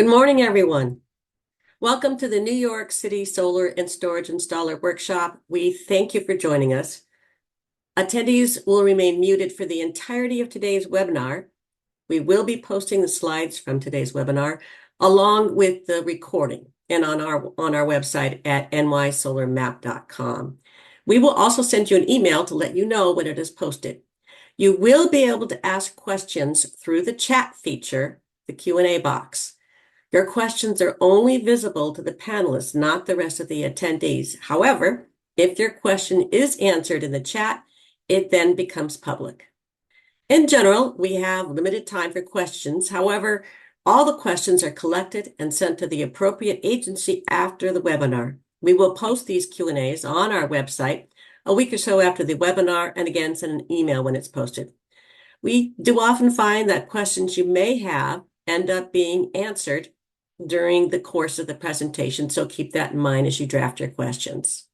Good morning, everyone. Welcome to the New York City Solar and Storage Installer Workshop. We thank you for joining us. Attendees will remain muted for the entirety of today's webinar. We will be posting the slides from today's webinar along with the recording and on our website at nysolarmap.com. We will also send you an email to let you know when it is posted. You will be able to ask questions through the chat feature, the Q&A box. Your questions are only visible to the panelists, not the rest of the attendees. However, if your question is answered in the chat, it then becomes public. In general, we have limited time for questions. However, all the questions are collected and sent to the appropriate agency after the webinar. We will post these Q&As on our website a week or so after the webinar, and again, send an email when it's posted. We do often find that questions you may have end up being answered during the course of the presentation, so keep that in mind as you draft your questions.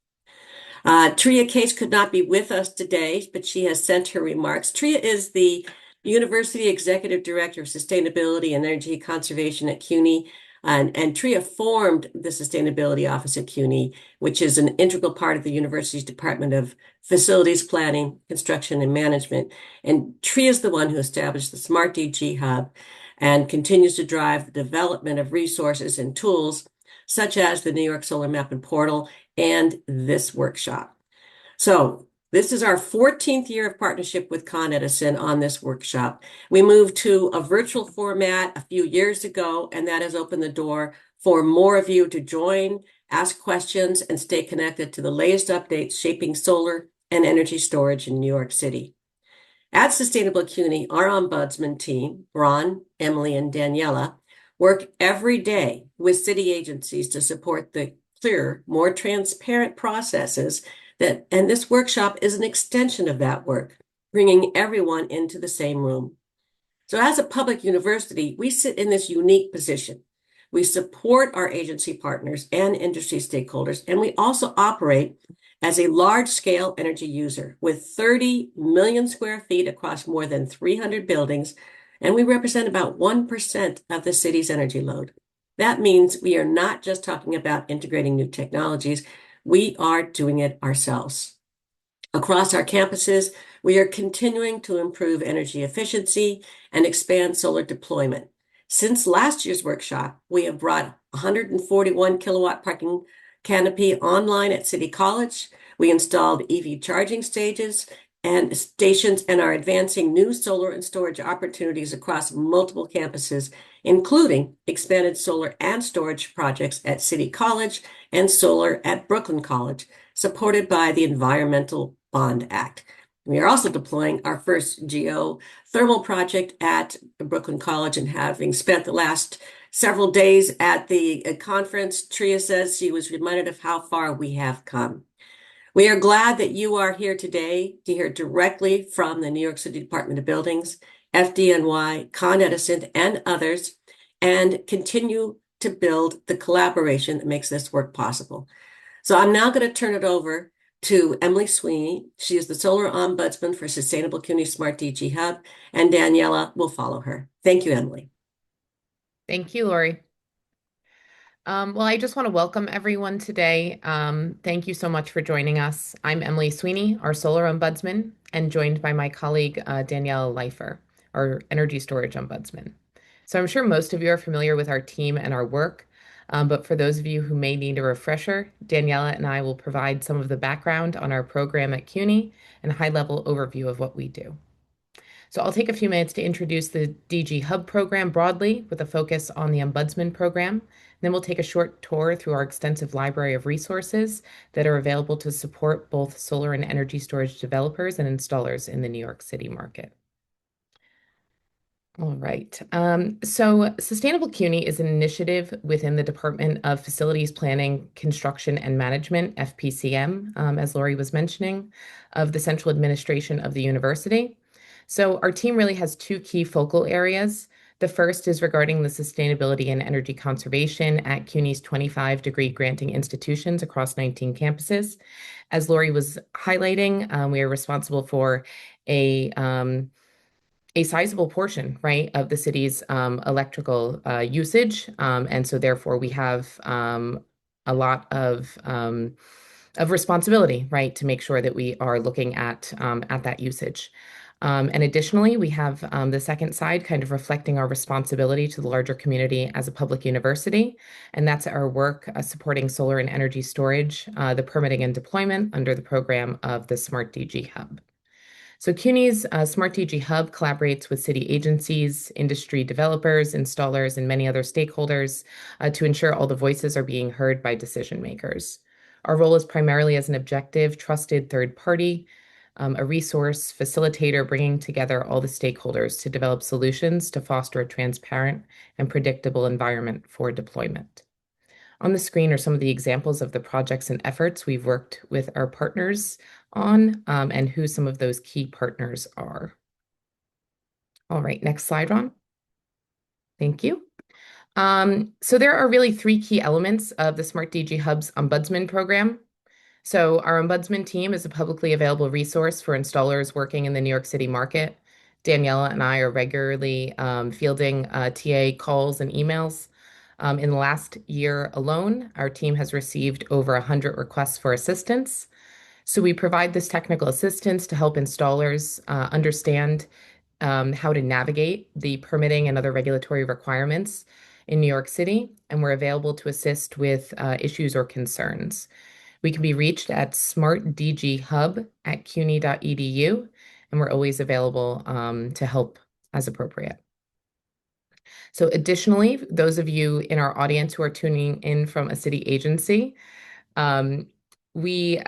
Tria Case could not be with us today, but she has sent her remarks. Tria is the University Executive Director of Sustainability and Energy Conservation at CUNY, and Tria formed the Sustainability Office at CUNY, which is an integral part of the university's Department of Facilities Planning, Construction, and Management. And Tria is the one who established the Smart DG Hub and continues to drive the development of resources and tools such as the New York Solar Map and Portal and this workshop. So this is our 14th year of partnership with Con Edison on this workshop. We moved to a virtual format a few years ago, and that has opened the door for more of you to join, ask questions, and stay connected to the latest updates shaping solar and energy storage in New York City. At Sustainable CUNY, our ombudsman team, Ron, Emily, and Daniela, work every day with city agencies to support the clearer, more transparent processes and this workshop is an extension of that work, bringing everyone into the same room. So as a public university, we sit in this unique position. We support our agency partners and industry stakeholders, and we also operate as a large-scale energy user with 30 million square feet across more than 300 buildings, and we represent about 1% of the city's energy load. That means we are not just talking about integrating new technologies, we are doing it ourselves. Across our campuses, we are continuing to improve energy efficiency and expand solar deployment. Since last year's workshop, we have brought 141 kilowatt parking canopy online at City College. We installed EV charging stations and are advancing new solar and storage opportunities across multiple campuses, including expanded solar and storage projects at City College and solar at Brooklyn College, supported by the Environmental Bond Act. We are also deploying our first geothermal project at Brooklyn College, and having spent the last several days at the conference, Tria says she was reminded of how far we have come. We are glad that you are here today to hear directly from the New York City Department of Buildings, FDNY, Con Edison, and others, and continue to build the collaboration that makes this work possible. So I'm now going to turn it over to Emily Sweeney. She is the Solar Ombudsman for Sustainable CUNY Smart DG Hub, and Daniela will follow her. Thank you, Emily. Thank you, Lori. Well, I just want to welcome everyone today. Thank you so much for joining us. I'm Emily Sweeney, our Solar Ombudsman, and joined by my colleague, Daniela Leifer, our Energy Storage Ombudsman. So I'm sure most of you are familiar with our team and our work, but for those of you who may need a refresher, Daniela and I will provide some of the background on our program at CUNY and a high-level overview of what we do. So I'll take a few minutes to introduce the DG Hub program broadly with a focus on the Ombudsman program. Then we'll take a short tour through our extensive library of resources that are available to support both solar and energy storage developers and installers in the New York City market. All right. So Sustainable CUNY is an initiative within the Department of Facilities Planning, Construction, and Management, FPCM, as Lori was mentioning, of the Central Administration of the University. So our team really has two key focal areas. The first is regarding the sustainability and energy conservation at CUNY's 25 degree granting institutions across 19 campuses. As Lori was highlighting, we are responsible for a a sizable portion, right, of the city's electrical usage. And so therefore we have a lot of responsibility, right, to make sure that we are looking at that usage. And additionally, we have the second side kind of reflecting our responsibility to the larger community as a public university. And that's our work supporting solar and energy storage, the permitting and deployment under the program of the Smart DG Hub. So CUNY's Smart DG Hub collaborates with city agencies, industry developers, installers, and many other stakeholders to ensure all the voices are being heard by decision makers. Our role is primarily as an objective, trusted third party, a resource facilitator bringing together all the stakeholders to develop solutions to foster a transparent and predictable environment for deployment. On the screen are some of the examples of the projects and efforts we've worked with our partners on, and who some of those key partners are. All right, next slide, Ron. Thank you. So there are really three key elements of the Smart DG Hub's Ombudsman program. So our Ombudsman team is a publicly available resource for installers working in the New York City market. Daniela and I are regularly fielding TA calls and emails. In the last year alone, our team has received over 100 requests for assistance. So we provide this technical assistance to help installers understand how to navigate the permitting and other regulatory requirements in New York City, and we're available to assist with issues or concerns. We can be reached at smartdghub@cuny.edu, and we're always available to help as appropriate. So additionally, those of you in our audience who are tuning in from a city agency, we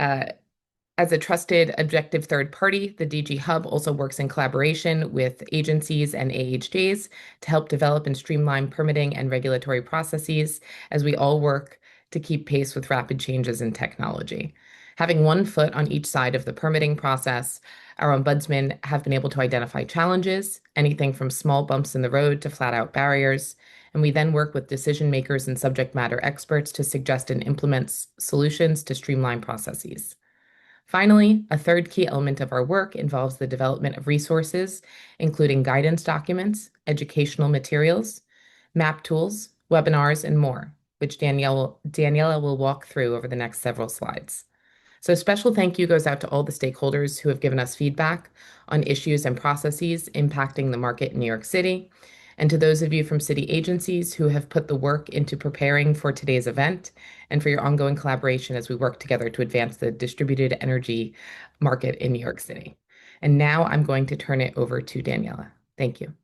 as a trusted, objective third party, the DG Hub also works in collaboration with agencies and AHJs to help develop and streamline permitting and regulatory processes as we all work to keep pace with rapid changes in technology. Having one foot on each side of the permitting process, our ombudsmen have been able to identify challenges, anything from small bumps in the road to flat out barriers, and we then work with decision makers and subject matter experts to suggest and implement solutions to streamline processes. Finally, a third key element of our work involves the development of resources, including guidance documents, educational materials, map tools, webinars, and more, which Daniela will walk through over the next several slides. So a special thank you goes out to all the stakeholders who have given us feedback on issues and processes impacting the market in New York City, and to those of you from city agencies who have put the work into preparing for today's event, and for your ongoing collaboration as we work together to advance the distributed energy market in New York City. And now I'm going to turn it over to Daniela. Thank you.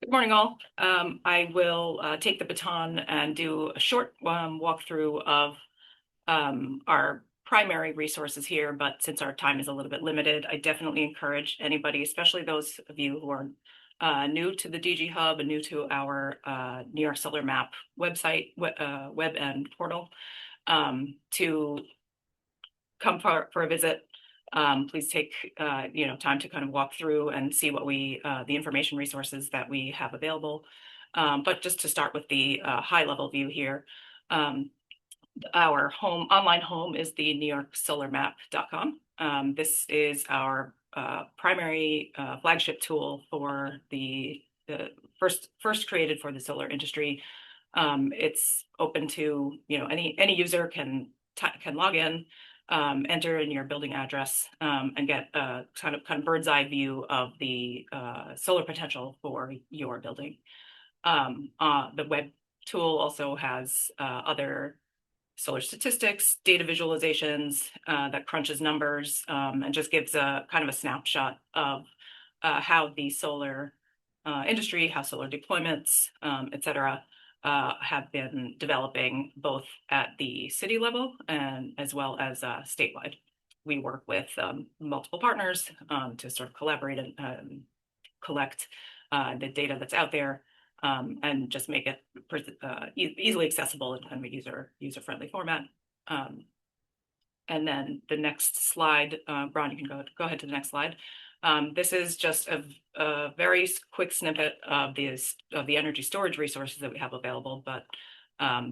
Good morning, all. I will take the baton and do a short walkthrough of our primary resources here, but since our time is a little bit limited, I definitely encourage anybody, especially those of you who are new to the DG Hub and new to our New York Solar Map website, web and portal, to come for a visit. Please take time to kind of walk through and see what the information resources that we have available. But just to start with the high level view here, our online home is the newyorksolarmap.com. This is our primary flagship tool for the first created for the solar industry. It's open to any user can log in, enter in your building address, and get a kind of bird's eye view of the solar potential for your building. The web tool also has other solar statistics, data visualizations that crunches numbers, and just gives a kind of a snapshot of how the solar industry, how solar deployments, et cetera, have been developing both at the city level and as well as statewide. We work with multiple partners to sort of collaborate and collect the data that's out there, and just make it easily accessible in kind of a user-friendly format. And then the next slide, Ron, you can go ahead to the next slide. This is just a very quick snippet of the energy storage resources that we have available, but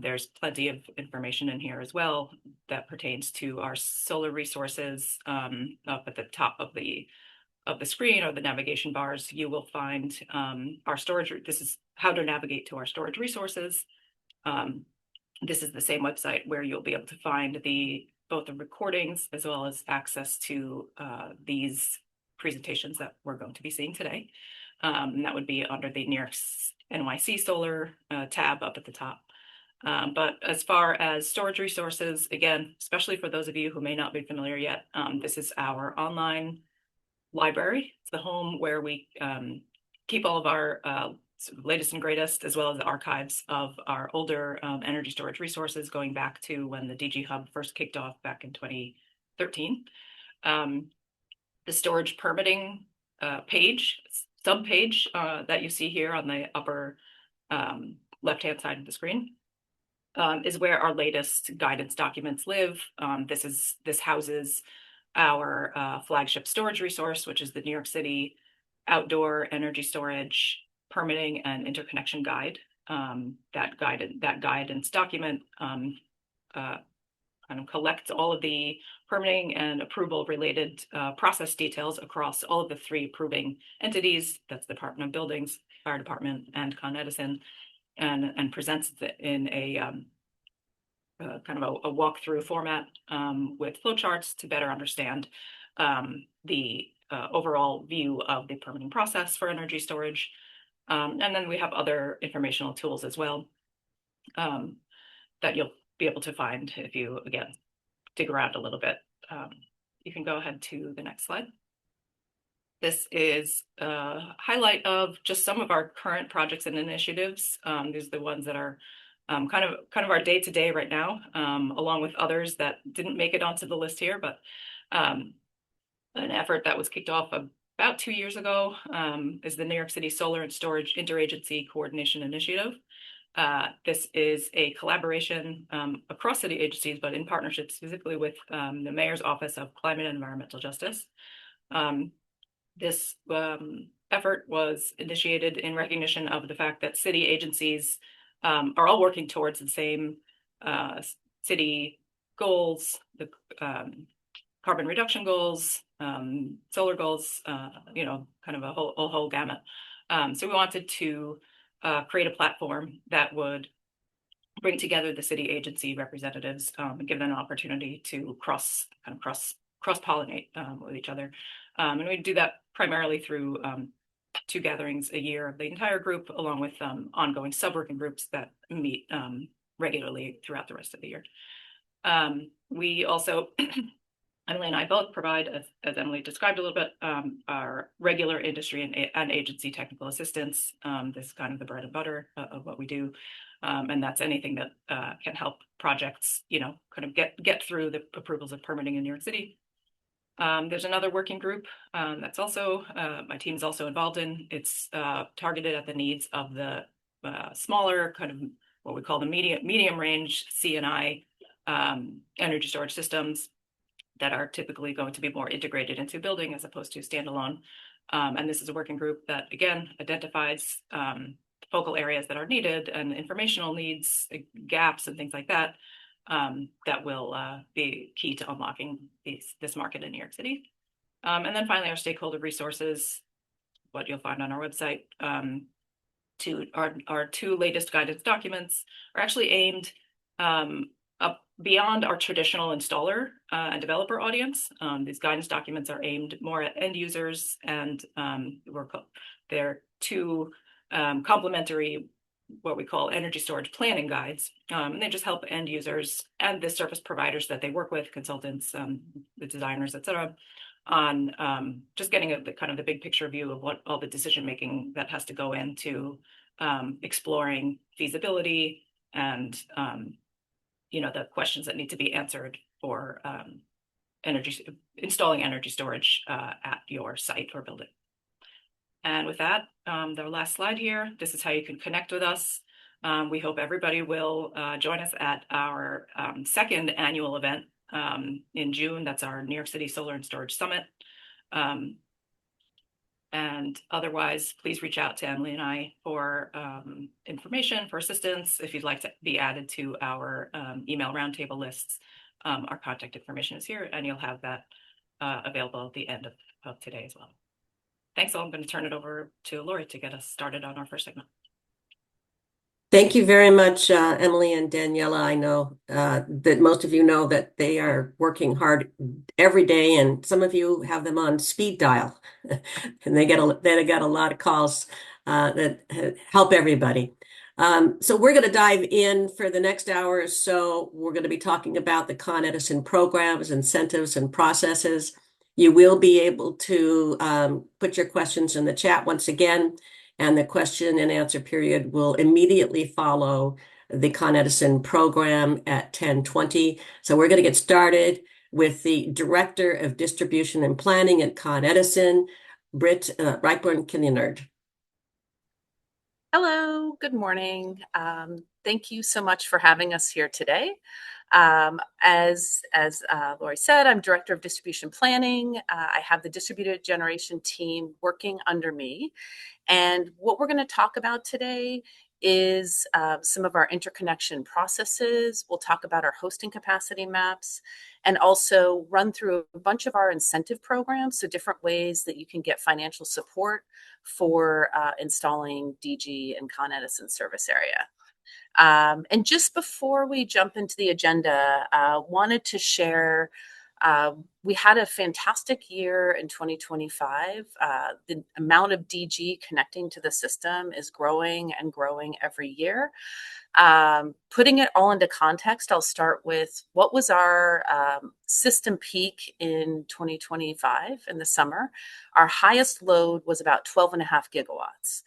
there's plenty of information in here as well that pertains to our solar resources up at the top of the the screen or the navigation bars, you will find our storage. This is how to navigate to our storage resources. This is the same website where you'll be able to find both the recordings as well as access to these presentations that we're going to be seeing today. And that would be under the New York NYC Solar tab up at the top. But as far as storage resources, again, especially for those of you who may not be familiar yet, this is our online library. It's the home where we keep all of our sort of latest and greatest, as well as the archives of our older energy storage resources going back to when the DG Hub first kicked off back in 2013. The storage permitting subpage that you see here on the upper left-hand side of the screen is where our latest guidance documents live. This houses our flagship storage resource, which is the New York City Outdoor Energy Storage Permitting and Interconnection Guide. That guidance document kind of collects all of the permitting and approval related process details across all of the 3 approving entities. That's the Department of Buildings, Fire Department, and Con Edison, and presents it in a kind of a walkthrough format with flowcharts to better understand the overall view of the permitting process for energy storage. And then we have other informational tools as well that you'll be able to find if you, again, dig around a little bit. You can go ahead to the next slide. This is a highlight of just some of our current projects and initiatives. These are the ones that are kind of our day-to-day right now, along with others that didn't make it onto the list here, but an effort that was kicked off about 2 years ago is the New York City Solar and Storage Interagency Coordination Initiative. This is a collaboration across city agencies, but in partnership specifically with the Mayor's Office of Climate and Environmental Justice. This effort was initiated in recognition of the fact that city agencies are all working towards the same city goals, the carbon reduction goals, solar goals, kind of a whole gamut. So we wanted to create a platform that would bring together the city agency representatives and give them an opportunity to cross-pollinate with each other. And we do that primarily through 2 gatherings a year of the entire group, along with ongoing sub-working groups that meet regularly throughout the rest of the year. We also, Emily and I both provide, as Emily described a little bit, our regular industry and agency technical assistance. This is kind of the bread and butter of what we do. And that's anything that can help projects, kind of get through the approvals of permitting in New York City. There's another working group that's also, my team is also involved in. It's targeted at the needs of the smaller, kind of what we call the medium range C&I energy storage systems that are typically going to be more integrated into a building as opposed to standalone. And this is a working group that, again, identifies focal areas that are needed and informational needs, gaps and things like that, that will be key to unlocking this market in New York City. And then finally, our stakeholder resources, what you'll find on our website. Our 2 latest guidance documents are actually aimed up beyond our traditional installer and developer audience. These guidance documents are aimed more at end users, and they're 2 complementary, what we call energy storage planning guides. And they just help end users and the service providers that they work with, consultants, the designers, et cetera, on just getting the kind of the big picture view of what all the decision making that has to go into exploring feasibility and the questions that need to be answered for installing energy storage at your site or building. And with that, the last slide here, this is how you can connect with us. We hope everybody will join us at our 2nd annual event in June. That's our New York City Solar and Storage Summit. And otherwise, please reach out to Emily and I for information, for assistance. If you'd like to be added to our email roundtable lists, our contact information is here, and you'll have that available at the end of today as well. thanks. I'm going to turn it over to Lori to get us started on our first segment. Thank you very much, Emily and Daniela. I know that most of you know that they are working hard every day, and some of you have them on speed dial, and they got a lot of calls that help everybody. So we're going to dive in for the next hour or so. We're going to be talking about the Con Edison programs, incentives, and processes. You will be able to put your questions in the chat once again. And the question and answer period will immediately follow the Con Edison program at 10:20. So we're going to get started with the Director of Distribution and Planning at Con Edison, Britt Reichborn-Killianerd. Hello, good morning. Thank you so much for having us here today. As Lori said, I'm Director of Distribution Planning. I have the distributed generation team working under me. And what we're going to talk about today is some of our interconnection processes. We'll talk about our hosting capacity maps and also run through a bunch of our incentive programs, so different ways that you can get financial support for installing DG and Con Edison service area. And just before we jump into the agenda, wanted to share we had a fantastic year in 2025. The amount of DG connecting to the system is growing and growing every year. Putting it all into context, I'll start with what was our system peak in 2025 in the summer. Our highest load was about 12.5 gigawatts.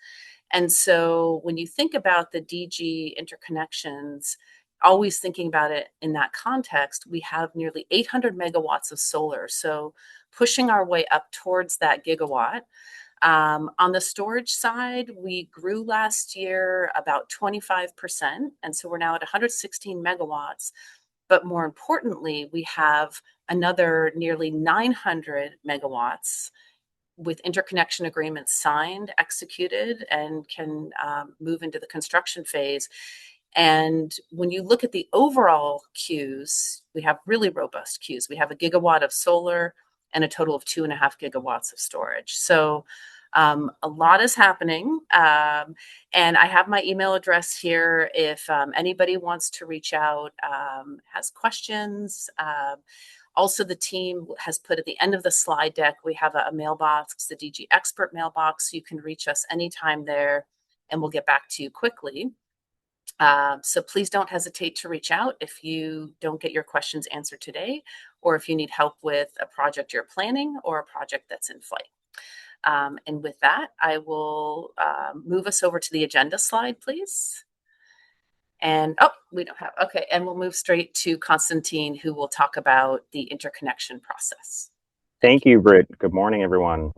And so when you think about the DG interconnections, always thinking about it in that context, we have nearly 800 megawatts of solar. So pushing our way up towards that gigawatt. On the storage side, we grew last year about 25%. And so we're now at 116 megawatts. But more importantly, we have another nearly 900 megawatts with interconnection agreements signed, executed, and can move into the construction phase. And when you look at the overall queues, we have really robust queues. We have a gigawatt of solar and a total of 2.5 gigawatts of storage. So a lot is happening. And I have my email address here if anybody wants to reach out, has questions. Also, the team has put at the end of the slide deck, we have a mailbox, the DG Expert mailbox. You can reach us anytime there, and we'll get back to you quickly. So please don't hesitate to reach out if you don't get your questions answered today, or if you need help with a project you're planning or a project that's in flight. And with that, I will move us over to the agenda slide, please. And we don't have, okay. And we'll move straight to Constantine, who will talk about the interconnection process. Thank you, Britt. Good morning, everyone.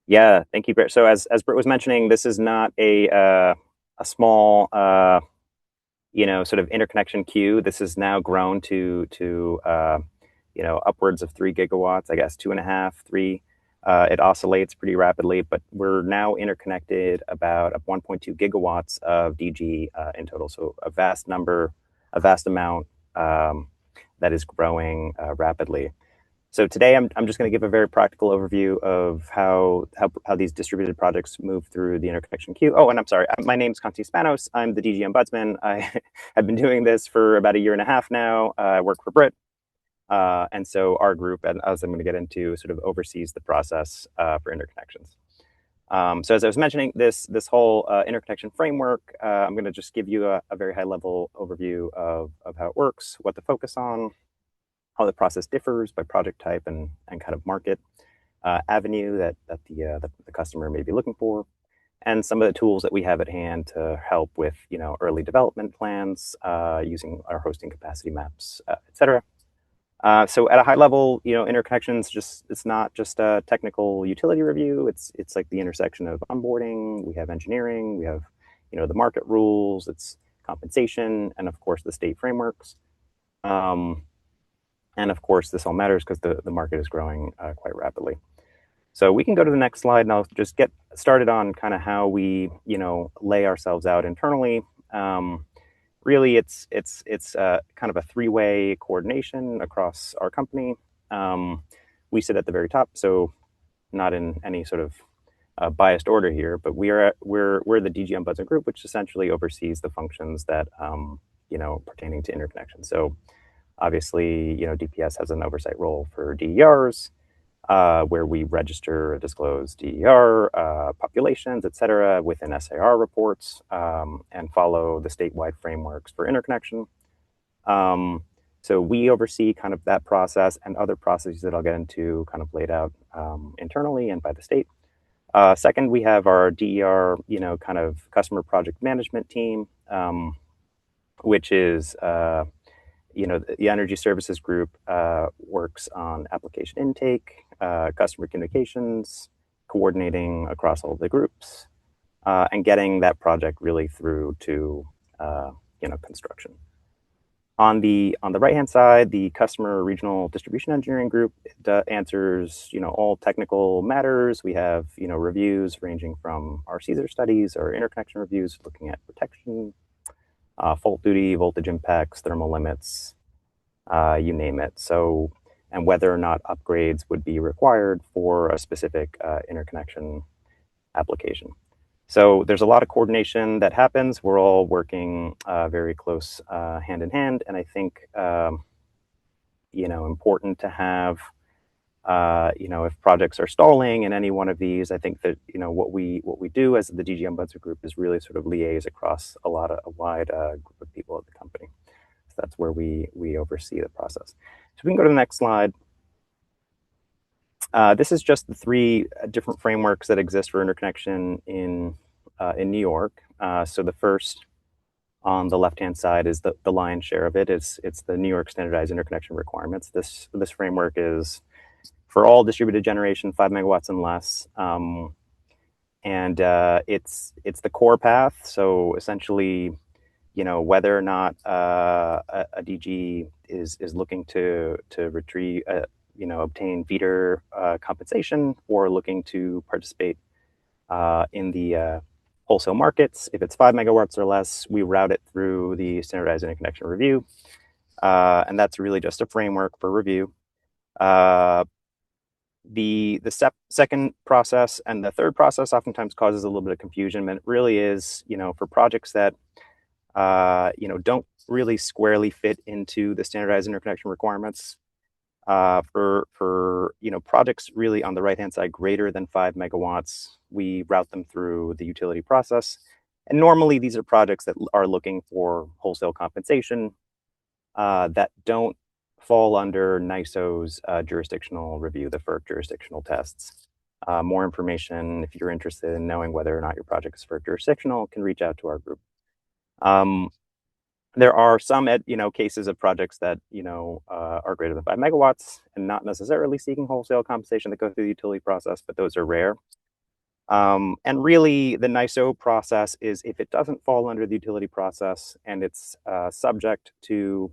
Yeah, thank you, Britt. So as Britt was mentioning, this is not a small, sort of interconnection queue. This has now grown to upwards of 3 gigawatts, I guess 2.5, 3. It oscillates pretty rapidly, but we're now interconnected about 1.2 gigawatts of DG in total. So a vast amount that is growing rapidly. So today I'm just going to give a very practical overview of how these distributed projects move through the interconnection queue. Oh, and I'm sorry, my name's Constantine Spanos. I'm the DG Ombudsman. I have been doing this for about 1.5 years now. I work for Britt. And so our group, and as I'm going to get into, sort of oversees the process for interconnections. So as I was mentioning, this whole interconnection framework, I'm going to just give you a very high level overview of how it works, what to focus on, how the process differs by project type and kind of market avenue that the customer may be looking for, and some of the tools that we have at hand to help with early development plans using our hosting capacity maps, etc. So at a high level, interconnections it's not just a technical utility review. It's like the intersection of onboarding. We have engineering. We have the market rules. It's compensation, and of course the state frameworks. And of course, this all matters because the market is growing quite rapidly. So we can go to the next slide, and I'll just get started on kind of how we, lay ourselves out internally. Really, it's kind of a three-way coordination across our company. We sit at the very top, so not in any sort of biased order here, but we're the DG Ombudsman group, which essentially oversees the functions that pertaining to interconnection. So obviously, DPS has an oversight role for DERs, where we register or disclose DER populations, et cetera, within SAR reports, and follow the statewide frameworks for interconnection. So we oversee kind of that process and other processes that I'll get into kind of laid out internally and by the state. Second, we have our DER, kind of customer project management team, which is, the Energy Services Group works on application intake, customer communications, coordinating across all the groups, and getting that project really through to, construction. On the right-hand side, the Customer Regional Distribution Engineering Group answers, all technical matters. We have, reviews ranging from our CSER studies, our interconnection reviews, looking at protection, fault duty, voltage impacts, thermal limits, you name it. So, and whether or not upgrades would be required for a specific interconnection application. So there's a lot of coordination that happens. We're all working very close hand in hand. And I think, important to have, if projects are stalling in any one of these, I think that, what we do as the DG Ombudsman group is really sort of liaise across a wide group of people at the company. So that's where we oversee the process. So we can go to the next slide. This is just the 3 different frameworks that exist for interconnection in New York. So the first on the left-hand side is the lion's share of it. It's the New York Standardized Interconnection Requirements. This framework is for all distributed generation, 5 megawatts and less. And it's the core path. So essentially, whether or not a DG is looking to retrieve, obtain feeder compensation or looking to participate in the wholesale markets. If it's 5 megawatts or less, we route it through the Standardized Interconnection Review. And that's really just a framework for review. The second process and the third process oftentimes causes a little bit of confusion, but it really is, for projects that, don't really squarely fit into the Standardized Interconnection Requirements. For projects really on the right-hand side greater than 5 megawatts, we route them through the utility process. And normally these are projects that are looking for wholesale compensation that don't fall under NYSO's jurisdictional review, the FERC jurisdictional tests. More information, if you're interested in knowing whether or not your project is FERC jurisdictional, can reach out to our group. There are some, cases of projects that, are greater than 5 megawatts and not necessarily seeking wholesale compensation that go through the utility process, but those are rare. And really, the NYSO process is if it doesn't fall under the utility process and it's subject to,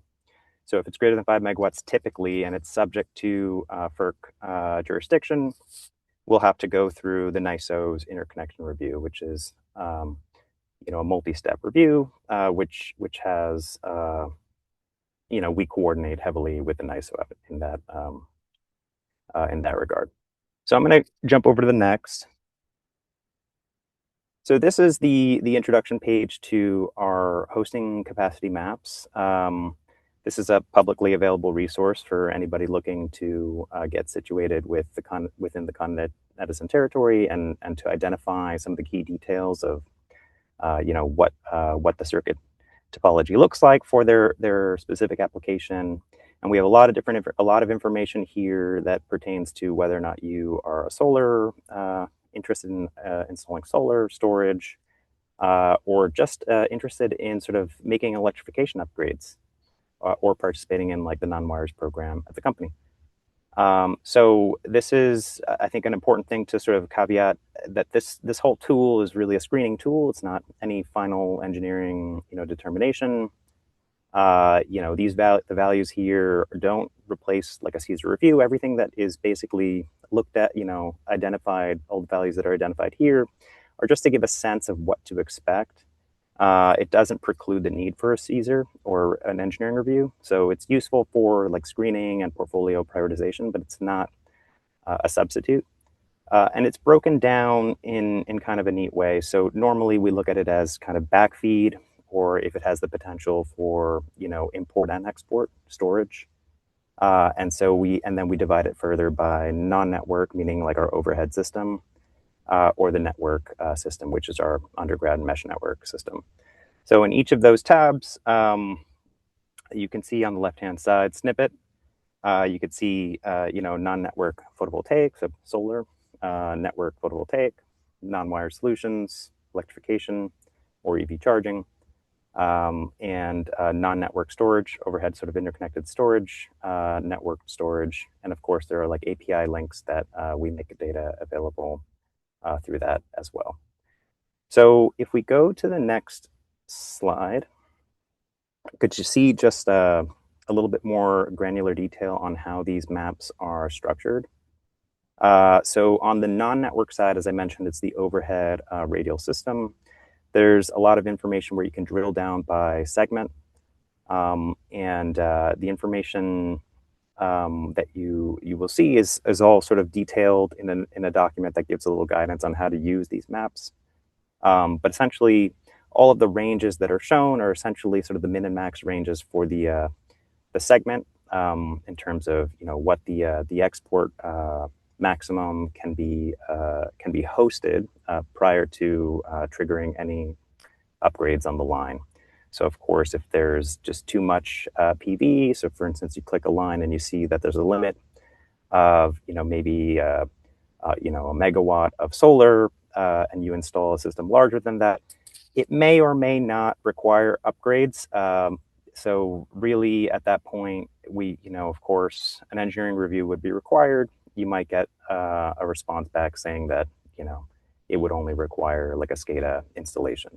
so if it's greater than 5 megawatts typically, and it's subject to FERC jurisdiction, we'll have to go through the NYSO's interconnection review, which is a multi-step review, which has, we coordinate heavily with the NYSO in that regard. So I'm going to jump over to the next. So this is the introduction page to our hosting capacity maps. This is a publicly available resource for anybody looking to get situated within the Continental Edison territory and to identify some of the key details of what the circuit topology looks like for their specific application. And we have a lot of information here that pertains to whether or not you are a solar interested in installing solar storage, or just interested in sort of making electrification upgrades, or participating in like the non-wires program at the company. So this is, I think, an important thing to sort of caveat that this whole tool is really a screening tool. It's not any final engineering, determination. The values here don't replace like a CSER review. Everything that is basically looked at, identified, all the values that are identified here are just to give a sense of what to expect. It doesn't preclude the need for a CSER or an engineering review. So it's useful for like screening and portfolio prioritization, but it's not a substitute. And it's broken down in kind of a neat way. So normally we look at it as kind of backfeed, or if it has the potential for, import and export storage. And then we divide it further by non-network, meaning like our overhead system, or the network system, which is our underground mesh network system. So in each of those tabs, you can see on the left-hand side snippet. You could see, non-network photovoltaic, so solar, network photovoltaic, non-wire solutions, electrification, or EV charging, and non-network storage, overhead sort of interconnected storage, network storage, and of course there are like API links that we make data available through that as well. So if we go to the next slide, could you see just a little bit more granular detail on how these maps are structured? So on the non-network side, as I mentioned, it's the overhead radial system. There's a lot of information where you can drill down by segment, and the information that you will see is all sort of detailed in a document that gives a little guidance on how to use these maps. But essentially, all of the ranges that are shown are essentially sort of the min and max ranges for the segment, in terms of what the export maximum can be hosted prior to triggering any upgrades on the line. So of course, if there's just too much PV, so for instance, you click a line and you see that there's a limit of maybe a megawatt of solar, and you install a system larger than that, it may or may not require upgrades. So really, at that point, of course, an engineering review would be required. You might get a response back saying that, it would only require like a SCADA installation,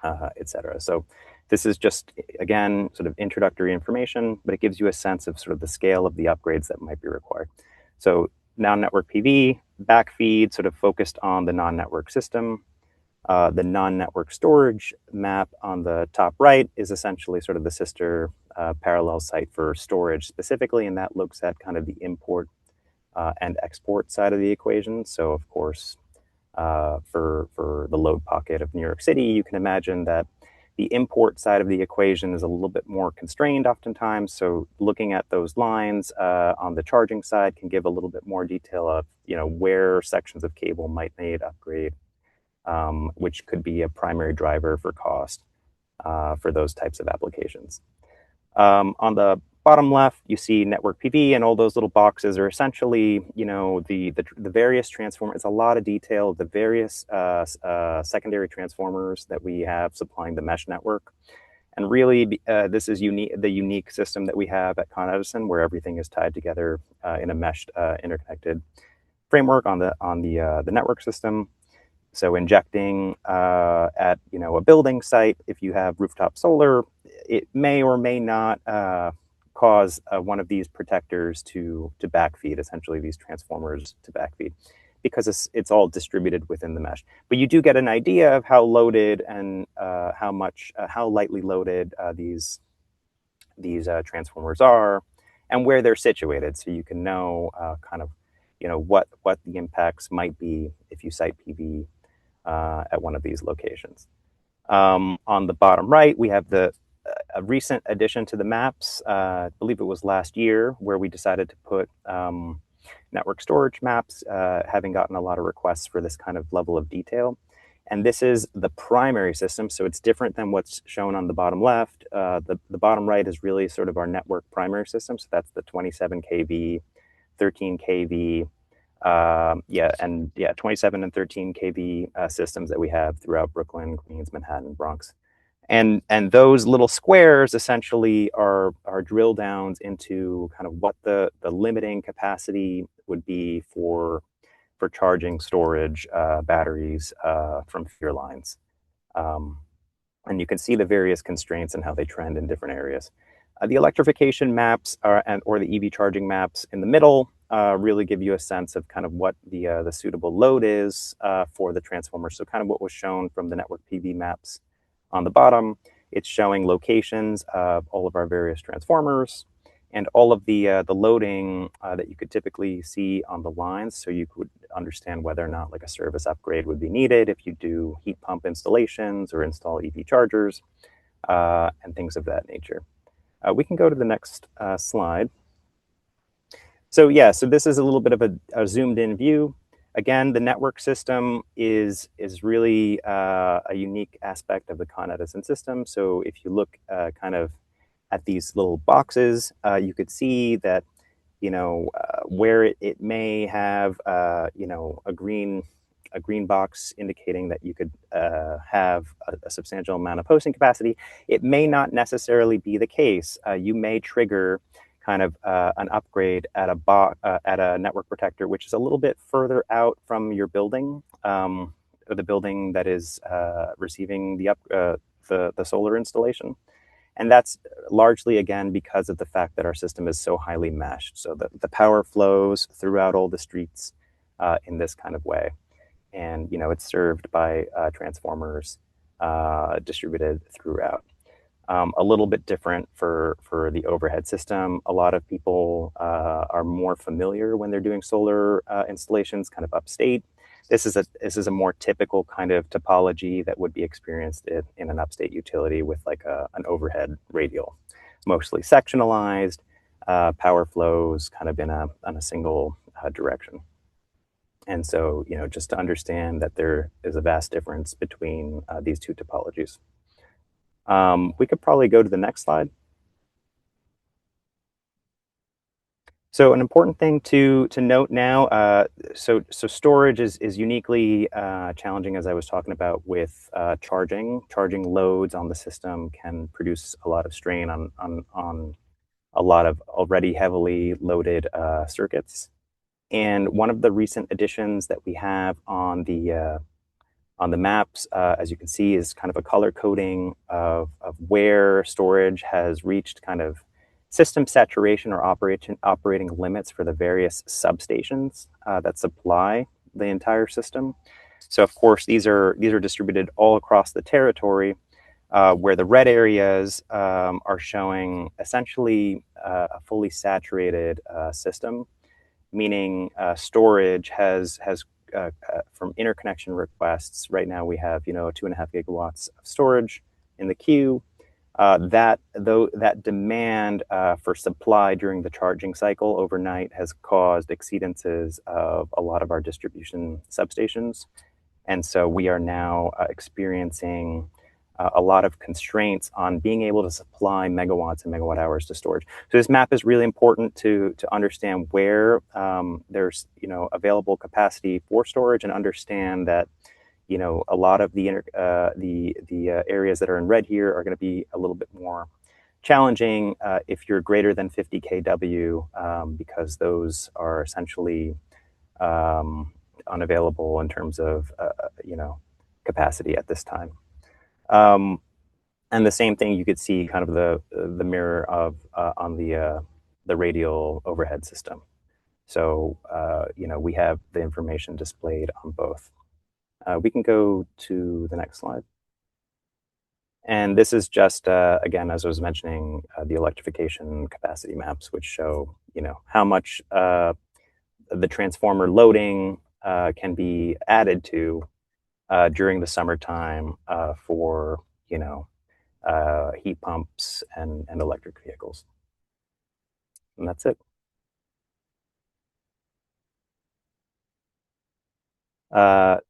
et cetera. So this is just, again, sort of introductory information, but it gives you a sense of sort of the scale of the upgrades that might be required. So non-network PV, backfeed, sort of focused on the non-network system. The non-network storage map on the top right is essentially sort of the sister parallel site for storage specifically, and that looks at kind of the import and export side of the equation. So of course, for the load pocket of New York City, you can imagine that the import side of the equation is a little bit more constrained oftentimes. So looking at those lines on the charging side can give a little bit more detail of where sections of cable might need upgrade, which could be a primary driver for cost for those types of applications. On the bottom left, you see network PV, and all those little boxes are essentially, the various transformers. It's a lot of detail. The various secondary transformers that we have supplying the mesh network, and really, this is the unique system that we have at Con Edison, where everything is tied together in a meshed, interconnected framework on the network system. So injecting at a building site, if you have rooftop solar, it may or may not cause one of these protectors to backfeed, essentially these transformers to backfeed, because it's all distributed within the mesh. But you do get an idea of how loaded and how lightly loaded these transformers are, and where they're situated, so you can know what the impacts might be if you site PV at one of these locations. On the bottom right, we have a recent addition to the maps. I believe it was last year, where we decided to put network storage maps, having gotten a lot of requests for this kind of level of detail. And this is the primary system, so it's different than what's shown on the bottom left. The bottom right is really sort of our network primary system, so that's the 27 kV, 13 kV, 27 and 13 kV systems that we have throughout Brooklyn, Queens, Manhattan, Bronx. And those little squares essentially are drill downs into kind of what the limiting capacity would be for charging storage batteries from feeder lines. And you can see the various constraints and how they trend in different areas. The electrification maps or the EV charging maps in the middle really give you a sense of kind of what the suitable load is for the transformer. So kind of what was shown from the network PV maps on the bottom. It's showing locations of all of our various transformers, and all of the loading that you could typically see on the lines, so you could understand whether or not like a service upgrade would be needed if you do heat pump installations or install EV chargers and things of that nature. We can go to the next slide. So yeah, so this is a little bit of a zoomed in view. Again, the network system is really a unique aspect of the Con Edison system. So if you look kind of at these little boxes, you could see that, where it may have, a green box indicating that you could have a substantial amount of hosting capacity. It may not necessarily be the case. You may trigger kind of an upgrade at a network protector, which is a little bit further out from your building, or the building that is receiving the solar installation. And that's largely, again, because of the fact that our system is so highly meshed. So the power flows throughout all the streets in this kind of way. And, it's served by transformers distributed throughout. A little bit different for the overhead system. A lot of people are more familiar when they're doing solar installations kind of upstate. This is a more typical kind of topology that would be experienced in an upstate utility with like an overhead radial, mostly sectionalized, power flows kind of in a single direction. And so, just to understand that there is a vast difference between these two topologies. We could probably go to the next slide. So an important thing to note now, so storage is uniquely challenging, as I was talking about with charging. Charging loads on the system can produce a lot of strain on a lot of already heavily loaded circuits. And one of the recent additions that we have on the maps, as you can see, is kind of a color coding of where storage has reached kind of system saturation or operating limits for the various substations that supply the entire system. So of course, these are distributed all across the territory, where the red areas are showing essentially a fully saturated system, meaning storage has from interconnection requests. Right now we have 2.5 gigawatts of storage in the queue. That demand for supply during the charging cycle overnight has caused exceedances of a lot of our distribution substations. And so we are now experiencing a lot of constraints on being able to supply megawatts and megawatt hours to storage. So this map is really important to understand where there's available capacity for storage, and understand that a lot of the areas that are in red here are going to be a little bit more challenging if you're greater than 50 kW, because those are essentially unavailable in terms of capacity at this time. And the same thing you could see kind of the mirror of on the radial overhead system. So we have the information displayed on both. We can go to the next slide. And this is just, again, as I was mentioning, the electrification capacity maps, which show, how much the transformer loading can be added to during the summertime for, heat pumps and electric vehicles. And that's it.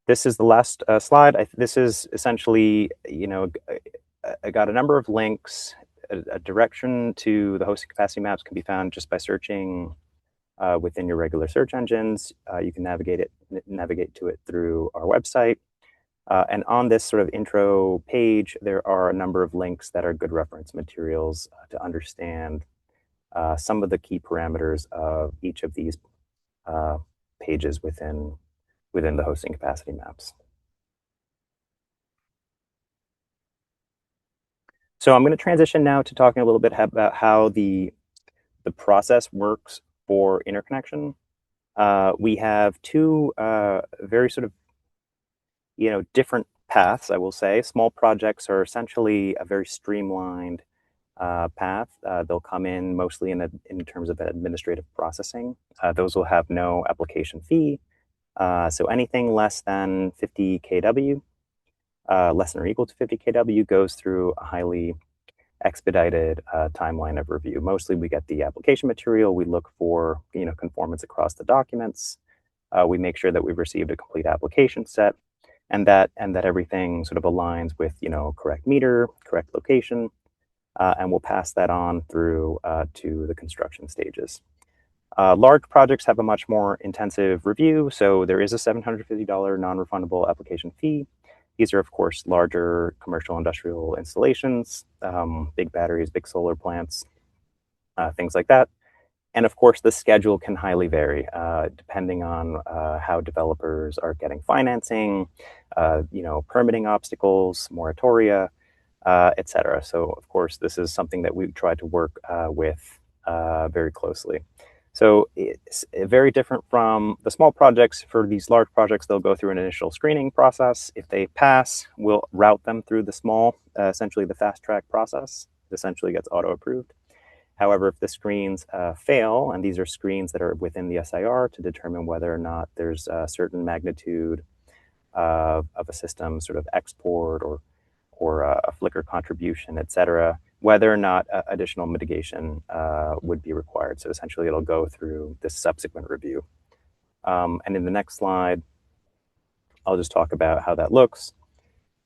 This is the last slide. This is essentially, I got a number of links. A direction to the hosting capacity maps can be found just by searching within your regular search engines. You can navigate to it through our website. And on this sort of intro page, there are a number of links that are good reference materials to understand some of the key parameters of each of these pages within the hosting capacity maps. So I'm going to transition now to talking a little bit about how the process works for interconnection. We have two very sort of different paths, I will say. Small projects are essentially a very streamlined path. They'll come in mostly in terms of administrative processing. Those will have no application fee. So anything less than 50 kW, less than or equal to 50 kW, goes through a highly expedited timeline of review. Mostly we get the application material, we look for conformance across the documents, we make sure that we've received a complete application set, and that everything sort of aligns with correct meter, correct location, and we'll pass that on through to the construction stages. Large projects have a much more intensive review, so there is a $750 non-refundable application fee. These are, of course, larger commercial industrial installations, big batteries, big solar plants, things like that. And of course, the schedule can highly vary depending on how developers are getting financing, permitting obstacles, moratoria, etc. So, of course, this is something that we try to work with very closely. So it's very different from the small projects. For these large projects, they'll go through an initial screening process. If they pass, we'll route them through the small, essentially the fast track process. It essentially gets auto-approved. However, if the screens fail, and these are screens that are within the SIR to determine whether or not there's a certain magnitude of a system sort of export or a flicker contribution, et cetera, whether or not additional mitigation would be required. So essentially, it'll go through this subsequent review. And in the next slide, I'll just talk about how that looks.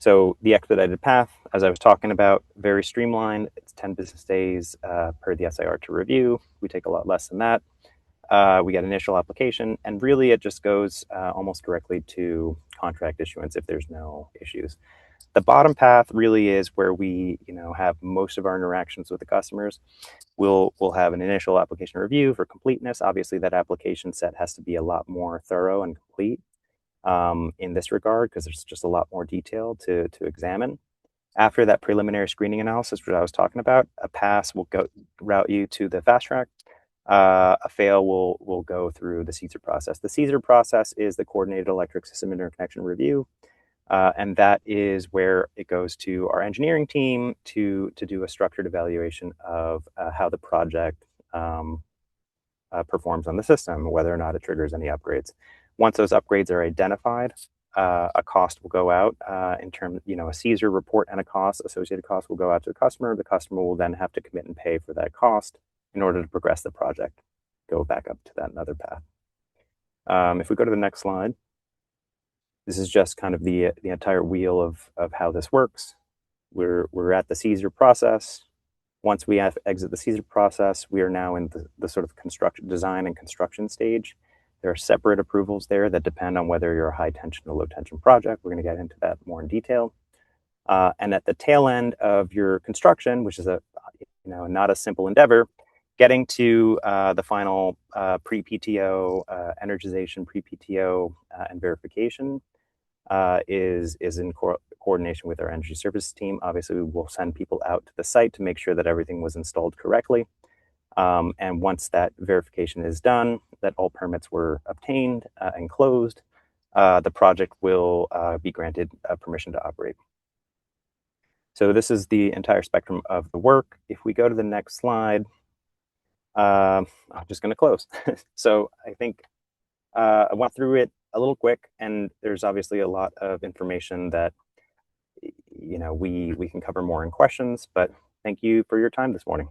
So the expedited path, as I was talking about, very streamlined. It's 10 business days per the SIR to review. We take a lot less than that. We get initial application, and really it just goes almost directly to contract issuance if there's no issues. The bottom path really is where we, have most of our interactions with the customers. We'll have an initial application review for completeness. Obviously, that application set has to be a lot more thorough and complete in this regard because there's just a lot more detail to examine. After that preliminary screening analysis, which I was talking about, a pass will route you to the fast track. A fail will go through the CESAR process. The CESAR process is the Coordinated Electric System Interconnection Review. And that is where it goes to our engineering team to do a structured evaluation of how the project performs on the system, whether or not it triggers any upgrades. Once those upgrades are identified, a cost will go out in terms, a CESAR report and a cost, associated cost will go out to the customer. The customer will then have to commit and pay for that cost in order to progress the project, go back up to that another path. If we go to the next slide, this is just kind of the entire wheel of how this works. We're at the CESAR process. Once we exit the CESAR process, we are now in the sort of design and construction stage. There are separate approvals there that depend on whether you're a high tension or low tension project. We're going to get into that more in detail. And at the tail end of your construction, which is not a simple endeavor, getting to the final pre-PTO, energization, pre-PTO, and verification is in coordination with our energy services team. Obviously, we will send people out to the site to make sure that everything was installed correctly. And once that verification is done, that all permits were obtained and closed, the project will be granted permission to operate. So this is the entire spectrum of the work. If we go to the next slide, I'm just going to close. So I think I went through it a little quick, and there's obviously a lot of information that we can cover more in questions, but thank you for your time this morning.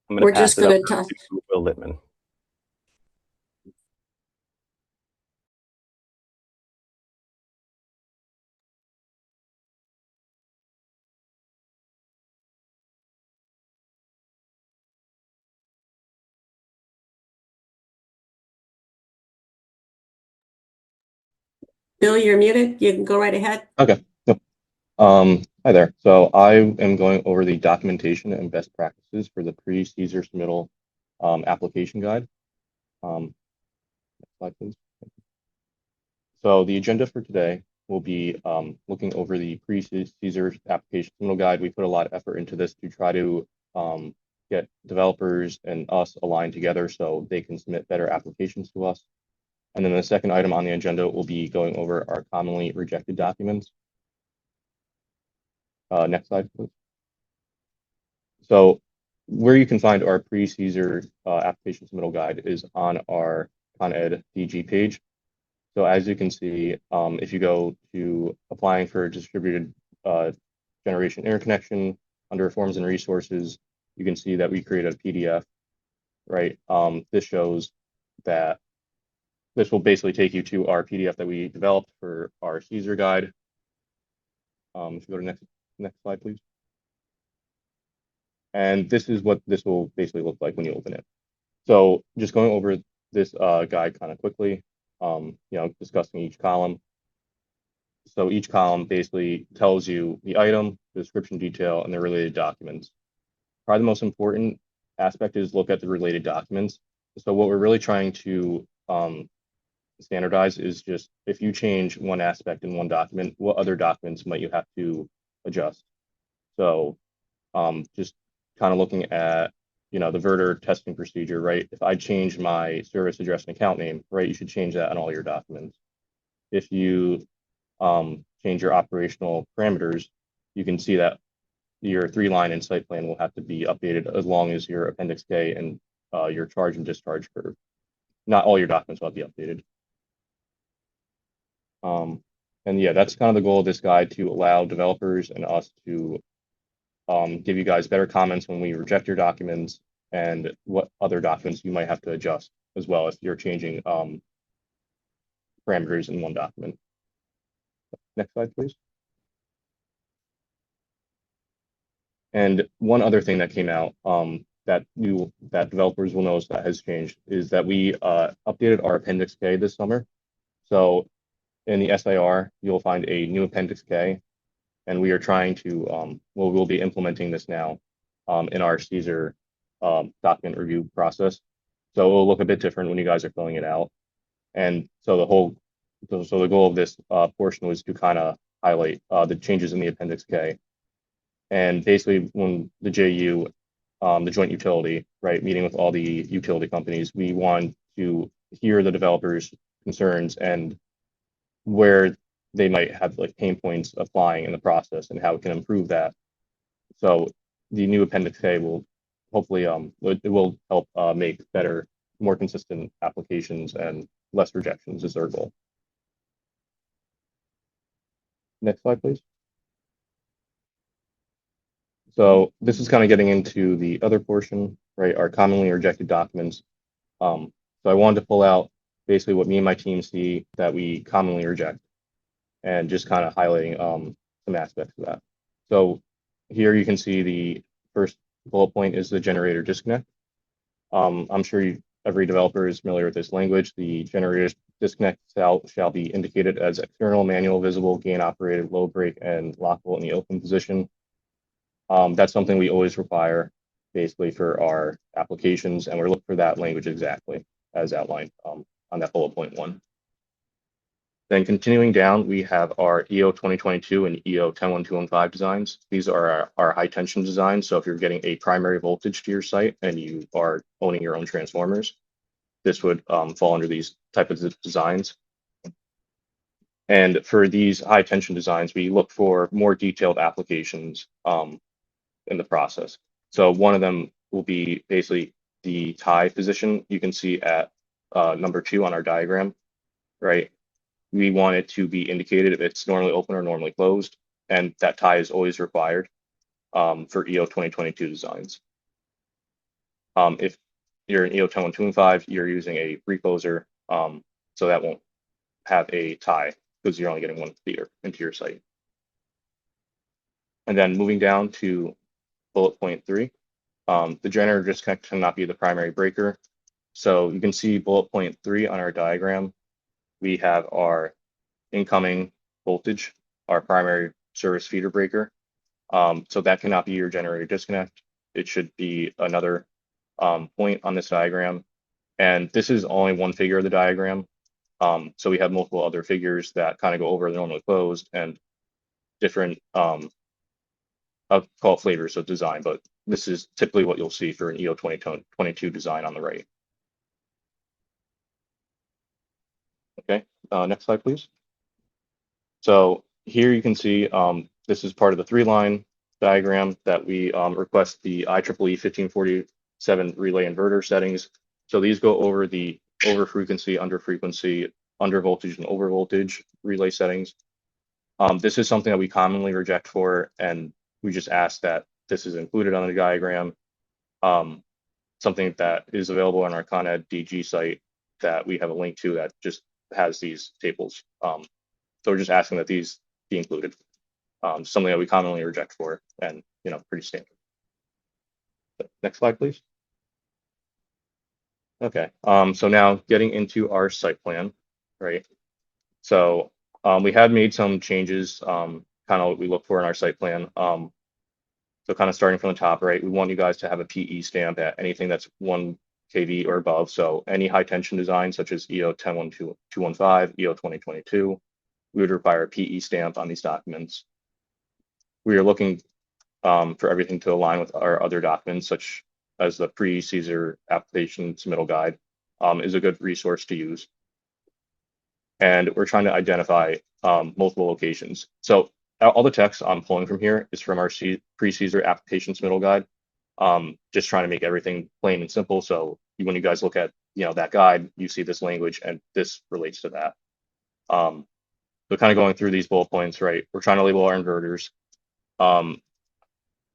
I'm going to pass it over to Will Littman. Bill, you're muted. You can go right ahead. Okay. Yep. Hi there. So I am going over the documentation and best practices for the pre-CESAR submittal application guide. Next slide, please. So the agenda for today will be looking over the pre-CESAR application submittal guide. We put a lot of effort into this to try to get developers and us aligned together so they can submit better applications to us. And then the second item on the agenda will be going over our commonly rejected documents. Next slide, please. So where you can find our pre-Caesar application submittal guide is on our Con Ed DG page. So as you can see, if you go to applying for distributed generation interconnection under forms and resources, you can see that we created a PDF, right? This shows that this will basically take you to our PDF that we developed for our Caesar guide. If you go to next slide, please. And this is what this will basically look like when you open it. So just going over this guide kind of quickly, discussing each column. So each column basically tells you the item, the description detail, and the related documents. Probably the most important aspect is look at the related documents. So what we're really trying to standardize is just if you change one aspect in one document, what other documents might you have to adjust? So just kind of looking at the verter testing procedure, right? If I change my service address and account name, right, you should change that on all your documents. If you change your operational parameters, you can see that your 3-line and site plan will have to be updated as long as your Appendix K and your charge and discharge curve. Not all your documents will be updated. And yeah, that's kind of the goal of this guide, to allow developers and us to give you guys better comments when we reject your documents and what other documents you might have to adjust as well if you're changing parameters in one document. Next slide, please. And one other thing that came out that developers will notice that has changed is that we updated our Appendix K this summer. So in the SIR, you'll find a new Appendix K, and we are trying to, we'll be implementing this now in our Caesar document review process. So it will look a bit different when you guys are filling it out. And so the goal of this portion was to kind of highlight the changes in the Appendix K. And basically when the JU, the joint utility, right, meeting with all the utility companies, we want to hear the developers' concerns and where they might have like pain points applying in the process and how it can improve that. So the new Appendix K will hopefully it will help make better, more consistent applications and less rejections is our goal. Next slide, please. So this is kind of getting into the other portion, right? Our commonly rejected documents. So I wanted to pull out basically what me and my team see that we commonly reject, and just kind of highlighting some aspects of that. So here you can see the first bullet point is the generator disconnect. I'm sure every developer is familiar with this language. The generator disconnect shall be indicated as external, manual, visible, gain operated, low break, and lockable in the open position. That's something we always require basically for our applications, and we're looking for that language exactly as outlined on that bullet point 1. Then continuing down, we have our EO 2022 and EO 10115 designs. These are our high tension designs. So if you're getting a primary voltage to your site and you are owning your own transformers, this would fall under these type of designs. And for these high tension designs, we look for more detailed applications in the process. So one of them will be basically the tie position. You can see at number 2 on our diagram, right? We want it to be indicated if it's normally open or normally closed, and that tie is always required for EO 2022 designs. If you're in EO 10125, you're using a recloser, so that won't have a tie because you're only getting one feeder into your site. And then moving down to bullet point 3, the generator disconnect cannot be the primary breaker. So you can see bullet point 3 on our diagram. We have our incoming voltage, our primary service feeder breaker. So that cannot be your generator disconnect. It should be another point on this diagram. And this is only one figure of the diagram. So we have multiple other figures that kind of go over the normally closed and different, I'll call it flavors of design, but this is typically what you'll see for an EO 2022 design on the right. Okay, next slide, please. So here you can see This is part of the 3-line diagram that we request the IEEE 1547 relay inverter settings. So these go over the over frequency, under voltage, and over voltage relay settings. This is something that we commonly reject for, and we just ask that this is included on the diagram. Something that is available on our Con Ed DG site that we have a link to that just has these tables. So we're just asking that these be included. Something that we commonly reject for, and pretty standard. Next slide, please. Okay, so now getting into our site plan, right? So we had made some changes, kind of what we look for in our site plan. So kind of starting from the top, right? We want you guys to have a PE stamp at anything that's 1 kV or above. So any high tension design, such as EO 10215, EO 2022, we would require a PE stamp on these documents. We are looking for everything to align with our other documents, such as the pre-Caesar application submittal guide is a good resource to use. And we're trying to identify multiple locations. So all the text I'm pulling from here is from our pre-Caesar application submittal guide. Just trying to make everything plain and simple. So when you guys look at that guide, you see this language, and this relates to that. So kind of going through these bullet points, right? We're trying to label our inverters.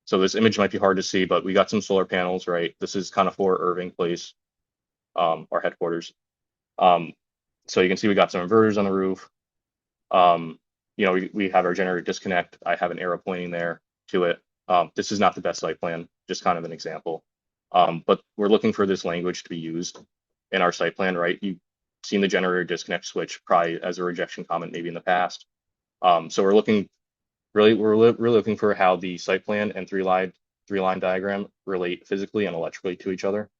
So this image might be hard to see, but we got some solar panels, right? This is kind of for Irving Place, our headquarters. So you can see we got some inverters on the roof. We have our generator disconnect. I have an arrow pointing there to it. This is not the best site plan, just kind of an example. But we're looking for this language to be used in our site plan, right? You've seen the generator disconnect switch probably as a rejection comment maybe in the past. So we're looking really looking for how the site plan and three-line diagram relate physically and electrically to each other.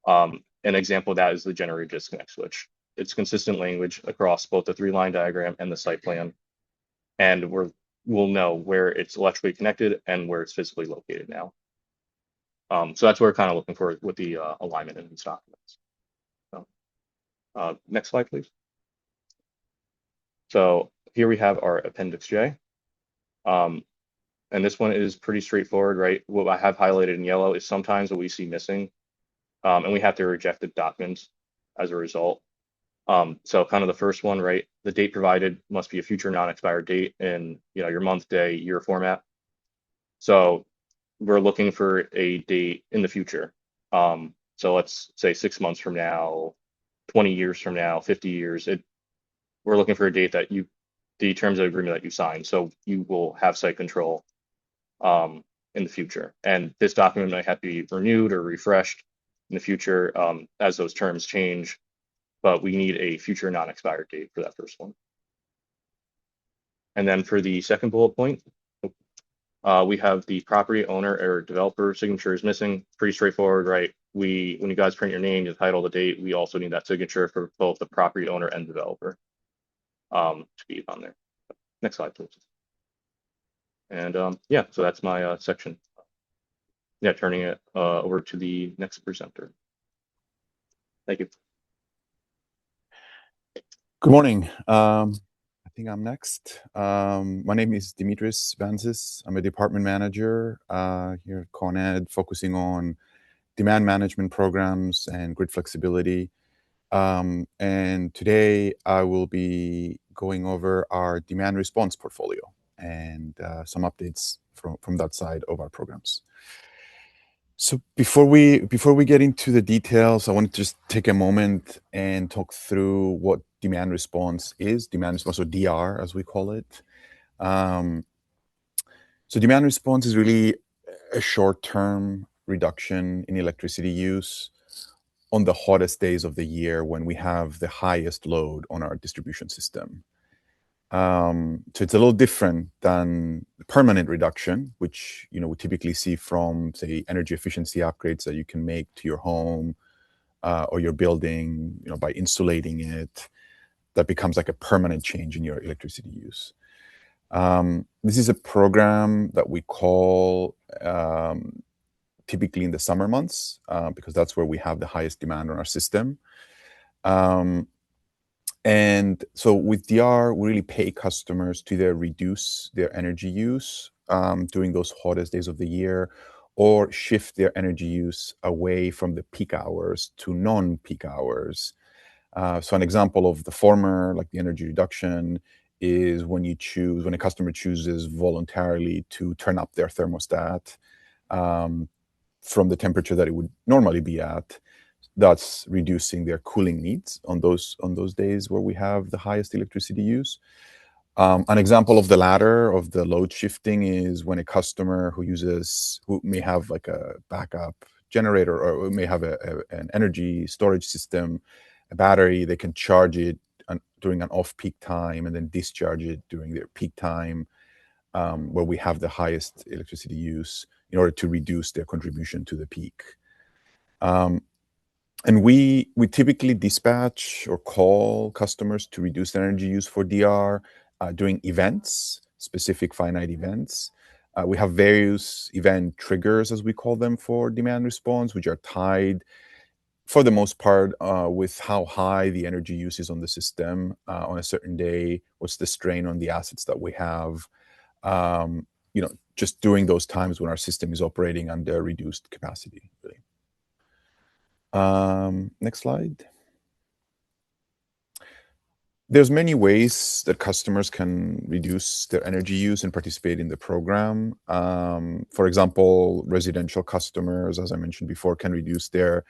An example of that is the generator disconnect switch. It's consistent language across both the 3-line diagram and the site plan. And we'll know where it's electrically connected and where it's physically located now. So that's what we're kind of looking for with the alignment in these documents. So, next slide, please. So here we have our Appendix J. And this one is pretty straightforward, right? What I have highlighted in yellow is sometimes what we see missing, and we have to reject the documents as a result. So kind of the first one, right? The date provided must be a future non-expired date in your month, day, year format. So we're looking for a date in the future. So let's say 6 months from now, 20 years from now, 50 years. We're looking for a date that the terms of agreement that you sign. So you will have site control in the future. And this document might have to be renewed or refreshed in the future as those terms change. But we need a future non-expired date for that first one. And then for the second bullet point, we have the property owner or developer signature is missing. Pretty straightforward, right? When you guys print your name, the title, the date, we also need that signature for both the property owner and developer to be on there. Next slide, please. And yeah, so that's my section. Yeah, turning it over to the next presenter. Thank you. Good morning. I think I'm next. My name is Dimitris Vanzis. I'm a department manager here at Con Ed, focusing on demand management programs and grid flexibility. And today I will be going over our demand response portfolio and some updates from that side of our programs. So before we get into the details, I want to just take a moment and talk through what demand response is, demand response, or DR as we call it. So demand response is really a short-term reduction in electricity use on the hottest days of the year when we have the highest load on our distribution system. So it's a little different than the permanent reduction, which we typically see from, say, energy efficiency upgrades that you can make to your home or your building, by insulating it. That becomes like a permanent change in your electricity use. This is a program that we call typically in the summer months because that's where we have the highest demand on our system. And so with DR, we really pay customers to either reduce their energy use during those hottest days of the year, or shift their energy use away from the peak hours to non-peak hours. So an example of the former, like the energy reduction, is when a customer chooses voluntarily to turn up their thermostat from the temperature that it would normally be at, thus reducing their cooling needs on those days where we have the highest electricity use. An example of the latter, of the load shifting, is when a customer who may have like a backup generator, or may have an energy storage system, a battery, they can charge it during an off-peak time and then discharge it during their peak time, where we have the highest electricity use, in order to reduce their contribution to the peak. And we typically dispatch or call customers to reduce their energy use for DR during events, specific finite events. We have various event triggers, as we call them, for demand response, which are tied, for the most part, with how high the energy use is on the system on a certain day, what's the strain on the assets that we have, just during those times when our system is operating under reduced capacity, really. Next slide. There's many ways that customers can reduce their energy use and participate in the program. For example, residential customers, as I mentioned before, can reduce their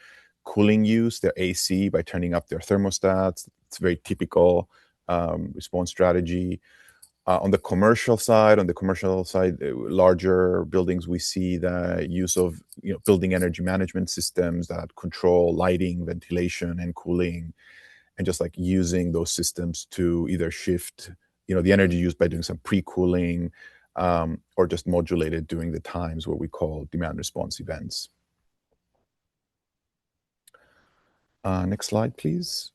cooling use, their AC, by turning up their thermostats. It's a very typical response strategy. On the commercial side, larger buildings, we see the use of building energy management systems that control lighting, ventilation, and cooling, and just like using those systems to either shift the energy use by doing some pre-cooling, or just modulate it during the times where we call demand response events. Next slide, please.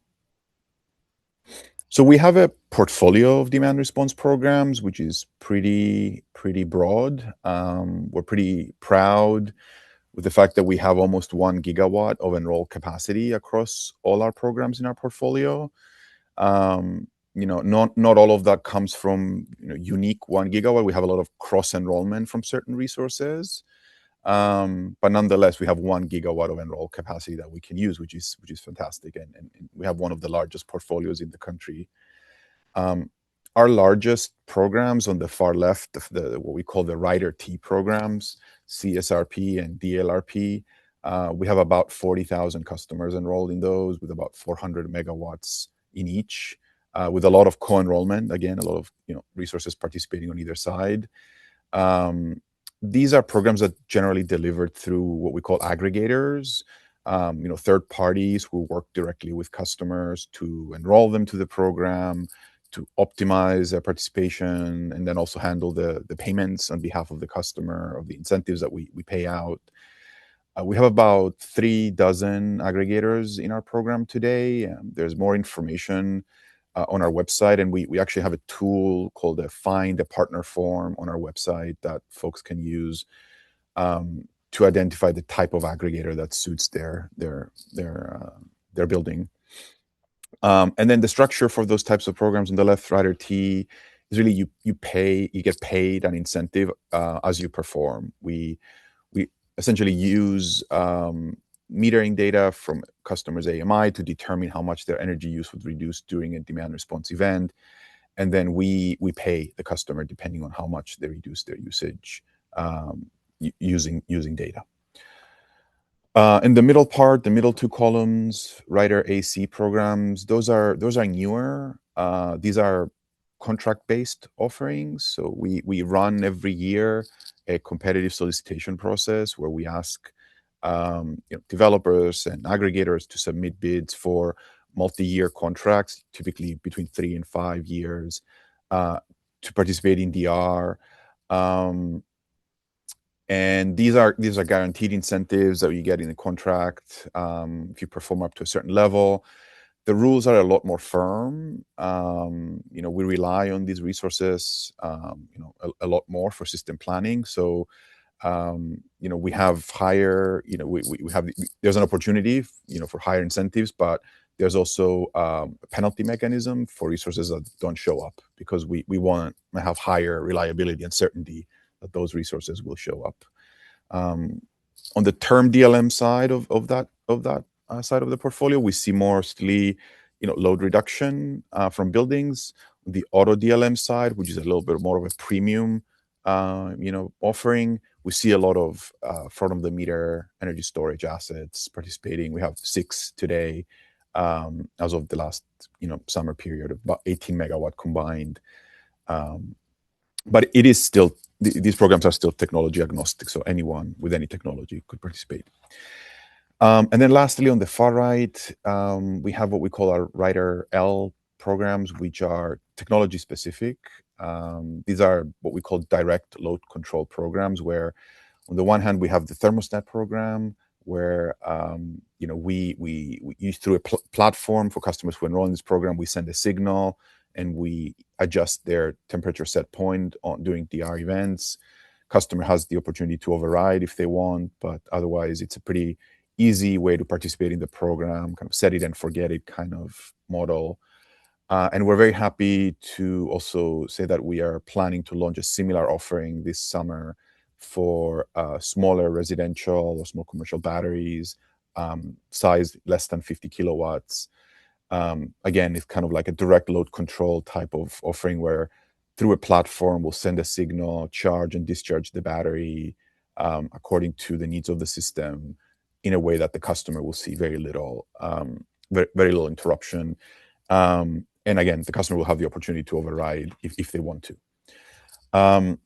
So we have a portfolio of demand response programs, which is pretty broad. We're pretty proud with the fact that we have almost 1 gigawatt of enrolled capacity across all our programs in our portfolio. Not all of that comes from unique 1 gigawatt. We have a lot of cross enrollment from certain resources. But nonetheless, we have 1 gigawatt of enrolled capacity that we can use, which is fantastic, and we have one of the largest portfolios in the country. Our largest programs on the far left, what we call the Rider T programs, CSRP and DLRP, we have about 40,000 customers enrolled in those, with about 400 megawatts in each, with a lot of co-enrollment. Again, a lot of resources participating on either side. These are programs that generally delivered through what we call aggregators, third parties who work directly with customers to enroll them to the program, to optimize their participation, and then also handle the payments on behalf of the customer, of the incentives that we pay out. We have about 36 aggregators in our program today. There's more information on our website, and we actually have a tool called a Find a Partner form on our website that folks can use to identify the type of aggregator that suits their building. And then the structure for those types of programs on the left, Rider T, is really you get paid an incentive as you perform. We essentially use metering data from customers' AMI to determine how much their energy use would reduce during a demand response event, and then we pay the customer depending on how much they reduce their usage using data. In the middle part, the middle 2 columns, Rider AC programs, those are newer. These are contract-based offerings. So we run every year a competitive solicitation process where we ask developers and aggregators to submit bids for multi-year contracts, typically between 3 and 5 years, to participate in DR. And these are guaranteed incentives that you get in a contract if you perform up to a certain level. The rules are a lot more firm. We rely on these resources, a lot more for system planning. So, we have higher, we have, there's an opportunity, for higher incentives, but There's also a penalty mechanism for resources that don't show up, because we want to have higher reliability and certainty that those resources will show up. On the term DLM side of that side of the portfolio, we see mostly, load reduction from buildings. The auto DLM side, which is a little bit more of a premium, offering, we see a lot of front of the meter energy storage assets participating. We have 6 today, as of the last, summer period, of about 18 megawatt combined. But it is still, these programs are still technology agnostic, so anyone with any technology could participate. And then lastly, on the far right, we have what we call our Rider L programs, which are technology specific. These are what we call direct load control programs, where on the one hand, we have the thermostat program, where we use through a platform for customers who enroll in this program. We send a signal and we adjust their temperature set point during DR events. Customer has the opportunity to override if they want, but otherwise it's a pretty easy way to participate in the program, kind of set it and forget it kind of model. And we're very happy to also say that we are planning to launch a similar offering this summer for smaller residential or small commercial batteries, size less than 50 kilowatts. Again, it's kind of like a direct load control type of offering, where through a platform we'll send a signal, charge and discharge the battery according to the needs of the system, in a way that the customer will see very little interruption. And again, the customer will have the opportunity to override if they want to.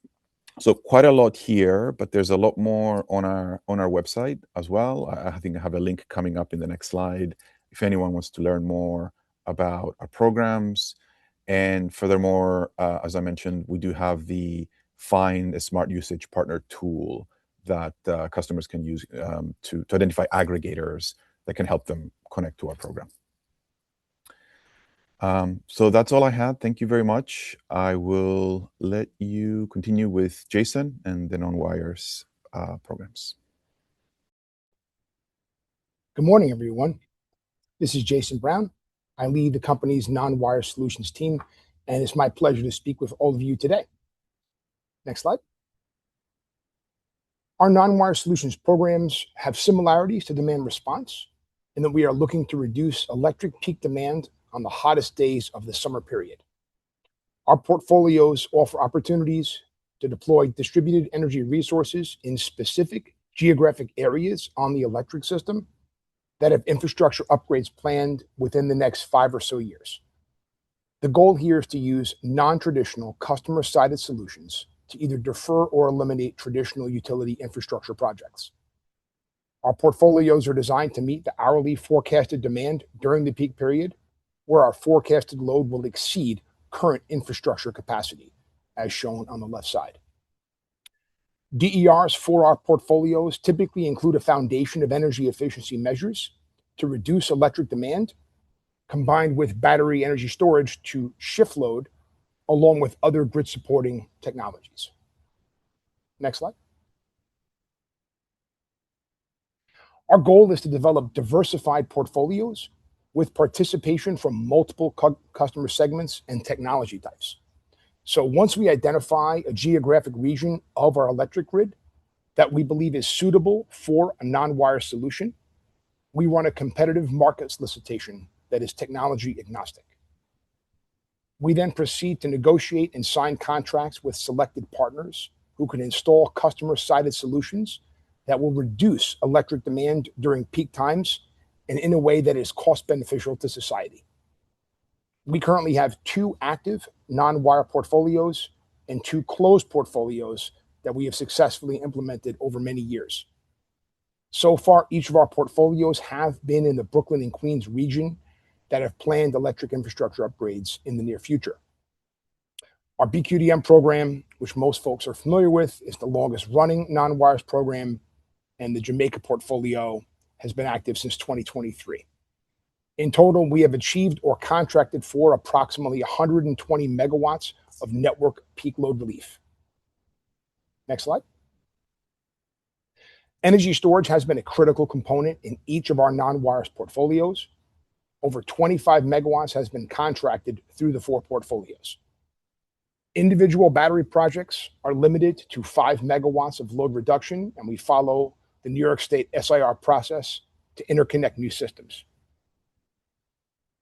So quite a lot here, but there's a lot more on our website as well. I think I have a link coming up in the next slide if anyone wants to learn more about our programs. And furthermore, as I mentioned, we do have the Find a Smart Usage Partner tool that customers can use to identify aggregators that can help them connect to our program. So that's all I had. Thank you very much. I will let you continue with Jason and the non-wires programs. Good morning, everyone. This is Jason Brown. I lead the company's non-wire solutions team, and it's my pleasure to speak with all of you today. Next slide. Our non-wire solutions programs have similarities to demand response, in that we are looking to reduce electric peak demand on the hottest days of the summer period. Our portfolios offer opportunities to deploy distributed energy resources in specific geographic areas on the electric system that have infrastructure upgrades planned within the next 5 or so years. The goal here is to use non-traditional customer-sided solutions to either defer or eliminate traditional utility infrastructure projects. Our portfolios are designed to meet the hourly forecasted demand during the peak period, where our forecasted load will exceed current infrastructure capacity, as shown on the left side. DERs for our portfolios typically include a foundation of energy efficiency measures to reduce electric demand, combined with battery energy storage to shift load, along with other grid supporting technologies. Next slide. Our goal is to develop diversified portfolios with participation from multiple customer segments and technology types. So once we identify a geographic region of our electric grid that we believe is suitable for a non-wire solution, we run a competitive market solicitation that is technology agnostic. We then proceed to negotiate and sign contracts with selected partners who can install customer-sided solutions that will reduce electric demand during peak times and in a way that is cost beneficial to society. We currently have 2 active non-wire portfolios and 2 closed portfolios that we have successfully implemented over many years. So far, each of our portfolios have been in the Brooklyn and Queens region that have planned electric infrastructure upgrades in the near future. Our BQDM program, which most folks are familiar with, is the longest running non-wires program, and the Jamaica portfolio has been active since 2023. In total, we have achieved or contracted for approximately 120 megawatts of network peak load relief. Next slide. Energy storage has been a critical component in each of our non-wires portfolios. over 25 megawatts has been contracted through the 4 portfolios. Individual battery projects are limited to 5 megawatts of load reduction, and we follow the New York State SIR process to interconnect new systems.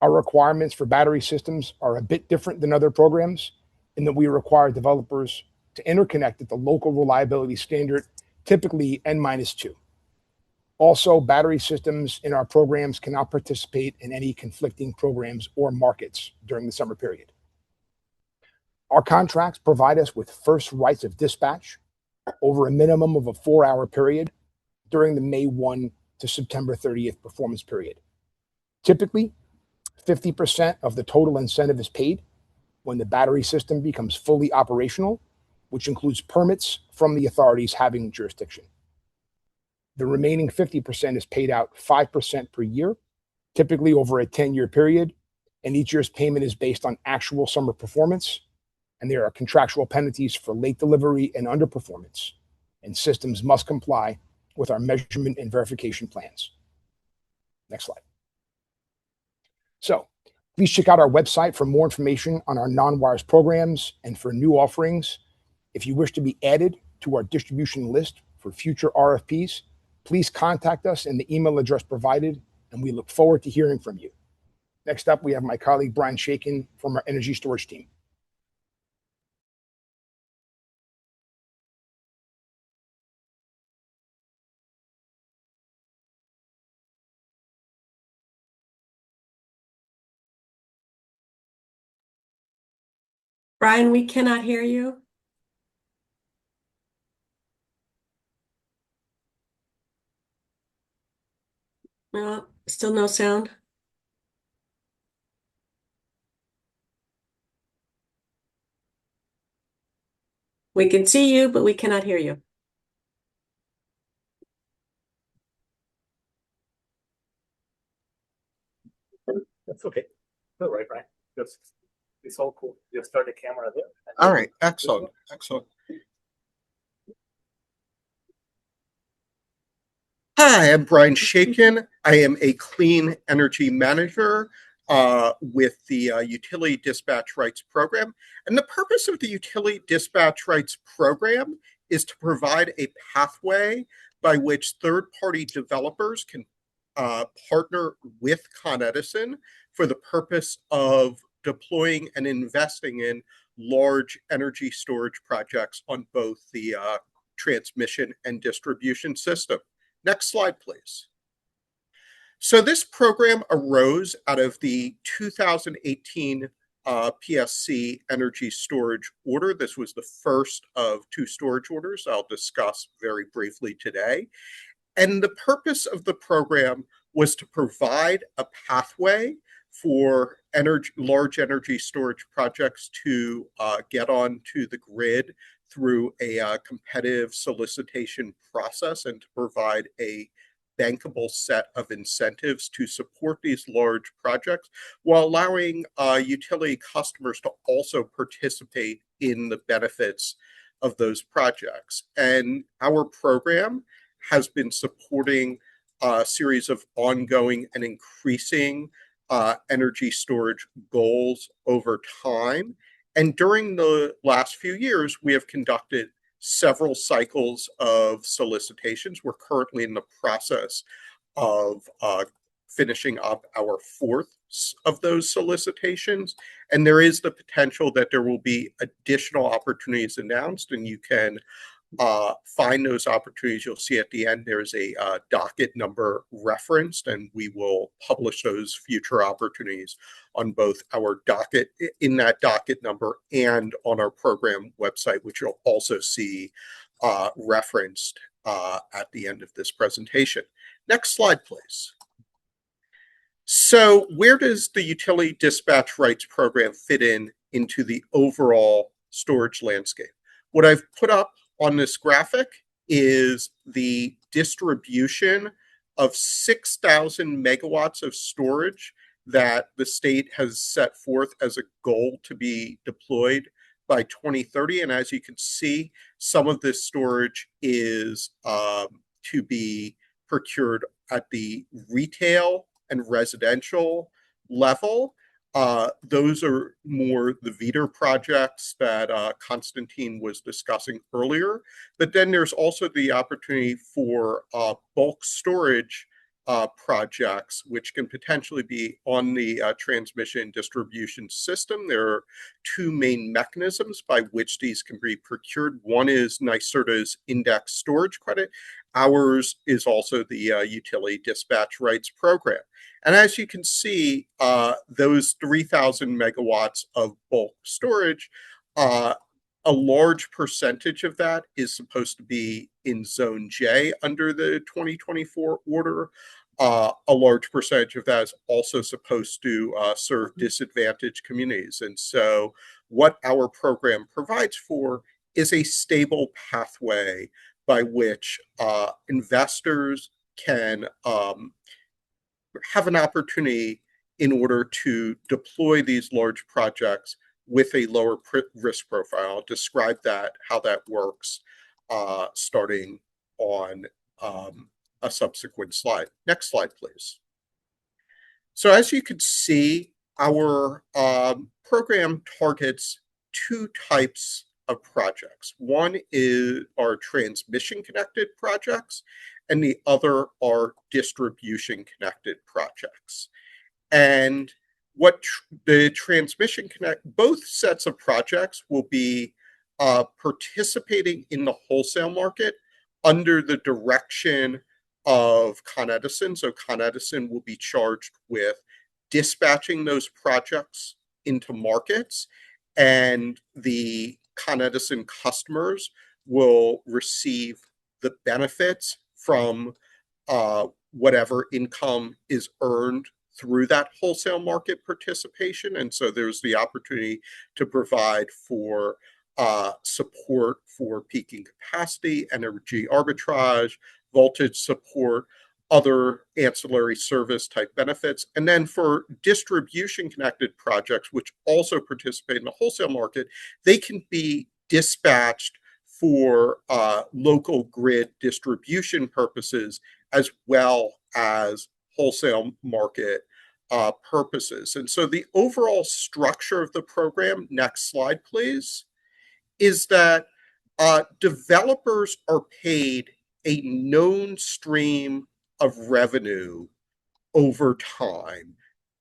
Our requirements for battery systems are a bit different than other programs in that we require developers to interconnect at the local reliability standard, typically N-2. Also, battery systems in our programs cannot participate in any conflicting programs or markets during the summer period. Our contracts provide us with first rights of dispatch over a minimum of a 4-hour period during the May 1 to September 30th performance period. Typically, 50% of the total incentive is paid when the battery system becomes fully operational, which includes permits from the authorities having jurisdiction. The remaining 50% is paid out 5% per year, typically over a 10-year period, and each year's payment is based on actual summer performance, and there are contractual penalties for late delivery and underperformance, and systems must comply with our measurement and verification plans. Next slide. So please check out our website for more information on our non-wires programs and for new offerings. If you wish to be added to our distribution list for future RFPs, please contact us in the email address provided, and we look forward to hearing from you. Next up, we have my colleague Brian Shakin from our energy storage team. Brian, we cannot hear you. No, still no sound. We can see you, but we cannot hear you. That's okay. All right, Brian. It's all cool. You start the camera there. All right. Excellent. Excellent. Hi, I'm Brian Shakin. I am a clean energy manager with the Utility Dispatch Rights Program. And the purpose of the Utility Dispatch Rights Program is to provide a pathway by which third-party developers can partner with Con Edison for the purpose of deploying and investing in large energy storage projects on both the transmission and distribution system. Next slide, please. So this program arose out of the 2018 PSC energy storage order. This was the first of 2 storage orders I'll discuss very briefly today. And the purpose of the program was to provide a pathway for large energy storage projects to get onto the grid through a competitive solicitation process and to provide a bankable set of incentives to support these large projects while allowing utility customers to also participate in the benefits of those projects. And our program has been supporting a series of ongoing and increasing energy storage goals over time. And during the last few years, we have conducted several cycles of solicitations. We're currently in the process of finishing up our 4th of those solicitations. And there is the potential that there will be additional opportunities announced, and you can find those opportunities. You'll see at the end there's a docket number referenced, and we will publish those future opportunities on both our docket, in that docket number, and on our program website, which you'll also see referenced at the end of this presentation. Next slide, please. So where does the Utility Dispatch Rights Program fit into the overall storage landscape? What I've put up on this graphic is the distribution of 6,000 megawatts of storage that the state has set forth as a goal to be deployed by 2030. And as you can see, some of this storage is to be procured at the retail and residential level, those are more the VEDER projects that Konstantin was discussing earlier. But then there's also the opportunity for bulk storage projects, which can potentially be on the transmission distribution system. There are two main mechanisms by which these can be procured. One is NYSERDA's index storage credit. Ours is also the utility dispatch rights program. And as you can see, those 3,000 megawatts of bulk storage, a large percentage of that is supposed to be in Zone J under the 2024 order. A large percentage of that is also supposed to serve disadvantaged communities. And so what our program provides for is a stable pathway by which investors can have an opportunity in order to deploy these large projects with a lower risk profile. I'll describe that, how that works, starting on a subsequent slide. Next slide, please. So as you can see, our program targets two types of projects. One is our transmission-connected projects, and the other are distribution-connected projects. And what the transmission connect, both sets of projects will be participating in the wholesale market under the direction of Con Edison. So Con Edison will be charged with dispatching those projects into markets, and the Con Edison customers will receive the benefits from whatever income is earned through that wholesale market participation. And so there's the opportunity to provide for support for peaking capacity, energy arbitrage, voltage support, other ancillary service type benefits. And then for distribution connected projects, which also participate in the wholesale market, they can be dispatched for local grid distribution purposes as well as wholesale market purposes. And so the overall structure of the program, next slide please, is that developers are paid a known stream of revenue over time,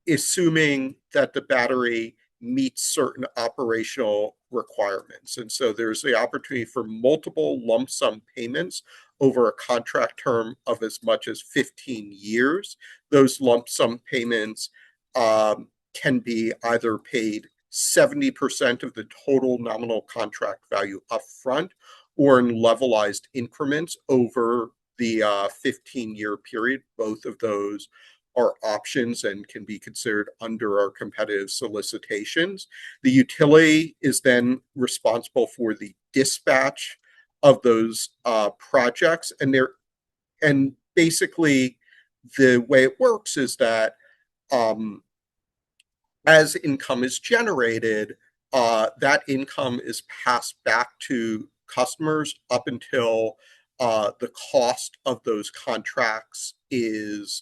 assuming that the battery meets certain operational requirements. And so there's the opportunity for multiple lump sum payments over a contract term of as much as 15 years. Those lump sum payments can be either paid 70% of the total nominal contract value upfront or in levelized increments over the 15-year period. Both of those are options and can be considered under our competitive solicitations. The utility is then responsible for the dispatch of those projects, and basically the way it works is that as income is generated, that income is passed back to customers up until the cost of those contracts is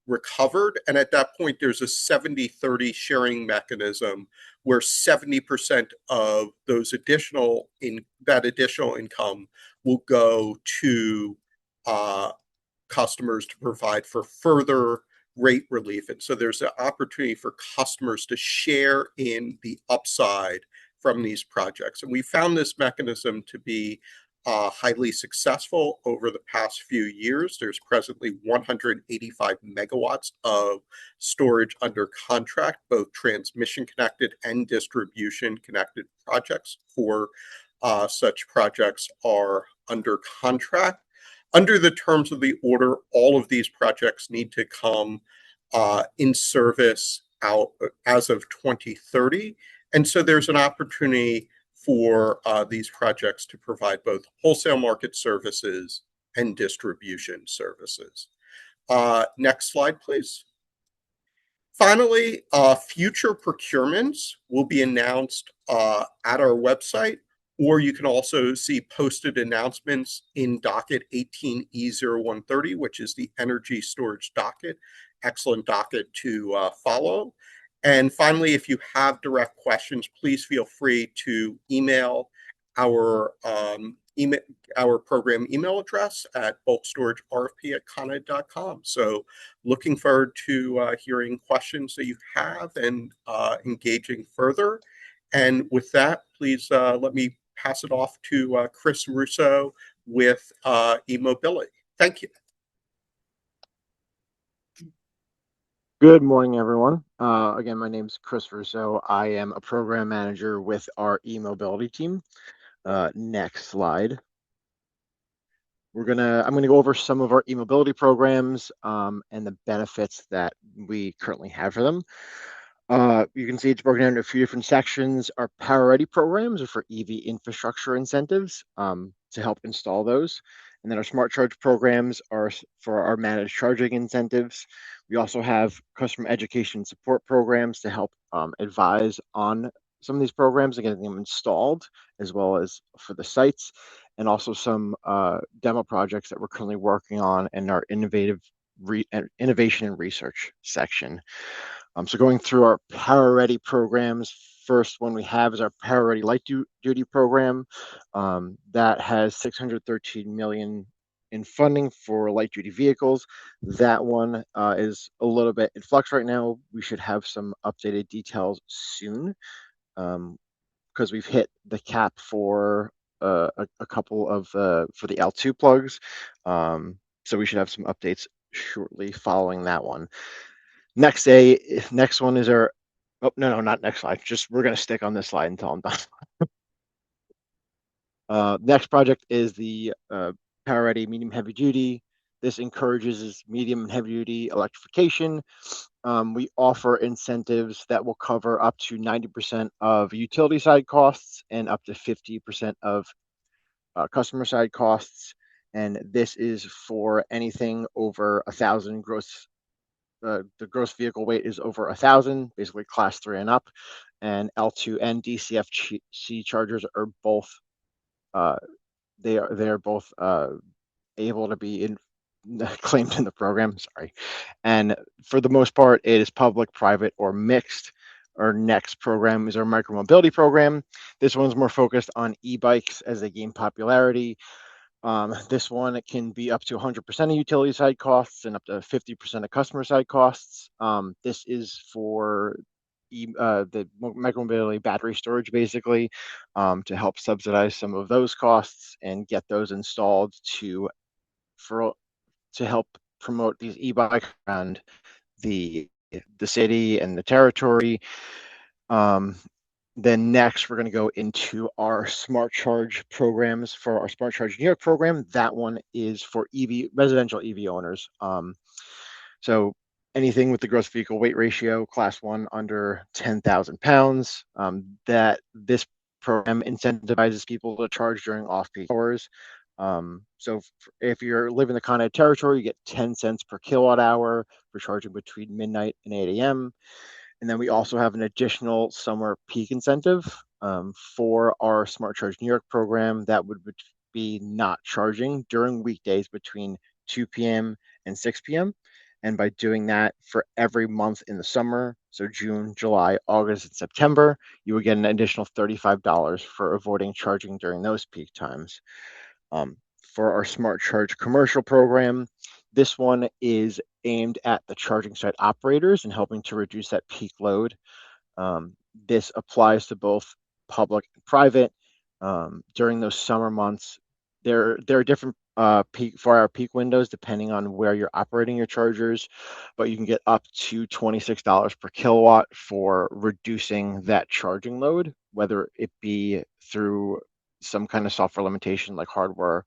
recovered. And at that point, there's a 70-30 sharing mechanism where 70% of those additional income will go to customers to provide for further rate relief. And so there's an opportunity for customers to share in the upside from these projects. And we found this mechanism to be highly successful over the past few years. There's presently 185 megawatts of storage under contract, both transmission connected and distribution connected projects. For such projects are under contract. Under the terms of the order, all of these projects need to come in service out as of 2030. And so there's an opportunity for these projects to provide both wholesale market services and distribution services. Next slide, please. Finally, future procurements will be announced at our website, or you can also see posted announcements in docket 18E0130, which is the energy storage docket excellent docket to follow. And finally, if you have direct questions, please feel free to email our program email address at bulkstorage.rfp@coned.com. So looking forward to hearing questions that you have and engaging further. And with that, please let me pass it off to Chris Russo with e-mobility. Thank you. Good morning, everyone. Again, my name is Chris Russo. I am a program manager with our e-mobility team. Next slide. I'm gonna go over some of our e-mobility programs and the benefits that we currently have for them. You can see it's broken down into a few different sections. Our Power Ready programs are for EV infrastructure incentives to help install those. And then our Smart Charge programs are for our managed charging incentives. We also have customer education support programs to help advise on some of these programs and getting them installed, as well as for the sites, and also some demo projects that we're currently working on in our innovation and research section. So going through our Power Ready programs, first one we have is our Power Ready Light Duty program that has $613 million in funding for light duty vehicles. That one is a little bit in flux right now. We should have some updated details soon because we've hit the cap for a couple of for the L2 plugs. So we should have some updates shortly following that one. Next one is our, oh, no, not next slide. Just, we're going to stick on this slide until I'm done. Next project is the Power Ready Medium Heavy Duty. This encourages medium and heavy duty electrification. We offer incentives that will cover up to 90% of utility side costs and up to 50% of customer side costs. And this is for anything over 1,000 gross. The gross vehicle weight is over 1,000, basically class 3 and up, and L2 and DCFC chargers are both they are both able to be claimed in the program. Sorry, and for the most part, it is public, private, or mixed. Our next program is our micromobility program. This one's more focused on e-bikes as they gain popularity. This one, it can be up to 100% of utility side costs and up to 50% of customer side costs. This is for the micromobility battery storage, basically, to help subsidize some of those costs and get those installed to help promote these e-bikes around the city and the territory. Then next, we're going to go into our Smart Charge programs. For our Smart Charge New York program, that one is for residential EV owners. So anything with the gross vehicle weight ratio, class 1 under 10,000 pounds, that this program incentivizes people to charge during off-peak hours. So if you live in the Con Ed territory, you get 10 cents per kilowatt hour for charging between midnight and 8 a.m. And then we also have an additional summer peak incentive for our Smart Charge New York program that would be not charging during weekdays between 2 p.m. and 6 p.m. And by doing that for every month in the summer, so June, July, August, and September, you would get an additional $35 for avoiding charging during those peak times. For our Smart Charge commercial program, this one is aimed at the charging site operators and helping to reduce that peak load. This applies to both public and private. During those summer months, there are different 4-hour peak windows depending on where you're operating your chargers, but you can get up to $26 per kilowatt for reducing that charging load, whether it be through some kind of software limitation like hardware,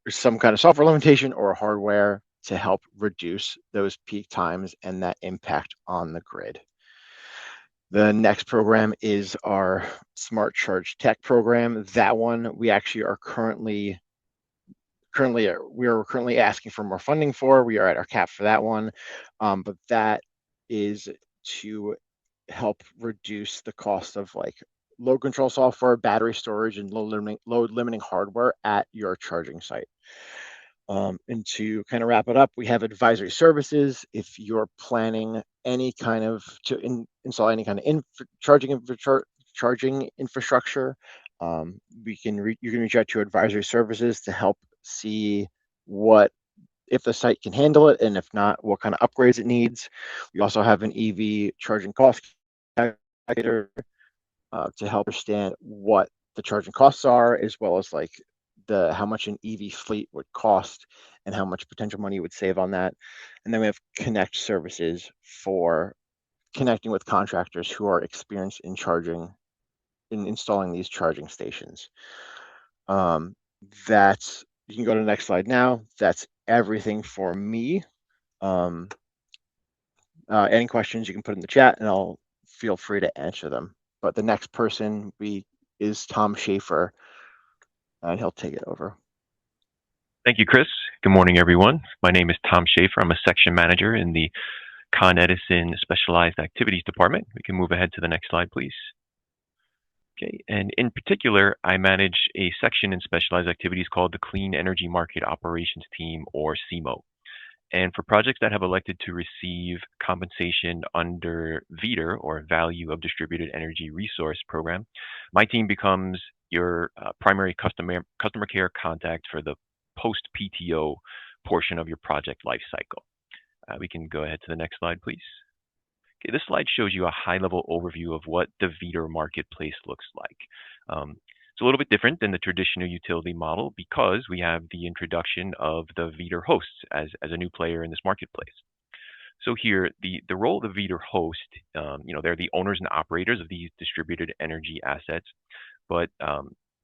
some kind of software limitation or hardware to help reduce those peak times and that impact on the grid. The next program is our Smart Charge Tech program. That one we actually are currently asking for more funding for. We are at our cap for that one, but that is to help reduce the cost of like load control software, battery storage, and load limiting hardware at your charging site. And to kind of wrap it up, we have advisory services. If you're planning any kind of install any kind of charging infrastructure, you can reach out to advisory services to help see if the site can handle it, and if not, what kind of upgrades it needs. We also have an EV charging cost calculator to help understand what the charging costs are, as well as like how much an EV fleet would cost and how much potential money you would save on that. And then we have connect services for connecting with contractors who are experienced in installing these charging stations. You can go to the next slide now. That's everything for me. Any questions you can put in the chat and I'll feel free to answer them. But the next person is Tom Schaefer, and he'll take it over. Thank you, Chris. Good morning, everyone. My name is Tom Schaefer. I'm a section manager in the Edison Specialized Activities Department. We can move ahead to the next slide, please. Okay, and in particular, I manage a section in specialized activities called the Clean Energy Market Operations Team, or CEMO. And for projects that have elected to receive compensation under VDER, or Value of Distributed Energy Resource Program, my team becomes your primary customer care contact for the post-PTO portion of your project lifecycle. We can go ahead to the next slide, please. Okay, this slide shows you a high-level overview of what the VDER marketplace looks like. It's a little bit different than the traditional utility model because we have the introduction of the VDER hosts as a new player in this marketplace. So here, the role of the VDER host, they're the owners and operators of these distributed energy assets, but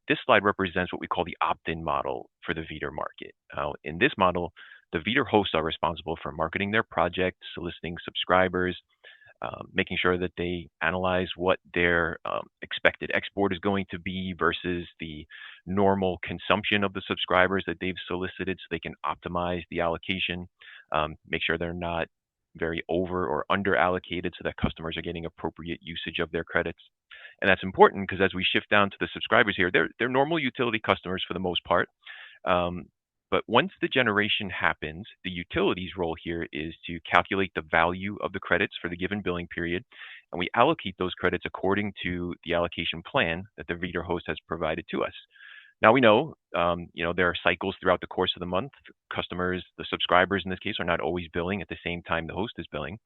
this slide represents what we call the opt-in model for the VDER market. In this model, the VDER hosts are responsible for marketing their project, soliciting subscribers, making sure that they analyze what their expected export is going to be versus the normal consumption of the subscribers that they've solicited, so they can optimize the allocation, make sure they're not very over or under allocated so that customers are getting appropriate usage of their credits. And that's important because as we shift down to the subscribers here, they're normal utility customers for the most part. But once the generation happens, the utility's role here is to calculate the value of the credits for the given billing period, and we allocate those credits according to the allocation plan that the VDER host has provided to us. Now we know, there are cycles throughout the course of the month. Customers, the subscribers in this case, are not always billing at the same time the host is billing.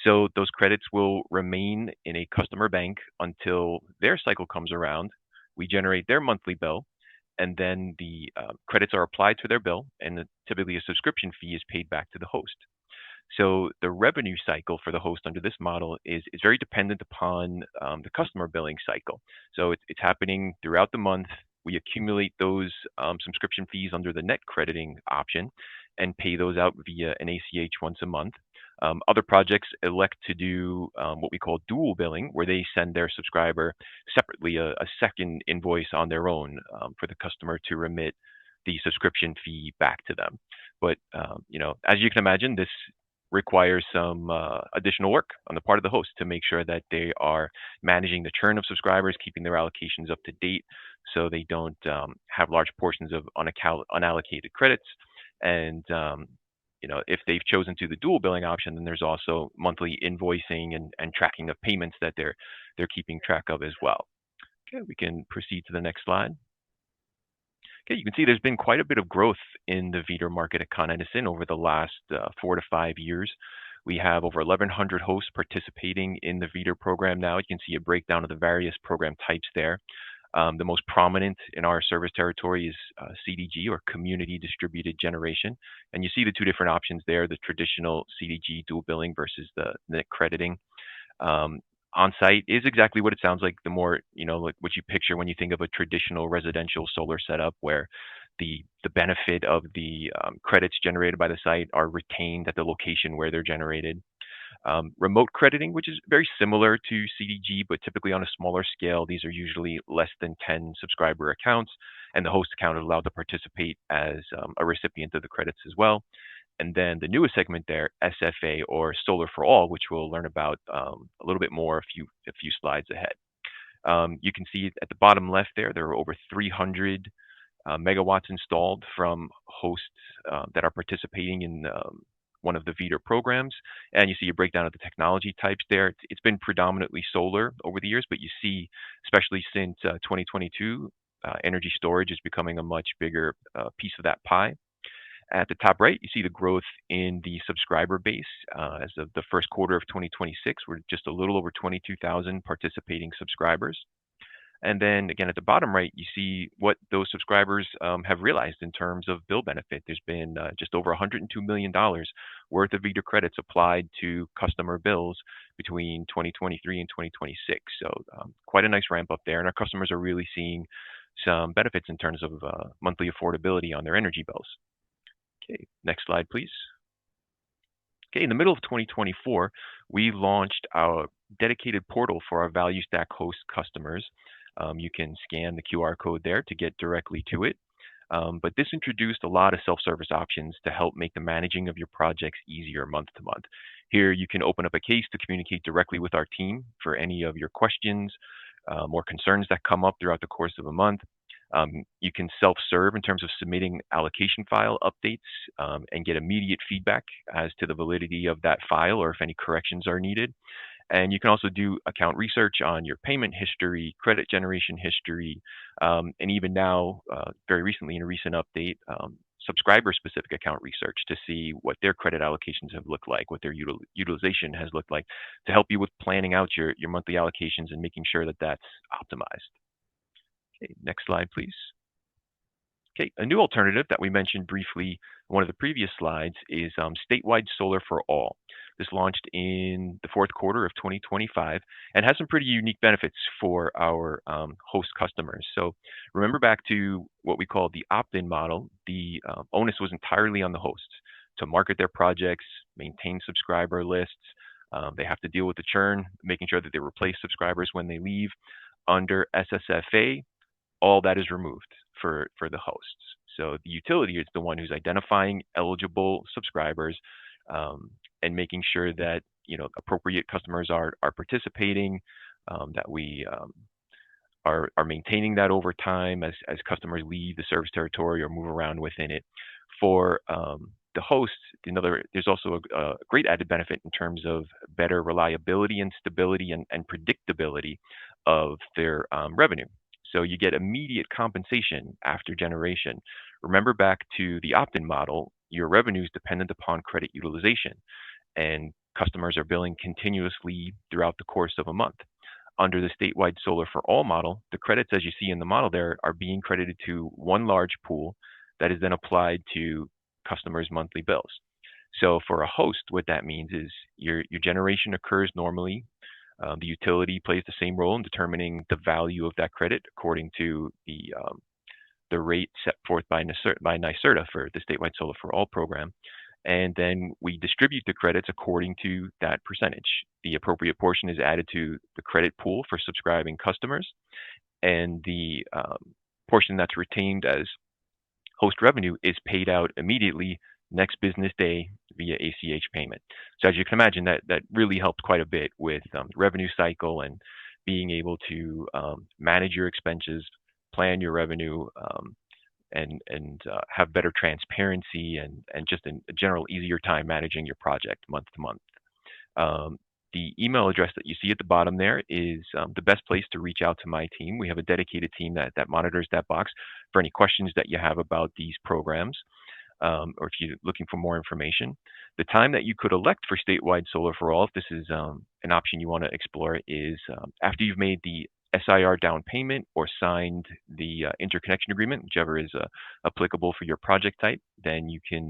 So those credits will remain in a customer bank until their cycle comes around. We generate their monthly bill, and then the credits are applied to their bill, and typically a subscription fee is paid back to the host. So the revenue cycle for the host under this model is very dependent upon the customer billing cycle. So it's happening throughout the month. We accumulate those subscription fees under the net crediting option and pay those out via an ACH once a month. Other projects elect to do what we call dual billing, where they send their subscriber separately a second invoice on their own for the customer to remit the subscription fee back to them. But as you can imagine, this requires some additional work on the part of the host to make sure that they are managing the churn of subscribers, keeping their allocations up to date so they don't have large portions of unallocated credits. And if they've chosen to the dual billing option, then there's also monthly invoicing and tracking of payments that they're keeping track of as well. Okay, we can proceed to the next slide. Okay, you can see there's been quite a bit of growth in the VDER market at Con Edison over the last 4 to 5 years. We have over 1,100 hosts participating in the VDER program now. You can see a breakdown of the various program types there. The most prominent in our service territory is CDG, or Community Distributed Generation. And you see the two different options there, the traditional CDG dual billing versus the net crediting. On-site is exactly what it sounds like, the more, like what you picture when you think of a traditional residential solar setup, where the benefit of the credits generated by the site are retained at the location where they're generated. Remote crediting, which is very similar to CDG, but typically on a smaller scale. These are usually less than 10 subscriber accounts, and the host account is allowed to participate as a recipient of the credits as well. And then the newest segment there, SFA, or Solar for All, which we'll learn about a little bit more a few slides ahead. You can see at the bottom left there are over 300 megawatts installed from hosts that are participating in one of the VEDR programs. And you see a breakdown of the technology types there. It's been predominantly solar over the years, but you see, especially since 2022, energy storage is becoming a much bigger piece of that pie. At the top right, you see the growth in the subscriber base. As of the first quarter of 2026, we're just a little over 22,000 participating subscribers. And then again, at the bottom right, you see what those subscribers have realized in terms of bill benefit. There's been just over $102 million worth of VEDR credits applied to customer bills between 2023 and 2026. So quite a nice ramp up there. And our customers are really seeing some benefits in terms of monthly affordability on their energy bills. Okay, next slide, please. Okay, in the middle of 2024, we launched our dedicated portal for our value stack host customers. You can scan the QR code there to get directly to it. But this introduced a lot of self-service options to help make the managing of your projects easier month to month. Here, you can open up a case to communicate directly with our team for any of your questions or concerns that come up throughout the course of a month. You can self-serve in terms of submitting allocation file updates and get immediate feedback as to the validity of that file or if any corrections are needed. And you can also do account research on your payment history, credit generation history, and even now, very recently in a recent update, subscriber-specific account research to see what their credit allocations have looked like, what their utilization has looked like, to help you with planning out your monthly allocations and making sure that that's optimized. Okay, next slide, please. Okay, a new alternative that we mentioned briefly in one of the previous slides is statewide solar for all. This launched in the fourth quarter of 2025 and has some pretty unique benefits for our host customers. So remember back to what we call the opt-in model. The onus was entirely on the hosts to market their projects, maintain subscriber lists. They have to deal with the churn, making sure that they replace subscribers when they leave. Under SSFA, all that is removed for the hosts. So the utility is the one who's identifying eligible subscribers and making sure that appropriate customers are participating, that we are maintaining that over time as customers leave the service territory or move around within it. For the hosts, there's also a great added benefit in terms of better reliability and stability and predictability of their revenue. So you get immediate compensation after generation. Remember back to the opt-in model, your revenue is dependent upon credit utilization, and customers are billing continuously throughout the course of a month. Under the statewide solar for all model, the credits, as you see in the model there, are being credited to one large pool that is then applied to customers' monthly bills. So for a host, what that means is your generation occurs normally. The utility plays the same role in determining the value of that credit according to the rate set forth by NYSERDA for the statewide solar for all program. And then we distribute the credits according to that percentage. The appropriate portion is added to the credit pool for subscribing customers, and the portion that's retained as host revenue is paid out immediately next business day via ACH payment. So as you can imagine, that really helped quite a bit with revenue cycle and being able to manage your expenses, plan your revenue, and have better transparency and just a general easier time managing your project month to month. The email address that you see at the bottom there is the best place to reach out to my team. We have a dedicated team that monitors that box for any questions that you have about these programs. Or if you're looking for more information. The time that you could elect for statewide solar for all, if this is an option you want to explore, is after you've made the SIR down payment or signed the interconnection agreement, whichever is applicable for your project type, then you can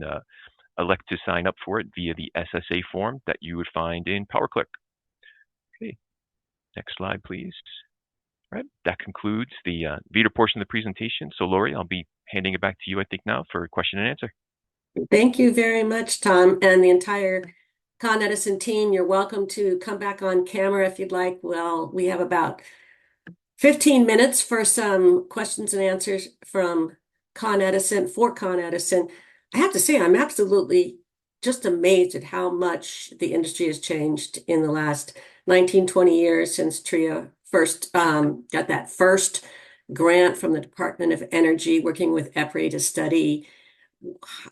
elect to sign up for it via the SSA form that you would find in PowerClick. Okay, next slide, please. All right, that concludes the VEDR portion of the presentation. So Lori, I'll be handing it back to you, I think, now for question and answer. Thank you very much, Tom, and the entire Con Edison team. You're welcome to come back on camera if you'd like. Well, we have about 15 minutes for some questions and answers from Con Edison, for Con Edison. I have to say, I'm absolutely just amazed at how much the industry has changed in the last 19, 20 years since TRIA first got that first grant from the Department of Energy, working with EPRI to study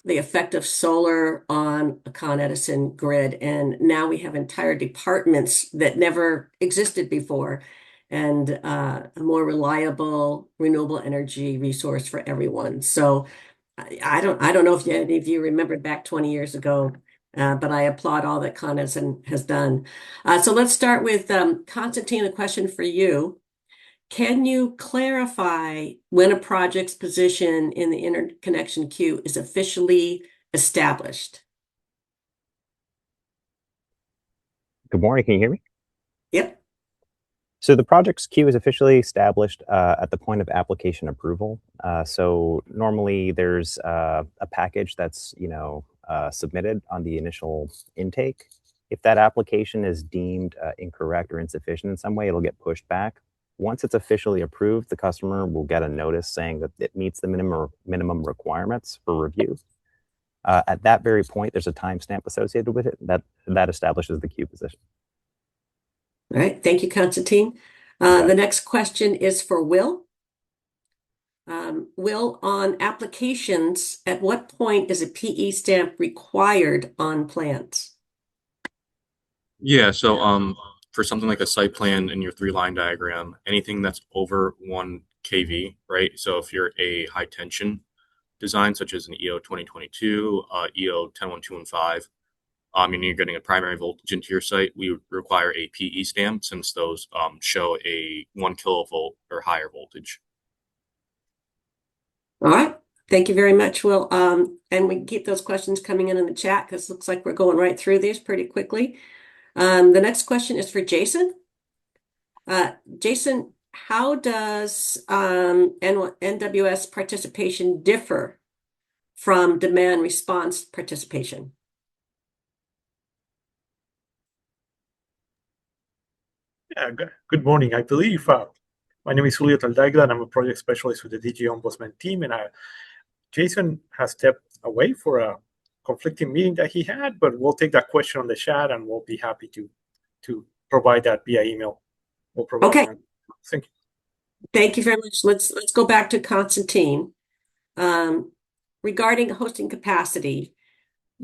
the effect of solar on a Con Edison grid. And now we have entire departments that never existed before, and a more reliable, renewable energy resource for everyone. So I don't know if any of you remember back 20 years ago, but I applaud all that Con Edison has done. So let's start with Constantine, a question for you. Can you clarify when a project's position in the interconnection queue is officially established? Good morning. Can you hear me? Yep. So the project's queue is officially established at the point of application approval. So normally there's a package that's submitted on the initial intake. If that application is deemed incorrect or insufficient in some way, it'll get pushed back. Once it's officially approved, the customer will get a notice saying that it meets the minimum requirements for review. At that very point, there's a timestamp associated with it that establishes the queue position. All right. Thank you, Constantine. The next question is for Will. Will, on applications, at what point is a PE stamp required on plans? Yeah, so for something like a site plan in your 3-line diagram, anything that's over 1 kV, right? So if you're a high tension design, such as an EO 2022, EO 101215, and you're getting a primary voltage into your site, we would require a PE stamp since those show a 1 kilovolt or higher voltage. All right. Thank you very much, Will. And we can keep those questions coming in the chat because it looks like we're going right through these pretty quickly. The next question is for Jason. Jason, how does NWS participation differ from demand response participation? Yeah, good morning. I believe my name is Julio Taldagla, and I'm a project specialist with the DG Ombudsman team. And Jason has stepped away for a conflicting meeting that he had, but we'll take that question on the chat, and we'll be happy to provide that via email. We'll provide Okay. that. Thank you. Thank you very much. Let's go back to Constantine. Regarding hosting capacity,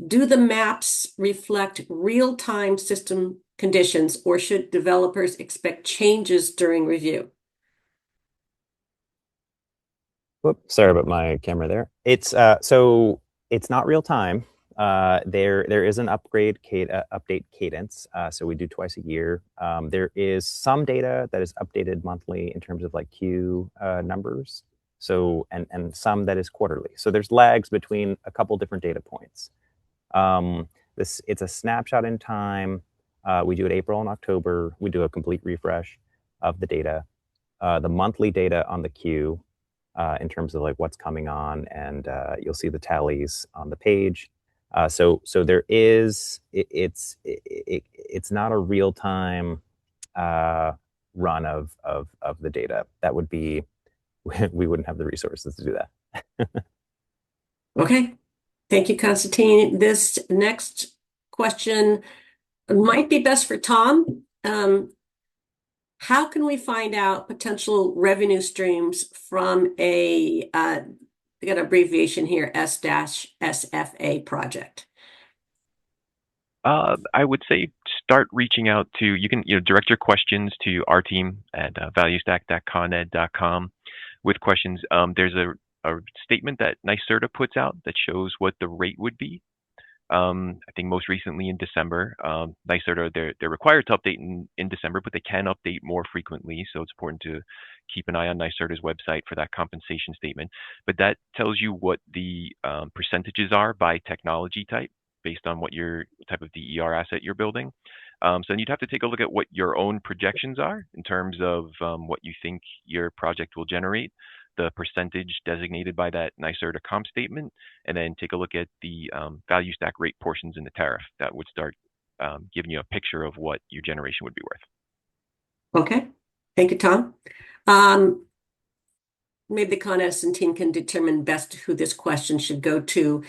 do the maps reflect real-time system conditions, or should developers expect changes during review? Whoops, sorry about my camera there. It's so it's not real time. There is an update cadence. So we do twice a year. There is some data that is updated monthly in terms of like queue numbers. So and some that is quarterly. So there's lags between a couple different data points. It's a snapshot in time. We do it April and October. We do a complete refresh of the data. The monthly data on the queue in terms of like what's coming on, and you'll see the tallies on the page. So there is it's not a real time run of the data. That would be we wouldn't have the resources to do that. Okay. Thank you, Constantine. This next question might be best for Tom. How can we find out potential revenue streams from we got an abbreviation here, S-SFA project? I would say start reaching out to, you can direct your questions to our team at valuestack.coned.com with questions. There's a statement that NYSERDA puts out that shows what the rate would be. I think most recently in December, NYSERDA, they're required to update in December, but they can update more frequently. So it's important to keep an eye on NYSERDA's website for that compensation statement. But that tells you what the percentages are by technology type based on what your type of DER asset you're building. So then you'd have to take a look at what your own projections are in terms of what you think your project will generate, the percentage designated by that NYSERDA comp statement, and then take a look at the value stack rate portions in the tariff. That would start giving you a picture of what your generation would be worth. Okay. Thank you, Tom. Maybe the Con Edison team can determine best who this question should go to.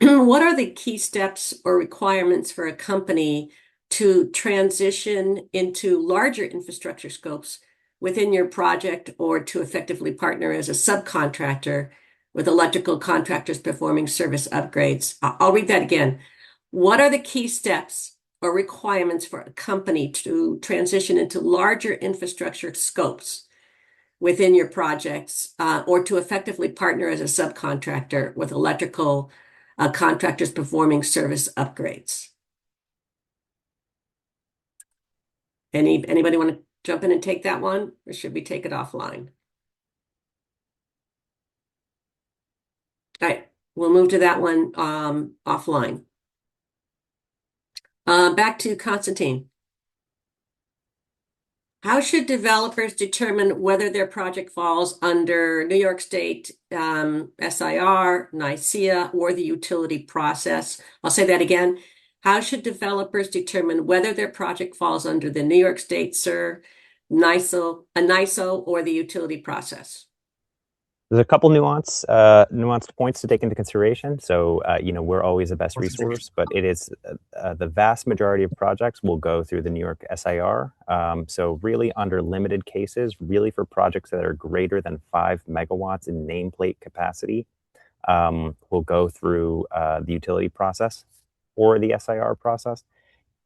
What are the key steps or requirements for a company to transition into larger infrastructure scopes within your project, or to effectively partner as a subcontractor with electrical contractors performing service upgrades. I'll read that again. What are the key steps or requirements for a company to transition into larger infrastructure scopes within your projects, or to effectively partner as a subcontractor with electrical contractors performing service upgrades? Anybody want to jump in and take that one, or should we take it offline? All right, we'll move to that one offline. Back to Constantine. How should developers determine whether their project falls under New York State SIR, NYSERDA, or the utility process? I'll say that again. How should developers determine whether their project falls under the New York State SIR, NYSO, or the utility process? There's a couple nuanced points to take into consideration. So, we're always the best resource, but it is the vast majority of projects will go through the New York SIR. So really under limited cases, really for projects that are greater than 5 megawatts in nameplate capacity, will go through the utility process or the SIR process.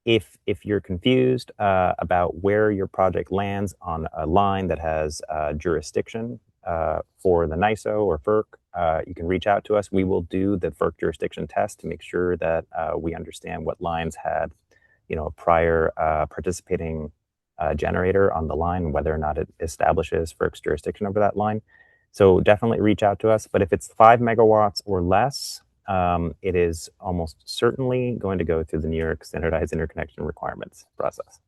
If you're confused about where your project lands on a line that has jurisdiction, for the NYSO or FERC, you can reach out to us. We will do the FERC jurisdiction test to make sure that we understand what lines had, a prior participating generator on the line, whether or not it establishes FERC's jurisdiction over that line. So definitely reach out to us. But if it's 5 megawatts or less, it is almost certainly going to go through the New York Standardized Interconnection Requirements process.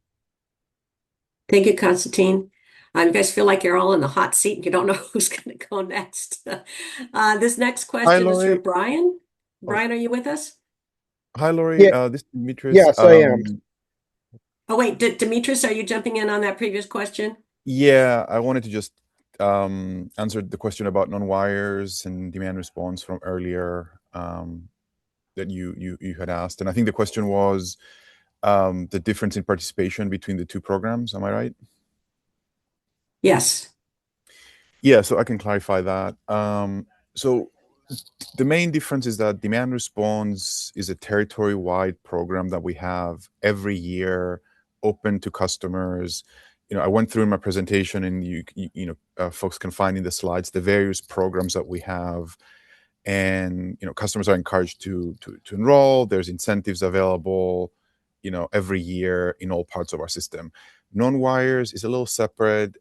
Thank you, Constantine. You guys feel like you're all in the hot seat and you don't know who's going to go next. This next question is from Brian. Brian, are you with us? Hi, Lori. Yeah. This is Dimitris. Yes, I am. Oh, wait, Demetris, are you jumping in on that previous question? Yeah, I wanted to just answer the question about non-wires and demand response from earlier that you had asked. And I think the question was the difference in participation between the two programs. Am I right? Yes. Yeah, so I can clarify that. So the main difference is that demand response is a territory-wide program that we have every year, open to customers. I went through in my presentation, and folks can find in the slides the various programs that we have, and customers are encouraged to enroll. There's incentives available, every year in all parts of our system. Non-wires is a little separate.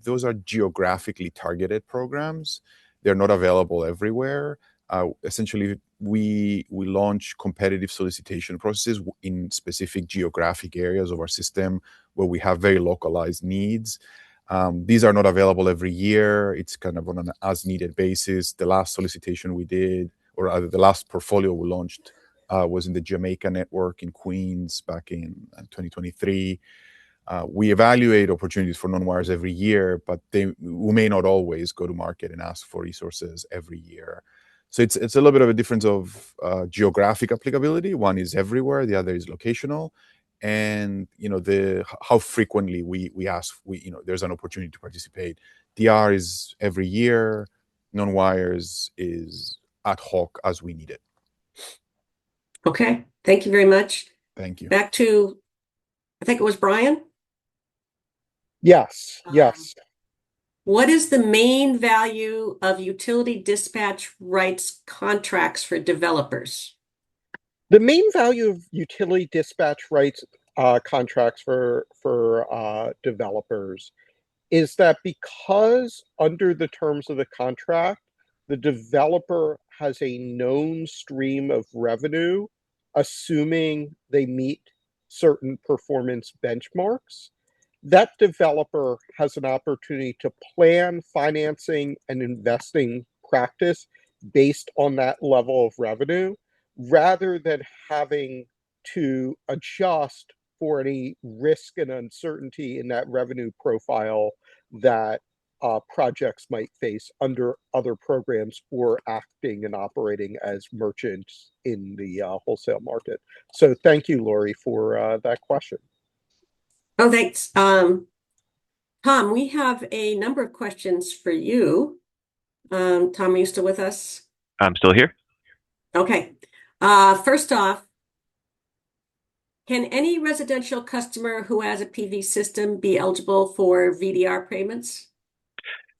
Those are geographically targeted programs. They're not available everywhere. Essentially, we launch competitive solicitation processes in specific geographic areas of our system where we have very localized needs. These are not available every year. It's kind of on an as-needed basis. The last solicitation we did, or rather the last portfolio we launched, was in the Jamaica network in Queens back in 2023. We evaluate opportunities for non-wires every year, but we may not always go to market and ask for resources every year. So it's a little bit of a difference of geographic applicability. One is everywhere, the other is locational. And how frequently we ask, there's an opportunity to participate. DR is every year, non-wires is ad hoc as we need it. Okay, thank you very much. Thank you. Back to, I think it was Brian. Yes. What is the main value of utility dispatch rights contracts for developers? The main value of utility dispatch rights contracts for developers is that because under the terms of the contract, the developer has a known stream of revenue, assuming they meet certain performance benchmarks, that developer has an opportunity to plan financing and investing practice based on that level of revenue, rather than having to adjust for any risk and uncertainty in that revenue profile that projects might face under other programs or acting and operating as merchants in the wholesale market. So thank you, Lori, for that question. Oh, thanks. Tom, we have a number of questions for you. Tom, are you still with us? I'm still here. Okay. First off, can any residential customer who has a PV system be eligible for VDR payments?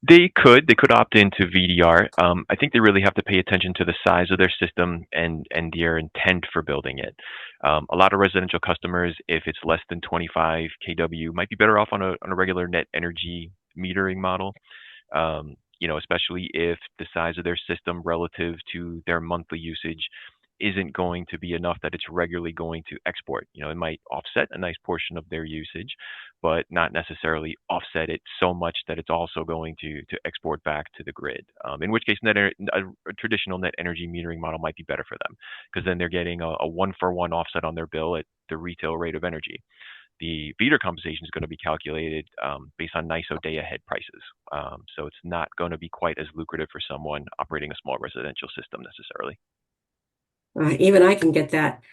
They could opt into VDR. I think they really have to pay attention to the size of their system and their intent for building it. A lot of residential customers, if it's less than 25 kW, might be better off on a regular net energy metering model. Especially if the size of their system relative to their monthly usage isn't going to be enough that it's regularly going to export. It might offset a nice portion of their usage, but not necessarily offset it so much that it's also going to export back to the grid. In which case, a traditional net energy metering model might be better for them, because then they're getting a one-for-one offset on their bill at the retail rate of energy. The feeder compensation is going to be calculated based on NYSO day-ahead prices. So it's not going to be quite as lucrative for someone operating a small residential system necessarily. Even I can get that.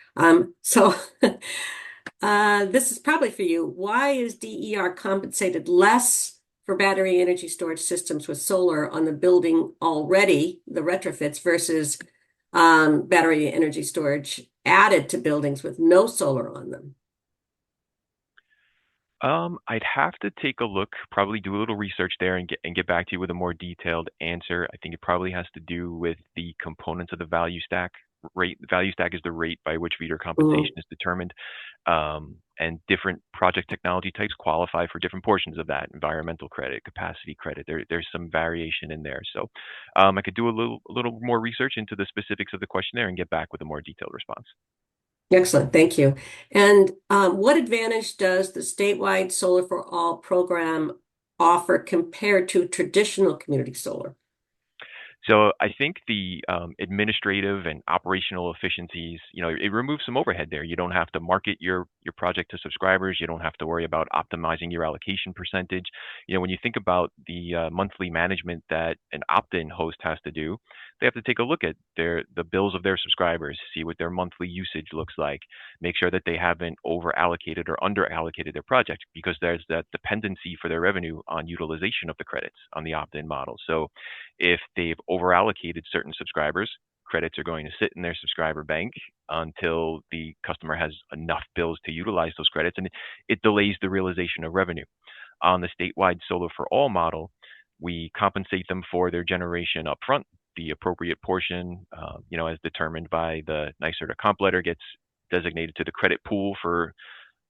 This is probably for you. Why is DER compensated less for battery energy storage systems with solar on the building already, the retrofits, versus battery energy storage added to buildings with no solar on them? I'd have to take a look, probably do a little research there and get back to you with a more detailed answer. I think it probably has to do with the components of the value stack rate. The value stack is the rate by which feeder compensation is determined. And different project technology types qualify for different portions of that: environmental credit, capacity credit. There's some variation in there. So I could do a little more research into the specifics of the questionnaire and get back with a more detailed response. Excellent, thank you. And what advantage does the statewide Solar for All program offer compared to traditional community solar? So I think the administrative and operational efficiencies, it removes some overhead there. You don't have to market your project to subscribers. You don't have to worry about optimizing your allocation percentage. When you think about the monthly management that an opt-in host has to do, they have to take a look at the bills of their subscribers, see what their monthly usage looks like, make sure that they haven't over-allocated or under-allocated their project, because there's that dependency for their revenue on utilization of the credits on the opt-in model. So if they've overallocated certain subscribers, credits are going to sit in their subscriber bank until the customer has enough bills to utilize those credits, and it delays the realization of revenue. On the statewide Solar for All model, we compensate them for their generation upfront. The appropriate portion, as determined by the NYSERDA comp letter, gets designated to the credit pool for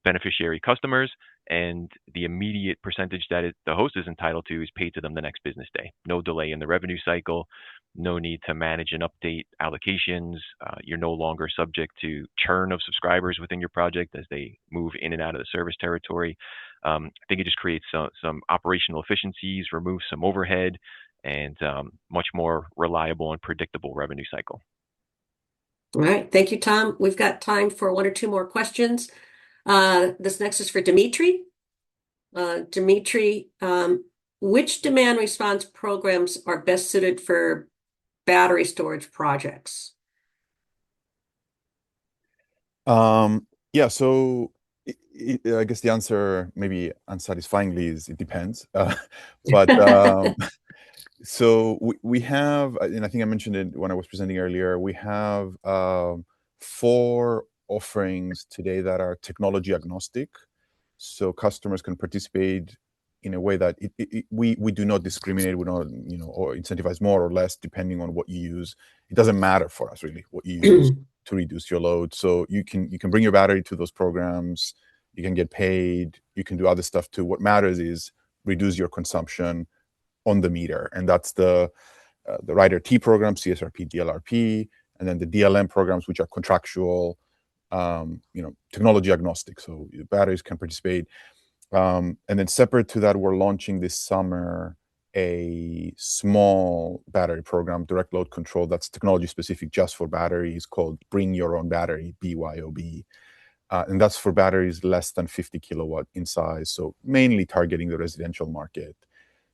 beneficiary customers, and the immediate percentage that the host is entitled to is paid to them the next business day. No delay in the revenue cycle, no need to manage and update allocations. You're no longer subject to churn of subscribers within your project as they move in and out of the service territory. I think it just creates some operational efficiencies, removes some overhead, and much more reliable and predictable revenue cycle. All right, thank you, Tom. We've got time for one or two more questions. This next is for Dimitri. Dimitri, which demand response programs are best suited for battery storage projects? Yeah, so I guess the answer, maybe unsatisfyingly, is it depends. But so we have, and I think I mentioned it when I was presenting earlier, we have 4 offerings today that are technology agnostic. So customers can participate in a way that we do not discriminate, we don't, or incentivize more or less depending on what you use. It doesn't matter for us really what you use to reduce your load. So you can bring your battery to those programs, you can get paid, you can do other stuff too. What matters is reduce your consumption on the meter, and that's the Rider T program, CSRP, DLRP, and then the DLM programs, which are contractual, technology agnostic. So batteries can participate. And then separate to that, we're launching this summer a small battery program, direct load control, that's technology specific just for batteries, called Bring Your Own Battery, BYOB. And that's for batteries less than 50 kilowatt in size, so mainly targeting the residential market.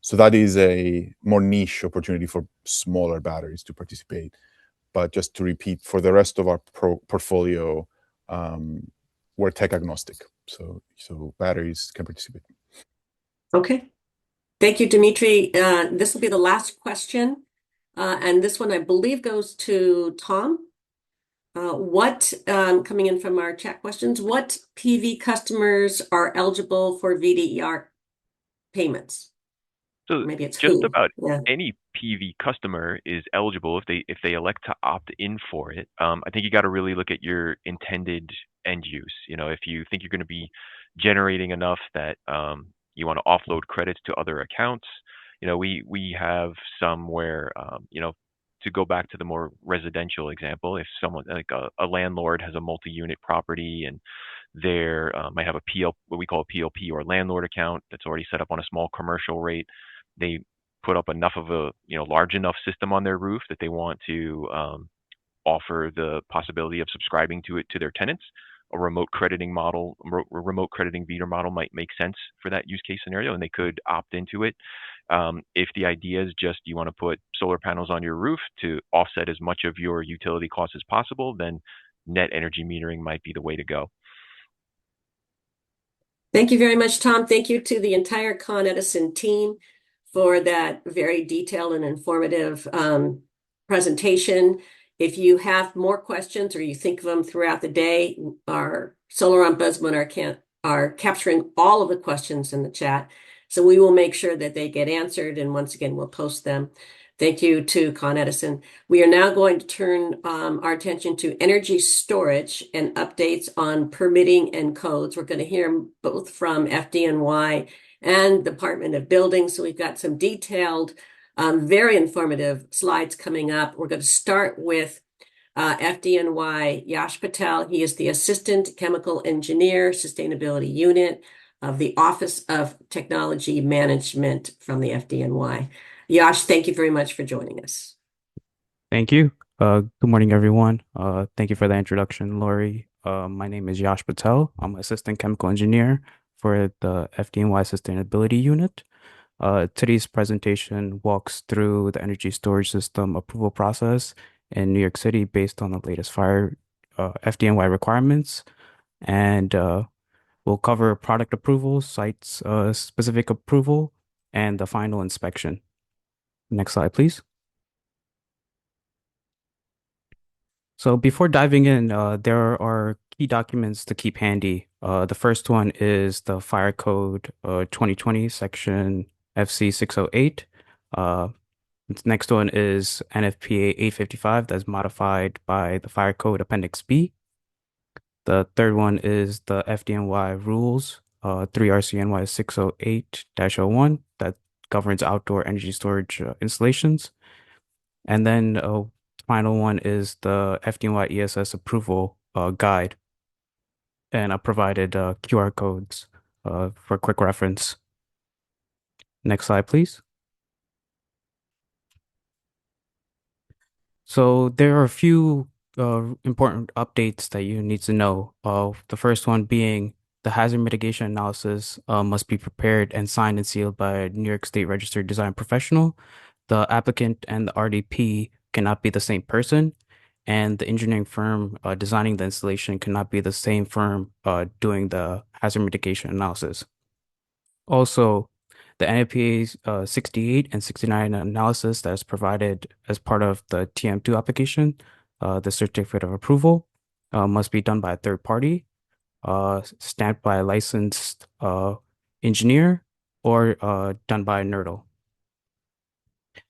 So that is a more niche opportunity for smaller batteries to participate. But just to repeat, for the rest of our portfolio, we're tech agnostic. So batteries can participate. Okay. Thank you, Dimitri. This will be the last question. And this one, I believe, goes to Tom. Coming in from our chat questions, what PV customers are eligible for VDER payments? So Maybe it's just who. about Yeah. any PV customer is eligible if they elect to opt in for it. I think you got to really look at your intended end use. You know, if you think you're going to be generating enough that you want to offload credits to other accounts, you know, we have some where you know, to go back to the more residential example, if someone like a landlord has a multi-unit property and they might have a what we call a PLP or landlord account that's already set up on a small commercial rate. They put up enough of a large enough system on their roof that they want to offer the possibility of subscribing to it to their tenants. A remote crediting meter model might make sense for that use case scenario, and they could opt into it. If the idea is just you want to put solar panels on your roof to offset as much of your utility costs as possible, then net energy metering might be the way to go. Thank you very much, Tom. Thank you to the entire Con Edison team for that very detailed and informative presentation. If you have more questions or you think of them throughout the day, our Solar Ombudsmen are capturing all of the questions in the chat. So we will make sure that they get answered. And once again, we'll post them. Thank you to Con Edison. We are now going to turn our attention to energy storage and updates on permitting and codes. We're going to hear both from FDNY and Department of Buildings. So we've got some detailed, very informative slides coming up. We're going to start with FDNY Yash Patel. He is the Assistant Chemical Engineer, Sustainability Unit of the Office of Technology Management from the FDNY. Yash, thank you very much for joining us. Thank you. Good morning, everyone. Thank you for the introduction, Lori. My name is Yash Patel. I'm Assistant Chemical Engineer for the FDNY Sustainability Unit. Today's presentation walks through the energy storage system approval process in New York City based on the latest FDNY requirements. And we'll cover product approval, sites specific approval, and the final inspection. Next slide, please. So before diving in, there are key documents to keep handy. The first one is the Fire Code 2020, Section FC 608. The next one is NFPA 855, that's modified by the Fire Code Appendix B. The third one is the FDNY rules, 3 RCNY 608-01, that governs outdoor energy storage installations. And then the final one is the FDNY ESS approval guide. And I provided QR codes for quick reference. Next slide, please. So there are a few important updates that you need to know. The first one being the hazard mitigation analysis must be prepared and signed and sealed by a New York State registered design professional. The applicant and the RDP cannot be the same person, and the engineering firm designing the installation cannot be the same firm doing the hazard mitigation analysis. Also, the NFPA 68 and 69 analysis that is provided as part of the TM2 application, the certificate of approval, must be done by a third party, stamped by a licensed engineer, or done by a NERDL.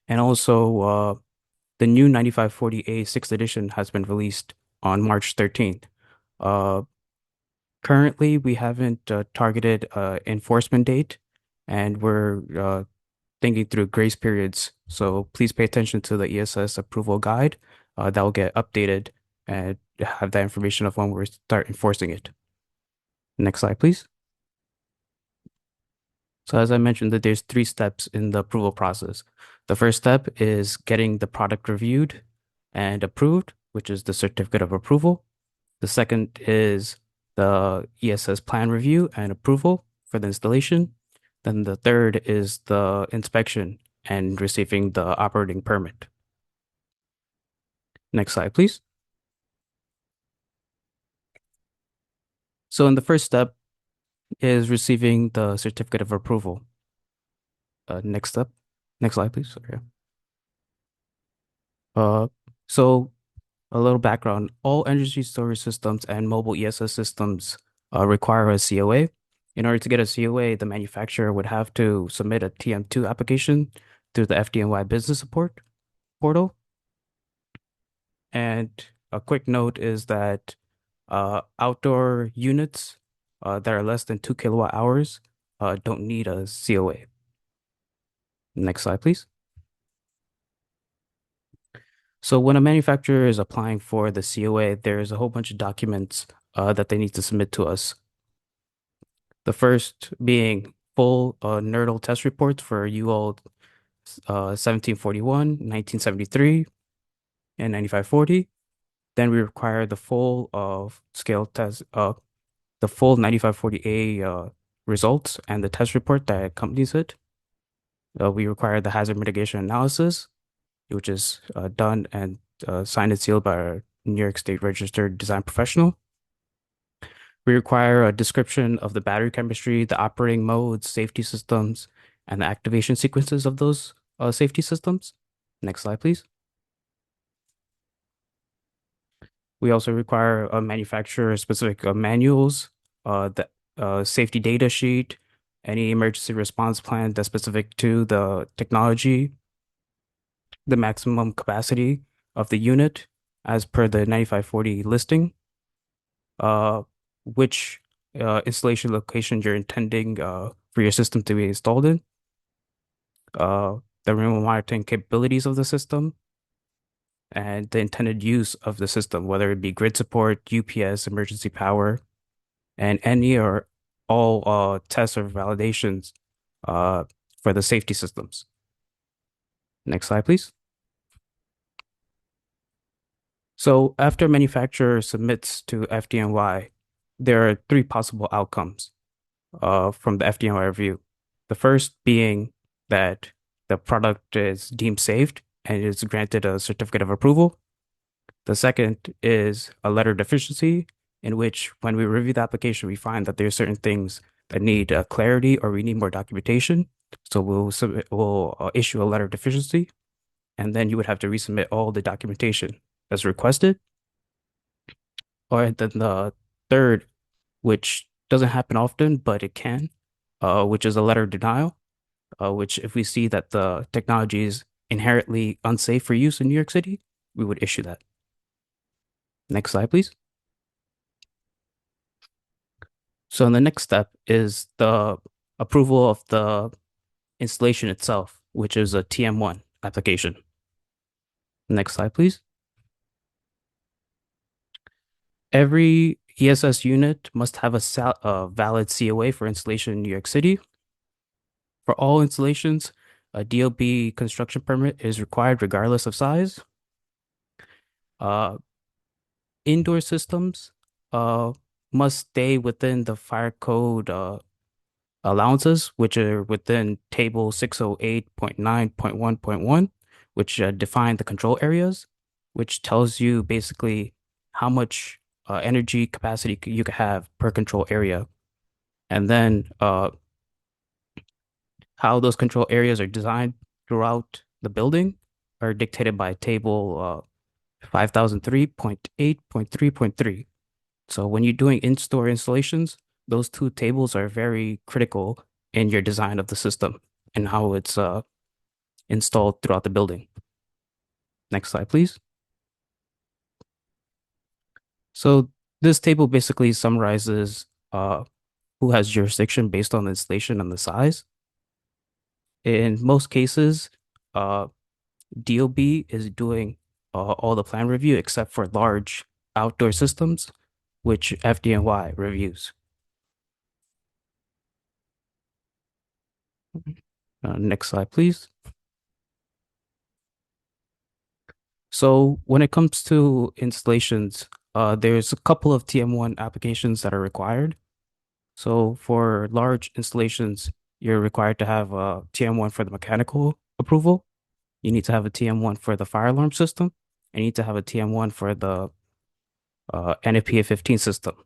And also, the new 9540A 6th edition has been released on March 13th. Currently, we haven't targeted enforcement date, and we're thinking through grace periods. So please pay attention to the ESS approval guide that will get updated and have that information of when we start enforcing it. Next slide, please. So as I mentioned, that there's 3 steps in the approval process. The first step is getting the product reviewed and approved, which is the certificate of approval. The second is the ESS plan review and approval for the installation. Then the third is the inspection and receiving the operating permit. Next slide, please. So in the first step is receiving the certificate of approval. Next slide, please. Okay. Uh, so a little background: all energy storage systems and mobile ESS systems require a COA. In order to get a COA, the manufacturer would have to submit a TM2 application through the FDNY business support portal. And a quick note is that outdoor units that are less than 2 kilowatt hours don't need a COA. Next slide, please. So when a manufacturer is applying for the COA, there's a whole bunch of documents that they need to submit to us. The first being full NERDL test reports for UL 1741, 1973, and 9540. Then we require the full scale test, the full 9540A results and the test report that accompanies it. We require the hazard mitigation analysis, which is done and signed and sealed by our New York State registered design professional. We require a description of the battery chemistry, the operating modes, safety systems, and the activation sequences of those safety systems. Next slide, please. We also require a manufacturer-specific manuals, the safety data sheet, any emergency response plan that's specific to the technology, the maximum capacity of the unit as per the 9540 listing, which installation location you're intending for your system to be installed in, the remote monitoring capabilities of the system, and the intended use of the system, whether it be grid support, UPS, emergency power, and any or all tests or validations for the safety systems. Next slide, please. So after a manufacturer submits to FDNY, there are three possible outcomes from the FDNY review. The first being that the product is deemed safe and is granted a certificate of approval. The second is a letter of deficiency, in which when we review the application, we find that there are certain things that need clarity or we need more documentation. So we'll issue a letter of deficiency, and then you would have to resubmit all the documentation as requested. Or then the third, which doesn't happen often, but it can, which is a letter of denial, which if we see that the technology is inherently unsafe for use in New York City, we would issue that. Next slide, please. So the next step is the approval of the installation itself, which is a TM1 application. Next slide, please. Every ESS unit must have a valid COA for installation in New York City. For all installations, a DOB construction permit is required regardless of size. Indoor systems must stay within the fire code allowances, which are within table 608.9.1.1, which define the control areas, which tells you basically how much energy capacity you can have per control area. And then how those control areas are designed throughout the building are dictated by table 5003.8.3.3. So when you're doing in-store installations, those two tables are very critical in your design of the system and how it's installed throughout the building. Next slide, please. So this table basically summarizes who has jurisdiction based on the installation and the size. In most cases, DOB is doing all the plan review except for large outdoor systems, which FDNY reviews. Next slide, please. So when it comes to installations, there's a couple of TM1 applications that are required. So for large installations, you're required to have a TM1 for the mechanical approval. You need to have a TM1 for the fire alarm system. And you need to have a TM1 for the NFPA 15 system.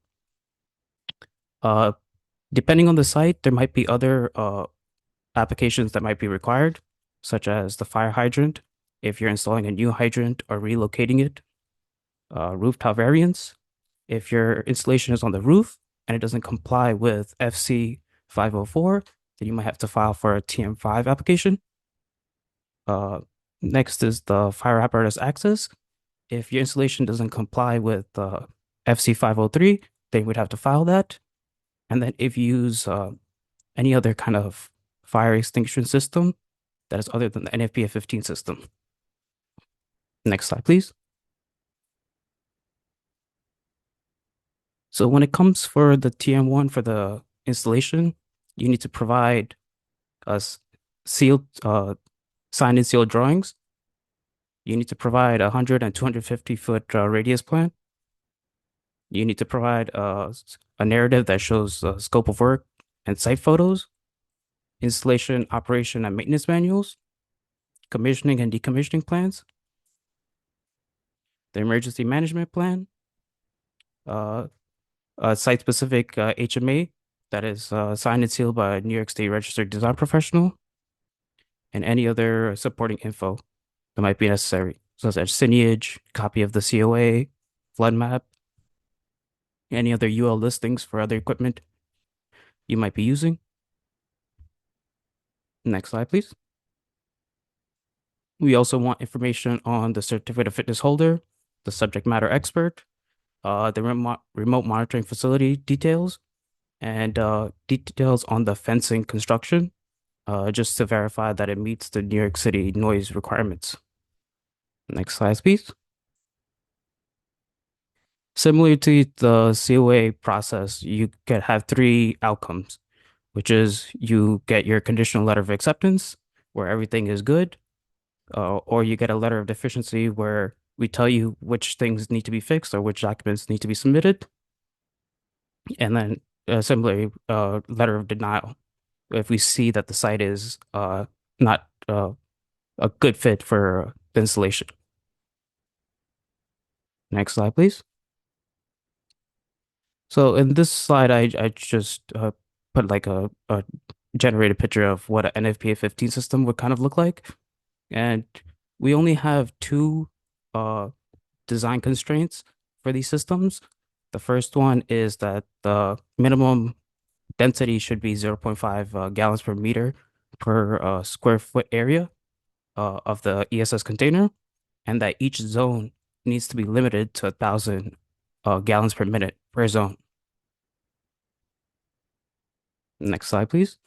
Depending on the site, there might be other applications that might be required, such as the fire hydrant if you're installing a new hydrant or relocating it. Rooftop variance, if your installation is on the roof and it doesn't comply with FC 504, then you might have to file for a TM5 application. Next is the fire apparatus access. If your installation doesn't comply with FC 503, then you would have to file that. And then if you use any other kind of fire extinguishing system that is other than the NFPA 15 system. Next slide, please. So when it comes for the TM1 for the installation, you need to provide us sealed, signed and sealed drawings. You need to provide 100 and 250 foot radius plan. You need to provide a narrative that shows scope of work and site photos, installation, operation, and maintenance manuals, commissioning and decommissioning plans, the emergency management plan, a site-specific HMA that is signed and sealed by a New York State registered design professional, and any other supporting info that might be necessary, such as signage, copy of the COA, flood map, any other UL listings for other equipment you might be using. Next slide, please. We also want information on the certificate of fitness holder, the subject matter expert, the remote monitoring facility details, and details on the fencing construction, just to verify that it meets the New York City noise requirements. Next slide, please. Similar to the COA process, you can have three outcomes, which is you get your conditional letter of acceptance where everything is good, or you get a letter of deficiency where we tell you which things need to be fixed or which documents need to be submitted. And then similarly, letter of denial if we see that the site is not a good fit for the installation. Next slide, please. So in this slide, I just put like a generated picture of what an NFPA 15 system would kind of look like. And we only have two design constraints for these systems. The first one is that the minimum density should be 0.5 gallons per meter per square foot area of the ESS container, and that each zone needs to be limited to 1,000 gallons per minute per zone. Next slide, please.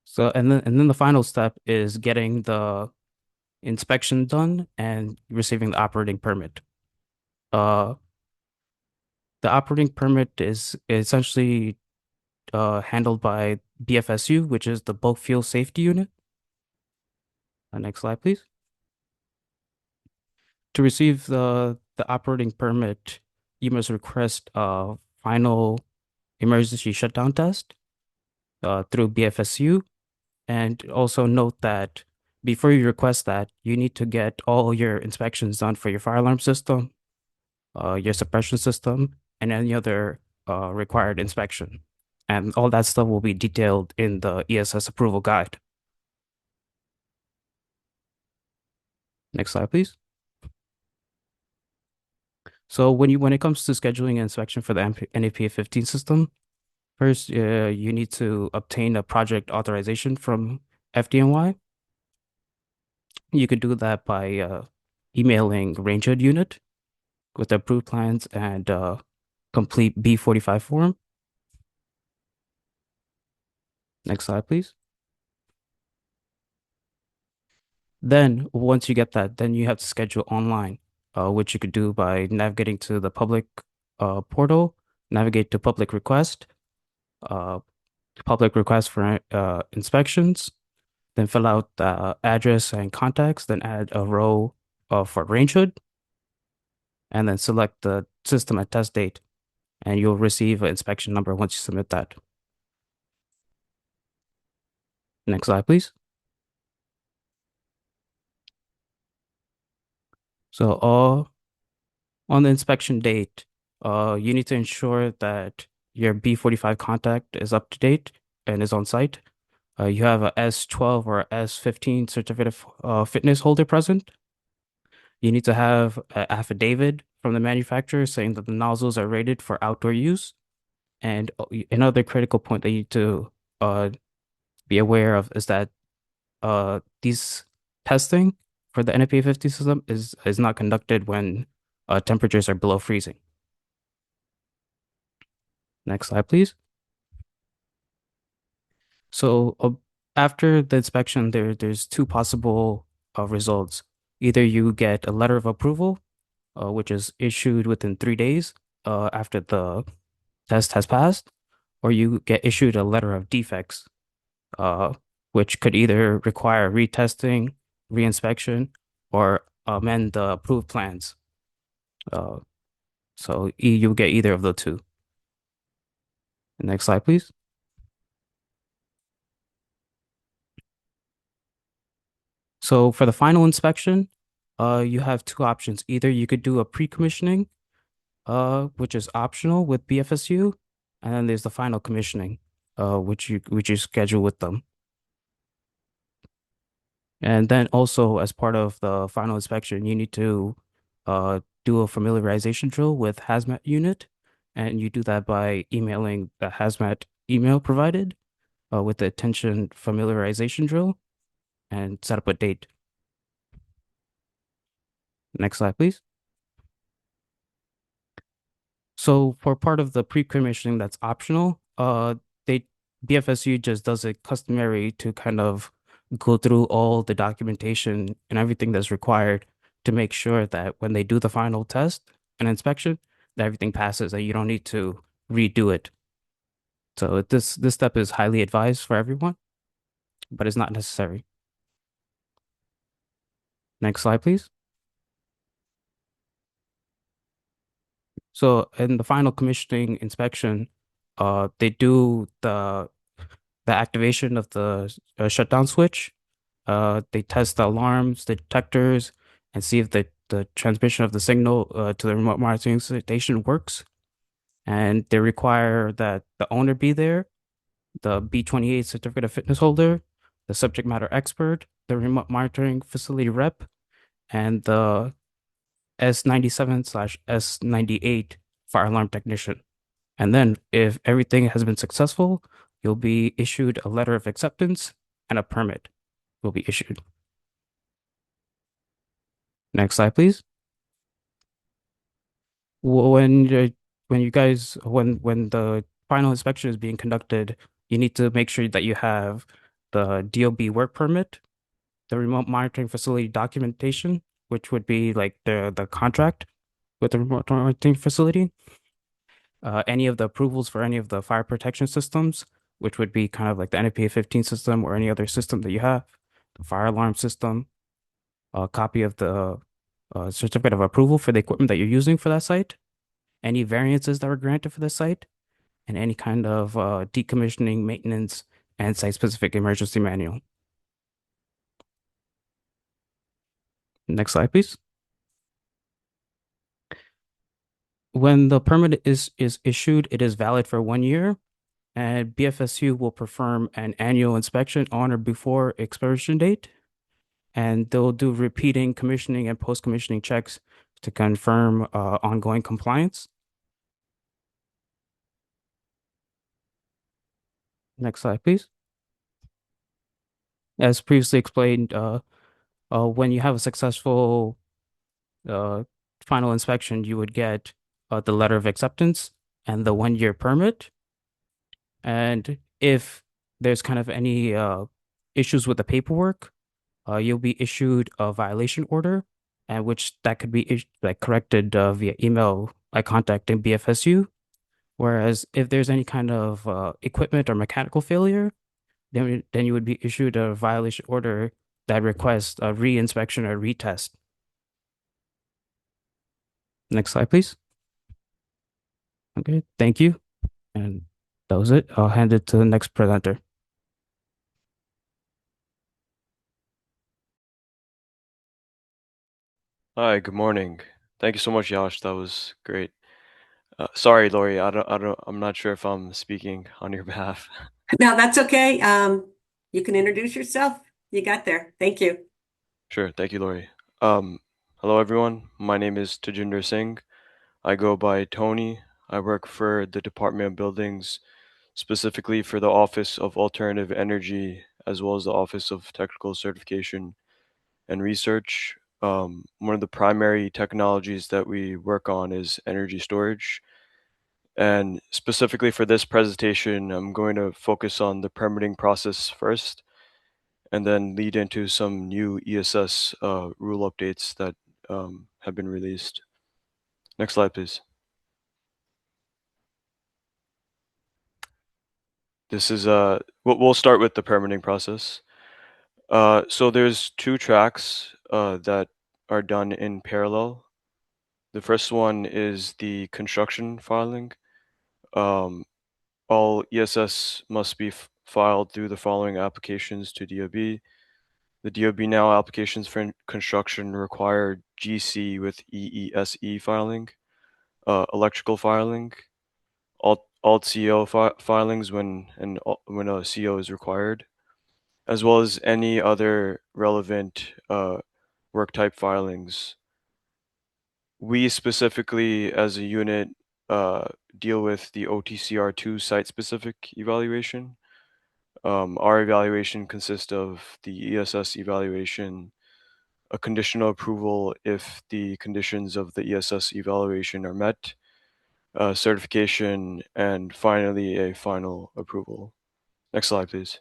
So, and then the final step is getting the inspection done and receiving the operating permit. The operating permit is essentially handled by BFSU, which is the Bulk Fuel Safety Unit. Next slide, please. To receive the operating permit, you must request a final emergency shutdown test through BFSU. And also note that before you request that, you need to get all your inspections done for your fire alarm system, your suppression system, and any other required inspection. And all that stuff will be detailed in the ESS approval guide. Next slide, please. So when it comes to scheduling an inspection for the NFPA 15 system, first you need to obtain a project authorization from FDNY. You could do that by emailing Range Hood unit with the approved plans and complete B45 form. Next slide, please. Then once you get that, then you have to schedule online, which you could do by navigating to the public portal, navigate to public request for inspections, then fill out the address and contacts, then add a row for Range Hood, and then select the system and test date, and you'll receive an inspection number once you submit that. Next slide, please. So on the inspection date, you need to ensure that your B45 contact is up to date and is on site. you have a S12 or S15 certificate of fitness holder present. You need to have an affidavit from the manufacturer saying that the nozzles are rated for outdoor use. And another critical point that you need to be aware of is that these testing for the NFPA 50 system is not conducted when temperatures are below freezing. Next slide, please. So after the inspection, there's two possible results. Either you get a letter of approval, which is issued within 3 days after the test has passed, or you get issued a letter of defects, which could either require retesting, reinspection, or amend the approved plans. So you get either of the two. Next slide, please. So for the final inspection, you have two options. Either you could do a pre-commissioning, which is optional with BFSU, and then there's the final commissioning, which you schedule with them. And then also as part of the final inspection, you need to do a familiarization drill with hazmat unit, and you do that by emailing the hazmat email provided with the attention familiarization drill and set up a date. Next slide, please. So for part of the pre-commissioning that's optional, BFSU just does it customary to kind of go through all the documentation and everything that's required to make sure that when they do the final test and inspection, that everything passes, that you don't need to redo it. So this step is highly advised for everyone, but it's not necessary. Next slide, please. So in the final commissioning inspection, they do the activation of the shutdown switch. They test the alarms, the detectors, and see if the transmission of the signal to the remote monitoring station works. And they require that the owner be there, the B28 certificate of fitness holder, the subject matter expert, the remote monitoring facility rep, and the S97/S98 fire alarm technician. And then if everything has been successful, you'll be issued a letter of acceptance and a permit will be issued. Next slide, please. When the final inspection is being conducted, you need to make sure that you have the DOB work permit, the remote monitoring facility documentation, which would be like the contract with the remote monitoring facility, any of the approvals for any of the fire protection systems, which would be kind of like the NFPA 15 system or any other system that you have, the fire alarm system, a copy of the certificate of approval for the equipment that you're using for that site, any variances that were granted for the site, and any kind of decommissioning, maintenance, and site-specific emergency manual. Next slide, please. When the permit is issued, it is valid for 1 year, and BFSU will perform an annual inspection on or before expiration date, and they'll do repeating commissioning and post-commissioning checks to confirm ongoing compliance. Next slide, please. As previously explained, when you have a successful final inspection, you would get the letter of acceptance and the 1 year permit. And if there's kind of any issues with the paperwork, you'll be issued a violation order, and which that could be corrected via email by contacting BFSU. Whereas if there's any kind of equipment or mechanical failure, then you would be issued a violation order that requests a re-inspection or retest. Next slide, please. Okay, thank you. And that was it. I'll hand it to the next presenter. Hi, good morning. Thank you so much, Yash. That was great. Sorry, Lori. I'm not sure if I'm speaking on your behalf. No, that's okay. You can introduce yourself. You got there. Thank you. Sure. Thank you, Lori. Hello, everyone. My name is Tajinder Singh. I go by Tony. I work for the Department of Buildings, specifically for the Office of Alternative Energy, as well as the Office of Technical Certification and Research. One of the primary technologies that we work on is energy storage. And specifically for this presentation, I'm going to focus on the permitting process first, and then lead into some new ESS rule updates that have been released. Next slide, please. This is we'll start with the permitting process. So there's two tracks that are done in parallel. The first one is the construction filing. All ESS must be filed through the following applications to DOB. The DOB Now applications for construction require GC with EESE filing, electrical filing, alt CO filings when a CO is required, as well as any other relevant work type filings. We specifically, as a unit, deal with the OTCR2 site-specific evaluation. Our evaluation consists of the ESS evaluation, a conditional approval if the conditions of the ESS evaluation are met, certification, and finally a final approval. Next slide, please.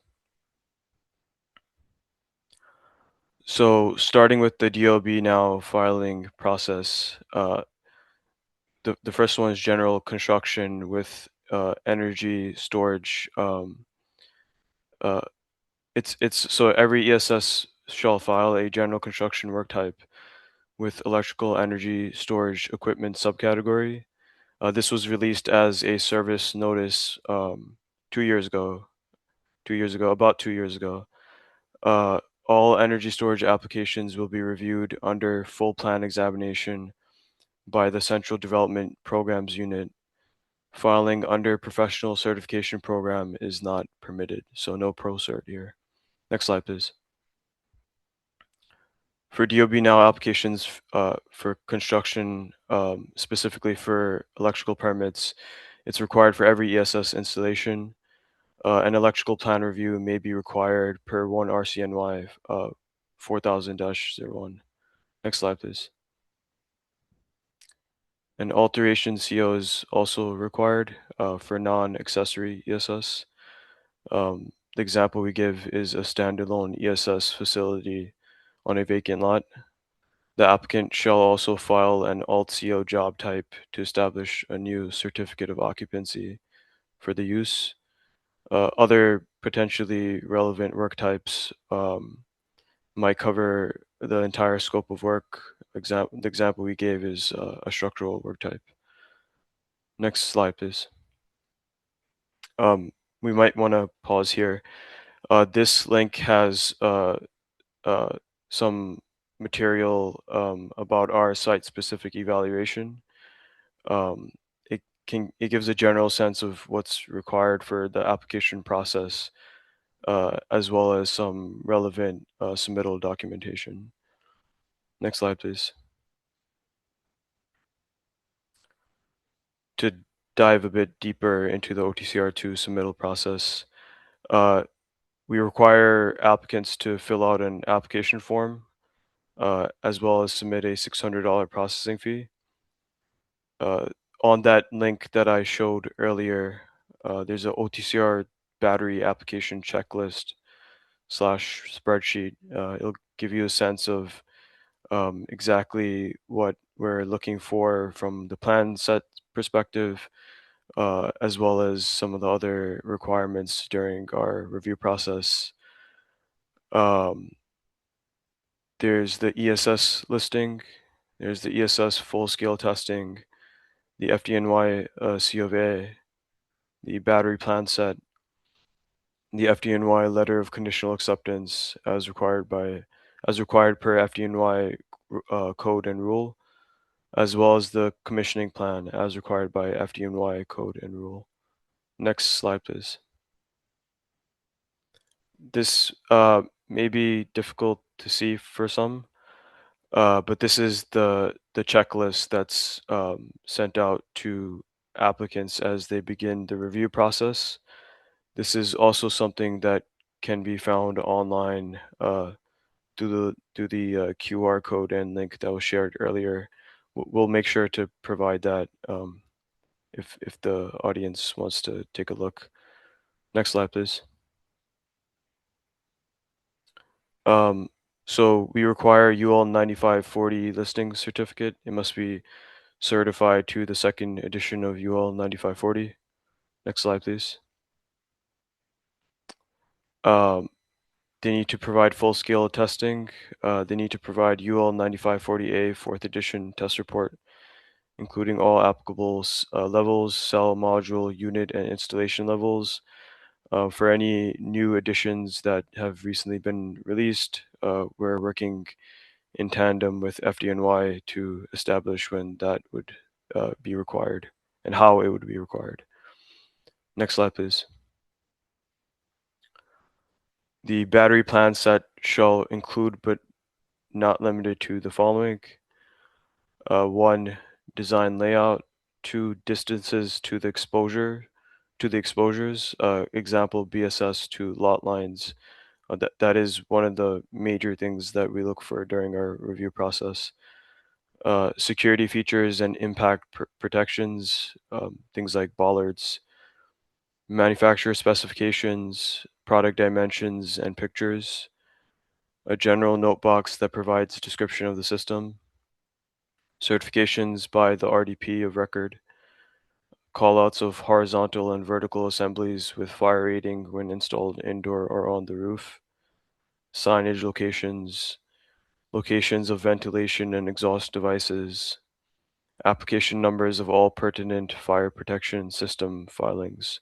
So starting with the DOB Now filing process, the first one is general construction with energy storage. It's so every ESS shall file a general construction work type with electrical energy storage equipment subcategory. This was released as a service notice 2 years ago. About 2 years ago. All energy storage applications will be reviewed under full plan examination by the Central Development Programs Unit. Filing under professional certification program is not permitted, so no pro cert here. Next slide, please. For DOB Now applications for construction, specifically for electrical permits, it's required for every ESS installation. An electrical plan review may be required per 1 RCNY 4000-01. Next slide, please. An alteration CO is also required for non-accessory ESS. The example we give is a standalone ESS facility on a vacant lot. The applicant shall also file an alt CO job type to establish a new certificate of occupancy for the use. Other potentially relevant work types might cover the entire scope of work. The example we gave is a structural work type. Next slide, please. We might want to pause here. This link has some material about our site-specific evaluation. It gives a general sense of what's required for the application process, as well as some relevant submittal documentation. Next slide, please. To dive a bit deeper into the OTCR2 submittal process, we require applicants to fill out an application form, as well as submit a $600 processing fee. On that link that I showed earlier, there's an OTCR battery application checklist / spreadsheet. It'll give you a sense of exactly what we're looking for from the plan set perspective, as well as some of the other requirements during our review process. There's the ESS listing, there's the ESS full-scale testing, the FDNY C of A, the battery plan set, the FDNY letter of conditional acceptance as required per FDNY code and rule, as well as the commissioning plan as required by FDNY code and rule. Next slide, please. This may be difficult to see for some, but this is the checklist that's sent out to applicants as they begin the review process. This is also something that can be found online through the QR code and link that was shared earlier. We'll make sure to provide that if the audience wants to take a look. Next slide, please. So we require UL 9540 listing certificate. It must be certified to the second edition of UL 9540. Next slide, please. They need to provide full-scale testing. They need to provide UL 9540A 4th edition test report, including all applicable levels, cell, module, unit, and installation levels. For any new additions that have recently been released, we're working in tandem with FDNY to establish when that would be required and how it would be required. Next slide, please. The battery plan set shall include but not limited to the following. 1, design layout. 2, distances to the exposures, example BSS to lot lines. That is one of the major things that we look for during our review process. Security features and impact protections, things like bollards. Manufacturer specifications, product dimensions and pictures. A general note box that provides description of the system. Certifications by the RDP of record. Callouts of horizontal and vertical assemblies with fire rating when installed indoor or on the roof. Signage locations. Locations of ventilation and exhaust devices. Application numbers of all pertinent fire protection system filings.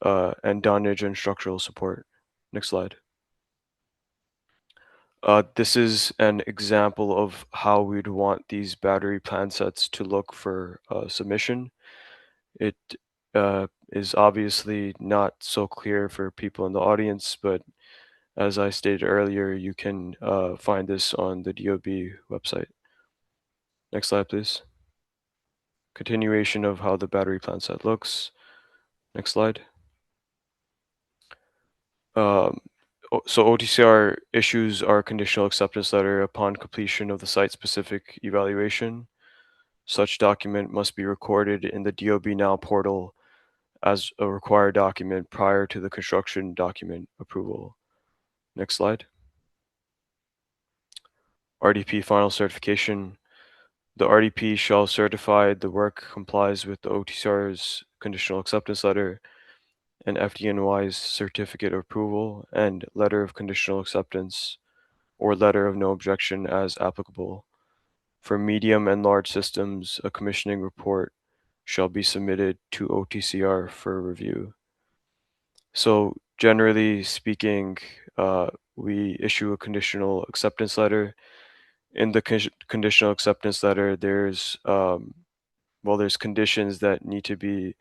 And dunnage and structural support. Next slide. This is an example of how we'd want these battery plan sets to look for submission. It is obviously not so clear for people in the audience, but as I stated earlier, you can find this on the DOB website. Next slide, please. Continuation of how the battery plan set looks. Next slide. So OTCR issues our conditional acceptance letter upon completion of the site-specific evaluation. Such document must be recorded in the DOB Now portal as a required document prior to the construction document approval. Next slide. RDP final certification. The RDP shall certify the work complies with the OTCR's conditional acceptance letter and FDNY's certificate of approval and letter of conditional acceptance or letter of no objection as applicable. For medium and large systems, a commissioning report shall be submitted to OTCR for review. So generally speaking, we issue a conditional acceptance letter. In the conditional acceptance letter, there's conditions that need to be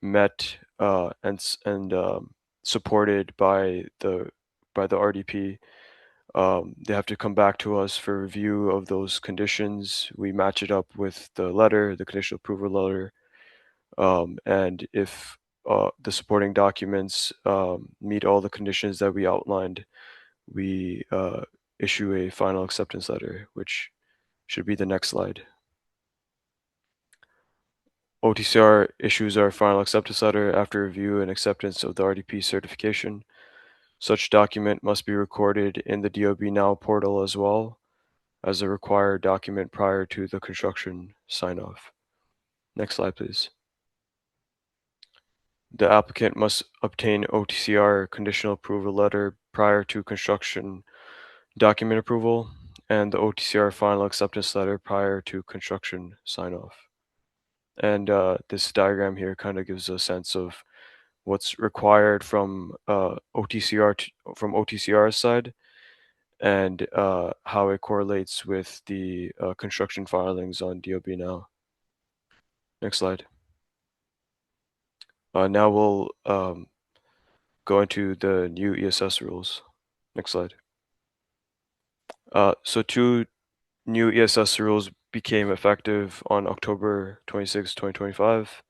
met and supported by the RDP. They have to come back to us for review of those conditions. We match it up with the letter, the conditional approval letter, and if the supporting documents meet all the conditions that we outlined, we issue a final acceptance letter, which should be the next slide. OTCR issues our final acceptance letter after review and acceptance of the RDP certification. Such document must be recorded in the DOB Now portal as well as a required document prior to the construction sign-off. Next slide, please. The applicant must obtain OTCR conditional approval letter prior to construction document approval and the OTCR final acceptance letter prior to construction sign-off. And this diagram here kind of gives a sense of what's required from OTCR's side and how it correlates with the construction filings on DOB Now. Next slide. Now we'll go into the new ESS rules. Next slide. So two new ESS rules became effective on October 26, 2025.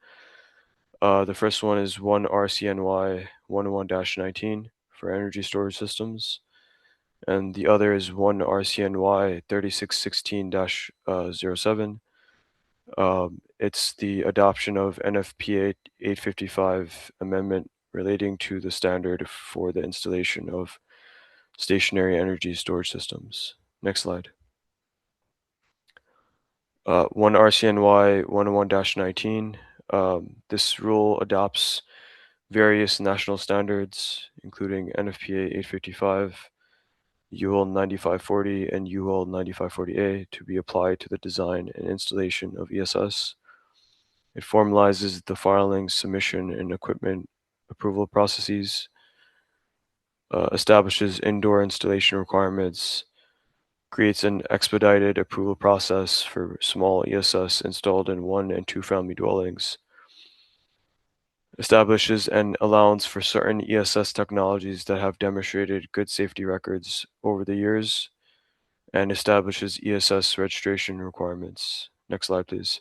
The first one is 1 RCNY 101-19 for energy storage systems, and the other is 1 RCNY 3616-07. It's the adoption of NFPA 855 amendment relating to the standard for the installation of stationary energy storage systems. Next slide. 1 RCNY 101-19. This rule adopts various national standards, including NFPA 855, UL 9540, and UL 9540A to be applied to the design and installation of ESS. It formalizes the filing, submission, and equipment approval processes, establishes indoor installation requirements, creates an expedited approval process for small ESS installed in 1 and 2 family dwellings, establishes an allowance for certain ESS technologies that have demonstrated good safety records over the years, and establishes ESS registration requirements. Next slide, please.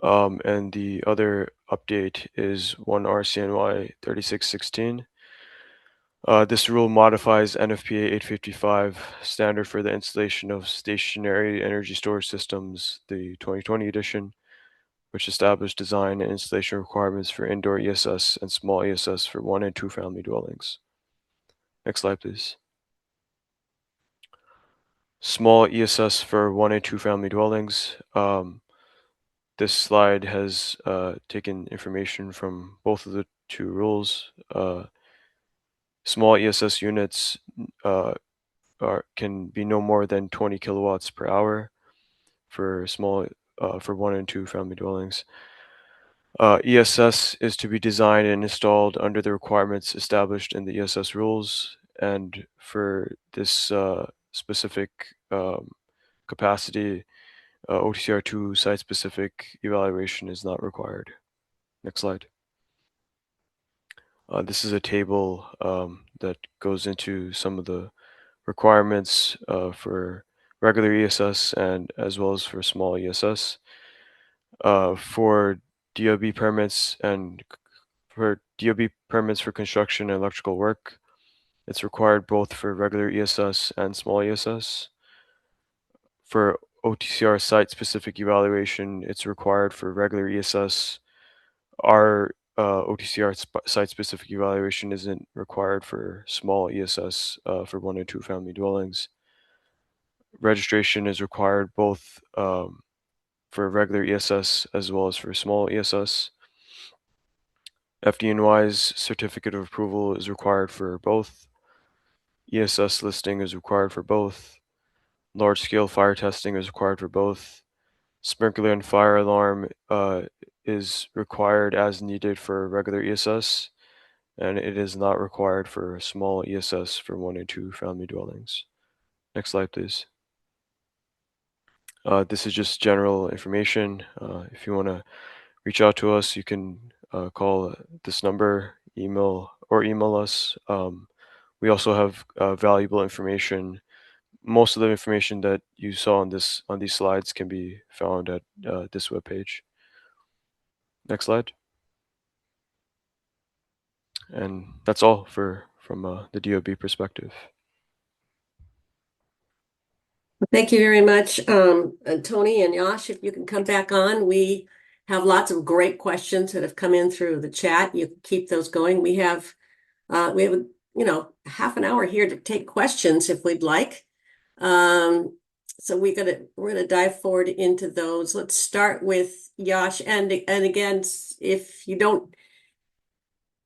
And the other update is 1 RCNY 3616. This rule modifies NFPA 855 standard for the installation of stationary energy storage systems, the 2020 edition, which established design and installation requirements for indoor ESS and small ESS for 1 and 2 family dwellings. Next slide, please. Small ESS for 1 and 2 family dwellings. This slide has taken information from both of the two rules. Small ESS units can be no more than 20 kilowatts per hour for 1 and 2 family dwellings. ESS is to be designed and installed under the requirements established in the ESS rules, and for this specific capacity, OTCR2 site-specific evaluation is not required. Next slide. This is a table that goes into some of the requirements for regular ESS and as well as for small ESS. For DOB permits and for DOB permits for construction and electrical work, it's required both for regular ESS and small ESS. For OTCR site-specific evaluation, it's required for regular ESS. Our OTCR site-specific evaluation isn't required for small ESS for 1 and 2 family dwellings. Registration is required both for regular ESS as well as for small ESS. FDNY's certificate of approval is required for both. ESS listing is required for both. Large-scale fire testing is required for both. Sprinkler and fire alarm is required as needed for regular ESS, and it is not required for small ESS for 1 and 2 family dwellings. Next slide, please. This is just general information. If you want to reach out to us, you can call this number, email us. We also have valuable information. Most of the information that you saw on these slides can be found at this webpage. Next slide. And that's all from the DOB perspective. Thank you very much, and Tony and Yash. If you can come back on, we have lots of great questions that have come in through the chat. You can keep those going. We have half an hour here to take questions if we'd like. So we're gonna dive forward into those. Let's start with Yash, and again, if you don't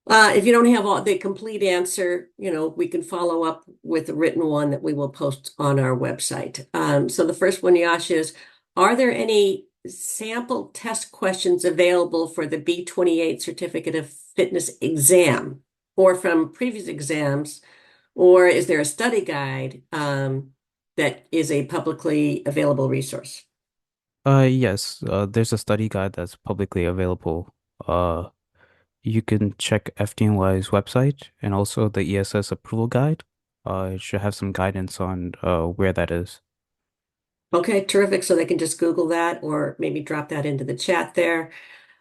have all the complete answer, we can follow up with a written one that we will post on our website. So the first one, Yash, is, are there any sample test questions available for the B28 Certificate of Fitness exam or from previous exams, or is there a study guide that is a publicly available resource? Yes, there's a study guide that's publicly available. you can check FDNY's website and also the ESS approval guide. It should have some guidance on where that is. Okay, terrific. So they can just Google that or maybe drop that into the chat there.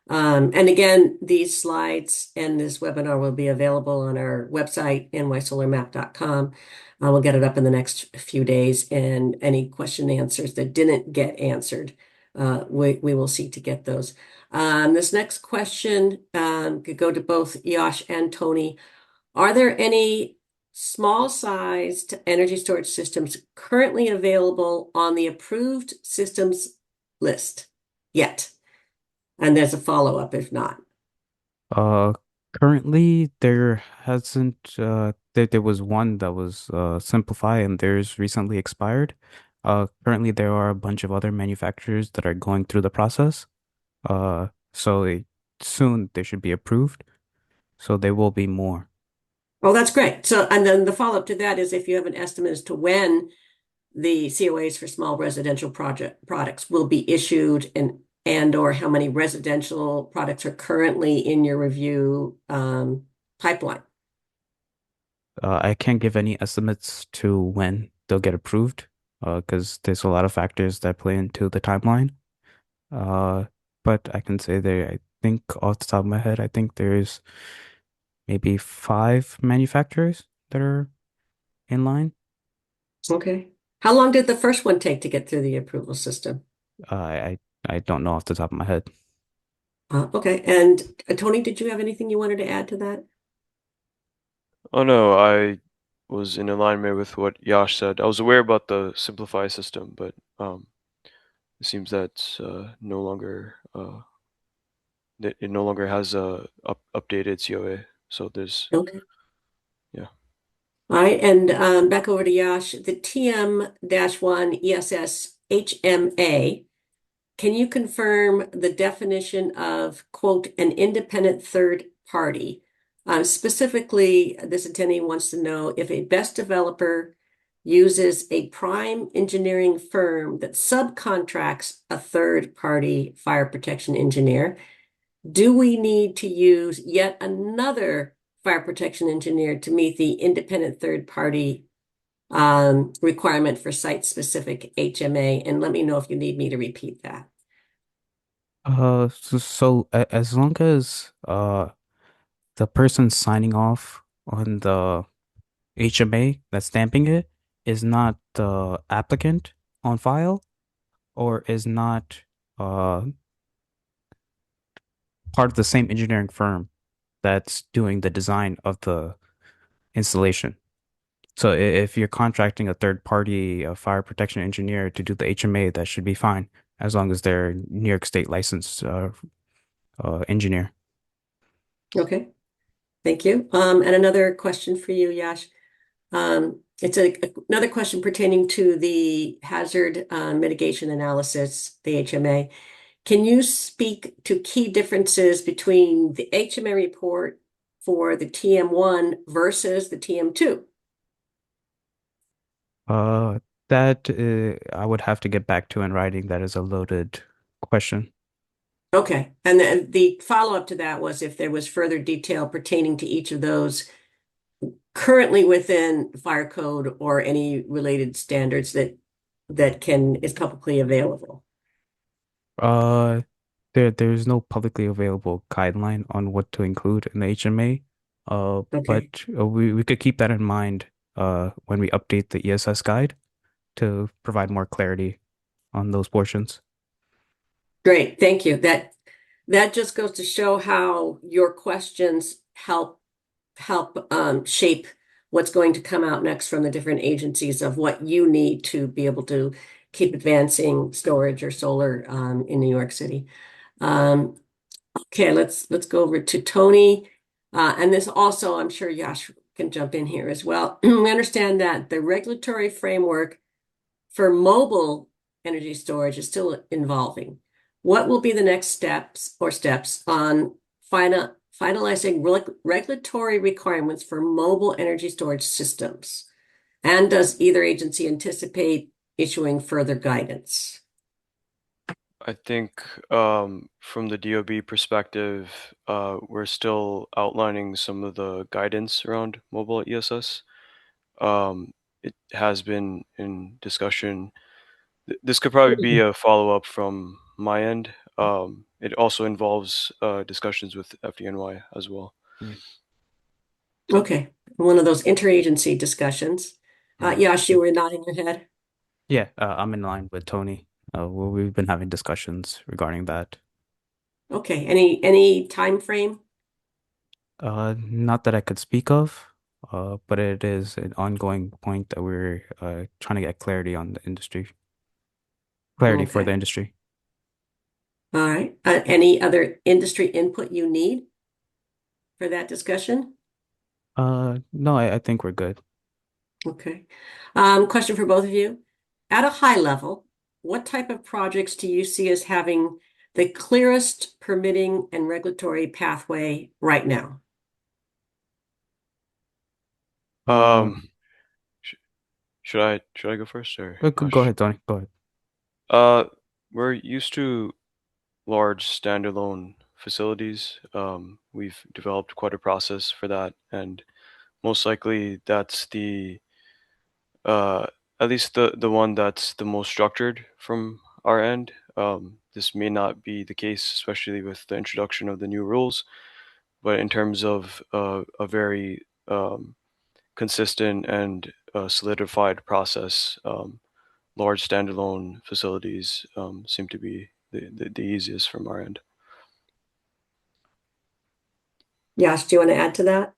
And again, these slides and this webinar will be available on our website, nysolarmap.com. We'll get it up in the next few days, and any question answers that didn't get answered, we will seek to get those. This next question could go to both Yash and Tony. Are there any small-sized energy storage systems currently available on the approved systems list yet? And there's a follow-up if not. Currently there hasn't there was one that was Simplify and theirs recently expired. Currently there are a bunch of other manufacturers that are going through the process. Soon they should be approved. So there will be more. Oh, that's great. So, and then the follow-up to that is if you have an estimate as to when the COAs for small residential products will be issued and or how many residential products are currently in your review pipeline. I can't give any estimates to when they'll get approved because there's a lot of factors that play into the timeline. But I can say I think off the top of my head, I think there's maybe 5 manufacturers that are in line. Okay. How long did the first one take to get through the approval system? I don't know off the top of my head. Okay. And Tony, did you have anything you wanted to add to that? Oh no, I was in alignment with what Yash said. I was aware about the Simplify system, but it seems that no longer that it no longer has a updated COA. So there's Okay. yeah. All right, and back over to Yash. The TM-1 ESS HMA, can you confirm the definition of, quote, an independent third party? Specifically, this attendee wants to know if a best developer uses a prime engineering firm that subcontracts a third party fire protection engineer, do we need to use yet another fire protection engineer to meet the independent third party requirement for site-specific HMA? And let me know if you need me to repeat that. As long as the person signing off on the HMA that's stamping it is not the applicant on file or is not part of the same engineering firm that's doing the design of the installation. So if you're contracting a third party fire protection engineer to do the HMA, that should be fine as long as they're New York State licensed engineer. Okay, thank you. And another question for you, Yash. It's another question pertaining to the hazard mitigation analysis, the HMA. Can you speak to key differences between the HMA report for the TM1 versus the TM2? That I would have to get back to in writing. That is a loaded question. Okay, and then the follow-up to that was if there was further detail pertaining to each of those currently within fire code or any related standards that is publicly available. There's no publicly available guideline on what to include in the HMA. Okay. But we could keep that in mind when we update the ESS guide to provide more clarity on those portions. Great, thank you. That just goes to show how your questions help shape what's going to come out next from the different agencies of what you need to be able to keep advancing storage or solar in New York City. Okay, let's go over to Tony. And this also, I'm sure Yash can jump in here as well. We understand that the regulatory framework for mobile energy storage is still evolving. What will be the next steps on finalizing regulatory requirements for mobile energy storage systems? And does either agency anticipate issuing further guidance? I think from the DOB perspective, we're still outlining some of the guidance around mobile ESS. It has been in discussion. This could probably be a follow-up from my end. It also involves discussions with FDNY as well. Okay, one of those interagency discussions. Yash, you were nodding your head. Yeah, I'm in line with Tony. We've been having discussions regarding that. Okay, any time frame? Not that I could speak of, but it is an ongoing point that we're trying to get clarity on the industry. Clarity for Okay. the industry. All right. Any other industry input you need for that discussion? No, I think we're good. Okay. Question for both of you. At a high level, what type of projects do you see as having the clearest permitting and regulatory pathway right now? Sh- should I go first or Go ahead, Tony. Go ahead. We're used to large standalone facilities. We've developed quite a process for that, and most likely that's the at least the one that's the most structured from our end. This may not be the case, especially with the introduction of the new rules, but in terms of a very consistent and solidified process, large standalone facilities seem to be the easiest from our end. Yash, do you want to add to that?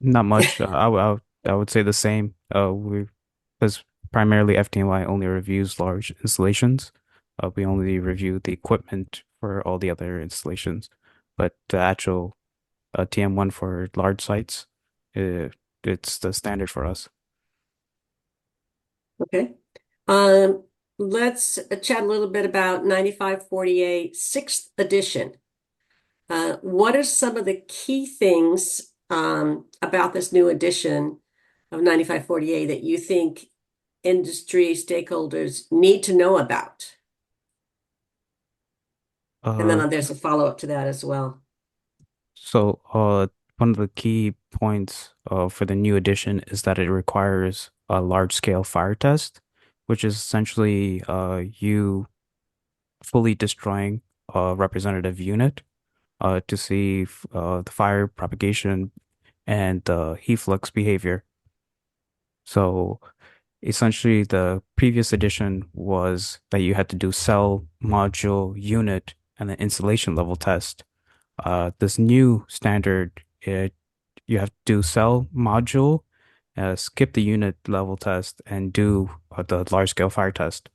Not much. I would say the same. Because primarily FDNY only reviews large installations. We only review the equipment for all the other installations, but the actual TM1 for large sites, it's the standard for us. Okay. Let's chat a little bit about 9548 6th edition. What are some of the key things about this new edition of 9548 that you think industry stakeholders need to know about? And then there's a follow-up to that as well. So, one of the key points for the new edition is that it requires a large-scale fire test, which is essentially you fully destroying a representative unit to see the fire propagation and the heat flux behavior. So essentially, the previous edition was that you had to do cell, module, unit, and an installation level test. This new standard, you have to do cell, module, skip the unit level test, and do the large scale fire test.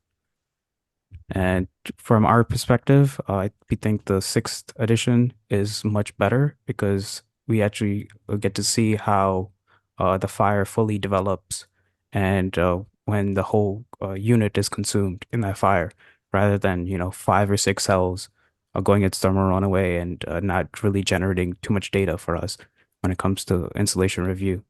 And from our perspective, we think the sixth edition is much better because we actually get to see how the fire fully develops and when the whole unit is consumed in that fire, rather than, 5 or 6 cells going its thermal runaway and not really generating too much data for us when it comes to installation review.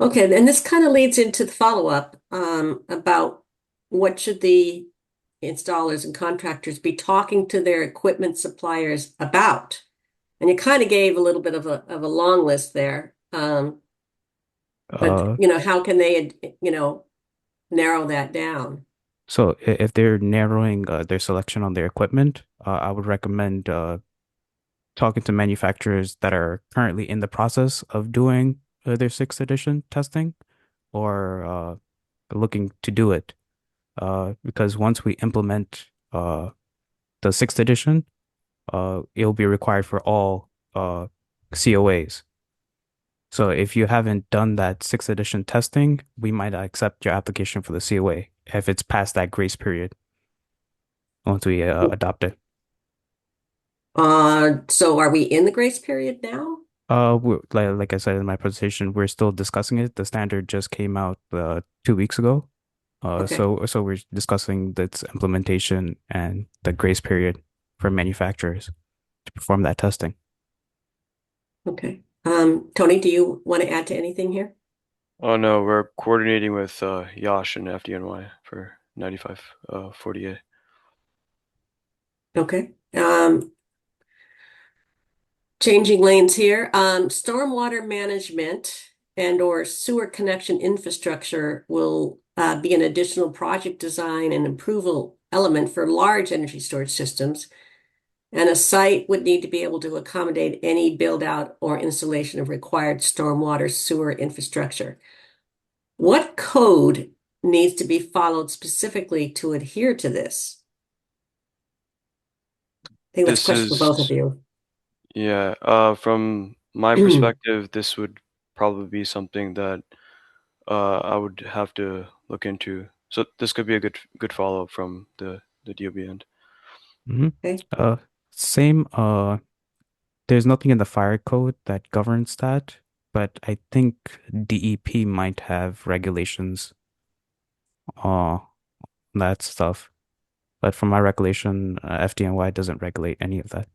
Okay, and this kind of leads into the follow-up about what should the installers and contractors be talking to their equipment suppliers about? And you kind of gave a little bit of a long list there. But how can they, narrow that down? So if they're narrowing their selection on their equipment, I would recommend talking to manufacturers that are currently in the process of doing their sixth edition testing or looking to do it. Because once we implement the sixth edition, it'll be required for all COAs. So if you haven't done that sixth edition testing, we might accept your application for the COA if it's past that grace period once we adopt it. So are we in the grace period now? Like I said in my presentation, we're still discussing it. The standard just came out 2 weeks ago. Okay. So we're discussing its implementation and the grace period for manufacturers to perform that testing. Okay. Tony, do you want to add to anything here? Oh no, we're coordinating with Yash and FDNY for 9540A. Okay. Changing lanes here. Stormwater management and or sewer connection infrastructure will be an additional project design and approval element for large energy storage systems. And a site would need to be able to accommodate any build out or installation of required stormwater sewer infrastructure. What code needs to be followed specifically to adhere to this? I think that's a question for both of you. Yeah, from my perspective, this would probably be something that I would have to look into. So this could be a good follow-up from the DOB end. Okay. Same. There's nothing in the fire code that governs that, but I think DEP might have regulations on that stuff. But from my recollection, FDNY doesn't regulate any of that.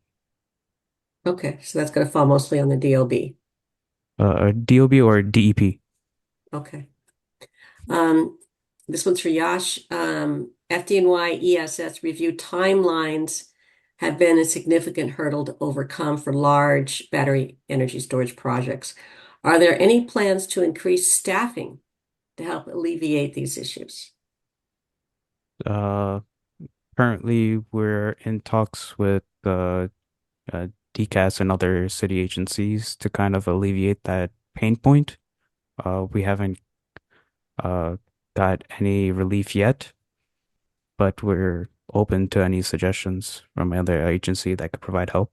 Okay, so that's going to fall mostly on the DOB. DOB or DEP. Okay. This one's for Yash. FDNY ESS review timelines have been a significant hurdle to overcome for large battery energy storage projects. Are there any plans to increase staffing to help alleviate these issues? Currently, we're in talks with DCAS and other city agencies to kind of alleviate that pain point. We haven't got any relief yet, but we're open to any suggestions from other agency that could provide help.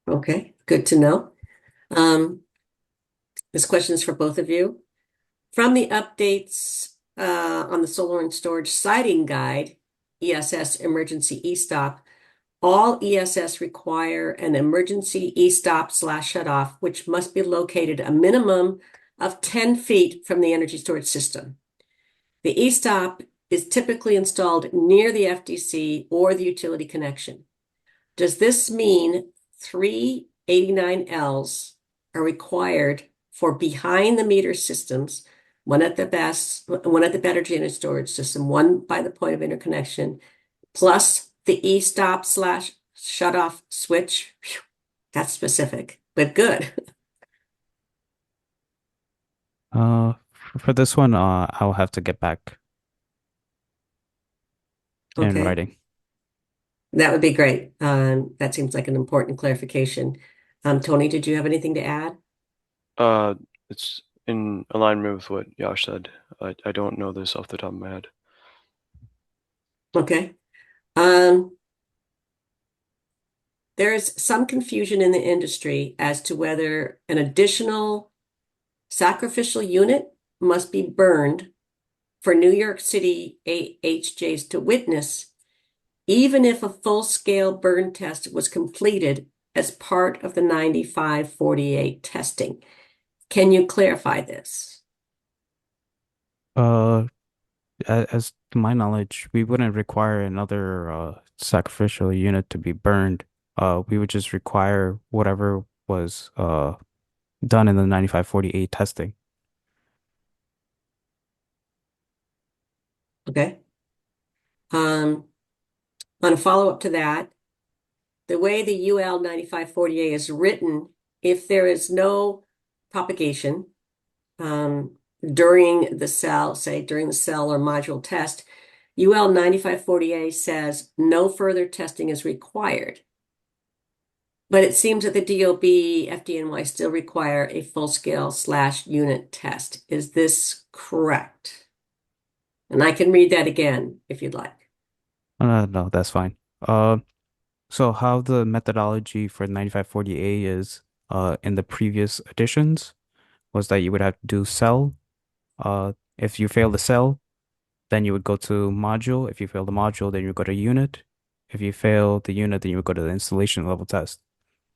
Okay, good to know. This question is for both of you. From the updates on the solar and storage siting guide, ESS emergency e-stop, all ESS require an emergency e-stop / shutoff, which must be located a minimum of 10 feet from the energy storage system. The e-stop is typically installed near the FDC or the utility connection. Does this mean 389Ls are required for behind the meter systems, one at the battery energy storage system, one by the point of interconnection, plus the e-stop / shutoff switch? Whew, that's specific, but good. For this one, I'll have to get back in Okay. writing. That would be great. That seems like an important clarification. Tony, did you have anything to add? It's in alignment with what Yash said. I don't know this off the top of my head. Okay. There is some confusion in the industry as to whether an additional sacrificial unit must be burned for New York City AHJs to witness, even if a full-scale burn test was completed as part of the 9548 testing. Can you clarify this? As to my knowledge, we wouldn't require another sacrificial unit to be burned. We would just require whatever was done in the 9548 testing. Okay. On a follow-up to that, the way the UL 9548 is written, if there is no propagation during the cell, say during the cell or module test, UL 9548 says no further testing is required. But it seems that the DOB, FDNY still require a full-scale / unit test. Is this correct? And I can read that again if you'd like. No, that's fine. So how the methodology for 9540A is in the previous editions was that you would have to do cell. If you fail the cell, then you would go to module. If you fail the module, then you would go to unit. If you fail the unit, then you would go to the installation level test.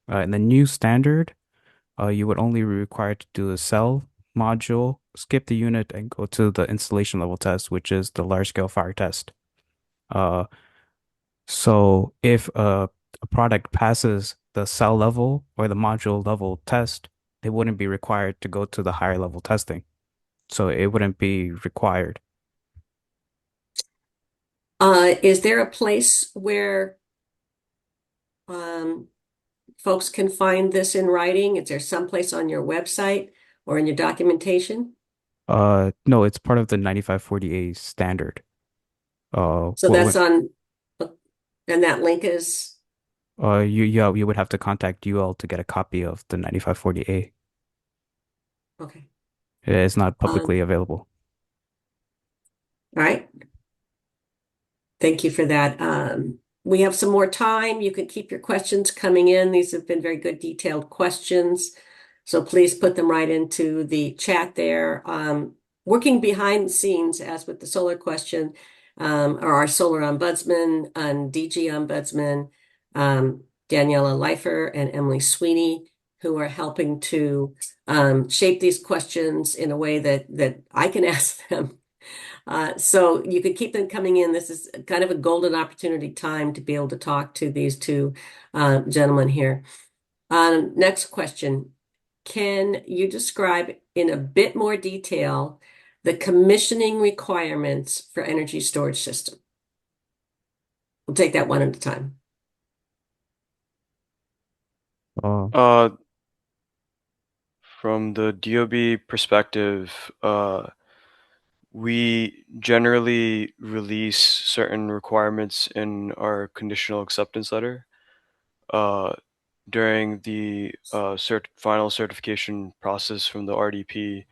In the new standard, you would only be required to do the cell module, skip the unit, and go to the installation level test, which is the large scale fire test. So if a product passes the cell level or the module level test, they wouldn't be required to go to the higher level testing. So it wouldn't be required. Is there a place where folks can find this in writing? Is there someplace on your website or in your documentation? No, it's part of the 9540A standard. So that's on, and that link is, you would have to contact UL to get a copy of the 9540A. okay. It's not publicly available. All right. Thank you for that. We have some more time. You can keep your questions coming in. These have been very good detailed questions. So please put them right into the chat there. Working behind the scenes, as with the solar question, are our solar ombudsman and DG ombudsman, Daniela Leifer and Emily Sweeney, who are helping to shape these questions in a way that I can ask them. So you could keep them coming in. This is kind of a golden opportunity time to be able to talk to these two gentlemen here. Next question. Can you describe in a bit more detail the commissioning requirements for energy storage system? We'll take that one at a time. From the DOB perspective, we generally release certain requirements in our conditional acceptance letter. During the final certification process from the RDP,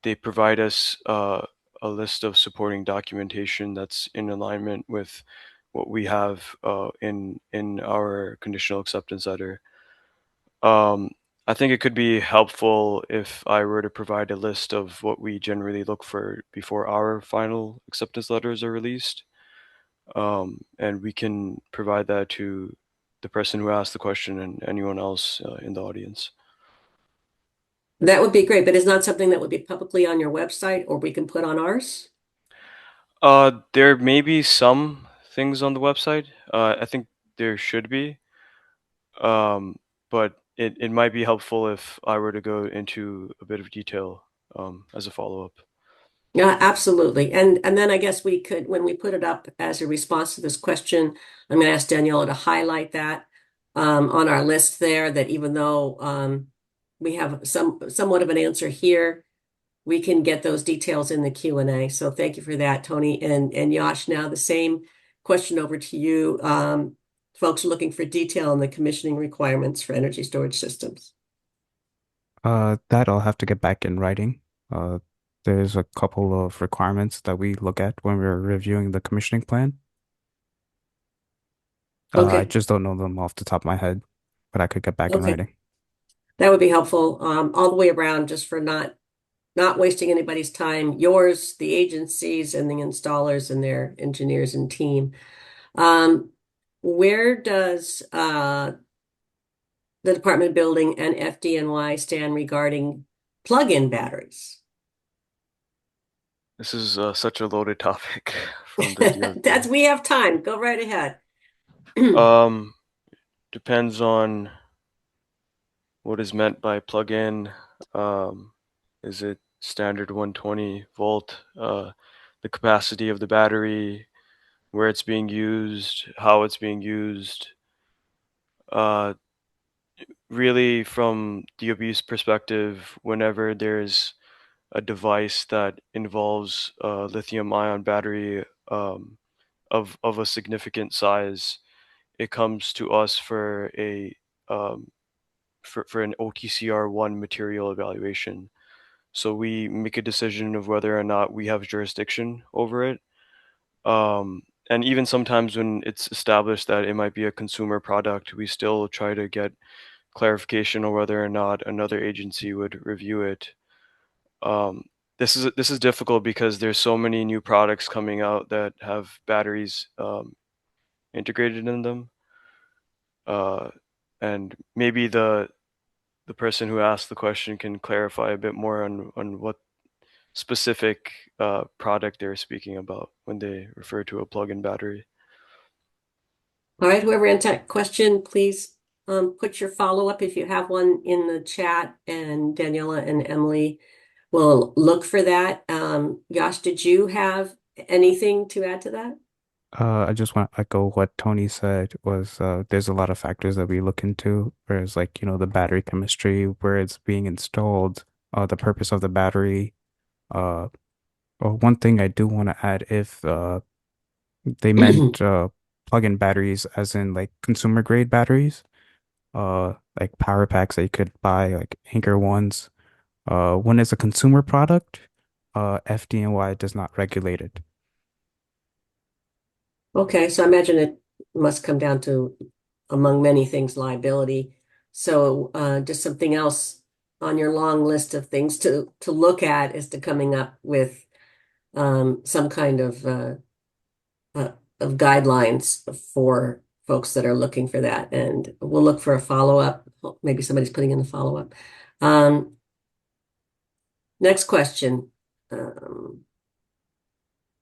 they provide us a list of supporting documentation that's in alignment with what we have in our conditional acceptance letter. I think it could be helpful if I were to provide a list of what we generally look for before our final acceptance letters are released. And we can provide that to the person who asked the question and anyone else in the audience. That would be great, but it's not something that would be publicly on your website or we can put on ours? There may be some things on the website. I think there should be. But it might be helpful if I were to go into a bit of detail as a follow-up. Yeah, absolutely. And then I guess we could, when we put it up as a response to this question, I'm going to ask Daniela to highlight that on our list there, that even though we have somewhat of an answer here, we can get those details in the Q&A. So thank you for that, Tony. And Yash, now the same question over to you. Folks looking for detail on the commissioning requirements for energy storage systems. That I'll have to get back in writing. There's a couple of requirements that we look at when we're reviewing the commissioning plan. Okay. I just don't know them off the top of my head, but I could get back in writing. That would be helpful all the way around, just for not wasting anybody's time, yours, the agencies, and the installers and their engineers and team. Where does the Department of Building and FDNY stand regarding plug-in batteries? This is such a loaded topic from the DOB. We have time. Go right ahead. Depends on what is meant by plug-in. Is it standard 120 volt? The capacity of the battery, where it's being used, how it's being used. Really, from DOB's perspective, whenever there's a device that involves a lithium-ion battery of a significant size, it comes to us for an OTCR1 material evaluation. So we make a decision of whether or not we have jurisdiction over it. And even sometimes when it's established that it might be a consumer product, we still try to get clarification on whether or not another agency would review it. This is difficult because there's so many new products coming out that have batteries integrated in them. And maybe the person who asked the question can clarify a bit more on what specific product they're speaking about when they refer to a plug-in battery. All right, whoever answered that question, please put your follow-up if you have one in the chat, and Daniela and Emily will look for that. Yash, did you have anything to add to that? I just want to echo what Tony said was there's a lot of factors that we look into, whereas like, the battery chemistry, where it's being installed, the purpose of the battery. Uh, one thing I do want to add, if they meant plug-in batteries as in like consumer grade batteries, like power packs that you could buy, like Anchor ones. When it's a consumer product, FDNY does not regulate it. Okay, so I imagine it must come down to, among many things, liability. So just something else on your long list of things to look at is to coming up with some kind of guidelines for folks that are looking for that. And we'll look for a follow-up. Maybe somebody's putting in the follow-up. Next question.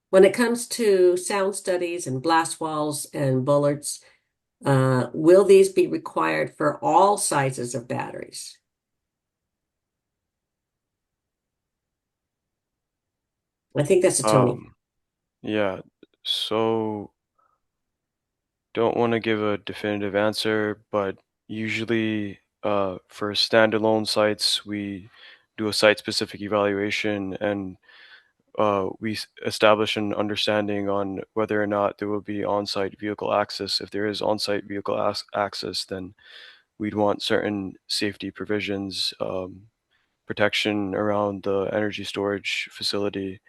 When it comes to sound studies and blast walls and bullards, will these be required for all sizes of batteries? I think that's a Tony. Yeah, so don't want to give a definitive answer, but usually for standalone sites, we do a site-specific evaluation and we establish an understanding on whether or not there will be on-site vehicle access. If there is on-site vehicle access, then we'd want certain safety provisions. Protection around the energy storage facility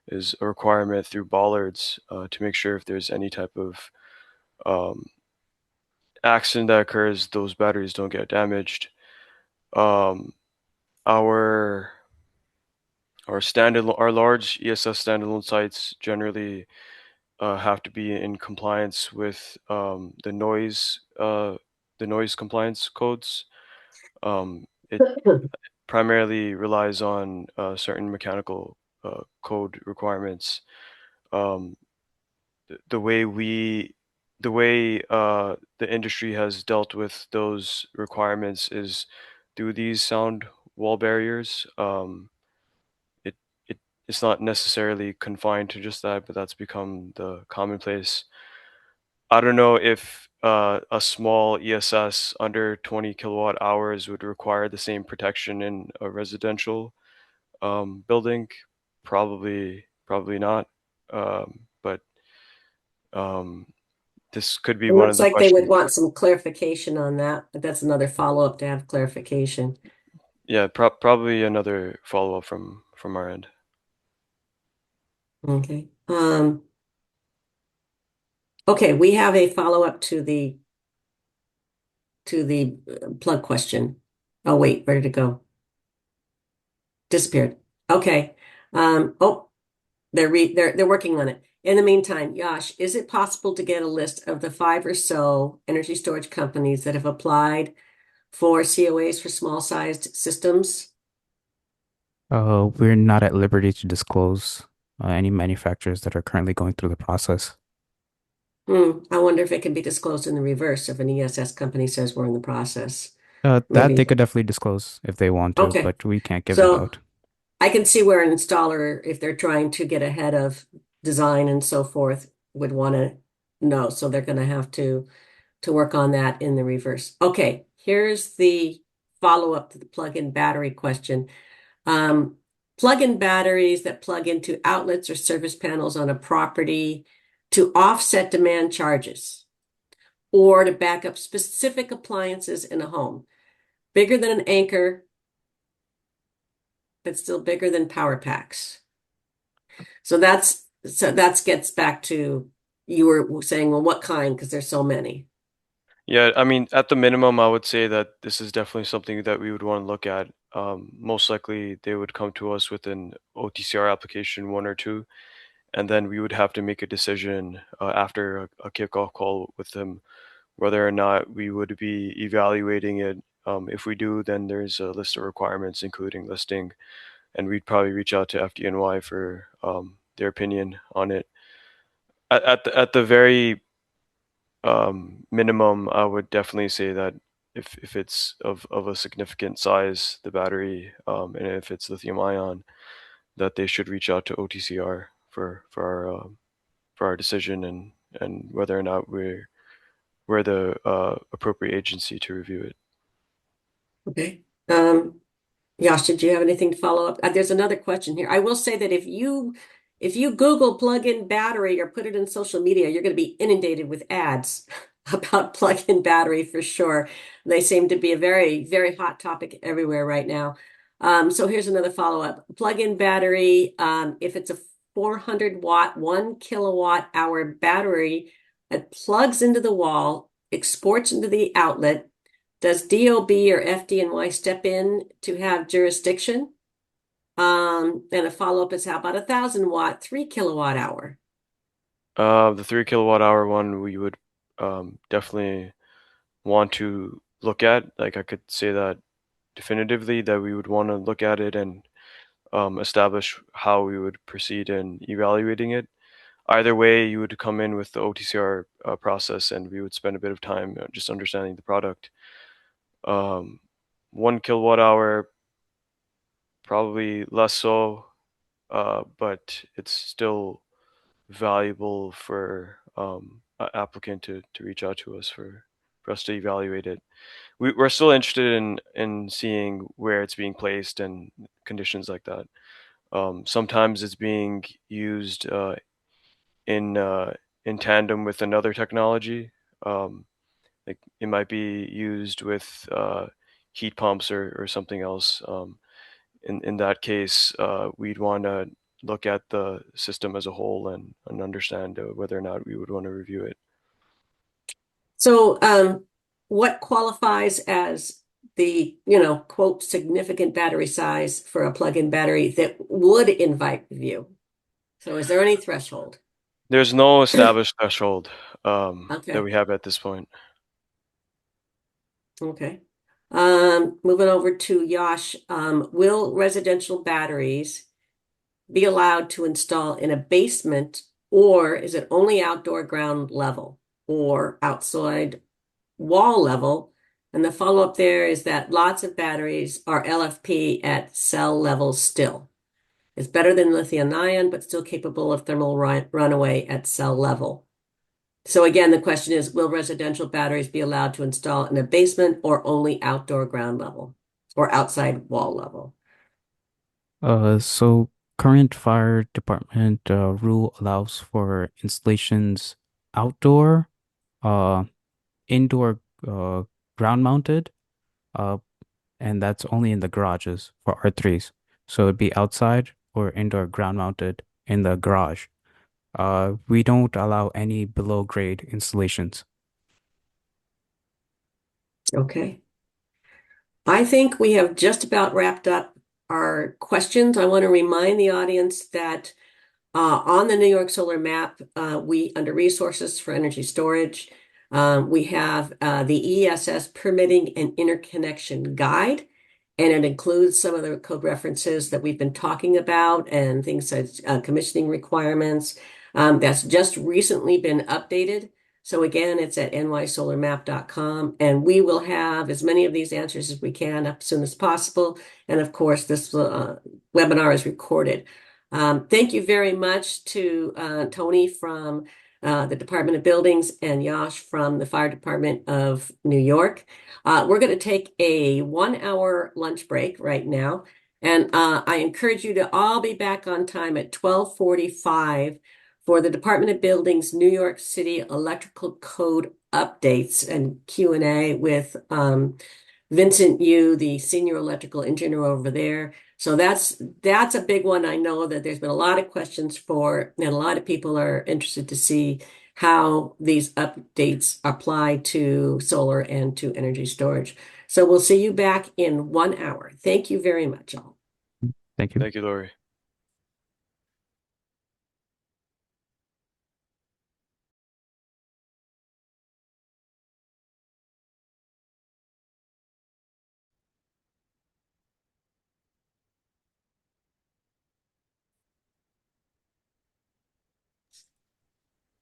is a requirement through bollards to make sure if there's any type of accident that occurs, those batteries don't get damaged. Um, our our large ESS standalone sites generally have to be in compliance with the noise compliance codes. It primarily relies on certain mechanical code requirements. Um, the way the industry has dealt with those requirements is through these sound wall barriers. It it's not necessarily confined to just that, but that's become the commonplace. I don't know if a small ESS under 20 kilowatt hours would require the same protection in a residential building. Probably not. But this could be It one of looks the like they would questions. want some clarification on that, but that's another follow-up to have clarification. Yeah, probably another follow-up from our end. Okay. Okay, we have a follow-up to the plug question. Oh, wait, where did it go? Disappeared. Okay. Oh, they're working on it. In the meantime, Yash, is it possible to get a list of the 5 or so energy storage companies that have applied for COAs for small-sized systems? We're not at liberty to disclose any manufacturers that are currently going through the process. I wonder if it can be disclosed in the reverse if an ESS company says we're in the process. That Maybe. they could definitely disclose if they want to, Okay. but we can't give that So out. I can see where an installer, if they're trying to get ahead of design and so forth, would want to know. So they're going to have to work on that in the reverse. Okay, here's the follow-up to the plug-in battery question. Plug-in batteries that plug into outlets or service panels on a property to offset demand charges or to back up specific appliances in a home. Bigger than an Anchor, but still bigger than power packs. So that gets back to, you were saying, well, what kind? Because there's so many. Yeah, I mean, at the minimum, I would say that this is definitely something that we would want to look at. Most likely, they would come to us with an OTCR application, one or two, and then we would have to make a decision after a kickoff call with them whether or not we would be evaluating it. If we do, then there's a list of requirements, including listing, and we'd probably reach out to FDNY for their opinion on it. At the very minimum, I would definitely say that if it's of a significant size, the battery, and if it's lithium ion, that they should reach out to OTCR for our decision and whether or not we're the appropriate agency to review it. Okay. Yash, did you have anything to follow up? There's another question here. I will say that if you Google plug-in battery or put it in social media, you're going to be inundated with ads about plug-in battery for sure. They seem to be a very, very hot topic everywhere right now. So here's another follow-up. Plug-in battery, if it's a 400 watt, 1 kilowatt hour battery that plugs into the wall, exports into the outlet, does DOB or FDNY step in to have jurisdiction? And a follow-up is how about 1,000 watt, 3 kilowatt hour? The 3 kilowatt hour one we would definitely want to look at. Like, I could say that definitively that we would want to look at it and establish how we would proceed in evaluating it. Either way, you would come in with the OTCR process, and we would spend a bit of time just understanding the product. 1 kilowatt hour, probably less so, but it's still valuable for an applicant to reach out to us for us to evaluate it. We're still interested in seeing where it's being placed and conditions like that. Sometimes it's being used in tandem with another technology. Like, it might be used with heat pumps or something else. In that case, we'd want to look at the system as a whole and understand whether or not we would want to review it. So what qualifies as the, quote, significant battery size for a plug-in battery that would invite review? So is there any threshold? There's no established threshold Okay. that we have at this point. Okay. Moving over to Yash, will residential batteries be allowed to install in a basement, or is it only outdoor ground level or outside wall level? And the follow-up there is that lots of batteries are LFP at cell level still. It's better than lithium ion, but still capable of thermal runaway at cell level. So again, the question is, will residential batteries be allowed to install in a basement or only outdoor ground level or outside wall level? So current fire department rule allows for installations outdoor, indoor, ground mounted, and that's only in the garages for R3s. So it'd be outside or indoor ground mounted in the garage. We don't allow any below grade installations. Okay. I think we have just about wrapped up our questions. I want to remind the audience that on the New York Solar Map, we, under Resources for Energy Storage, we have the ESS Permitting and Interconnection Guide, and it includes some of the code references that we've been talking about and things such commissioning requirements. That's just recently been updated. So again, it's at nysolarmap.com, and we will have as many of these answers as we can up as soon as possible. And of course, this webinar is recorded. Thank you very much to Tony from the Department of Buildings and Yash from the Fire Department of New York. We're going to take a 1-hour lunch break right now. And I encourage you to all be back on time at 12:45 for the Department of Buildings New York City Electrical Code updates and Q&A with Vincent Yu, the senior electrical engineer over there. So that's a big one. I know that there's been a lot of questions for, and a lot of people are interested to see how these updates apply to solar and to energy storage. So we'll see you back in 1 hour. Thank you very much, all. Thank you. Thank you, Lori.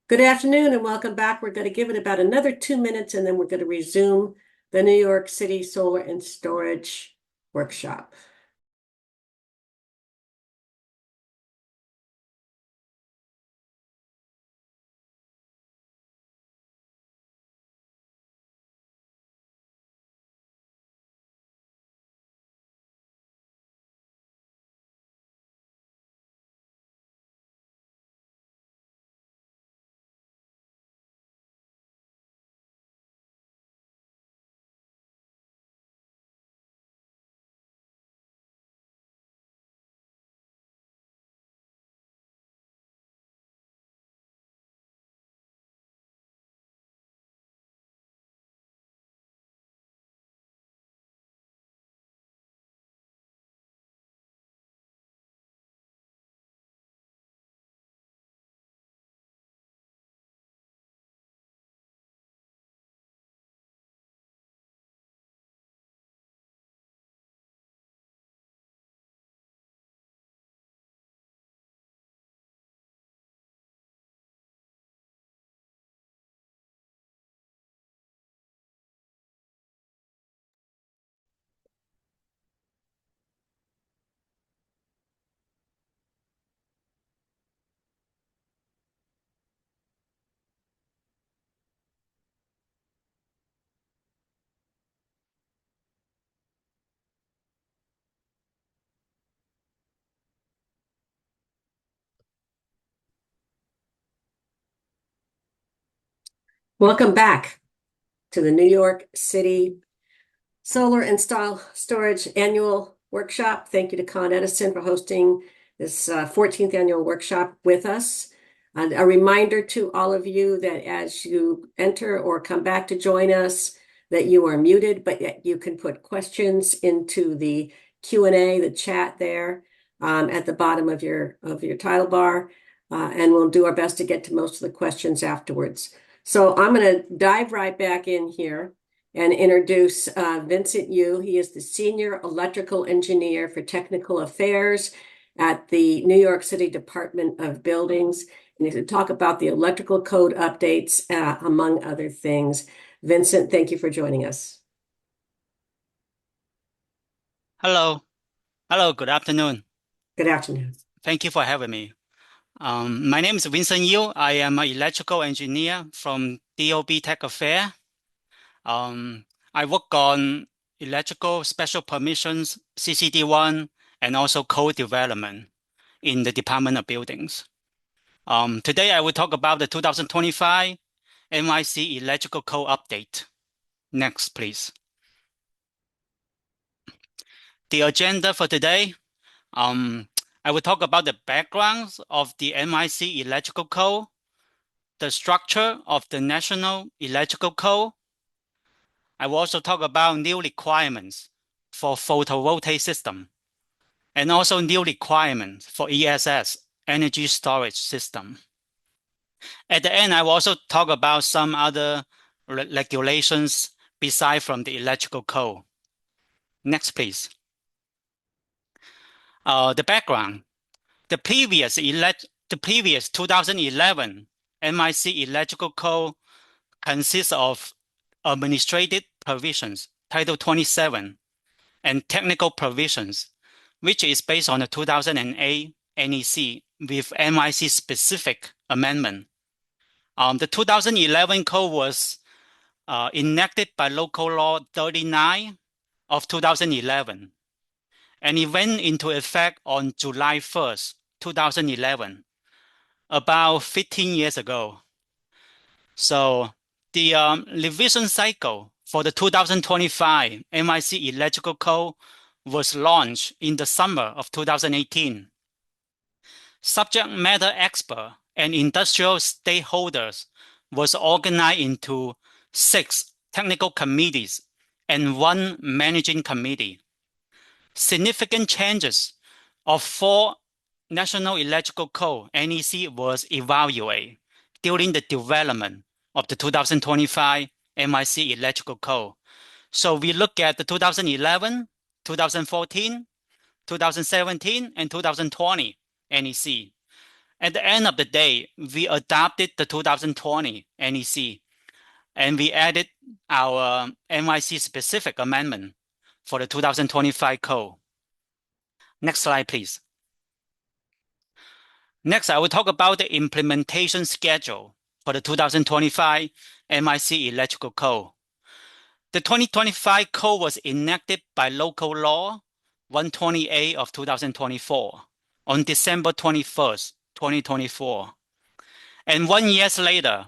Good afternoon and welcome back. We're going to give it about another 2 minutes and then we're going to resume the New York City Solar and Storage Workshop. Welcome back to the New York City Solar Storage Annual Workshop. Thank you to Con Edison for hosting this 14th annual workshop with us. And a reminder to all of you that as you enter or come back to join us, that you are muted, but yet you can put questions into the Q&A, the chat there at the bottom of your title bar, and we'll do our best to get to most of the questions afterwards. So I'm going to dive right back in here and introduce Vincent Yu. He is the Senior Electrical Engineer for Technical Affairs at the New York City Department of Buildings. And he's going to talk about the electrical code updates, among other things. Vincent, thank you for joining us. Hello. Hello, good afternoon. Good afternoon. Thank you for having me. My name is Vincent Yu. I am an electrical engineer from DOB Tech Affair. I work on electrical special permissions, CCD1, and also code development in the Department of Buildings. Today, I will talk about the 2025 NYC Electrical Code Update. Next, please. The agenda for today, I will talk about the backgrounds of the NYC Electrical Code, the structure of the National Electrical Code. I will also talk about new requirements for photovoltaic system, and also new requirements for ESS, energy storage system. At the end, I will also talk about some other regulations beside from the electrical code. Next, please. The background. The previous 2011 NYC Electrical Code consists of administrative provisions, Title 27, and technical provisions, which is based on the 2008 NEC with NYC specific amendment. The 2011 code was enacted by Local Law 39 of 2011, and it went into effect on July 1st, 2011, about 15 years ago. So the revision cycle for the 2025 NYC Electrical Code was launched in the summer of 2018. Subject matter expert and industrial stakeholders was organized into 6 technical committees and 1 managing committee. Significant changes of 4 National Electrical Code NEC was evaluated during the development of the 2025 NYC Electrical Code. So we look at the 2011, 2014, 2017, and 2020 NEC. At the end of the day, we adopted the 2020 NEC, and we added our NYC specific amendment for the 2025 code. Next slide, please. Next, I will talk about the implementation schedule for the 2025 NYC Electrical Code. The 2025 code was enacted by Local Law 128 of 2024 on December 21st, 2024. And 1 year later,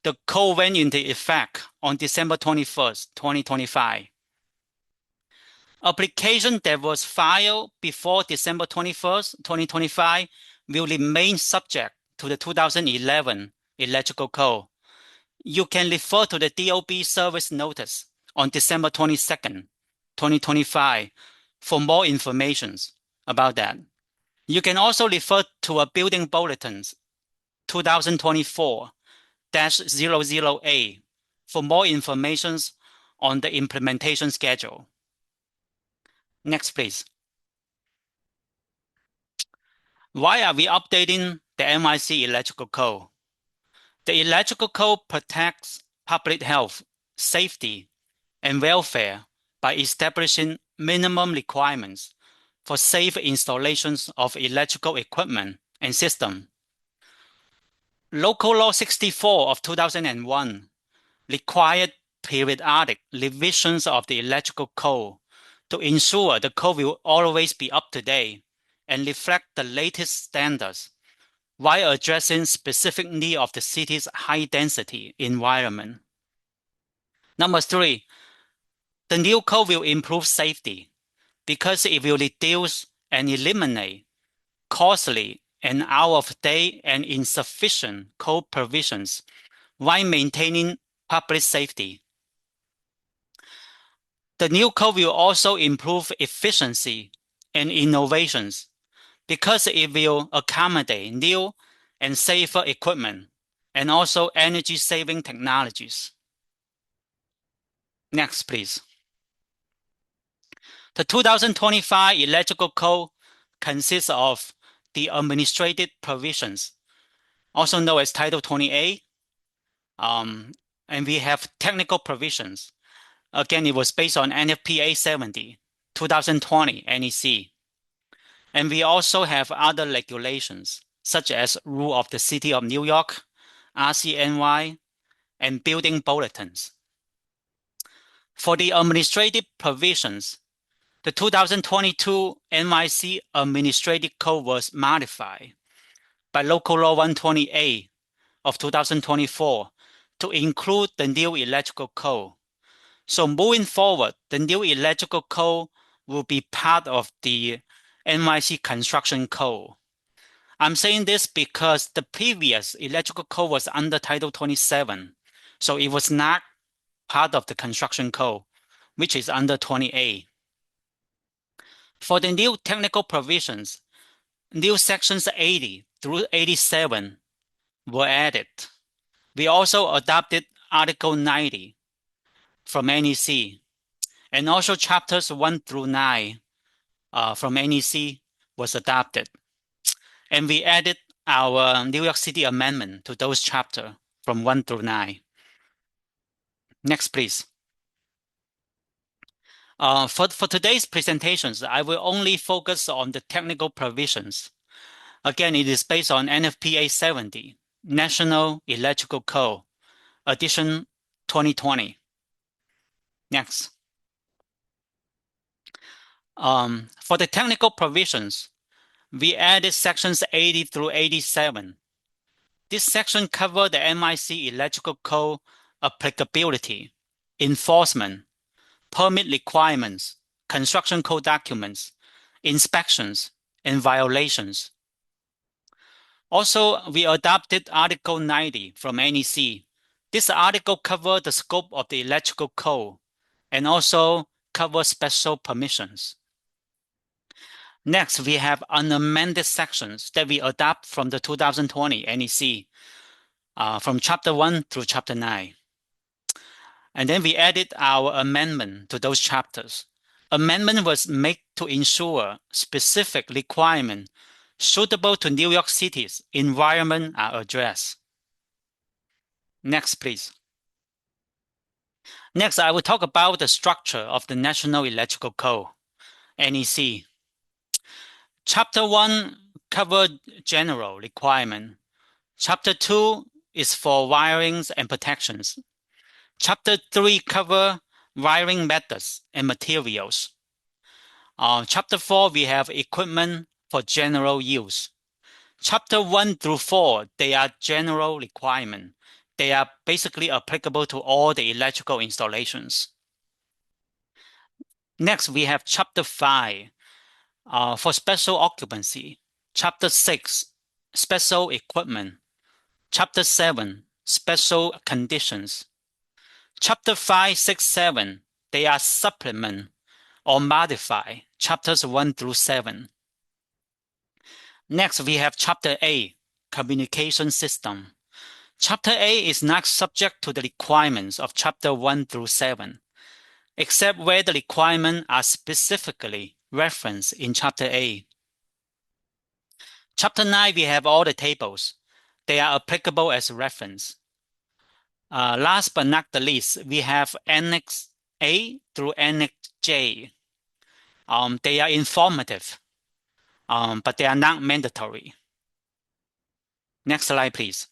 the code went into effect on December 21st, 2025. Application that was filed before December 21st, 2025 will remain subject to the 2011 Electrical Code. You can refer to the DOB service notice on December 22nd, 2025 for more information about that. You can also refer to a Building Bulletins 2024-00A for more information on the implementation schedule. Next, please. Why are we updating the NYC Electrical Code? The Electrical Code protects public health, safety, and welfare by establishing minimum requirements for safe installations of electrical equipment and systems. Local Law 64 of 2001 required periodic revisions of the electrical code to ensure the code will always be up to date and reflect the latest standards while addressing specific need of the city's high-density environment. Number 3, the new code will improve safety because it will reduce and eliminate costly and out-of-date and insufficient code provisions while maintaining public safety. The new code will also improve efficiency and innovations because it will accommodate new and safer equipment and also energy-saving technologies. Next, please. The 2025 Electrical Code consists of the administrative provisions, also known as Title 28, and we have technical provisions. Again, it was based on NFPA 70, 2020 NEC. And we also have other regulations, such as Rule of the City of New York, RCNY, and building bulletins. For the administrative provisions, the 2022 NYC Administrative Code was modified by Local Law 128 of 2024 to include the new electrical code. So moving forward, the new electrical code will be part of the NYC Construction Code. I'm saying this because the previous electrical code was under Title 27, so it was not part of the Construction Code, which is under 28. For the new technical provisions, new sections 80 through 87 were added. We also adopted Article 90 from NEC, and also chapters 1 through 9 from NEC was adopted. And we added our New York City amendment to those chapters from 1 through 9. Next, please. For today's presentations, I will only focus on the technical provisions. Again, it is based on NFPA 70, National Electrical Code, Edition 2020. Next. For the technical provisions, we added sections 80 through 87. This section covers the NYC Electrical Code applicability, enforcement, permit requirements, construction code documents, inspections, and violations. Also, we adopted Article 90 from NEC. This article covers the scope of the electrical code and also covers special permissions. Next, we have unamended sections that we adopt from the 2020 NEC, from Chapter 1 through Chapter 9. And then we added our amendment to those chapters. Amendment was made to ensure specific requirements suitable to New York City's environment are addressed. Next, please. Next, I will talk about the structure of the National Electrical Code, NEC. Chapter 1 covered general requirement. Chapter 2 is for wirings and protections. Chapter 3 cover wiring methods and materials. Chapter 4, we have equipment for general use. Chapter 1 through 4, they are general requirement. They are basically applicable to all the electrical installations. Next, we have Chapter 5 for special occupancy. Chapter 6, special equipment. Chapter 7, special conditions. Chapter 5, 6, 7, they are supplement or modify chapters 1 through 7. Next, we have Chapter 8, communication system. Chapter 8 is not subject to the requirements of Chapter 1 through 7, except where the requirements are specifically referenced in Chapter 8. Chapter 9, we have all the tables. They are applicable as reference. Last but not the least, we have Annex A through Annex J. They are informative, but they are not mandatory. Next slide, please.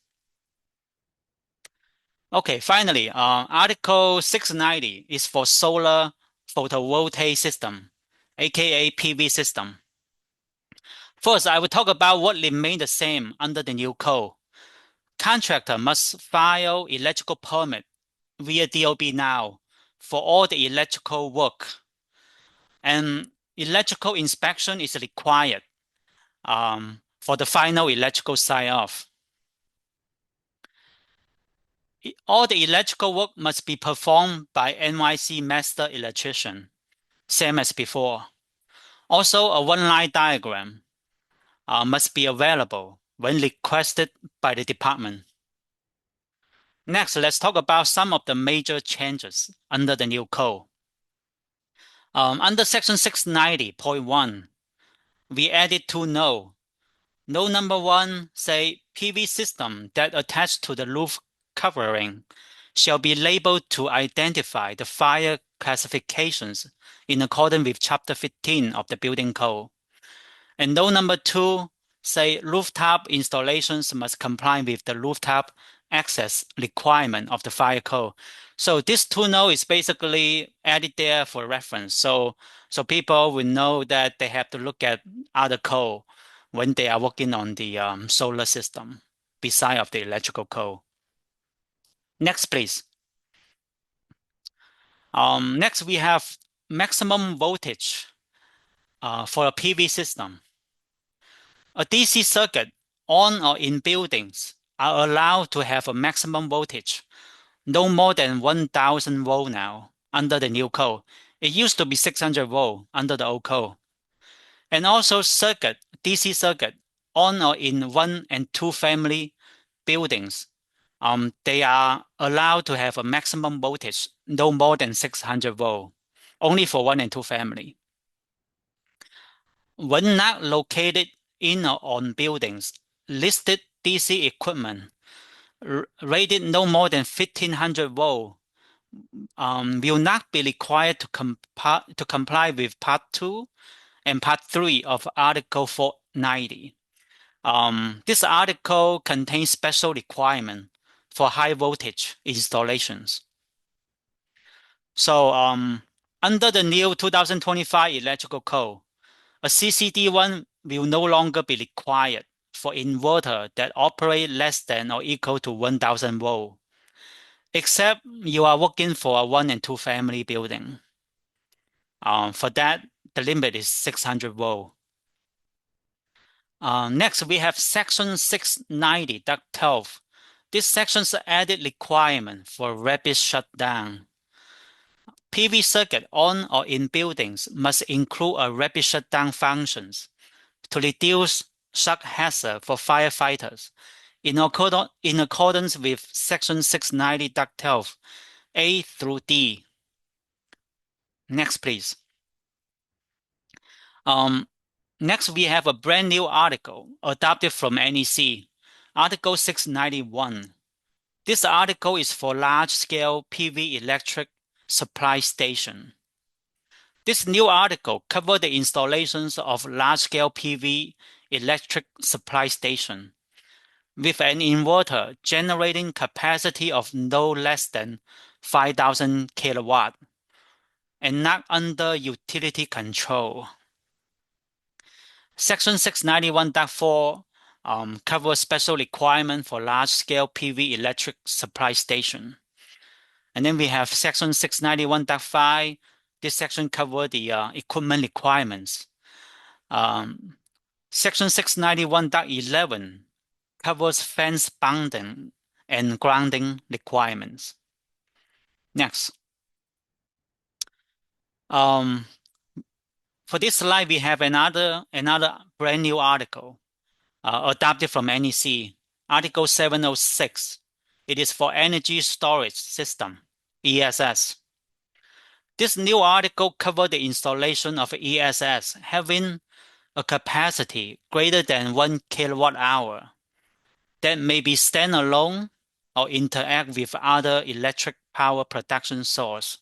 Okay, finally, Article 690 is for solar photovoltaic system, aka PV system. First, I will talk about what remained the same under the new code. Contractor must file electrical permit via DOB now for all the electrical work. And electrical inspection is required for the final electrical sign-off. All the electrical work must be performed by NYC master electrician, same as before. Also, a one-line diagram must be available when requested by the department. Next, let's talk about some of the major changes under the new code. Under section 690.1, we added two no. No number one, say PV system that attached to the roof covering shall be labeled to identify the fire classifications in accordance with Chapter 15 of the Building Code. And no number two, say rooftop installations must comply with the rooftop access requirement of the fire code. So this two no is basically added there for reference. So people will know that they have to look at other code when they are working on the solar system beside of the electrical code. Next, please. Next, we have maximum voltage for a PV system. A DC circuit on or in buildings are allowed to have a maximum voltage, no more than 1,000 volt now under the new code. It used to be 600 volt under the old code. And also DC circuit on or in 1 and 2 family buildings, they are allowed to have a maximum voltage no more than 600 volt, only for 1 and 2 family. When not located in or on buildings, listed DC equipment rated no more than 1,500 volt will not be required to comply with Part 2 and Part 3 of Article 490. This article contains special requirement for high voltage installations. So under the new 2025 electrical code, a CCD1 will no longer be required for inverter that operate less than or equal to 1,000 volt, except you are working for a 1 and 2 family building. For that, the limit is 600 volt. Next, we have section 690.12. This section's added requirement for rapid shutdown. PV circuit on or in buildings must include a rapid shutdown functions to reduce shock hazard for firefighters in accordance with section 690.12 A through D. Next, please. Next, we have a brand new article adopted from NEC, Article 691. This article is for large-scale PV electric supply station. This new article covers the installations of large-scale PV electric supply station with an inverter generating capacity of no less than 5,000 kilowatt and not under utility control. Section 691.4 covers special requirement for large-scale PV electric supply station. And then we have section 691.5. This section covers the equipment requirements. Section 691.11 covers fence bonding and grounding requirements. Next. For this slide, we have another brand new article adopted from NEC, Article 706. It is for energy storage system, ESS. This new article covers the installation of ESS having a capacity greater than 1 kilowatt hour that may be standalone or interact with other electric power production source.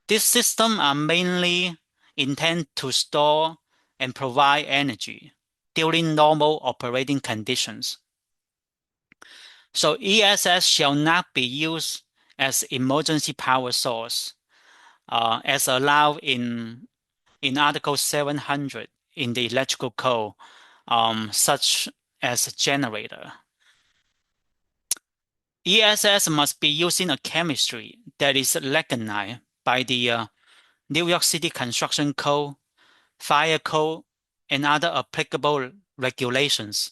These systems are mainly intended to store and provide energy during normal operating conditions. So ESS shall not be used as emergency power source as allowed in Article 700 in the electrical code, such as generator. ESS must be using a chemistry that is recognized by the New York City Construction Code, Fire Code, and other applicable regulations,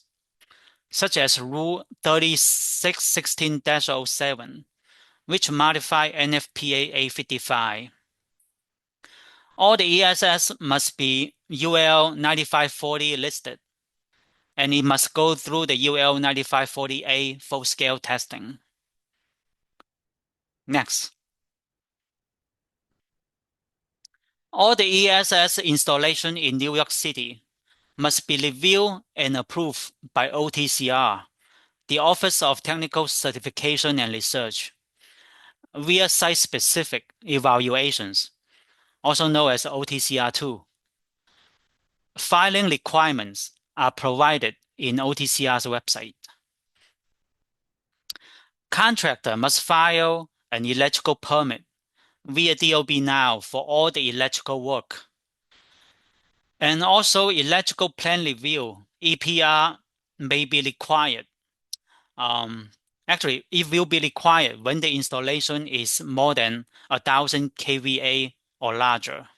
such as Rule 3616-07, which modify NFPA 855. All the ESS must be UL 9540 listed, and it must go through the UL 9540A full-scale testing. Next. All the ESS installation in New York City must be reviewed and approved by OTCR, the Office of Technical Certification and Research, via site-specific evaluations, also known as OTCR2. Filing requirements are provided in OTCR's website. Contractor must file an electrical permit via DOB Now for all the electrical work. And also electrical plan review, EPR, may be required. Actually, it will be required when the installation is more than 1,000 kVA or larger.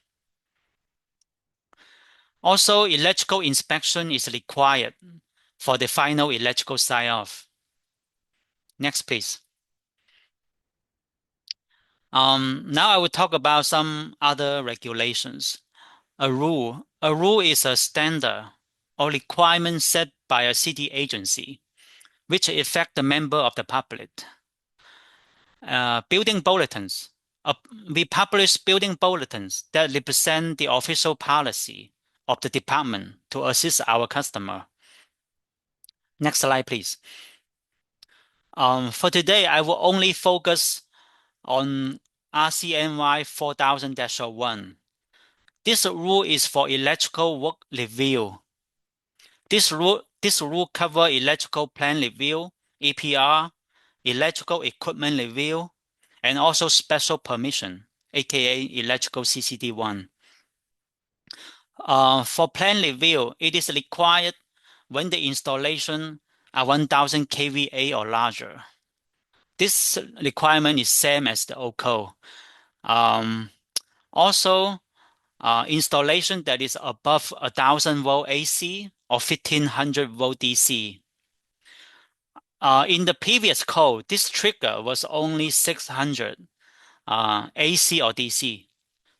Also, electrical inspection is required for the final electrical sign-off. Next, please. Now I will talk about some other regulations. A rule is a standard or requirement set by a city agency, which affect the member of the public. Building bulletins. We publish building bulletins that represent the official policy of the department to assist our customer. Next slide, please. For today, I will only focus on RCNY 4000-01. This rule is for electrical work review. This rule covers electrical plan review, EPR, electrical equipment review, and also special permission, aka electrical CCD1. For plan review, it is required when the installation are 1,000 kVA or larger. This requirement is same as the old code. Also, installation that is above 1,000 volt AC or 1,500 volt DC. In the previous code, this trigger was only 600 AC or DC.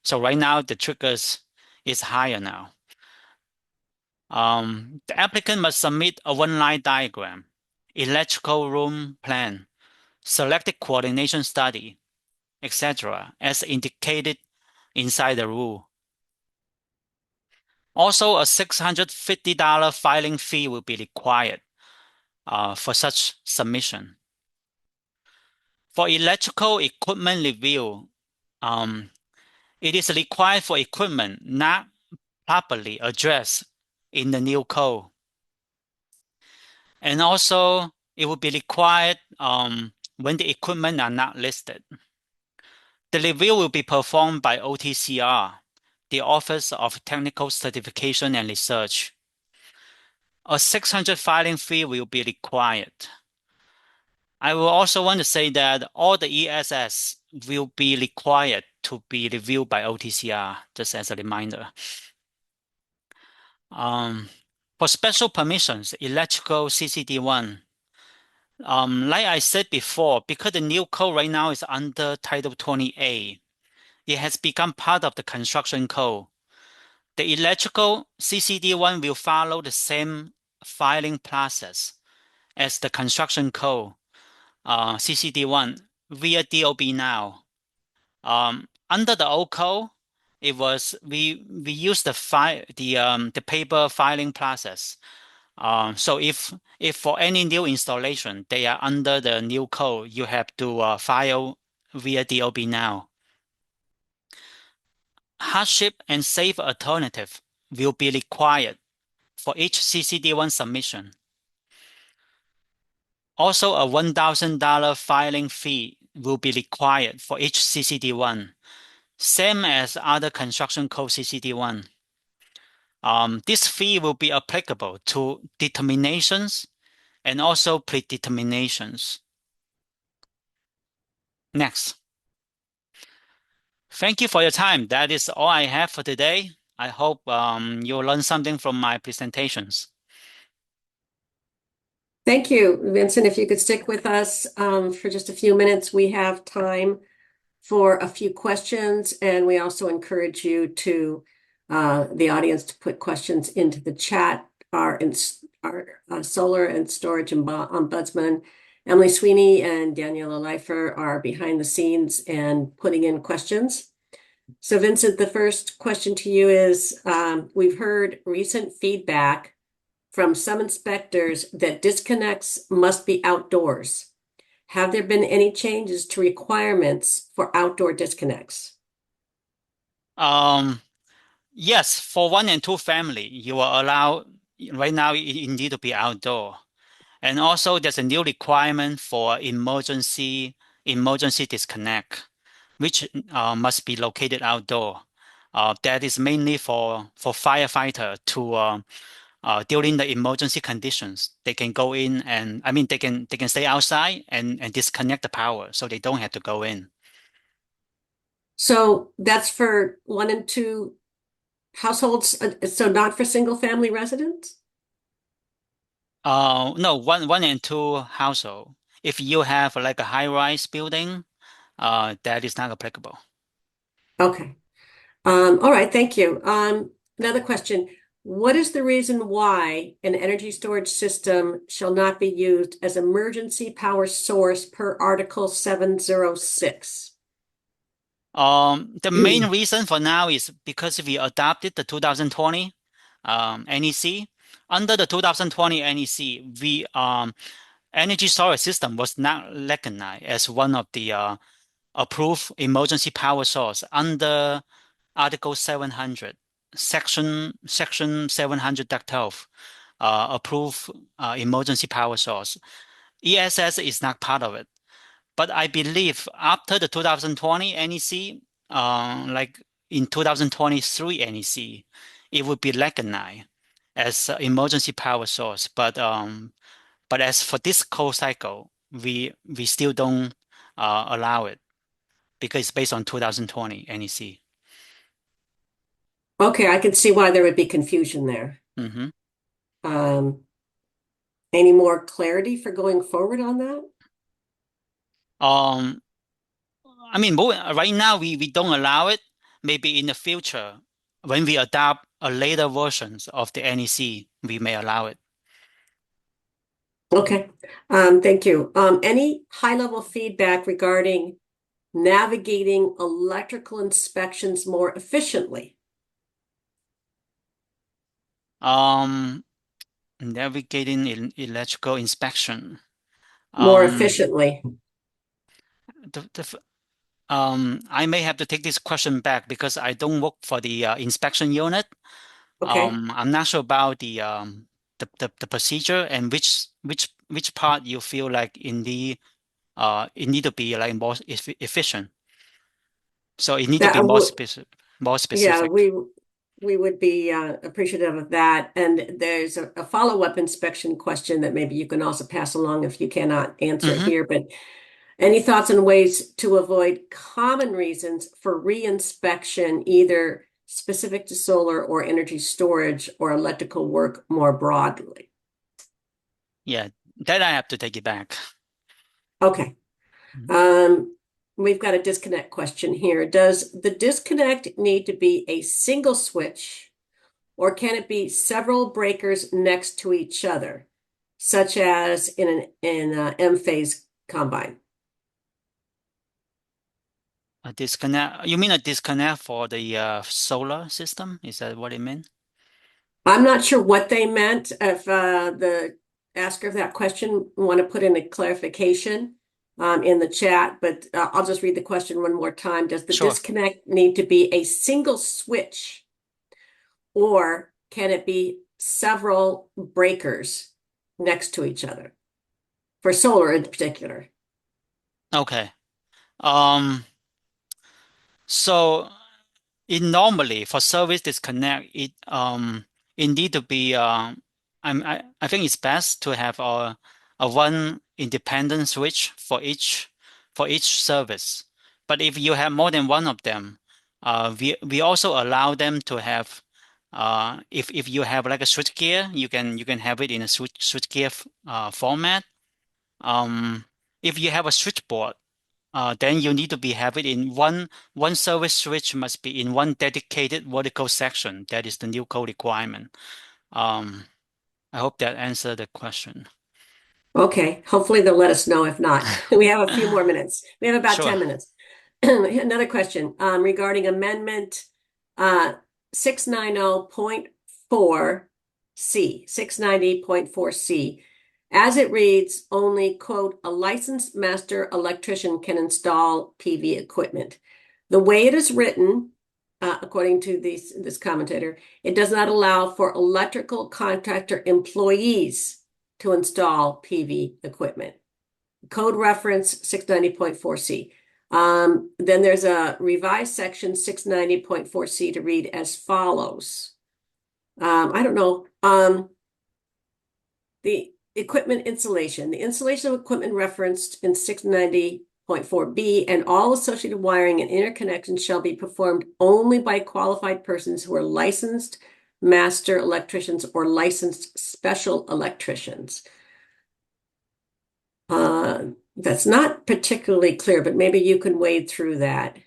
So right now, the triggers is higher now. The applicant must submit a one-line diagram, electrical room plan, selected coordination study, etc., as indicated inside the rule. Also, a $650 filing fee will be required for such submission. For electrical equipment review, it is required for equipment not properly addressed in the new code. And also, it will be required when the equipment are not listed. The review will be performed by OTCR, the Office of Technical Certification and Research. A $600 filing fee will be required. I will also want to say that all the ESS will be required to be reviewed by OTCR, just as a reminder. For special permissions, electrical CCD1, like I said before, because the new code right now is under Title 20A, it has become part of the construction code. The electrical CCD1 will follow the same filing process as the construction code CCD1 via DOB Now. Under the old code, it was we used the paper filing process. So if for any new installation they are under the new code, you have to file via DOB Now. Hardship and safe alternative will be required for each CCD1 submission. Also, a $1,000 filing fee will be required for each CCD1, same as other construction code CCD1. This fee will be applicable to determinations and also predeterminations. Next. Thank you for your time. That is all I have for today. I hope you'll learn something from my presentations. Thank you, Vincent. If you could stick with us for just a few minutes, we have time for a few questions, and we also encourage you to the audience to put questions into the chat. Our solar and storage ombudsman, Emily Sweeney and Daniela Leifer, are behind the scenes and putting in questions. So Vincent, the first question to you is, we've heard recent feedback from some inspectors that disconnects must be outdoors. Have there been any changes to requirements for outdoor disconnects? Yes, for 1 and 2 family, you are allowed, right now you need to be outdoor. And also there's a new requirement for emergency disconnect, which must be located outdoor. That is mainly for firefighter to during the emergency conditions, they can go in and they can stay outside and disconnect the power, so they don't have to go in. So that's for 1 and 2 households, so not for single family residents? No, 1 and 2 household. If you have like a high-rise building, that is not applicable. Okay. All right, thank you. Another question. What is the reason why an energy storage system shall not be used as emergency power source per Article 706? The main reason for now is because we adopted the 2020 NEC. Under the 2020 NEC, we energy storage system was not recognized as one of the approved emergency power source under Article 700, Section 700.12, approved emergency power source. ESS is not part of it. But I believe after the 2020 NEC, like in 2023 NEC, it would be recognized as an emergency power source. But as for this cold cycle, we still don't allow it because it's based on 2020 NEC. Okay, I can see why there would be confusion there. Mm-hmm. Any more clarity for going forward on that? Right now we don't allow it. Maybe in the future, when we adopt a later versions of the NEC, we may allow it. Okay, thank you. Any high-level feedback regarding navigating electrical inspections more efficiently? Navigating electrical inspection. More efficiently. I may have to take this question back because I don't work for the inspection unit. Okay. I'm not sure about the procedure and which part you feel like it need to be like more efficient. So it need to be more specific. Yeah, we would be appreciative of that. And there's a follow-up inspection question that maybe you can also pass along if you cannot answer it here. But any thoughts on ways to avoid common reasons for re-inspection, either specific to solar or energy storage or electrical work more broadly? Yeah, that I have to take it back. Okay. We've got a disconnect question here. Does the disconnect need to be a single switch, or can it be several breakers next to each other, such as in an M-phase combine? A disconnect? You mean a disconnect for the solar system? Is that what it meant? I'm not sure what they meant. If the asker of that question want to put in a clarification in the chat, but I'll just read the question one more time. Does the disconnect need to be a single switch, or can it be several breakers next to each other for solar in particular? Okay. So normally for service disconnect, it need to be I think it's best to have a one independent switch for each service. But if you have more than one of them, we also allow them to have if you have like a switchgear, you can have it in a switchgear format. If you have a switchboard, then you need to have it in one service switch must be in one dedicated vertical section. That is the new code requirement. I hope that answered the question. Okay, hopefully they'll let us know if not. We have a few more minutes. We have about Sure. 10 minutes. Another question regarding amendment 690.4C, 690.4C. As it reads, only, quote, a licensed master electrician can install PV equipment. The way it is written, according to this commentator, it does not allow for electrical contractor employees to install PV equipment. Code reference 690.4C. Then there's a revised section 690.4C to read as follows. I don't know. The equipment installation. The installation of equipment referenced in 690.4B and all associated wiring and interconnections shall be performed only by qualified persons who are licensed master electricians or licensed special electricians. That's not particularly clear, but maybe you can wade through that.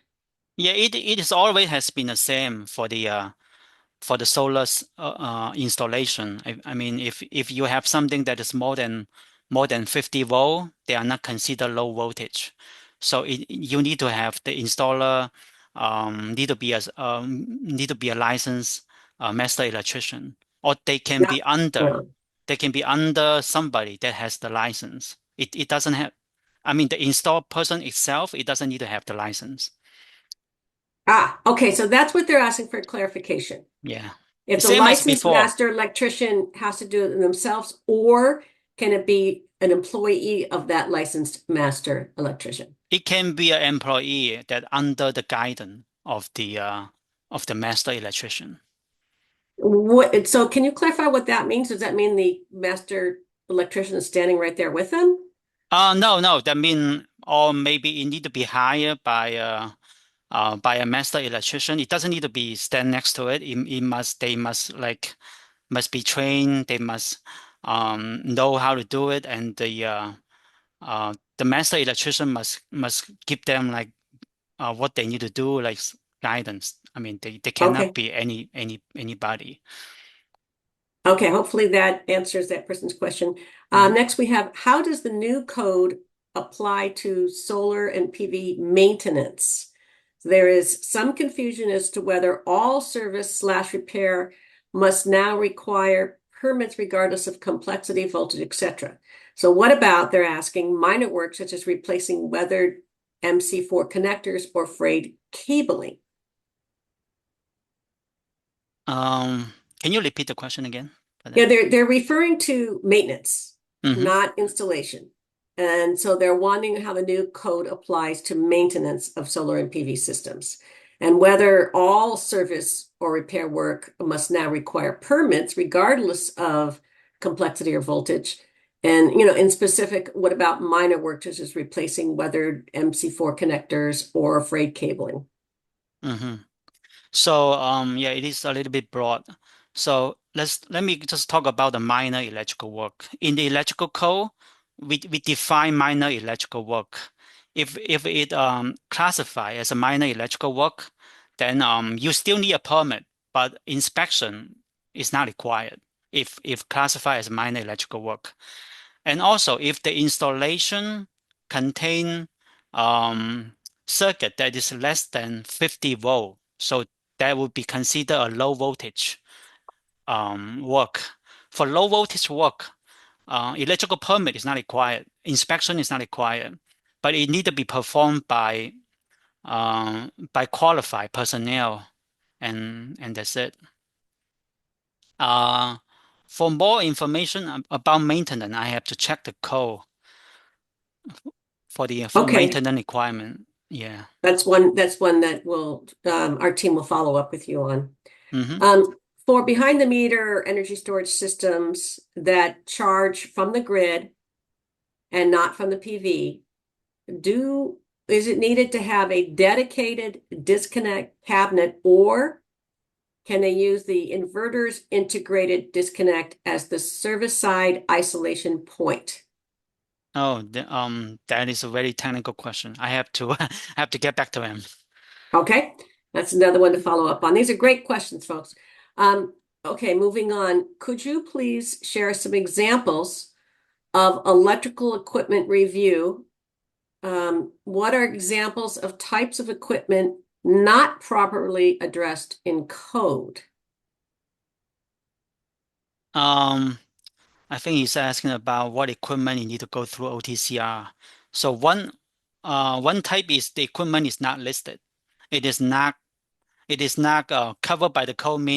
Yeah, it is always has been the same for the solar installation. I mean, if you have something that is more than 50 volt, they are not considered low voltage. So you need to have the installer need to be a licensed master electrician, or they can be under somebody that has the license. It doesn't have. I mean, the installed person itself, it doesn't need to have the license. Okay, so that's what they're asking for clarification. Yeah. If the Same as licensed before. master electrician has to do it themselves, or can it be an employee of that licensed master electrician? It can be an employee that under the guidance of the master electrician. So can you clarify what that means? Does that mean the master electrician is standing right there with them? No. That mean, or maybe it need to be hired by a master electrician. It doesn't need to be stand next to it. They must be trained. They must know how to do it, and the master electrician must give them like what they need to do, like guidance. I mean, they cannot be anybody. Okay, hopefully that answers that person's question. Next, we have, how does the new code apply to solar and PV maintenance? There is some confusion as to whether all service/repair must now require permits regardless of complexity, voltage, etc. So what about, they're asking, minor work such as replacing weathered MC4 connectors or frayed cabling? Can you repeat the question again? Yeah, they're referring to maintenance, not installation. And so they're wanting how the new code applies to maintenance of solar and PV systems, and whether all service or repair work must now require permits regardless of complexity or voltage. And, in specific, what about minor work, such as replacing weathered MC4 connectors or frayed cabling? So yeah, it is a little bit broad. So let me just talk about the minor electrical work. In the electrical code, we define minor electrical work. If it classify as a minor electrical work, then you still need a permit, but inspection is not required if classified as minor electrical work. And also, if the installation contain circuit that is less than 50 volt, so that would be considered a low voltage work. For low voltage work, electrical permit is not required, inspection is not required, but it need to be performed by qualified personnel, and that's it. For more information about maintenance, I have to check the code for the maintenance requirement. Yeah. That's one that will our team will follow up with you on. For behind the meter energy storage systems that charge from the grid and not from the PV, is it needed to have a dedicated disconnect cabinet, or can they use the inverter's integrated disconnect as the service side isolation point? Oh, that is a very technical question. I have to I have to get back to him. Okay, that's another one to follow up on. These are great questions, folks. Okay, moving on. Could you please share some examples of electrical equipment review? What are examples of types of equipment not properly addressed in code? I think he's asking about what equipment you need to go through OTCR. So one type is the equipment is not listed. It is not covered by the code.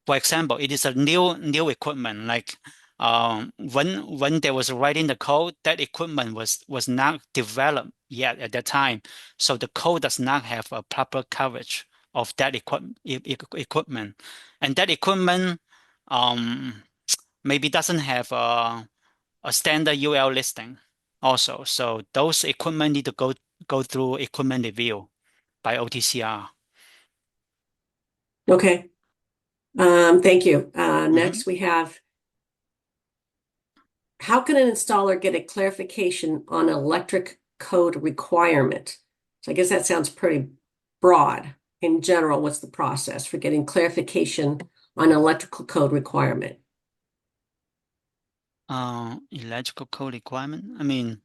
For example, it is a new equipment. Like when there was writing the code, that equipment was not developed yet at that time. So the code does not have a proper coverage of that equipment, and that equipment maybe doesn't have a standard UL listing also. So those equipment need to go through equipment review by OTCR. Okay. Thank you. Next we have, how can an installer get a clarification on electric code requirement? So I guess that sounds pretty broad. In general, what's the process for getting clarification on electrical code requirement? Electrical code requirement. I mean,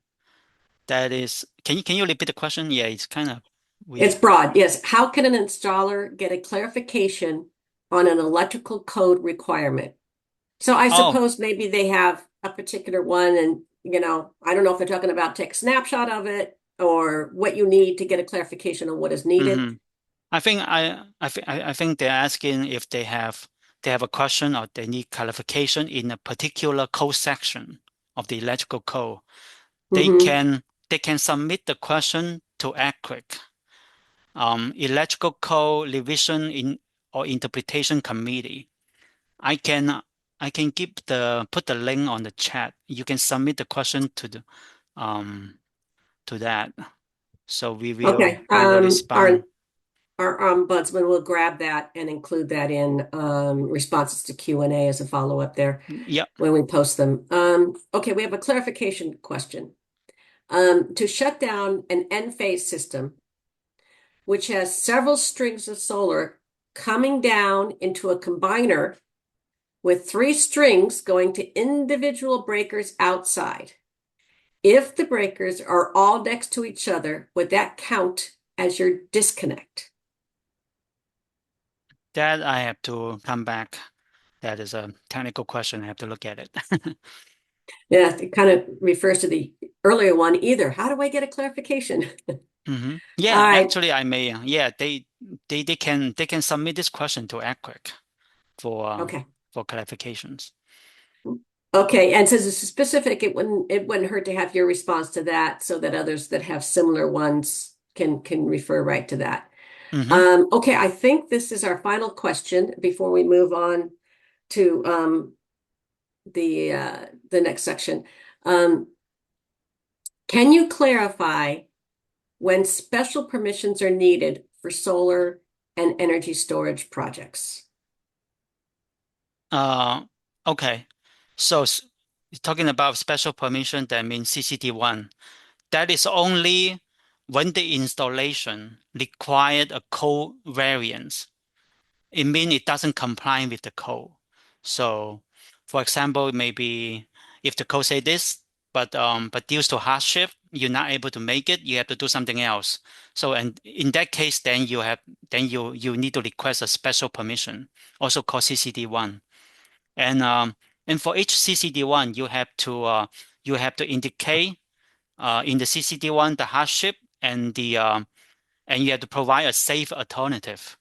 that is. Can you repeat the question? Yeah, it's kind of weird. It's broad. Yes. How can an installer get a clarification on an electrical code requirement? So I suppose maybe they have a particular one, and I don't know if they're talking about take a snapshot of it or what you need to get a clarification on what is needed. I think they're asking if they have a question or they need clarification in a particular code section of the electrical code. They can submit the question to ECRIC, Electrical Code Revision or Interpretation Committee. I can put the link on the chat. You can submit the question to that. So we will respond. Our ombudsman will grab that and include that in responses to Q&A as a follow-up there. Yep. When we post them. Okay, we have a clarification question. To shut down an N-phase system, which has several strings of solar coming down into a combiner with 3 strings going to individual breakers outside. If the breakers are all next to each other, would that count as your disconnect? That I have to come back. That is a technical question. I have to look at it. Yeah, it kind of refers to the earlier one either. How do I get a clarification? Yeah, actually, I may. Yeah, they can submit this question to ECRIC for clarifications. Okay, and since it's specific, it wouldn't hurt to have your response to that, so that others that have similar ones can refer right to that. Okay, I think this is our final question before we move on to the next section. Can you clarify when special permissions are needed for solar and energy storage projects? Okay. So talking about special permission, that means CCD1. That is only when the installation required a code variance. It means it doesn't comply with the code. So, for example, maybe if the code say this, but due to hardship, you're not able to make it, you have to do something else. So, and in that case, then you need to request a special permission, also called CCD1. And for each CCD1, you have to indicate in the CCD1 the hardship and and you have to provide a safe alternative,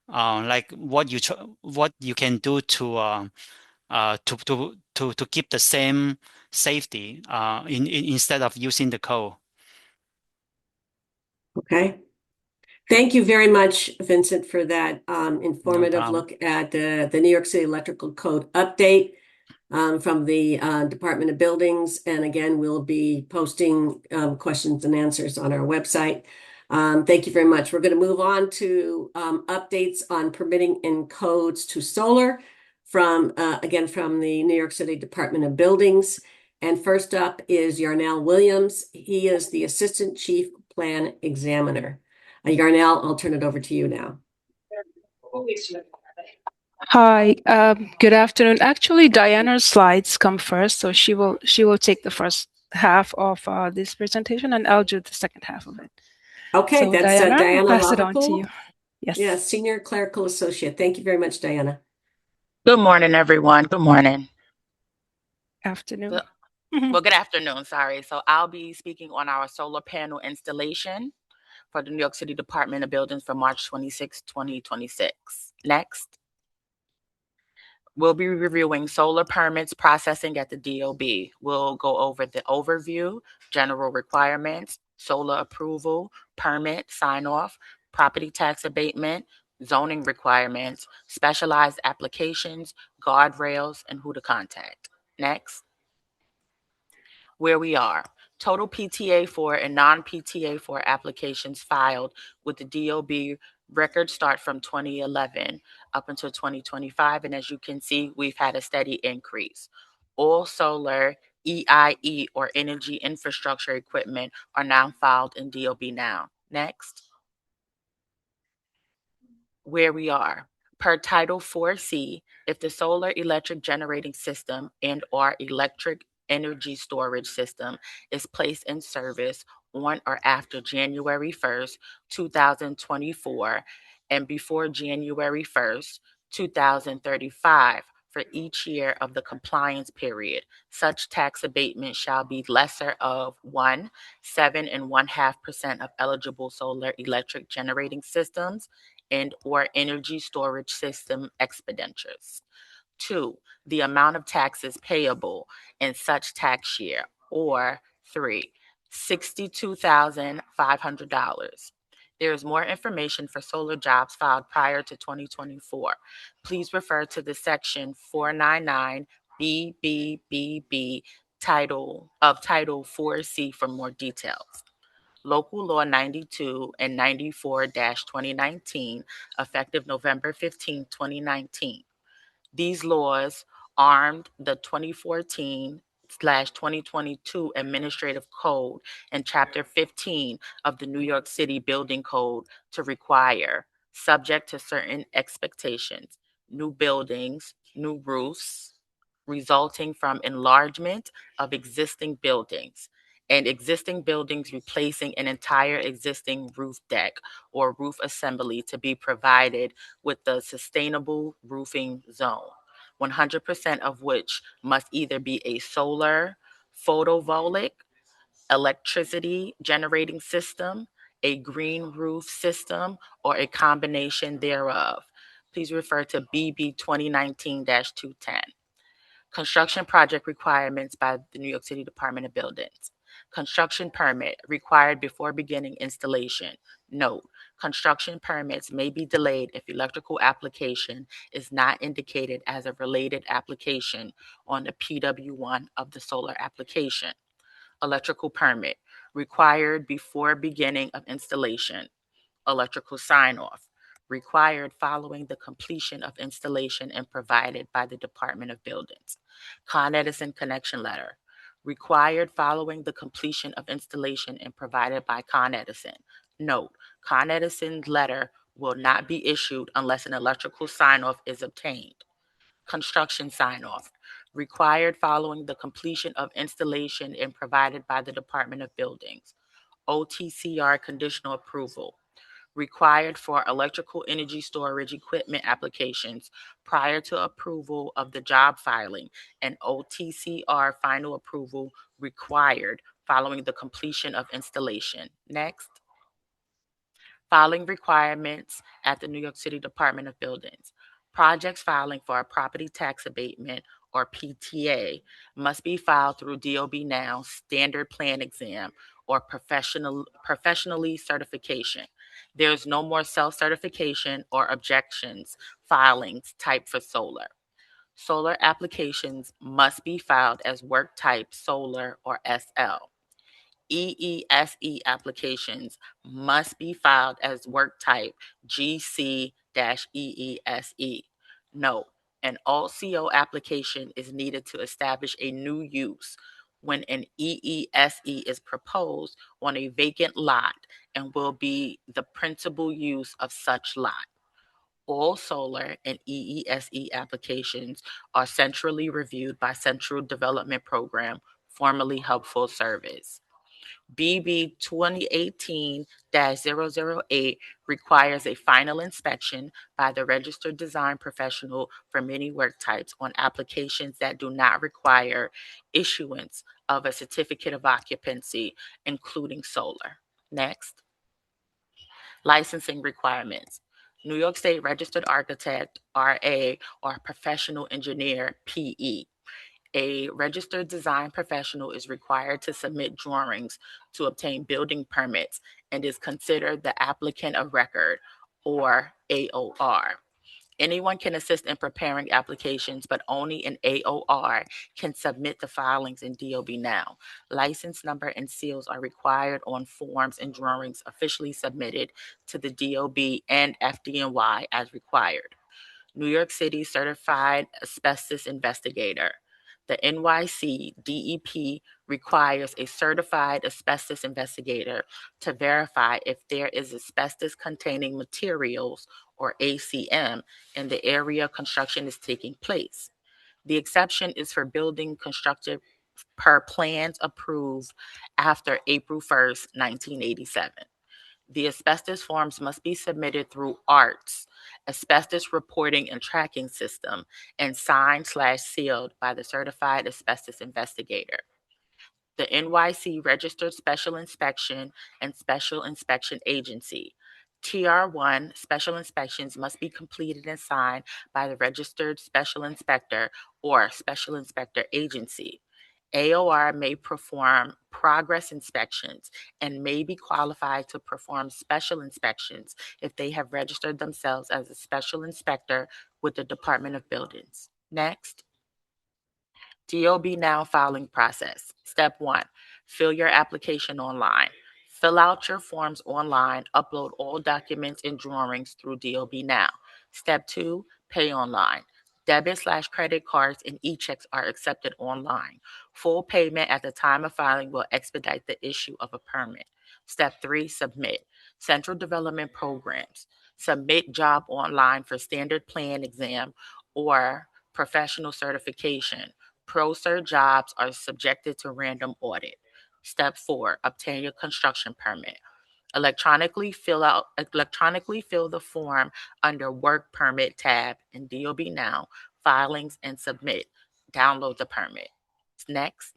like what you can do to keep the same safety instead of using the code. Okay. Thank you very much, Vincent, for that informative problem. look at the New York City Electrical Code update from the Department of Buildings. And again, we'll be posting questions and answers on our website. Thank you very much. We're going to move on to updates on permitting and codes to solar from, again, from the New York City Department of Buildings. And first up is Yarnell Williams. He is the Assistant Chief Plan Examiner. Yarnell, I'll turn it over to you now. Hi, good afternoon. Actually, Diana's slides come first, so she will take the first half of this presentation, and I'll do the second half of it. Okay, so that's Diana, Diana I'll pass it on to Lavapool. you. Yes. Yeah, Senior Clerical Associate. Thank you very much, Diana. Good morning, everyone. Good morning. Afternoon. Well, good afternoon, sorry. So I'll be speaking on our solar panel installation for the New York City Department of Buildings for March 26, 2026. Next. We'll be reviewing solar permits processing at the DOB. We'll go over the overview, general requirements, solar approval, permit, sign-off, property tax abatement, zoning requirements, specialized applications, guardrails, and who to contact. Next. Where we are. Total PTA 4 and non-PTA 4 applications filed with the DOB records start from 2011 up until 2025. And as you can see, we've had a steady increase. All solar EIE or energy infrastructure equipment are now filed in DOB now. Next. Where we are. Per Title 4C, if the solar electric generating system and or electric energy storage system is placed in service on or after January 1st, 2024, and before January 1st, 2035, for each year of the compliance period, such tax abatement shall be lesser of 7.5% of eligible solar electric generating systems and or energy storage system expenditures. 2, the amount of taxes payable in such tax year, or 3, $62,500. There is more information for solar jobs filed prior to 2024. Please refer to the section 499 BBBB Title 4C for more details. Local Law 92 and 94-2019, effective November 15, 2019. These laws armed the 2014/2022 Administrative Code and Chapter 15 of the New York City Building Code to require, subject to certain expectations, new buildings, new roofs, resulting from enlargement of existing buildings, and existing buildings replacing an entire existing roof deck or roof assembly to be provided with the sustainable roofing zone, 100% of which must either be a solar, photovoltaic, electricity generating system, a green roof system, or a combination thereof. Please refer to BB 2019-210. Construction project requirements by the New York City Department of Buildings. Construction permit required before beginning installation. Note, construction permits may be delayed if electrical application is not indicated as a related application on the PW1 of the solar application. Electrical permit required before beginning of installation. Electrical sign-off required following the completion of installation and provided by the Department of Buildings. Con Edison connection letter required following the completion of installation and provided by Con Edison. Note, Con Edison's letter will not be issued unless an electrical sign-off is obtained. Construction sign-off required following the completion of installation and provided by the Department of Buildings. OTCR conditional approval required for electrical energy storage equipment applications prior to approval of the job filing, and OTCR final approval required following the completion of installation. Next. Filing requirements at the New York City Department of Buildings. Projects filing for a property tax abatement or PTA must be filed through DOB Now Standard Plan Exam or professionally certification. There is no more self-certification or objections filings type for solar. Solar applications must be filed as work type solar or SL. EESE applications must be filed as work type GC-EESE. Note, an alt CO application is needed to establish a new use when an EESE is proposed on a vacant lot and will be the principal use of such lot. All solar and EESE applications are centrally reviewed by Central Development Program, formerly Hub Full Service. BB 2018-008 requires a final inspection by the registered design professional for many work types on applications that do not require issuance of a certificate of occupancy, including solar. Next. Licensing requirements. New York State Registered Architect, RA, or Professional Engineer, PE. A registered design professional is required to submit drawings to obtain building permits and is considered the applicant of record, or AOR. Anyone can assist in preparing applications, but only an AOR can submit the filings in DOB Now. License number and seals are required on forms and drawings officially submitted to the DOB and FDNY as required. New York City Certified Asbestos Investigator. The NYC DEP requires a certified asbestos investigator to verify if there is asbestos-containing materials, or ACM, in the area construction is taking place. The exception is for building constructed per plans approved after April 1st, 1987. The asbestos forms must be submitted through ARTS, Asbestos Reporting and Tracking System, and signed/sealed by the certified asbestos investigator. The NYC Registered Special Inspection and Special Inspection Agency. TR1 special inspections must be completed and signed by the Registered Special Inspector or Special Inspector Agency. AOR may perform progress inspections and may be qualified to perform special inspections if they have registered themselves as a special inspector with the Department of Buildings. Next. DOB Now filing process. Step 1, fill your application online. Fill out your forms online, upload all documents and drawings through DOB Now. Step 2, pay online. Debit/credit cards and e-checks are accepted online. Full payment at the time of filing will expedite the issue of a permit. Step 3, submit. Central Development Programs. Submit job online for standard plan exam or professional certification. Pro-cert jobs are subjected to random audit. Step 4, obtain your construction permit. Electronically fill the form under Work Permit tab in DOB Now, Filings, and Submit. Download the permit. Next.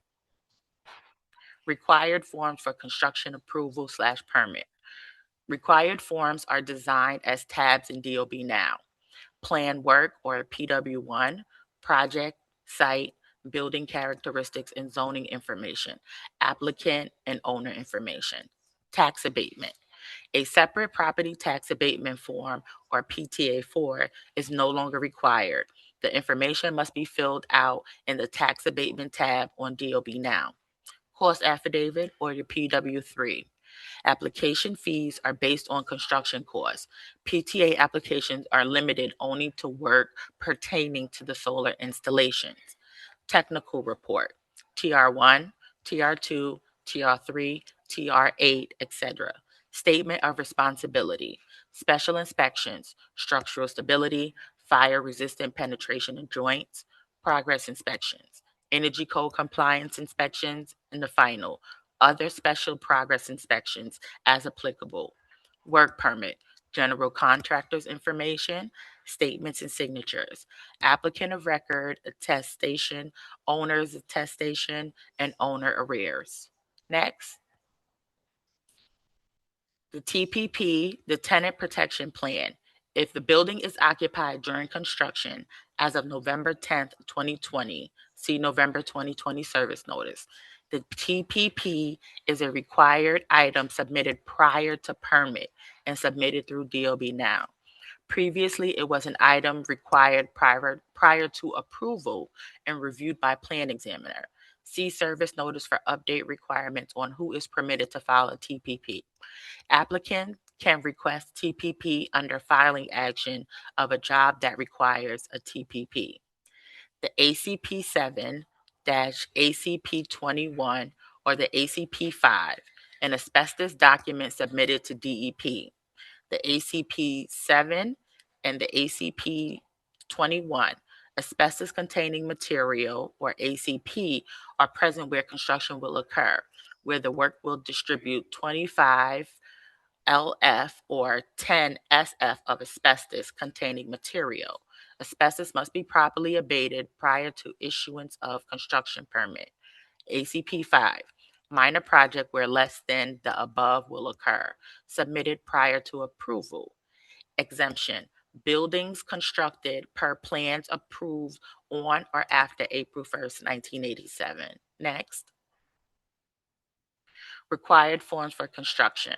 Required forms for construction approval/permit. Required forms are designed as tabs in DOB Now. Plan work, or PW1, project, site, building characteristics and zoning information, applicant and owner information. Tax abatement. A separate property tax abatement form, or PTA4, is no longer required. The information must be filled out in the tax abatement tab on DOB Now. Cost affidavit, or your PW3. Application fees are based on construction costs. PTA applications are limited only to work pertaining to the solar installations. Technical report, TR1, TR2, TR3, TR8, etc. Statement of responsibility, special inspections, structural stability, fire-resistant penetration in joints, progress inspections, energy code compliance inspections, and the final, other special progress inspections as applicable. Work permit, general contractor's information, statements and signatures, applicant of record, attestation, owner's attestation, and owner arrears. Next. The TPP, the Tenant Protection Plan. If the building is occupied during construction as of November 10th, 2020, see November 2020 service notice, The TPP is a required item submitted prior to permit and submitted through DOB now. Previously, it was an item required prior to approval and reviewed by plan examiner. See service notice for update requirements on who is permitted to file a TPP. Applicant can request TPP under filing action of a job that requires a TPP. The ACP 7-ACP 21 or the ACP 5, an asbestos document submitted to DEP. The ACP 7 and the ACP 21, asbestos containing material or ACP, are present where construction will occur, where the work will distribute 25 LF or 10 SF of asbestos containing material. Asbestos must be properly abated prior to issuance of construction permit. ACP 5, minor project where less than the above will occur, submitted prior to approval. Exemption, buildings constructed per plans approved on or after April 1st, 1987. Next. Required forms for construction.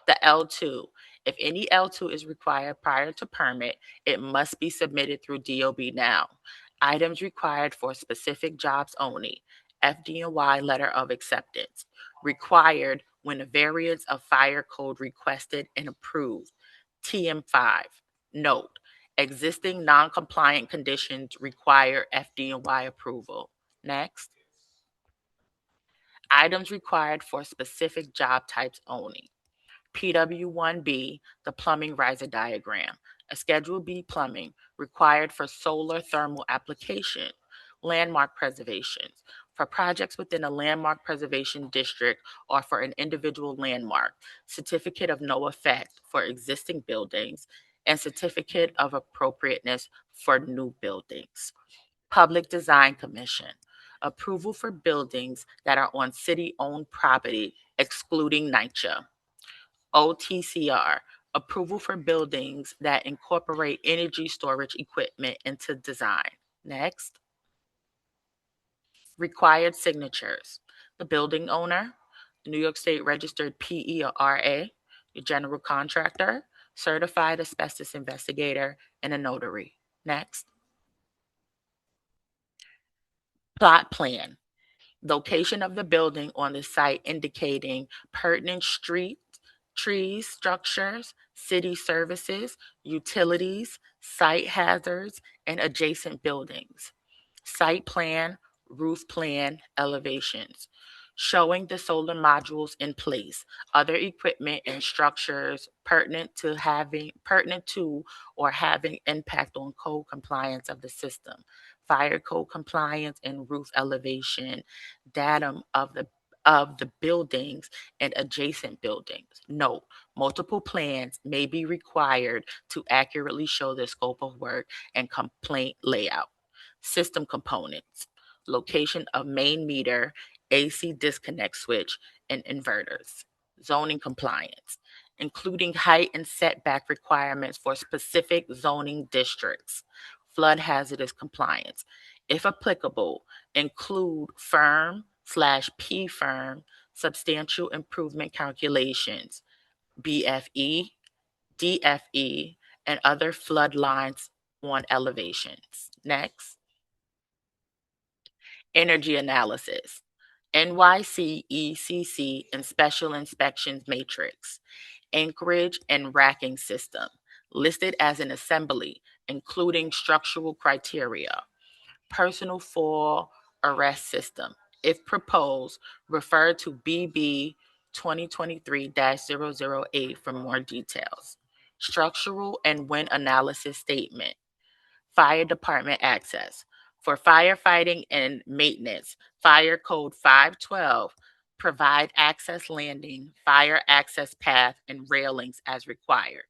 The L2. If any L2 is required prior to permit, it must be submitted through DOB now. Items required for specific jobs only. FDNY letter of acceptance. Required when a variance of fire code requested and approved. TM5. Note, existing non-compliant conditions require FDNY approval. Next. Items required for specific job types only. PW1B, the plumbing riser diagram. A Schedule B plumbing required for solar thermal application. Landmark preservations. For projects within a landmark preservation district or for an individual landmark. Certificate of no effect for existing buildings and certificate of appropriateness for new buildings. Public Design Commission. Approval for buildings that are on city-owned property, excluding NYCHA. OTCR, approval for buildings that incorporate energy storage equipment into design. Next. Required signatures. The building owner, the New York State registered PE or RA, your general contractor, certified asbestos investigator, and a notary. Next. Plot plan. Location of the building on the site indicating pertinent street, trees, structures, city services, utilities, site hazards, and adjacent buildings. Site plan, roof plan, elevations. Showing the solar modules in place, other equipment and structures pertinent to or having impact on code compliance of the system, fire code compliance and roof elevation, datum of the buildings and adjacent buildings. Note, multiple plans may be required to accurately show the scope of work and complaint layout. System components, location of main meter, AC disconnect switch, and inverters. Zoning compliance, including height and setback requirements for specific zoning districts. Flood hazardous compliance. If applicable, include firm/P firm substantial improvement calculations, BFE, DFE, and other flood lines on elevations. Next. Energy analysis. NYC ECC and Special Inspections Matrix, anchorage and racking system, listed as an assembly, including structural criteria. Personal fall arrest system, if proposed, refer to BB 2023-008 for more details. Structural and wind analysis statement. Fire department access. For firefighting and maintenance, Fire Code 512, provide access landing, fire access path, and railings as required.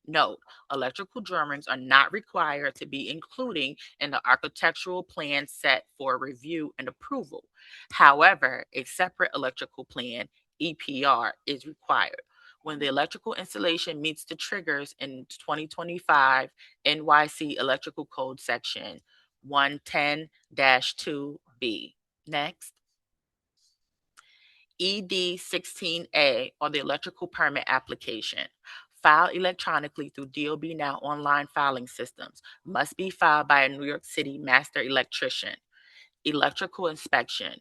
Note, electrical drawings are not required to be included in the architectural plan set for review and approval. However, a separate electrical plan, EPR, is required. When the electrical installation meets the triggers in 2025 NYC Electrical Code Section 110-2B. Next. ED 16A, or the electrical permit application. Filed electronically through DOB Now online filing systems. Must be filed by a New York City master electrician. Electrical inspection.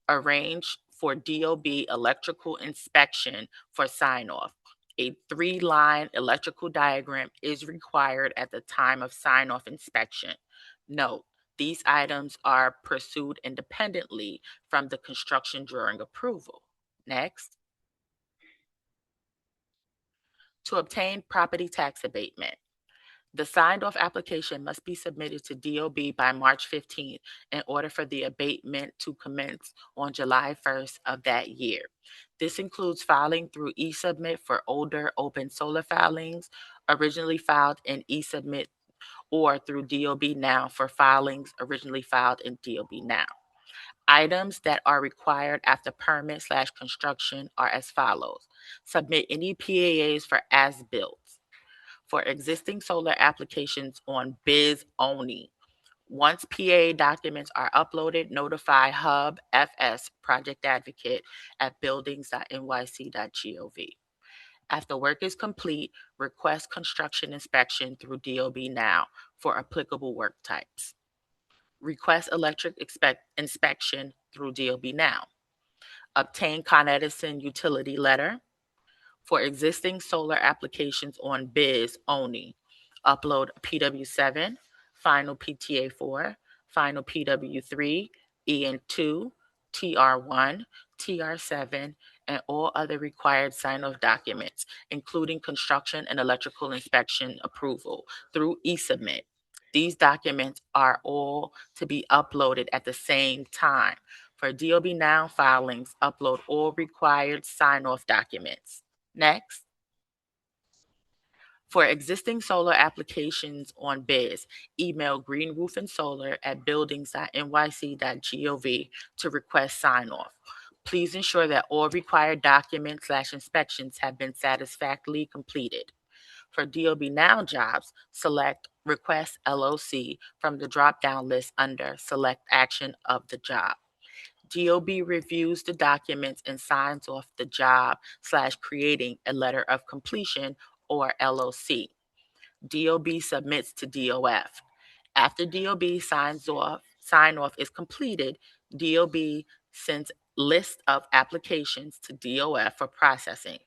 Arrange for DOB electrical inspection for sign-off. A 3-line electrical diagram is required at the time of sign-off inspection. Note, these items are pursued independently from the construction drawing approval. Next. To obtain property tax abatement. The signed-off application must be submitted to DOB by March 15th in order for the abatement to commence on July 1st of that year. This includes filing through eSubmit for older open solar filings originally filed in eSubmit, or through DOB Now for filings originally filed in DOB Now. Items that are required after permit/construction are as follows. Submit any PAAs for as-built. For existing solar applications on BIS only. Once PA documents are uploaded, notify Hub FS Project Advocate at buildings.nyc.gov. After work is complete, request construction inspection through DOB Now for applicable work types. Request electric inspection through DOB Now. Obtain Con Edison utility letter. For existing solar applications on BIS only, upload PW7, final PTA4, final PW3, EN2, TR1, TR7, and all other required sign-off documents, including construction and electrical inspection approval, through eSubmit. These documents are all to be uploaded at the same time. For DOB Now filings, upload all required sign-off documents. Next. For existing solar applications on BIS, email greenroofandsolar@buildings.nyc.gov to request sign-off. Please ensure that all required documents/inspections have been satisfactorily completed. For DOB Now jobs, select Request LOC from the drop-down list under Select Action of the Job. DOB reviews the documents and signs off the job/creating a letter of completion, or LOC. DOB submits to DOF. After DOB sign-off is completed, DOB sends list of applications to DOF for processing.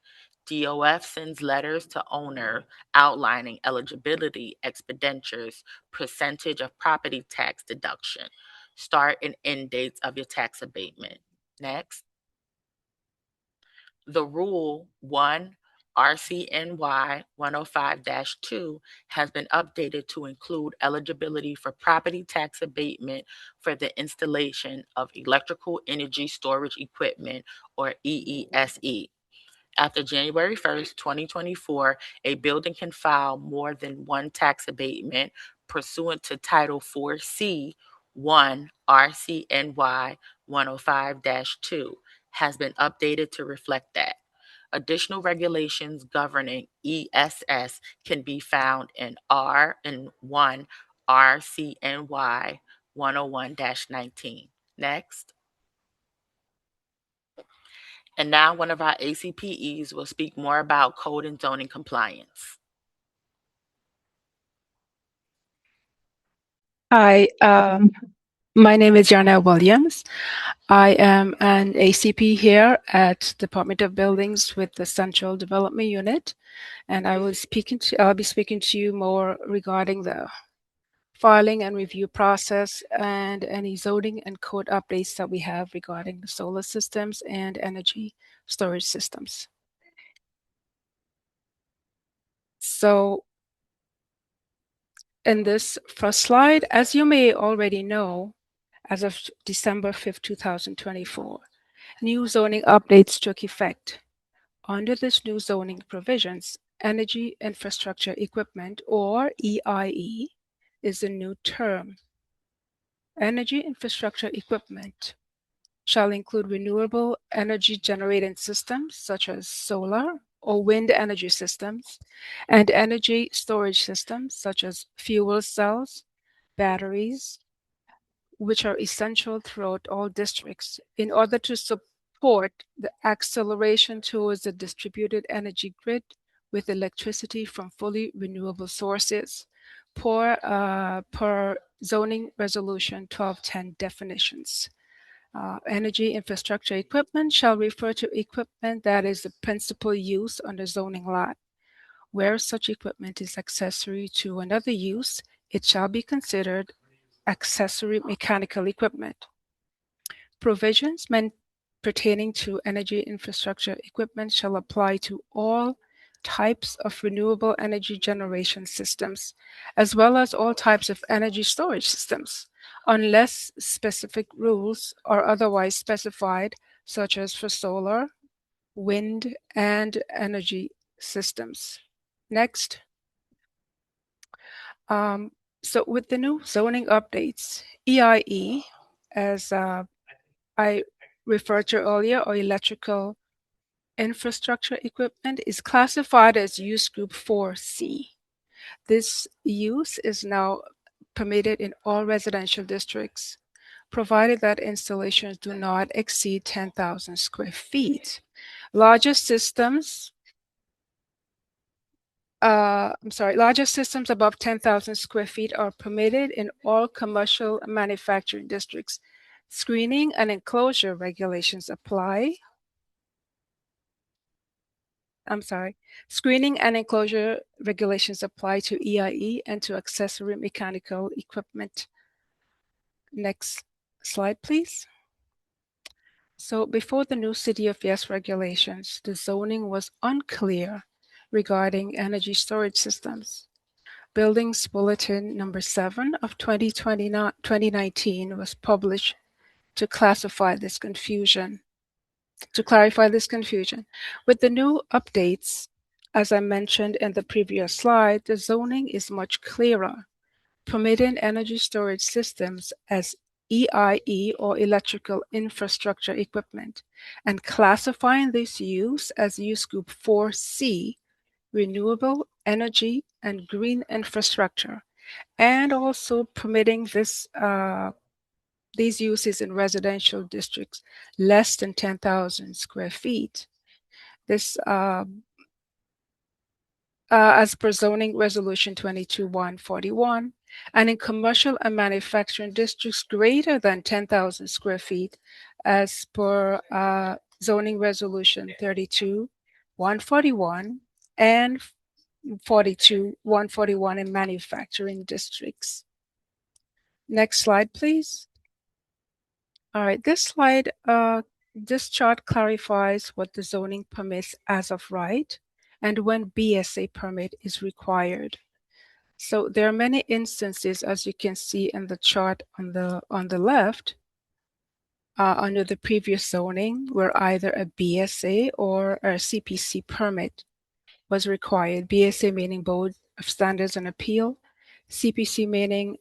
DOF sends letters to owner outlining eligibility, expenditures, percentage of property tax deduction, start and end dates of your tax abatement. Next. The Rule 1 RCNY 105-2 has been updated to include eligibility for property tax abatement for the installation of electrical energy storage equipment, or EESE. After January 1st, 2024, a building can file more than one tax abatement pursuant to Title 4C 1 RCNY 105-2 has been updated to reflect that. Additional regulations governing ESS can be found in 1 RCNY 101-19. Next. And now one of our ACPEs will speak more about code and zoning compliance. Hi, my name is Yarnell Williams. I am an ACP here at Department of Buildings with the Central Development Unit, and I'll be speaking to you more regarding the filing and review process and any zoning and code updates that we have regarding the solar systems and energy storage systems. So in this first slide, as you may already know, as of December 5th, 2024, new zoning updates took effect. Under this new zoning provisions, energy infrastructure equipment, or EIE, is a new term. Energy infrastructure equipment shall include renewable energy generating systems such as solar or wind energy systems, and energy storage systems such as fuel cells, batteries, which are essential throughout all districts in order to support the acceleration towards a distributed energy grid with electricity from fully renewable sources per zoning resolution 1210 definitions. Energy infrastructure equipment shall refer to equipment that is the principal use on the zoning lot. Where such equipment is accessory to another use, it shall be considered accessory mechanical equipment. Provisions pertaining to energy infrastructure equipment shall apply to all types of renewable energy generation systems, as well as all types of energy storage systems, unless specific rules are otherwise specified, such as for solar, wind, and energy systems. Next. So with the new zoning updates, EIE, as I referred to earlier, or electrical infrastructure equipment, is classified as use group 4C. This use is now permitted in all residential districts, provided that installations do not exceed 10,000 square feet. Larger systems above 10,000 square feet are permitted in all commercial manufacturing districts. Screening and enclosure regulations apply. Screening and enclosure regulations apply to EIE and to accessory mechanical equipment. Next slide, please. So before the new City of Yes regulations, the zoning was unclear regarding energy storage systems. Buildings Bulletin number 7 of 2019 was published to clarify this confusion. With the new updates, as I mentioned in the previous slide, the zoning is much clearer, permitting energy storage systems as EIE or electrical infrastructure equipment, and classifying this use as use group 4C, renewable energy and green infrastructure, and also permitting these uses in residential districts less than 10,000 square feet. This, as per zoning resolution 22-141, and in commercial and manufacturing districts greater than 10,000 square feet, as per zoning resolution 32-141 and 42-141 in manufacturing districts. Next slide, please. All right, this chart clarifies what the zoning permits as of right and when BSA permit is required. So there are many instances, as you can see in the chart on the left, under the previous zoning, where either a BSA or a CPC permit was required. BSA meaning Board of Standards and Appeal, CPC meaning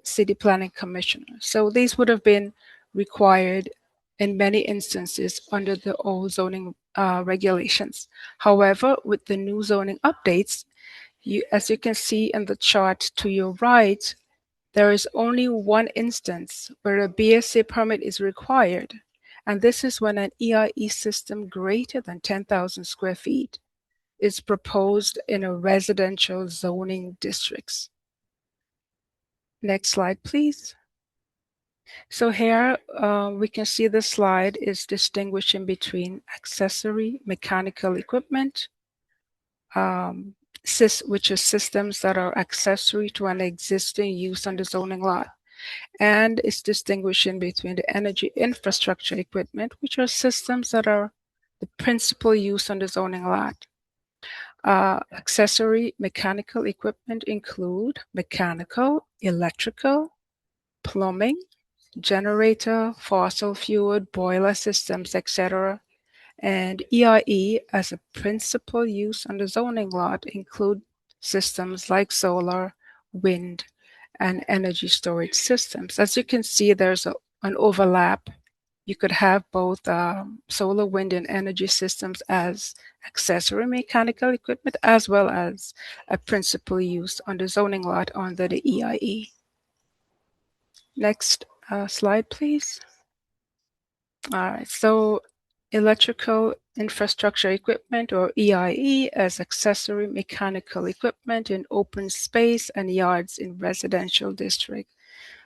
City Planning Commissioner. So these would have been required in many instances under the old zoning regulations. However, with the new zoning updates, as you can see in the chart to your right, there is only one instance where a BSA permit is required, and this is when an EIE system greater than 10,000 square feet is proposed in a residential zoning districts. Next slide, please. So here we can see the slide is distinguishing between accessory mechanical equipment, which is systems that are accessory to an existing use on the zoning lot, and it's distinguishing between the energy infrastructure equipment, which are systems that are the principal use on the zoning lot. Accessory mechanical equipment include mechanical, electrical, plumbing, generator, fossil fuel, boiler systems, etc. And EIE as a principal use on the zoning lot include systems like solar, wind, and energy storage systems. As you can see, there's an overlap. You could have both solar, wind, and energy systems as accessory mechanical equipment, as well as a principal use on the zoning lot under the EIE. Next slide, please. All right, so electrical infrastructure equipment, or EIE, as accessory mechanical equipment in open space and yards in residential district.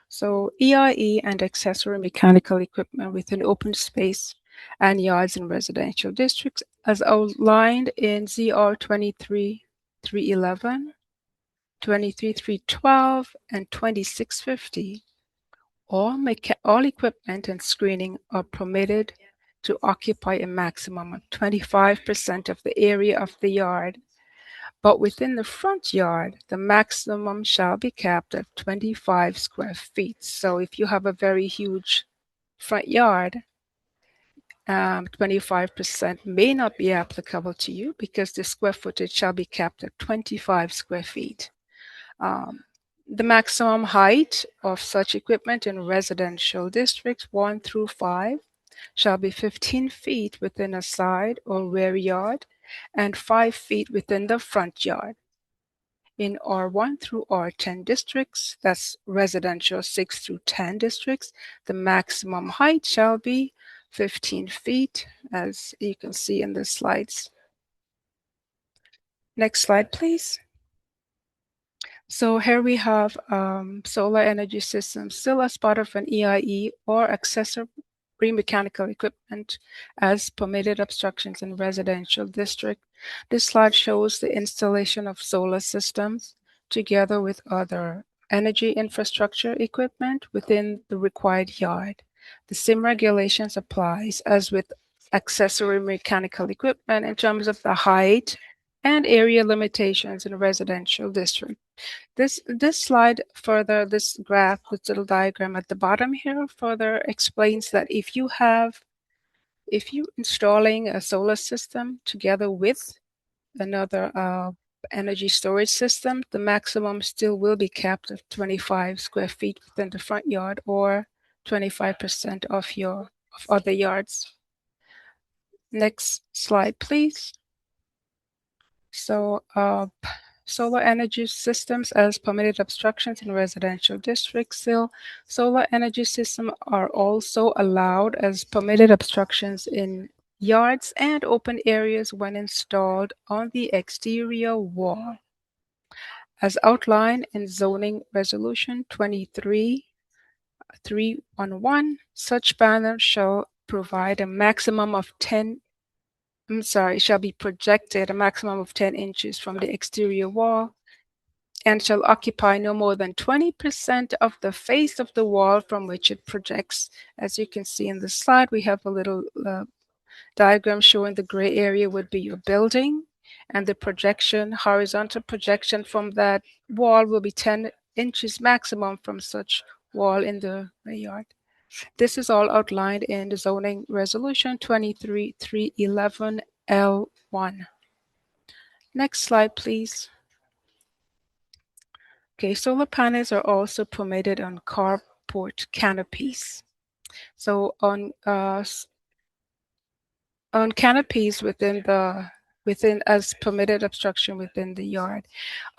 So EIE and accessory mechanical equipment within open space and yards in residential districts, as outlined in ZR 23-311, 23-312, and 2650. All equipment and screening are permitted to occupy a maximum of 25% of the area of the yard, but within the front yard, the maximum shall be capped at 25 square feet. So if you have a very huge front yard, 25% may not be applicable to you because the square footage shall be capped at 25 square feet. The maximum height of such equipment in residential districts 1 through 5 shall be 15 feet within a side or rear yard and 5 feet within the front yard. In R1 through R10 districts, that's residential 6 through 10 districts, the maximum height shall be 15 feet, as you can see in the slides. Next slide, please. So here we have solar energy systems still as part of an EIE or accessory mechanical equipment as permitted obstructions in residential district. This slide shows the installation of solar systems together with other energy infrastructure equipment within the required yard. The same regulations applies as with accessory mechanical equipment in terms of the height and area limitations in a residential district. This slide further, this graph, this little diagram at the bottom here further explains that if you're installing a solar system together with another energy storage system, the maximum still will be capped at 25 square feet within the front yard or 25% of other yards. Next slide, please. So solar energy systems as permitted obstructions in residential districts. Still, solar energy systems are also allowed as permitted obstructions in yards and open areas when installed on the exterior wall. As outlined in Zoning Resolution 23-311, such panels shall provide a maximum of shall be projected a maximum of 10 inches from the exterior wall and shall occupy no more than 20% of the face of the wall from which it projects. As you can see in the slide, we have a little diagram showing the gray area would be your building, and the projection, horizontal projection from that wall will be 10 inches maximum from such wall in the yard. This is all outlined in the Zoning Resolution 23-311 L1. Next slide, please. Okay, solar panels are also permitted on carport canopies. So on canopies within as permitted obstruction within the yard,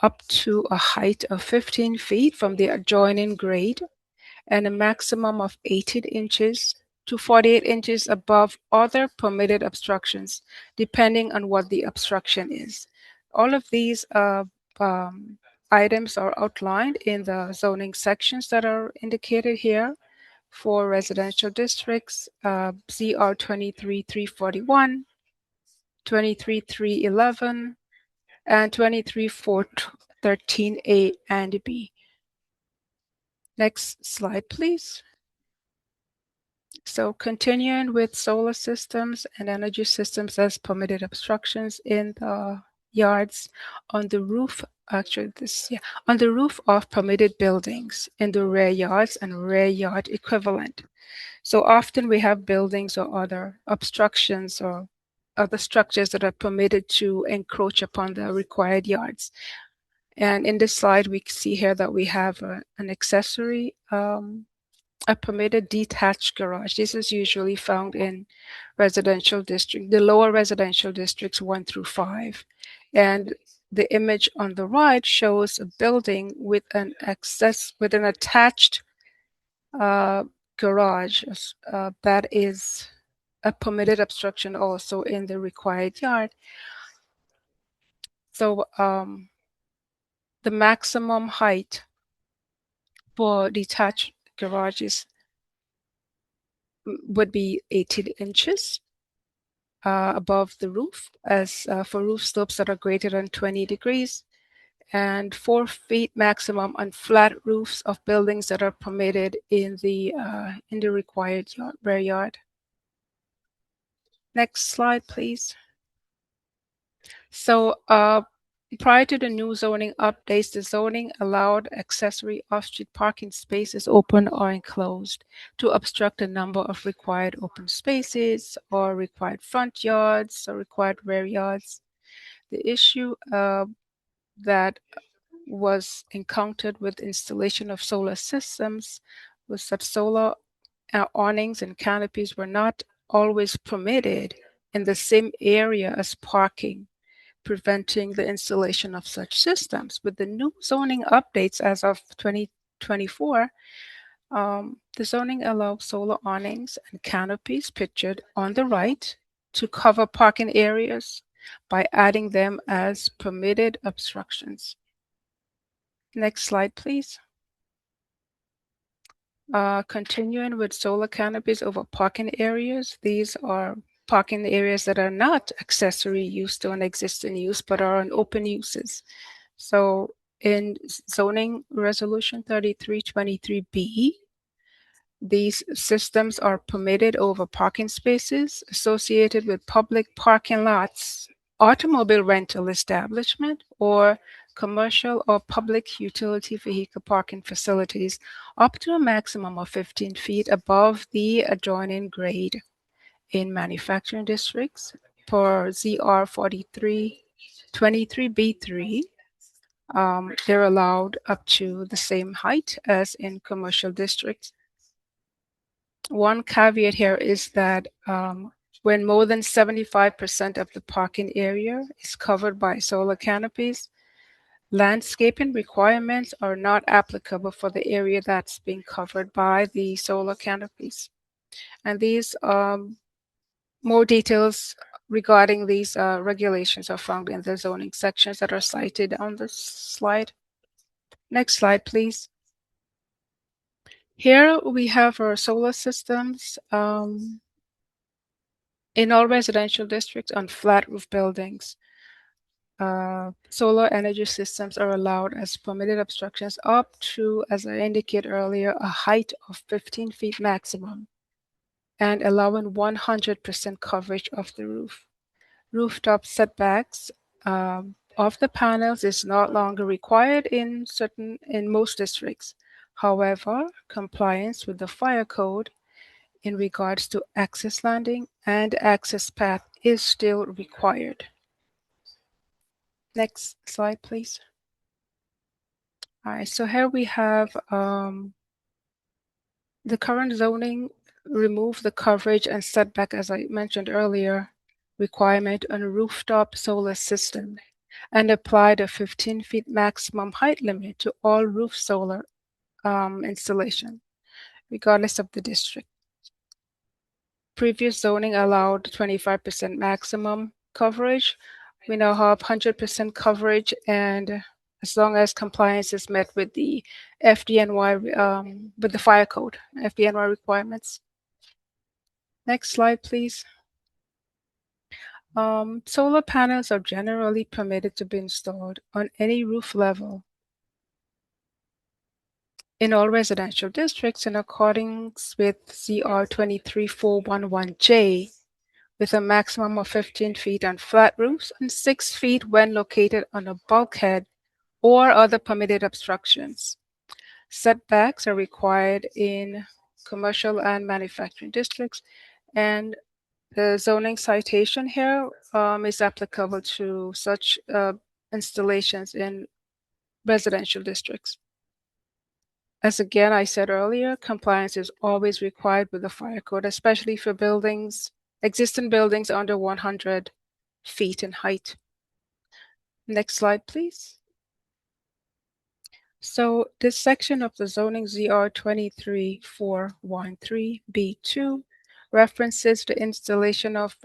up to a height of 15 feet from the adjoining grade and a maximum of 18 inches to 48 inches above other permitted obstructions, depending on what the obstruction is. All of these items are outlined in the zoning sections that are indicated here for residential districts, ZR 23-341, 23-311, and 23-413A and B. Next slide, please. So continuing with solar systems and energy systems as permitted obstructions in the yards on the roof, on the roof of permitted buildings in the rear yards and rear yard equivalent. So often we have buildings or other obstructions or other structures that are permitted to encroach upon the required yards. And in this slide, we see here that we have an accessory, a permitted detached garage. This is usually found in residential district, the lower residential districts 1 through 5. And the image on the right shows a building with an attached garage that is a permitted obstruction also in the required yard. So the maximum height for detached garages would be 18 inches above the roof, as for roof slopes that are greater than 20 degrees, and 4 feet maximum on flat roofs of buildings that are permitted in the required rear yard. Next slide, please. So prior to the new zoning updates, the zoning allowed accessory off-street parking spaces open or enclosed to obstruct a number of required open spaces or required front yards or required rear yards. The issue that was encountered with installation of solar systems was that solar awnings and canopies were not always permitted in the same area as parking, preventing the installation of such systems. With the new zoning updates as of 2024, the zoning allows solar awnings and canopies pictured on the right to cover parking areas by adding them as permitted obstructions. Next slide, please. Continuing with solar canopies over parking areas, these are parking areas that are not accessory use to an existing use, but are on open uses. So in zoning resolution 3323B, these systems are permitted over parking spaces associated with public parking lots, automobile rental establishment, or commercial or public utility vehicle parking facilities up to a maximum of 15 feet above the adjoining grade. In manufacturing districts, per ZR 4323B3, they're allowed up to the same height as in commercial districts. One caveat here is that when more than 75% of the parking area is covered by solar canopies, landscaping requirements are not applicable for the area that's being covered by the solar canopies. And these more details regarding these regulations are found in the zoning sections that are cited on this slide. Next slide, please. Here we have our solar systems in all residential districts on flat roof buildings. Solar energy systems are allowed as permitted obstructions up to, as I indicated earlier, a height of 15 feet maximum, and allowing 100% coverage of the roof. Rooftop setbacks of the panels is no longer required in most districts. However, compliance with the fire code in regards to access landing and access path is still required. Next slide, please. All right, so here we have the current zoning remove the coverage and setback, as I mentioned earlier, requirement on a rooftop solar system and applied a 15 feet maximum height limit to all roof solar installation, regardless of the district. Previous zoning allowed 25% maximum coverage. We now have 100% coverage, and as long as compliance is met with the FDNY, with the fire code, FDNY requirements. Next slide, please. Solar panels are generally permitted to be installed on any roof level in all residential districts in accordance with ZR 23411J, with a maximum of 15 feet on flat roofs and 6 feet when located on a bulkhead or other permitted obstructions. Setbacks are required in commercial and manufacturing districts, and the zoning citation here is applicable to such installations in residential districts. As again I said earlier, compliance is always required with the fire code, especially for buildings, existing buildings under 100 feet in height. Next slide, please. So this section of the zoning ZR 23413B2 references the installation of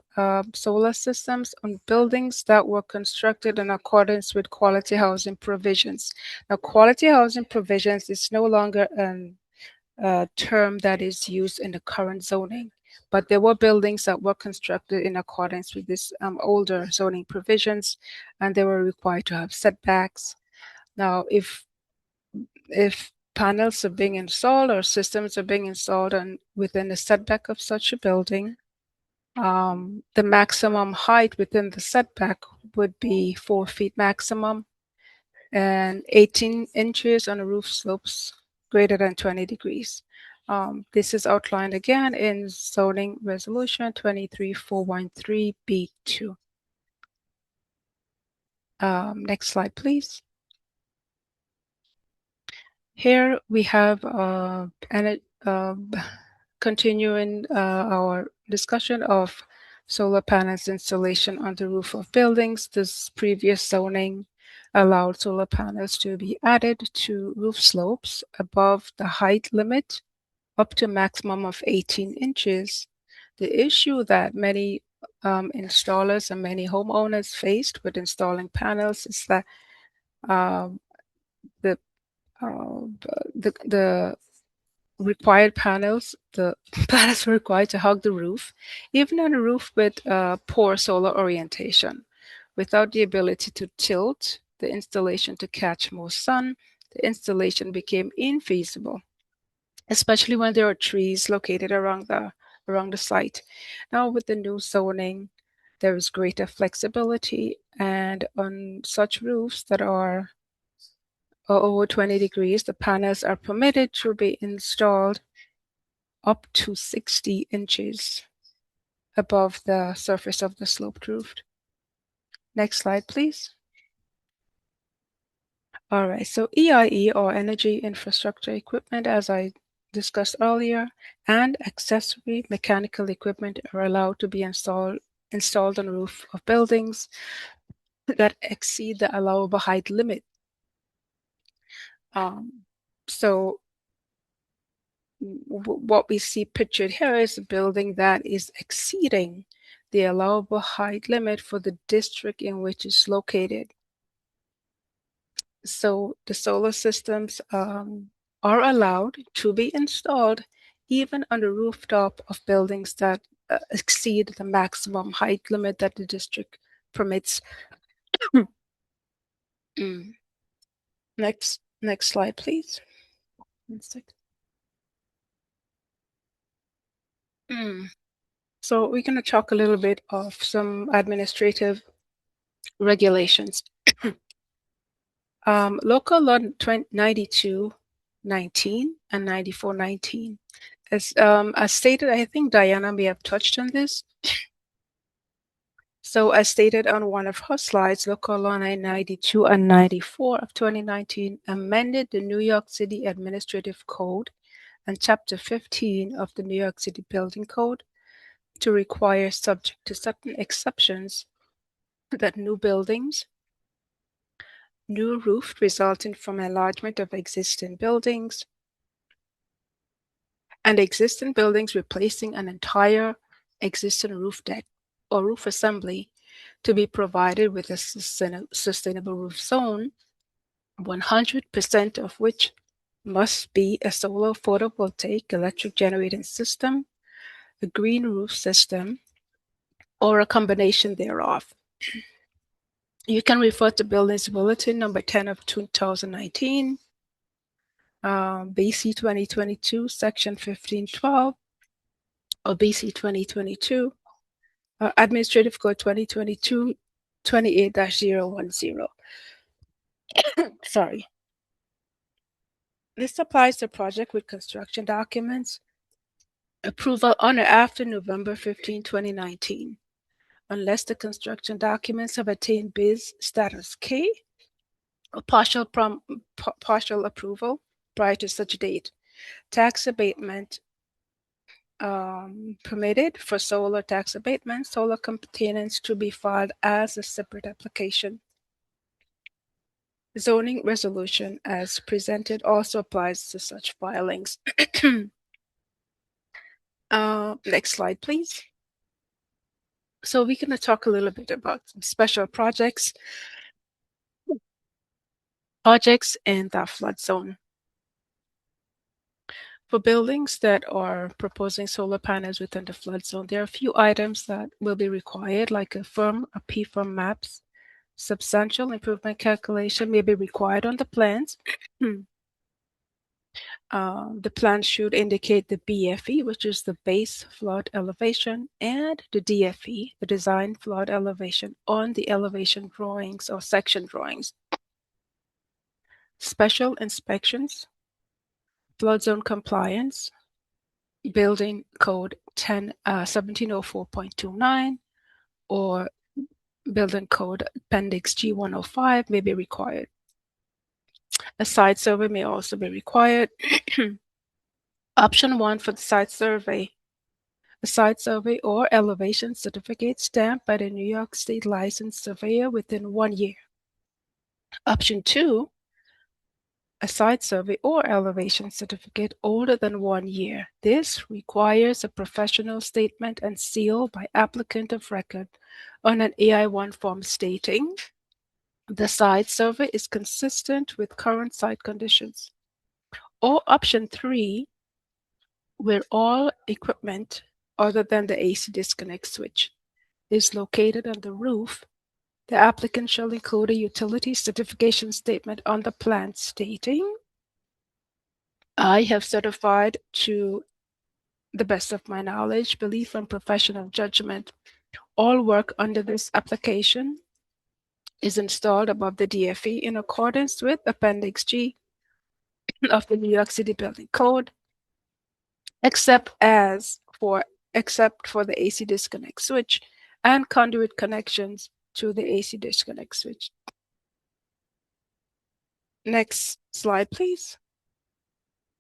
solar systems on buildings that were constructed in accordance with quality housing provisions. Now, quality housing provisions is no longer a term that is used in the current zoning, but there were buildings that were constructed in accordance with this older zoning provisions, and they were required to have setbacks. Now, if panels are being installed or systems are being installed and within the setback of such a building, the maximum height within the setback would be 4 feet maximum and 18 inches on the roof slopes greater than 20 degrees. This is outlined again in zoning resolution 23413B2. Next slide, please. Here we have continuing our discussion of solar panels installation on the roof of buildings. This previous zoning allowed solar panels to be added to roof slopes above the height limit up to a maximum of 18 inches. The issue that many installers and many homeowners faced with installing panels is that the required panels, the panels were required to hug the roof, even on a roof with poor solar orientation. Without the ability to tilt the installation to catch more sun, the installation became infeasible, especially when there are trees located around the site. Now with the new zoning, there is greater flexibility, and on such roofs that are over 20 degrees, the panels are permitted to be installed up to 60 inches above the surface of the sloped roof. Next slide, please. All right, so EIE, or energy infrastructure equipment, as I discussed earlier, and accessory mechanical equipment are allowed to be installed on the roof of buildings that exceed the allowable height limit. So what we see pictured here is a building that is exceeding the allowable height limit for the district in which it's located. So the solar systems are allowed to be installed even on the rooftop of buildings that exceed the maximum height limit that the district permits. Next slide, please. 1 second. So we're going to talk a little bit of some administrative regulations. Local Law 9219 and 9419. As stated, I think Diana may have touched on this. So as stated on one of her slides, Local Law 992 and 94 of 2019 amended the New York City Administrative Code and Chapter 15 of the New York City Building Code to require, subject to certain exceptions, that new buildings, new roof resulting from enlargement of existing buildings, and existing buildings replacing an entire existing roof deck or roof assembly to be provided with a sustainable roof zone, 100% of which must be a solar photovoltaic electric generating system, a green roof system, or a combination thereof. You can refer to Buildings Bulletin number 10 of 2019, BC 2022, section 1512, or BC 2022, Administrative Code 2022, 28-010. Sorry. This applies to project with construction documents, approval on or after November 15, 2019, unless the construction documents have attained BIS status K or partial approval prior to such date. Tax abatement permitted for solar tax abatement, solar components to be filed as a separate application. Zoning resolution as presented also applies to such filings. Next slide, please. So we're going to talk a little bit about some special projects in the flood zone. For buildings that are proposing solar panels within the flood zone, there are a few items that will be required, like a PFIRM maps. Substantial improvement calculation may be required on the plans. The plan should indicate the BFE, which is the base flood elevation, and the DFE, the design flood elevation, on the elevation drawings or section drawings. Special inspections, flood zone compliance, building code 1704.29 or building code appendix G105 may be required. A site survey may also be required. Option 1 for the site survey. A site survey or elevation certificate stamped by the New York State licensed surveyor within 1 year. Option 2, a site survey or elevation certificate older than 1 year. This requires a professional statement and seal by applicant of record on an AI1 form stating the site survey is consistent with current site conditions. Or option 3, where all equipment other than the AC disconnect switch is located on the roof, the applicant shall include a utility certification statement on the plan stating, I have certified to the best of my knowledge, belief, and professional judgment, all work under this application is installed above the DFE in accordance with Appendix G of the New York City Building Code, except for the AC disconnect switch and conduit connections to the AC disconnect switch. Next slide, please.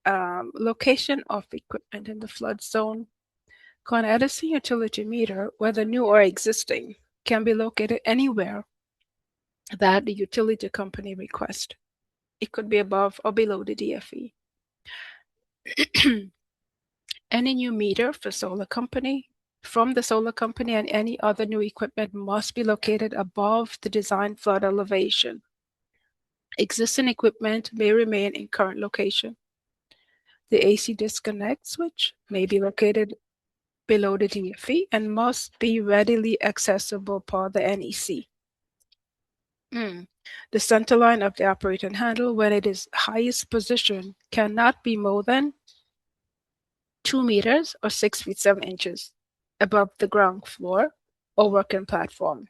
Location of equipment in the flood zone. Con Edison utility meter, whether new or existing, can be located anywhere that the utility company requests. It could be above or below the DFE. Any new meter for solar company, from the solar company, and any other new equipment must be located above the design flood elevation. Existing equipment may remain in current location. The AC disconnect switch may be located below the DFE and must be readily accessible per the NEC. The center line of the operating handle, when it is highest position, cannot be more than 2 meters or 6 feet 7 inches above the ground floor or working platform.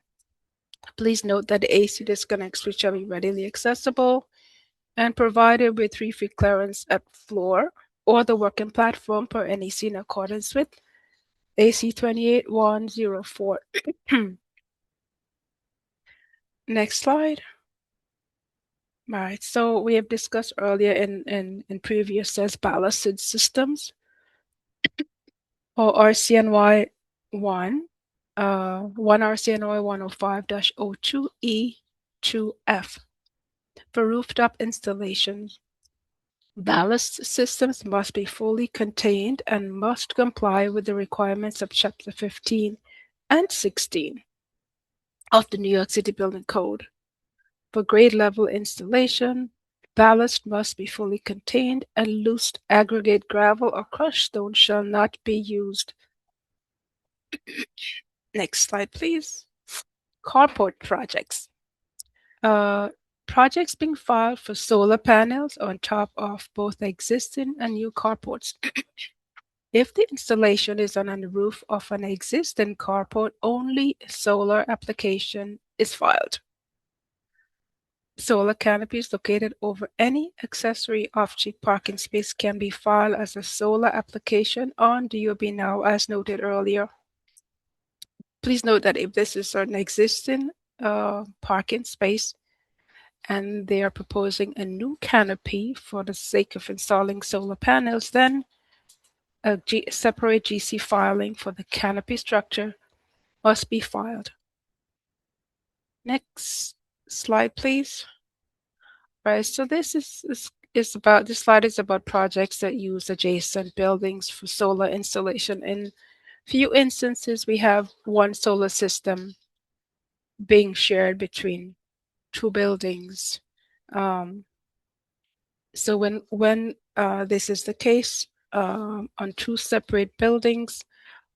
Please note that the AC disconnect switch shall be readily accessible and provided with 3 feet clearance at floor or the working platform per NEC in accordance with AC 28104. Next slide. All right, so we have discussed earlier in previous says ballasted systems or RCNY 1 RCNY 105-02E2F for rooftop installations. Ballast systems must be fully contained and must comply with the requirements of Chapter 15 and 16 of the New York City Building Code. For grade level installation, ballast must be fully contained and loose aggregate gravel or crushed stone shall not be used. Next slide, please. Carport projects. Projects being filed for solar panels on top of both existing and new carports. If the installation is on the roof of an existing carport, only solar application is filed. Solar canopies located over any accessory off-street parking space can be filed as a solar application on DOB Now, as noted earlier. Please note that if this is an existing parking space and they are proposing a new canopy for the sake of installing solar panels, then a separate GC filing for the canopy structure must be filed. Next slide, please. Right, so this is this slide is about projects that use adjacent buildings for solar installation. In few instances, we have one solar system being shared between two buildings. So when this is the case on two separate buildings,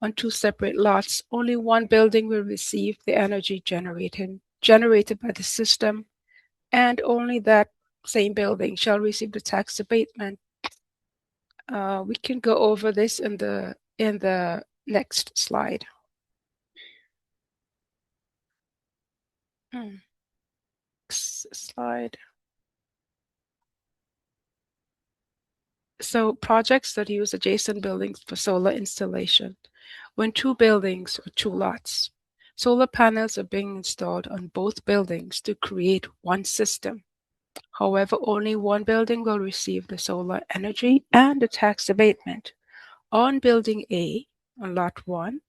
on two separate lots, only one building will receive the energy generated by the system, and only that same building shall receive the tax abatement. We can go over this in the next slide. Next slide. So projects that use adjacent buildings for solar installation. When two buildings or two lots, solar panels are being installed on both buildings to create one system. However, only one building will receive the solar energy and the tax abatement. On building A, on lot 1,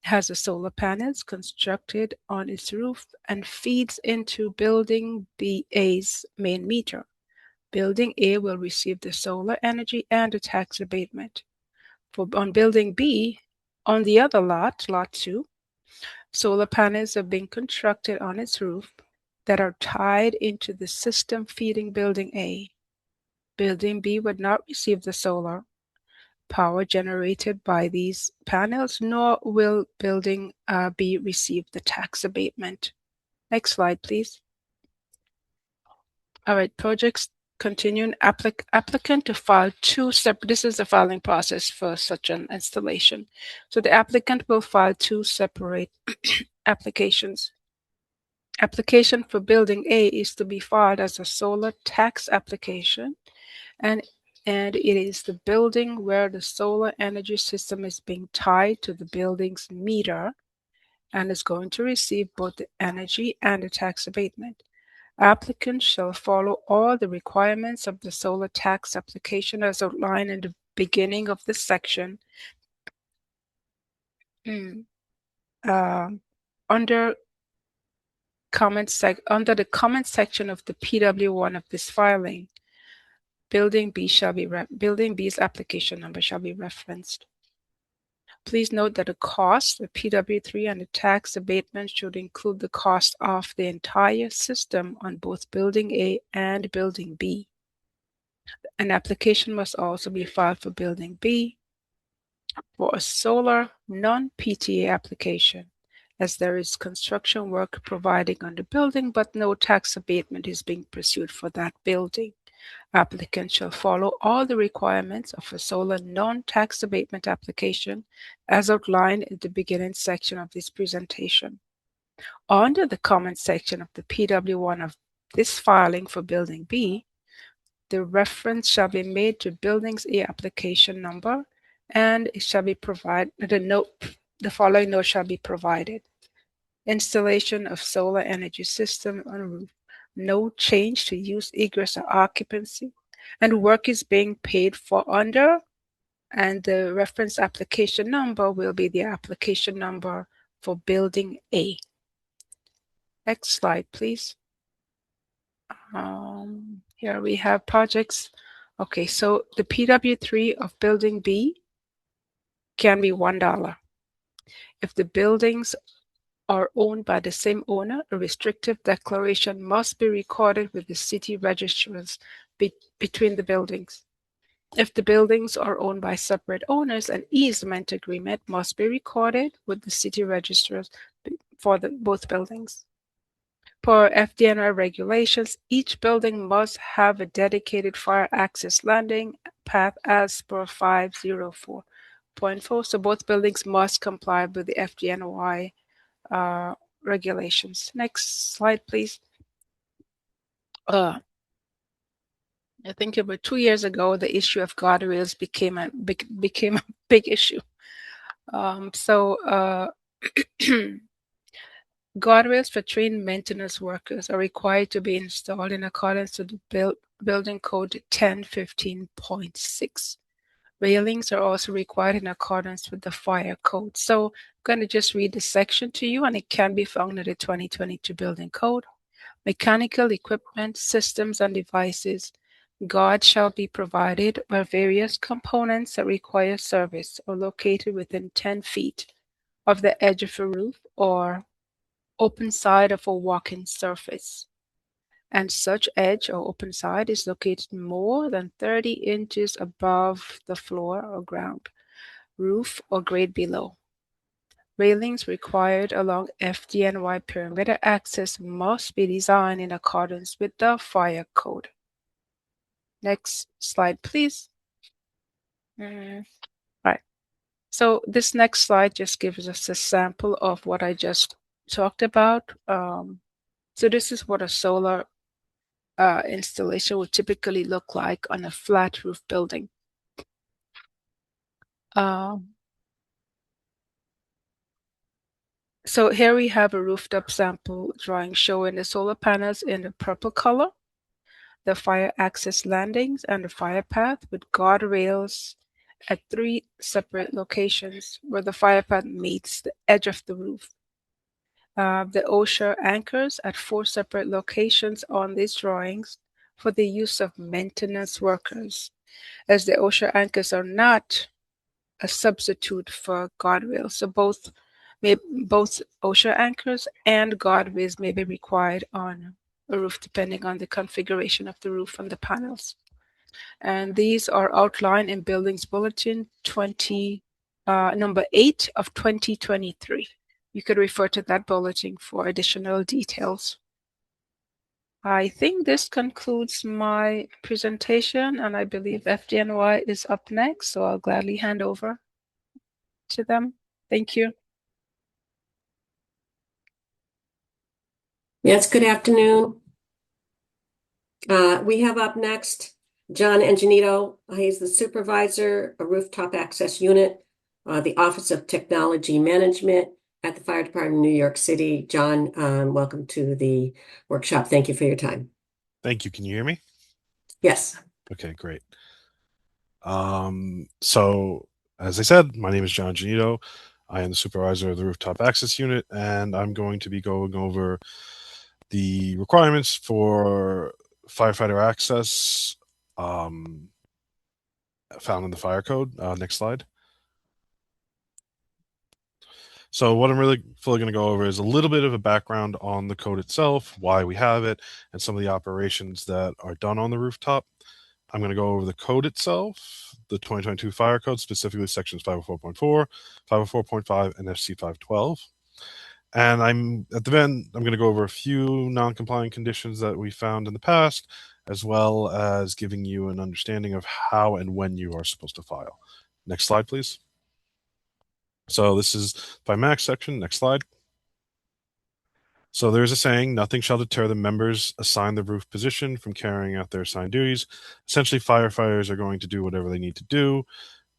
has the solar panels constructed on its roof and feeds into building A's main meter. Building A will receive the solar energy and the tax abatement. On building B, on the other lot, lot 2, solar panels are being constructed on its roof that are tied into the system feeding building A. Building B would not receive the solar power generated by these panels, nor will building B receive the tax abatement. Next slide, please. All right, projects continuing. Applicant to file two separate, this is the filing process for such an installation. So the applicant will file two separate applications. Application for building A is to be filed as a solar tax application, and it is the building where the solar energy system is being tied to the building's meter and is going to receive both the energy and the tax abatement. Applicants shall follow all the requirements of the solar tax application as outlined in the beginning of this section. Under the comment section of the PW1 of this filing, Building B's application number shall be referenced. Please note that the cost of PW3 and the tax abatement should include the cost of the entire system on both Building A and Building B. An application must also be filed for Building B for a solar non-PTA application, as there is construction work providing on the building, but no tax abatement is being pursued for that building. Applicant shall follow all the requirements of a solar non-tax abatement application as outlined in the beginning section of this presentation. Under the comment section of the PW1 of this filing for Building B, the reference shall be made to Building's A application number, and it shall be provided, the following note shall be provided. Installation of solar energy system on roof. No change to use, egress, or occupancy, and work is being paid for under, and the reference application number will be the application number for Building A. Next slide, please. Here we have projects. Okay, so the PW3 of Building B can be $1. If the buildings are owned by the same owner, a restrictive declaration must be recorded with the city registrars between the buildings. If the buildings are owned by separate owners, an easement agreement must be recorded with the city registrars for both buildings. Per FDNY regulations, each building must have a dedicated fire access landing path as per 504.4. So both buildings must comply with the FDNY regulations. Next slide, please. I think about 2 years ago, the issue of guardrails became a big issue. Guardrails for trained maintenance workers are required to be installed in accordance with the Building Code 1015.6. Railings are also required in accordance with the fire code. So I'm going to just read the section to you, and it can be found in the 2022 Building Code. Mechanical equipment, systems, and devices Guard shall be provided where various components that require service are located within 10 feet of the edge of a roof or open side of a walking surface, and such edge or open side is located more than 30 inches above the floor or ground, roof, or grade below. Railings required along FDNY perimeter access must be designed in accordance with the fire code. Next slide, please. Right. So this next slide just gives us a sample of what I just talked about. So this is what a solar installation would typically look like on a flat roof building. So here we have a rooftop sample drawing showing the solar panels in the purple color, the fire access landings, and the fire path with guardrails at 3 separate locations where the fire path meets the edge of the roof. The OSHA anchors at 4 separate locations on these drawings for the use of maintenance workers, as the OSHA anchors are not a substitute for guardrails. So both OSHA anchors and guardrails may be required on a roof depending on the configuration of the roof and the panels. And these are outlined in Buildings Bulletin number 8 of 2023. You could refer to that bulletin for additional details. I think this concludes my presentation, and I believe FDNY is up next, so I'll gladly hand over to them. Thank you. Yes, good afternoon. We have up next John Angelito. He's the supervisor, a rooftop access unit, the Office of Technology Management at the Fire Department of New York City. John, welcome to the workshop. Thank you for your time. Thank you. Can you hear me? Yes. Okay, great. So as I said, my name is John Janito. I am the supervisor of the Rooftop Access Unit, and I'm going to be going over the requirements for firefighter access found in the fire code. Next slide. So what I'm really fully going to go over is a little bit of a background on the code itself, why we have it, and some of the operations that are done on the rooftop. I'm going to go over the code itself, the 2022 fire code, specifically sections 504.4, 504.5, and FC 512. And at the end, I'm going to go over a few non-compliant conditions that we found in the past, as well as giving you an understanding of how and when you are supposed to file. Next slide, please. So this is by max section. Next slide. So there's a saying, nothing shall deter the members assigned the roof position from carrying out their assigned duties. Essentially, firefighters are going to do whatever they need to do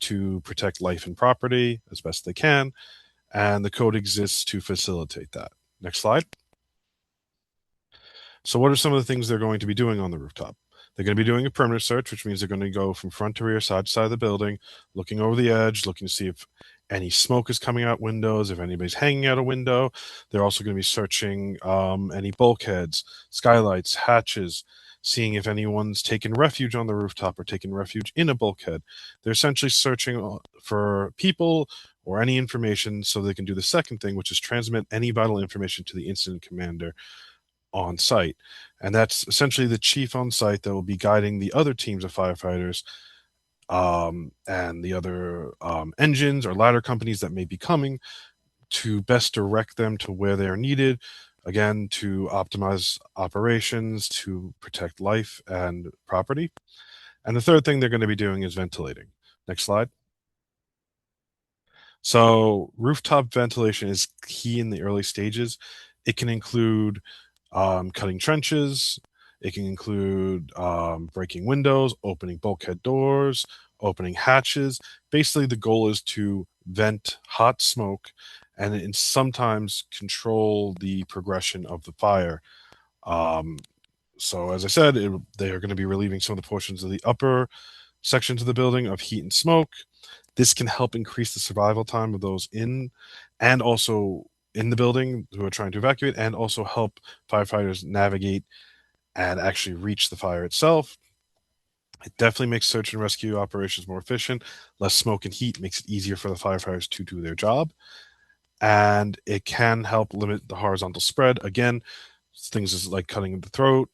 to protect life and property as best they can, and the code exists to facilitate that. Next slide. So what are some of the things they're going to be doing on the rooftop? They're going to be doing a perimeter search, which means they're going to go from front to rear, side to side of the building, looking over the edge, looking to see if any smoke is coming out windows, if anybody's hanging out a window. They're also going to be searching any bulkheads, skylights, hatches, seeing if anyone's taken refuge on the rooftop or taken refuge in a bulkhead. They're essentially searching for people or any information so they can do the second thing, which is transmit any vital information to the incident commander on site. And that's essentially the chief on site that will be guiding the other teams of firefighters and the other engines or ladder companies that may be coming to best direct them to where they are needed, again, to optimize operations, to protect life and property. And the third thing they're going to be doing is ventilating. Next slide. So rooftop ventilation is key in the early stages. It can include cutting trenches. It can include breaking windows, opening bulkhead doors, opening hatches. Basically, the goal is to vent hot smoke and sometimes control the progression of the fire. So as I said, they are going to be relieving some of the portions of the upper sections of the building of heat and smoke. This can help increase the survival time of those in and also in the building who are trying to evacuate, and also help firefighters navigate and actually reach the fire itself. It definitely makes search and rescue operations more efficient. Less smoke and heat makes it easier for the firefighters to do their job. And it can help limit the horizontal spread. Again, things like cutting the throat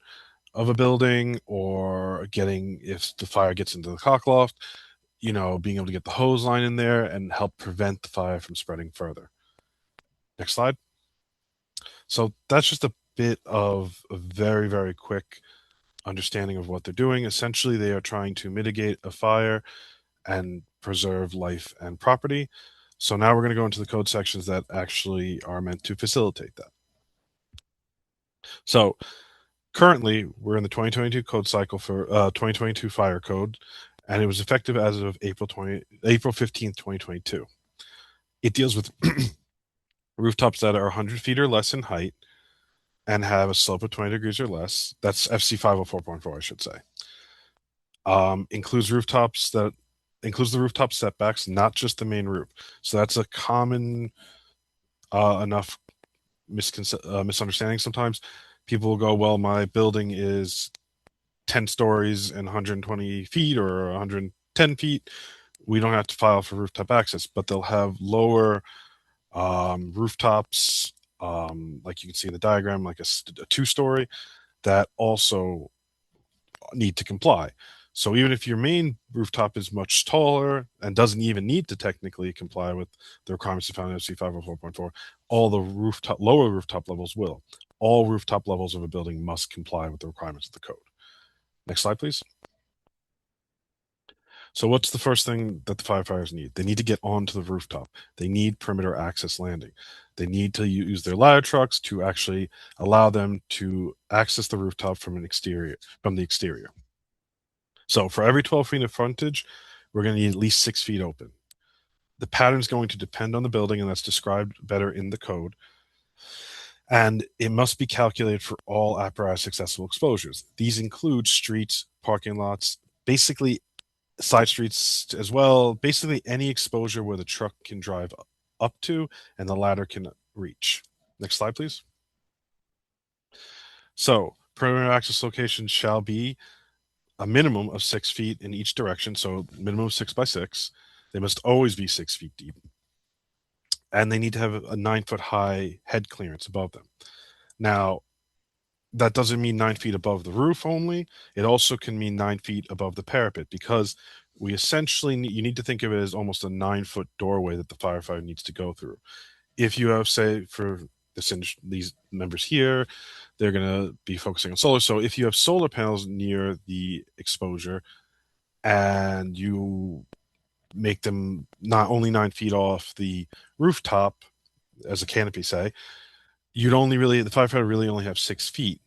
of a building, or getting, if the fire gets into the cockloft, being able to get the hose line in there and help prevent the fire from spreading further. Next slide. So that's just a bit of a very, very quick understanding of what they're doing. Essentially, they are trying to mitigate a fire and preserve life and property. So now we're going to go into the code sections that actually are meant to facilitate that. So currently, we're in the 2022 code cycle for 2022 fire code, and it was effective as of April 15th, 2022. It deals with rooftops that are 100 feet or less in height and have a slope of 20 degrees or less. That's FC 504.4, I should say. Includes the rooftop setbacks, not just the main roof. So that's a common enough misunderstanding sometimes. People will go, well, my building is 10 stories and 120 feet or 110 feet. We don't have to file for rooftop access, but they'll have lower rooftops, like you can see in the diagram, like a 2-story, that also need to comply. So even if your main rooftop is much taller and doesn't even need to technically comply with the requirements found in FC 504.4, all the lower rooftop levels will. All rooftop levels of a building must comply with the requirements of the code. Next slide, please. So what's the first thing that the firefighters need? They need to get onto the rooftop. They need perimeter access landing. They need to use their ladder trucks to actually allow them to access the rooftop from the exterior. So for every 12 feet of frontage, we're going to need at least 6 feet open. The pattern is going to depend on the building, and that's described better in the code. And it must be calculated for all apparatus accessible exposures. These include streets, parking lots, basically side streets as well, basically any exposure where the truck can drive up to and the ladder can reach. Next slide, please. So perimeter access locations shall be a minimum of 6 feet in each direction, so minimum of 6 by 6. They must always be 6 feet deep. And they need to have a 9-foot high head clearance above them. Now, that doesn't mean 9 feet above the roof only. It also can mean 9 feet above the parapet, because we essentially you need to think of it as almost a 9-foot doorway that the firefighter needs to go through. If you have, say, for these members here, they're going to be focusing on solar. So if you have solar panels near the exposure and you make them not only 9 feet off the rooftop as a canopy, say, the firefighter really only have 6 feet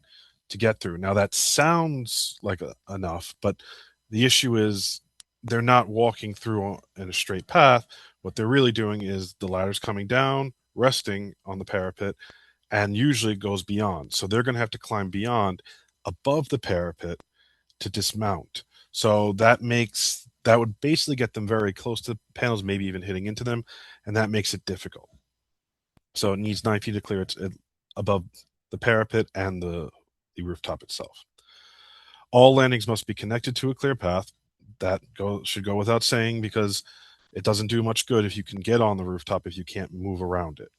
to get through. Now that sounds like enough, but the issue is they're not walking through in a straight path. What they're really doing is the ladder's coming down, resting on the parapet, and usually goes beyond. So they're going to have to climb beyond above the parapet to dismount. So that would basically get them very close to the panels, maybe even hitting into them, and that makes it difficult. So it needs 9 feet of clearance above the parapet and the rooftop itself. All landings must be connected to a clear path. That should go without saying, because it doesn't do much good if you can get on the rooftop if you can't move around it.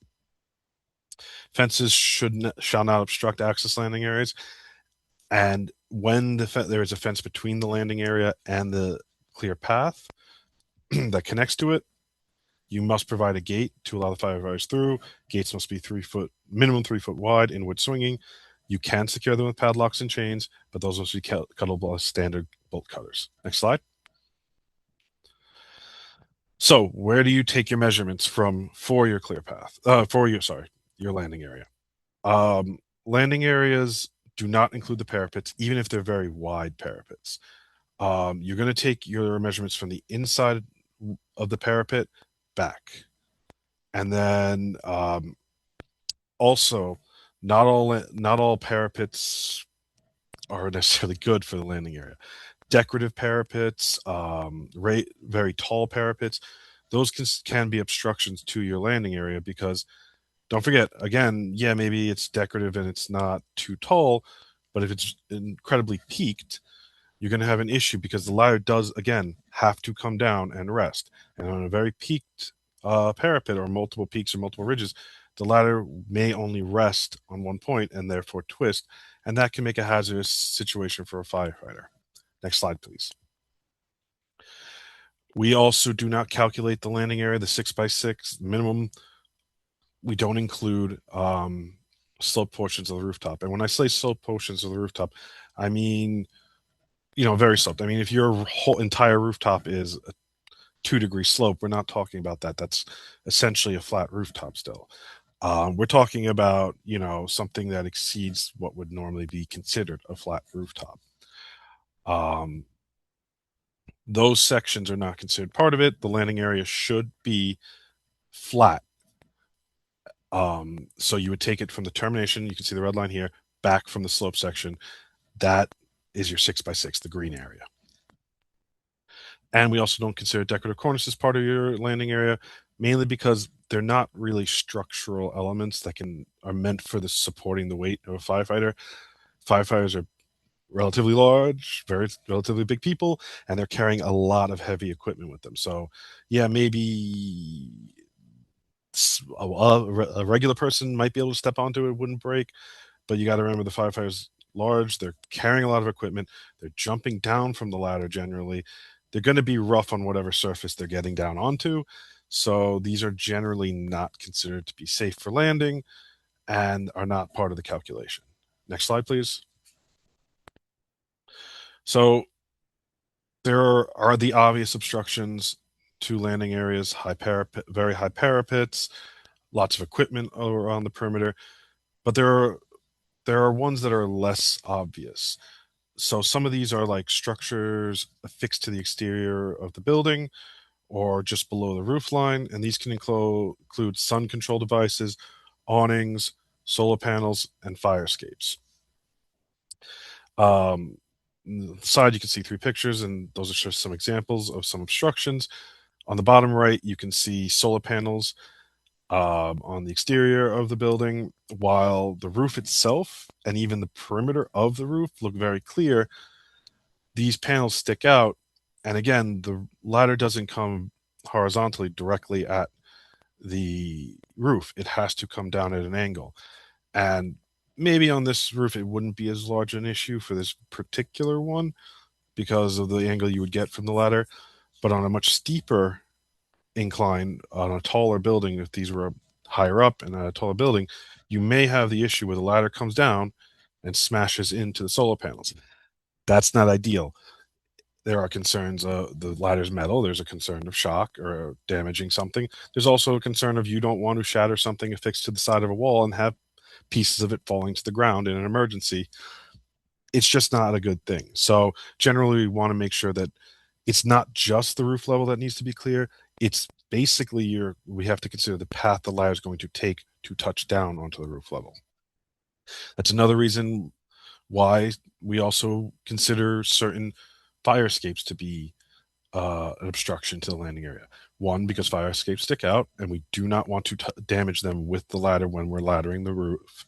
Fences shall not obstruct access landing areas. And when there is a fence between the landing area and the clear path that connects to it, you must provide a gate to allow the firefighters through. Gates must be minimum 3 foot wide, inward swinging. You can secure them with padlocks and chains, but those must be cuttable as standard bolt cutters. Next slide. So where do you take your measurements from for your clear path? Your landing area. Landing areas do not include the parapets, even if they're very wide parapets. You're going to take your measurements from the inside of the parapet back. And then also, not all parapets are necessarily good for the landing area. Decorative parapets, very tall parapets, those can be obstructions to your landing area, because don't forget, again, yeah, maybe it's decorative and it's not too tall, but if it's incredibly peaked, you're going to have an issue because the ladder does, again, have to come down and rest. And on a very peaked parapet or multiple peaks or multiple ridges, the ladder may only rest on one point and therefore twist, and that can make a hazardous situation for a firefighter. Next slide, please. We also do not calculate the landing area, the 6x6 minimum. We don't include slope portions of the rooftop. And when I say slope portions of the rooftop, I mean, very sloped. I mean, if your whole entire rooftop is a 2-degree slope, we're not talking about that. That's essentially a flat rooftop still. We're talking about, something that exceeds what would normally be considered a flat rooftop. Those sections are not considered part of it. The landing area should be flat. So you would take it from the termination, you can see the red line here, back from the slope section. That is your 6x6, the green area. And we also don't consider decorative cornices part of your landing area, mainly because they're not really structural elements that are meant for the supporting the weight of a firefighter. Firefighters are relatively large, relatively big people, and they're carrying a lot of heavy equipment with them. So yeah, maybe a regular person might be able to step onto it, wouldn't break, but you got to remember the firefighters large, they're carrying a lot of equipment, they're jumping down from the ladder generally, they're going to be rough on whatever surface they're getting down onto. So these are generally not considered to be safe for landing and are not part of the calculation. Next slide, please. So there are the obvious obstructions to landing areas, very high parapets, lots of equipment around the perimeter, but there are ones that are less obvious. So some of these are like structures affixed to the exterior of the building or just below the roof line, and these can include sun control devices, awnings, solar panels, and fire escapes. On the side, you can see 3 pictures, and those are just some examples of some obstructions. On the bottom right, you can see solar panels on the exterior of the building, while the roof itself and even the perimeter of the roof look very clear. These panels stick out, and again, the ladder doesn't come horizontally directly at the roof. It has to come down at an angle. And maybe on this roof, it wouldn't be as large an issue for this particular one because of the angle you would get from the ladder. But on a much steeper incline, on a taller building, if these were higher up and a taller building, you may have the issue where the ladder comes down and smashes into the solar panels. That's not ideal. There are concerns the ladder's metal. There's a concern of shock or damaging something. There's also a concern of you don't want to shatter something affixed to the side of a wall and have pieces of it falling to the ground in an emergency. It's just not a good thing. So generally, we want to make sure that it's not just the roof level that needs to be clear. It's basically we have to consider the path the ladder is going to take to touch down onto the roof level. That's another reason why we also consider certain fire escapes to be an obstruction to the landing area. One, because fire escapes stick out, and we do not want to damage them with the ladder when we're laddering the roof.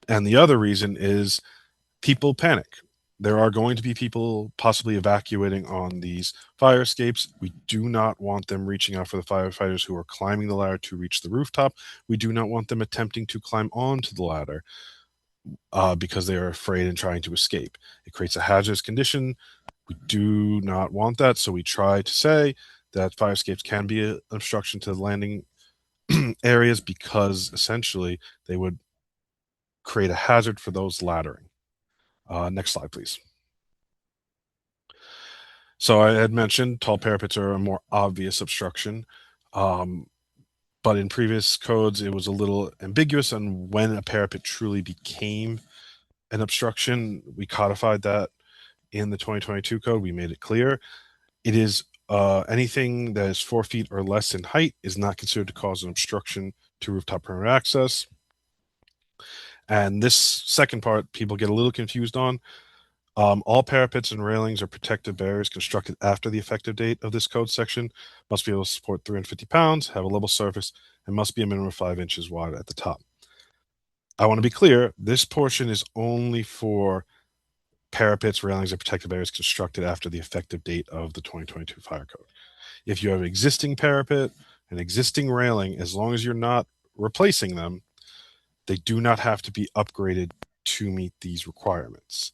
And the other reason is people panic. There are going to be people possibly evacuating on these fire escapes. We do not want them reaching out for the firefighters who are climbing the ladder to reach the rooftop. We do not want them attempting to climb onto the ladder because they are afraid and trying to escape. It creates a hazardous condition. We do not want that, so we try to say that fire escapes can be an obstruction to the landing areas because essentially they would create a hazard for those laddering. Next slide, please. So I had mentioned tall parapets are a more obvious obstruction, but in previous codes it was a little ambiguous on when a parapet truly became an obstruction. We codified that in the 2022 code. We made it clear. It is anything that is 4 feet or less in height is not considered to cause an obstruction to rooftop perimeter access. And this second part, people get a little confused on. All parapets and railings or protective barriers constructed after the effective date of this code section must be able to support 350 pounds, have a level surface, and must be a minimum of 5 inches wide at the top. I want to be clear, this portion is only for parapets, railings, and protective areas constructed after the effective date of the 2022 fire code. If you have an existing parapet, an existing railing, as long as you're not replacing them, they do not have to be upgraded to meet these requirements.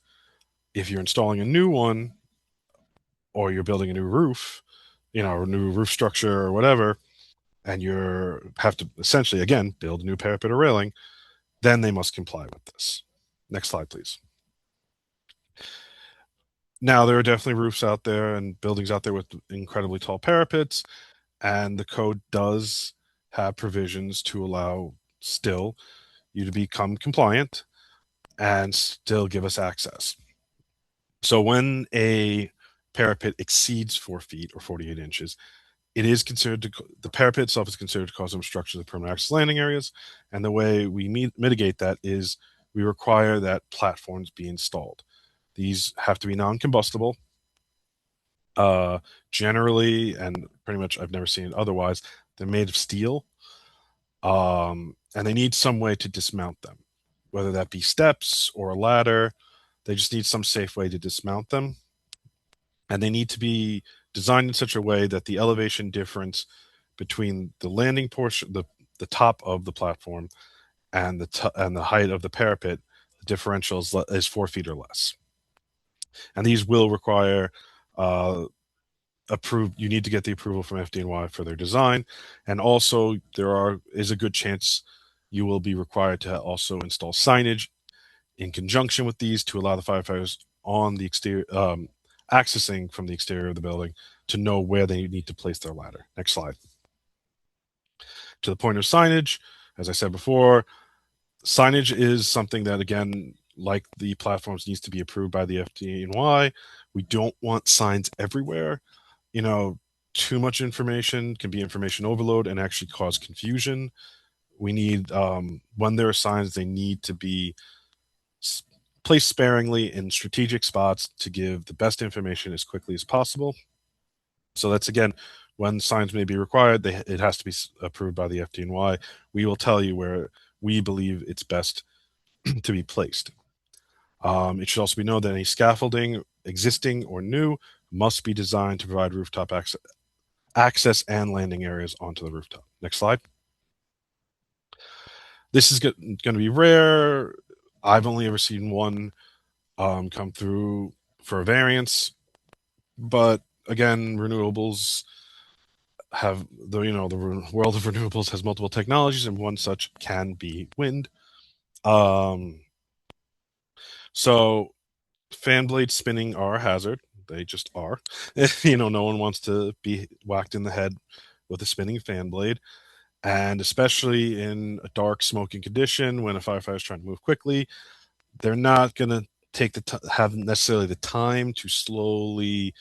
If you're installing a new one, or you're building a new roof, a new roof structure or whatever, and you have to essentially, again, build a new parapet or railing, then they must comply with this. Next slide, please. Now, there are definitely roofs out there and buildings out there with incredibly tall parapets, and the code does have provisions to allow still you to become compliant and still give us access. So when a parapet exceeds 4 feet or 48 inches, it is considered the parapet itself is considered to cause obstruction of permanent access landing areas. And the way we mitigate that is we require that platforms be installed. These have to be non-combustible. Generally, and pretty much I've never seen it otherwise, they're made of steel. And they need some way to dismount them, whether that be steps or a ladder. They just need some safe way to dismount them. And they need to be designed in such a way that the elevation difference between the landing portion, the top of the platform, and the height of the parapet, the differential is 4 feet or less. And these will require you need to get the approval from FDNY for their design. And also there is a good chance you will be required to also install signage in conjunction with these to allow the firefighters on the exterior, accessing from the exterior of the building, to know where they need to place their ladder. Next slide. To the point of signage, as I said before, signage is something that, again, like the platforms, needs to be approved by the FDNY. We don't want signs everywhere. Too much information can be information overload and actually cause confusion. We need, when there are signs, they need to be placed sparingly in strategic spots to give the best information as quickly as possible. So that's, again, when signs may be required, it has to be approved by the FDNY. We will tell you where we believe it's best to be placed. It should also be known that any scaffolding, existing or new, must be designed to provide rooftop access and landing areas onto the rooftop. Next slide. This is going to be rare. I've only ever seen one come through for a variance, but again, renewables have the world of renewables has multiple technologies, and one such can be wind. So fan blades spinning are a hazard. They just are. No one wants to be whacked in the head with a spinning fan blade. And especially in a dark smoking condition, when a firefighter is trying to move quickly, they're not going to have necessarily the time to slowly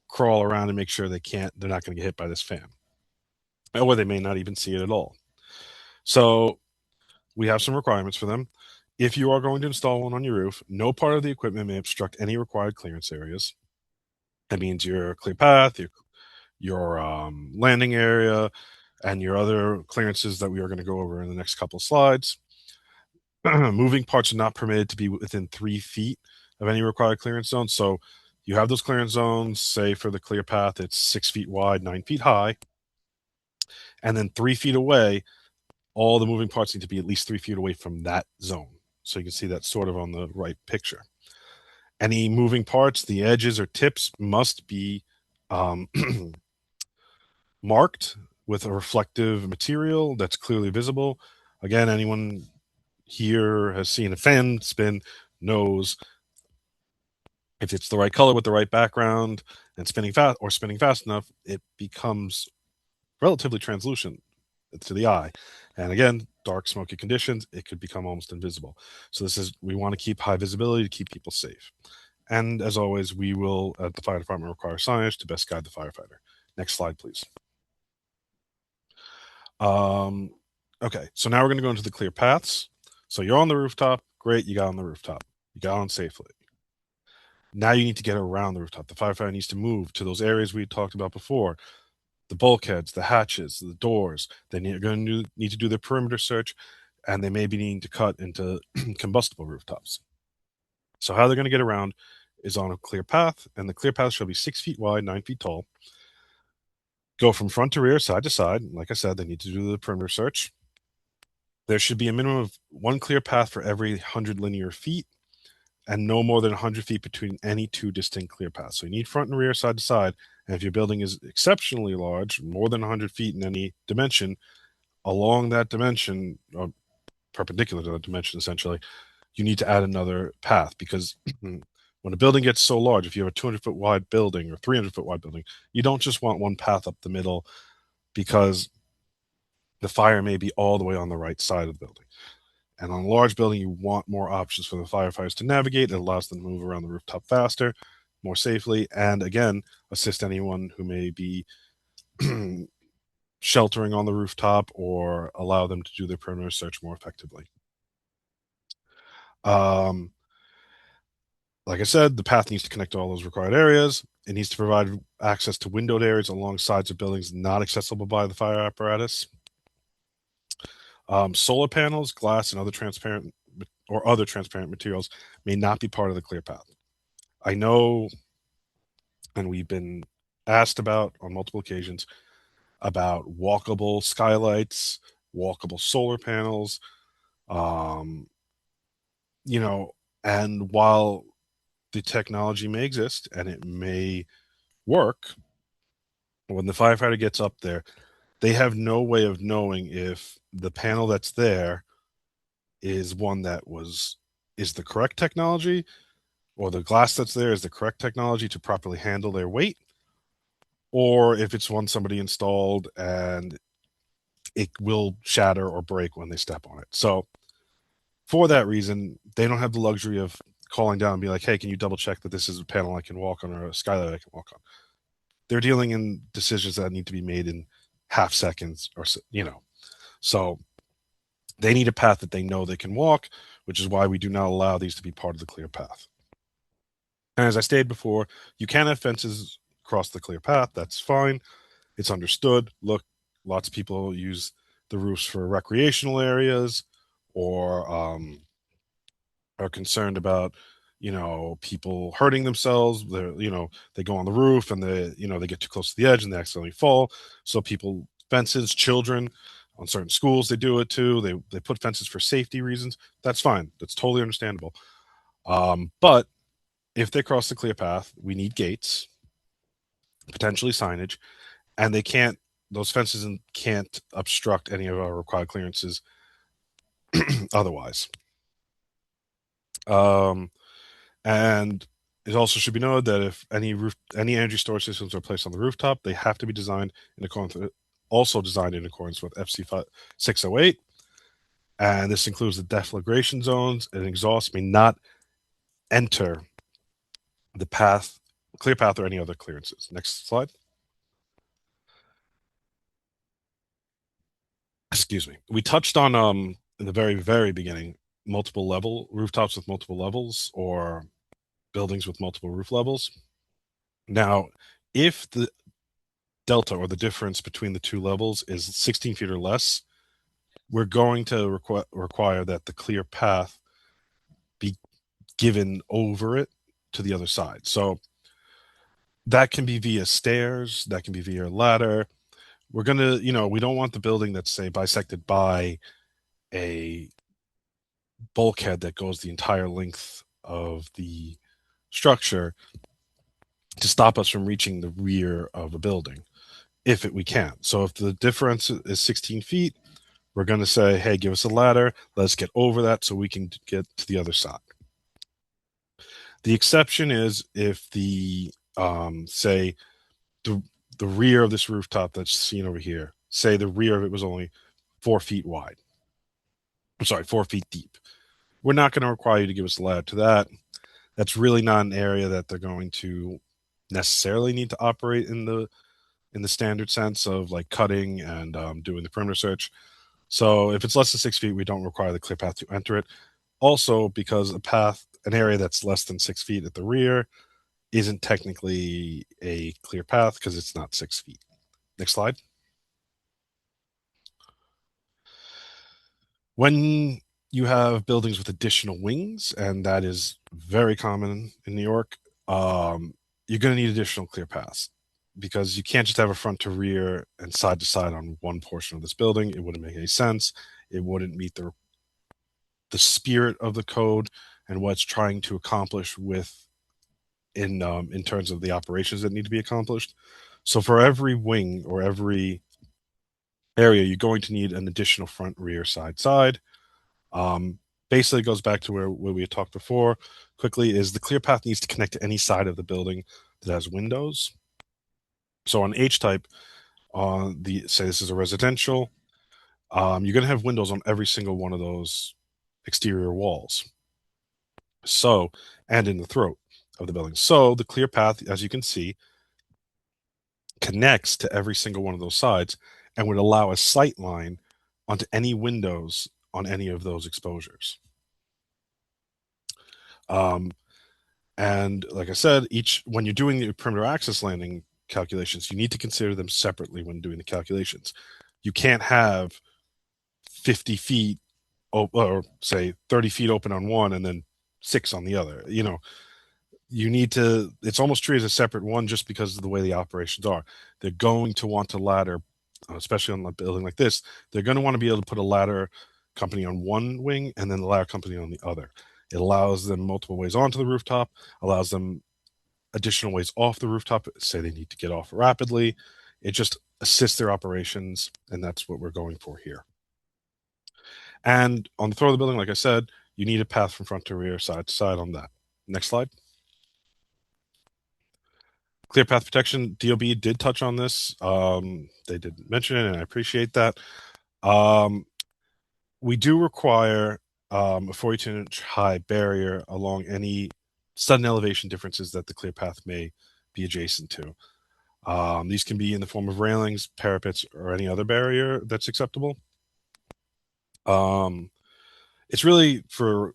crawl around and make sure they're not going to get hit by this fan. Or they may not even see it at all. So we have some requirements for them. If you are going to install one on your roof, no part of the equipment may obstruct any required clearance areas. That means your clear path, your landing area, and your other clearances that we are going to go over in the next couple of slides. Moving parts are not permitted to be within 3 feet of any required clearance zone. So you have those clearance zones. Say for the clear path, it's 6 feet wide, 9 feet high. And then 3 feet away, all the moving parts need to be at least 3 feet away from that zone. So you can see that sort of on the right picture. Any moving parts, the edges or tips, must be marked with a reflective material that's clearly visible. Again, anyone here has seen a fan spin, knows if it's the right color with the right background and spinning fast enough, it becomes relatively translucent to the eye. And again, dark smoky conditions, it could become almost invisible. So we want to keep high visibility to keep people safe. And as always, we will, at the fire department, require signage to best guide the firefighter. Next slide, please. Okay, so now we're going to go into the clear paths. So you're on the rooftop. Great, you got on the rooftop. You got on safely. Now you need to get around the rooftop. The firefighter needs to move to those areas we talked about before. The bulkheads, the hatches, the doors. They're going to need to do their perimeter search, and they may be needing to cut into combustible rooftops. So how they're going to get around is on a clear path, and the clear path shall be 6 feet wide, 9 feet tall. Go from front to rear, side to side. Like I said, they need to do the perimeter search. There should be a minimum of one clear path for every 100 linear feet, and no more than 100 feet between any two distinct clear paths. So you need front and rear, side to side. And if your building is exceptionally large, more than 100 feet in any dimension, along that dimension, or perpendicular to that dimension, essentially, you need to add another path, because when a building gets so large, if you have a 200-foot wide building or 300-foot wide building, you don't just want one path up the middle, because the fire may be all the way on the right side of the building. And on a large building, you want more options for the firefighters to navigate. It allows them to move around the rooftop faster, more safely, and again, assist anyone who may be sheltering on the rooftop, or allow them to do their perimeter search more effectively. Like I said, the path needs to connect to all those required areas. It needs to provide access to windowed areas along sides of buildings not accessible by the fire apparatus. Solar panels, glass, and other transparent materials may not be part of the clear path. I know, and we've been asked about on multiple occasions about walkable skylights, walkable solar panels, and while the technology may exist and it may work, when the firefighter gets up there, they have no way of knowing if the panel that's there is one that is the correct technology, or the glass that's there is the correct technology to properly handle their weight, or if it's one somebody installed and it will shatter or break when they step on it. So for that reason, they don't have the luxury of calling down and be like, hey, can you double check that this is a panel I can walk on, or a skylight I can walk on? They're dealing in decisions that need to be made in half seconds, or so they need a path that they know they can walk, which is why we do not allow these to be part of the clear path. And as I stated before, you can have fences across the clear path. That's fine. It's understood. Look, lots of people use the roofs for recreational areas, or are concerned about, people hurting themselves. They go on the roof and they get too close to the edge and they accidentally fall. So fences, children on certain schools, they do it too. They put fences for safety reasons. That's fine. That's totally understandable. But if they cross the clear path, we need gates, potentially signage, and those fences can't obstruct any of our required clearances otherwise. And it also should be noted that if any energy storage systems are placed on the rooftop, they have to be designed in accordance with FC 608. And this includes the deflagration zones, and exhaust may not enter the clear path, or any other clearances. Next slide. Excuse me. We touched on, in the very, very beginning, rooftops with multiple levels, or buildings with multiple roof levels. Now, if the delta, or the difference between the two levels, is 16 feet or less, we're going to require that the clear path be given over it to the other side. So that can be via stairs, that can be via a ladder. We're going to, we don't want the building that's, say, bisected by a bulkhead that goes the entire length of the structure to stop us from reaching the rear of a building, if we can. So if the difference is 16 feet, we're going to say, hey, give us a ladder. Let's get over that so we can get to the other side. The exception is if the, say, the rear of this rooftop that's seen over here, say the rear of it was only 4 feet wide. I'm sorry, 4 feet deep. We're not going to require you to give us a ladder to that. That's really not an area that they're going to necessarily need to operate in the standard sense of like cutting and doing the perimeter search. So if it's less than 6 feet, we don't require the clear path to enter it. Also, because an area that's less than 6 feet at the rear isn't technically a clear path because it's not 6 feet. Next slide. When you have buildings with additional wings, and that is very common in New York, you're going to need additional clear paths because you can't just have a front to rear and side to side on one portion of this building. It wouldn't make any sense. It wouldn't meet the spirit of the code and what it's trying to accomplish in terms of the operations that need to be accomplished. So for every wing or every area, you're going to need an additional front, rear, side. Basically, it goes back to where we had talked before quickly, is the clear path needs to connect to any side of the building that has windows. So on H-type, say this is a residential, you're going to have windows on every single one of those exterior walls. So, and in the throat of the building. So the clear path, as you can see, connects to every single one of those sides and would allow a sight line onto any windows on any of those exposures. And like I said, when you're doing the perimeter access landing calculations, you need to consider them separately when doing the calculations. You can't have 50 feet or say 30 feet open on one and then 6 on the other. You need to, it's almost treated as a separate one just because of the way the operations are. They're going to want a ladder, especially on a building like this, they're going to want to be able to put a ladder company on one wing and then the ladder company on the other. It allows them multiple ways onto the rooftop, allows them additional ways off the rooftop, say they need to get off rapidly. It just assists their operations, and that's what we're going for here. And on the throat of the building, like I said, you need a path from front to rear, side to side on that. Next slide. Clear path protection, DOB did touch on this. They did mention it, and I appreciate that. We do require a 42-inch high barrier along any sudden elevation differences that the clear path may be adjacent to. These can be in the form of railings, parapets, or any other barrier that's acceptable. It's really for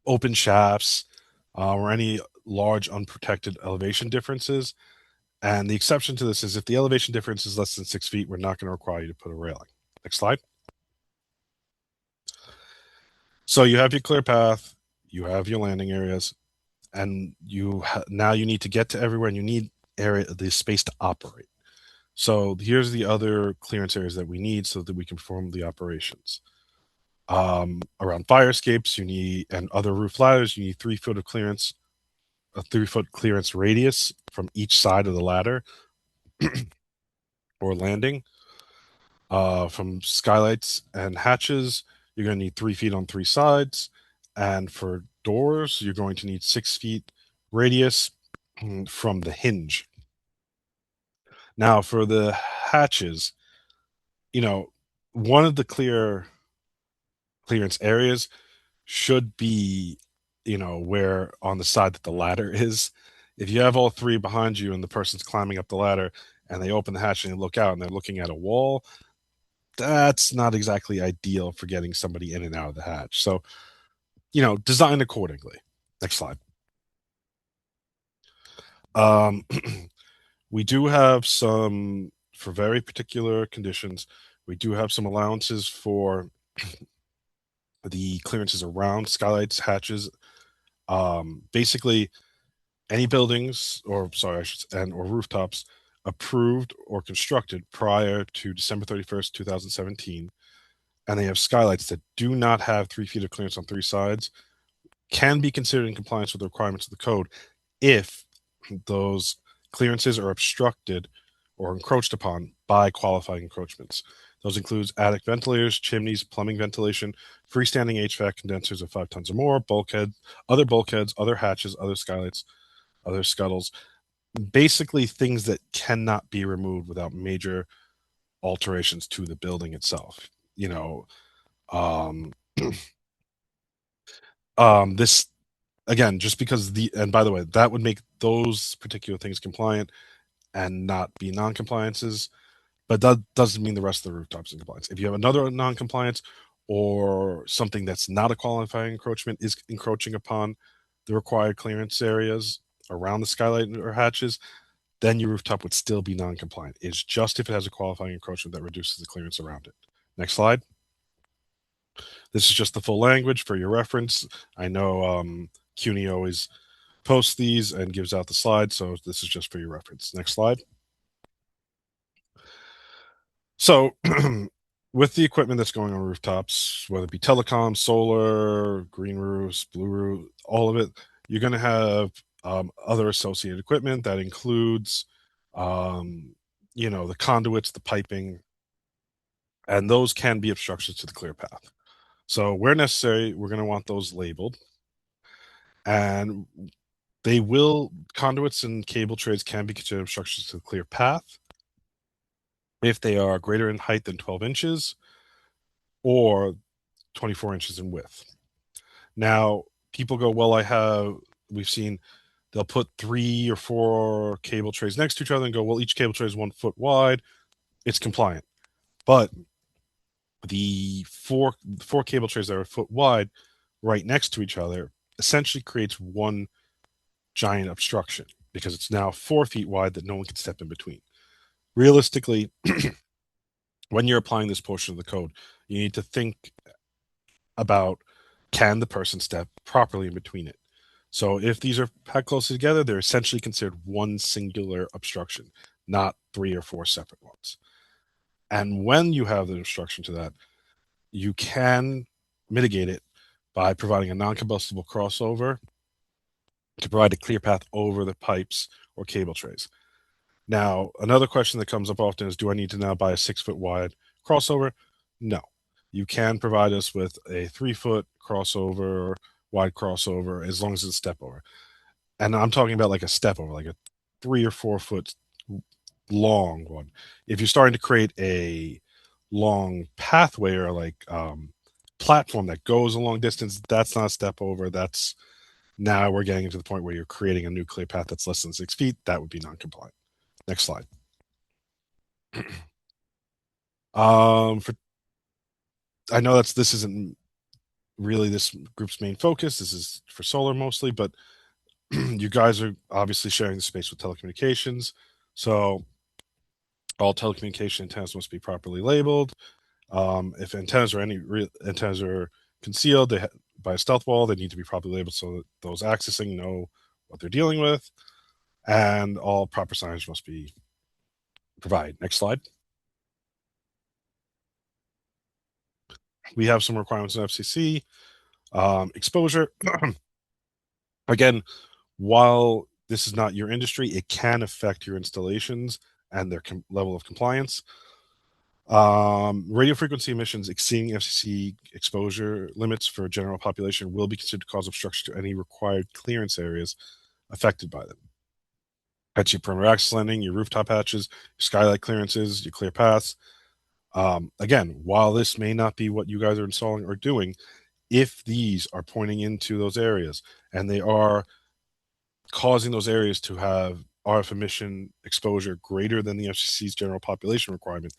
open shafts or any large unprotected elevation differences. And the exception to this is if the elevation difference is less than 6 feet, we're not going to require you to put a railing. Next slide. So you have your clear path, you have your landing areas, and now you need to get to everywhere, and you need the space to operate. So here's the other clearance areas that we need so that we can perform the operations. Around fire escapes, and other roof ladders, you need 3 foot of clearance, a 3-foot clearance radius from each side of the ladder or landing. From skylights and hatches, you're going to need 3 feet on 3 sides. And for doors, you're going to need 6 feet radius from the hinge. Now, for the hatches, one of the clearance areas should be, where on the side that the ladder is. If you have all 3 behind you and the person's climbing up the ladder and they open the hatch and they look out and they're looking at a wall, that's not exactly ideal for getting somebody in and out of the hatch. So, design accordingly. Next slide. We do have some, for very particular conditions, we do have some allowances for the clearances around skylights, hatches. Basically, any buildings, or rooftops approved or constructed prior to December 31st, 2017, and they have skylights that do not have 3 feet of clearance on 3 sides, can be considered in compliance with the requirements of the code if those clearances are obstructed or encroached upon by qualifying encroachments. Those include attic ventilators, chimneys, plumbing ventilation, freestanding HVAC condensers of 5 tons or more, other bulkheads, other hatches, other skylights, other scuttles. Basically, things that cannot be removed without major alterations to the building itself. This, again, just because and by the way, that would make those particular things compliant and not be non-compliances, but that doesn't mean the rest of the rooftops in compliance. If you have another non-compliance or something that's not a qualifying encroachment is encroaching upon the required clearance areas around the skylight or hatches, then your rooftop would still be non-compliant. It's just if it has a qualifying encroachment that reduces the clearance around it. Next slide. This is just the full language for your reference. I know CUNY always posts these and gives out the slides, so this is just for your reference. Next slide. So with the equipment that's going on rooftops, whether it be telecom, solar, green roofs, blue roof, all of it, you're going to have other associated equipment that includes, the conduits, the piping, and those can be obstructions to the clear path. So where necessary, we're going to want those labeled. And conduits and cable trays can be considered obstructions to the clear path if they are greater in height than 12 inches or 24 inches in width. Now, people go, well, we've seen they'll put 3 or 4 cable trays next to each other and go, well, each cable tray is 1 foot wide. It's compliant. But the four cable trays that are a foot wide right next to each other essentially creates one giant obstruction because it's now 4 feet wide that no one can step in between. Realistically, when you're applying this portion of the code, you need to think about, can the person step properly in between it? So if these are packed closely together, they're essentially considered one singular obstruction, not 3 or 4 separate ones. And when you have the obstruction to that, you can mitigate it by providing a non-combustible crossover to provide a clear path over the pipes or cable trays. Now, another question that comes up often is, do I need to now buy a 6 foot wide crossover? No. You can provide us with a 3 foot crossover, wide crossover, as long as it's a step over. And I'm talking about like a step over, like a 3 or 4 foot long one. If you're starting to create a long pathway or like platform that goes a long distance, that's not a step over. That's now we're getting to the point where you're creating a new clear path that's less than 6 feet. That would be non-compliant. Next slide. I know this isn't really this group's main focus. This is for solar mostly, but you guys are obviously sharing the space with telecommunications. So all telecommunication antennas must be properly labeled. If antennas are concealed by a stealth wall, they need to be properly labeled so that those accessing know what they're dealing with. And all proper signage must be provided. Next slide. We have some requirements in FCC. Exposure. Again, while this is not your industry, it can affect your installations and their level of compliance. Radio frequency emissions exceeding FCC exposure limits for general population will be considered to cause obstruction to any required clearance areas affected by them. That's your perimeter access landing, your rooftop hatches, your skylight clearances, your clear paths. Again, while this may not be what you guys are installing or doing, if these are pointing into those areas and they are causing those areas to have RF emission exposure greater than the FCC's general population requirement,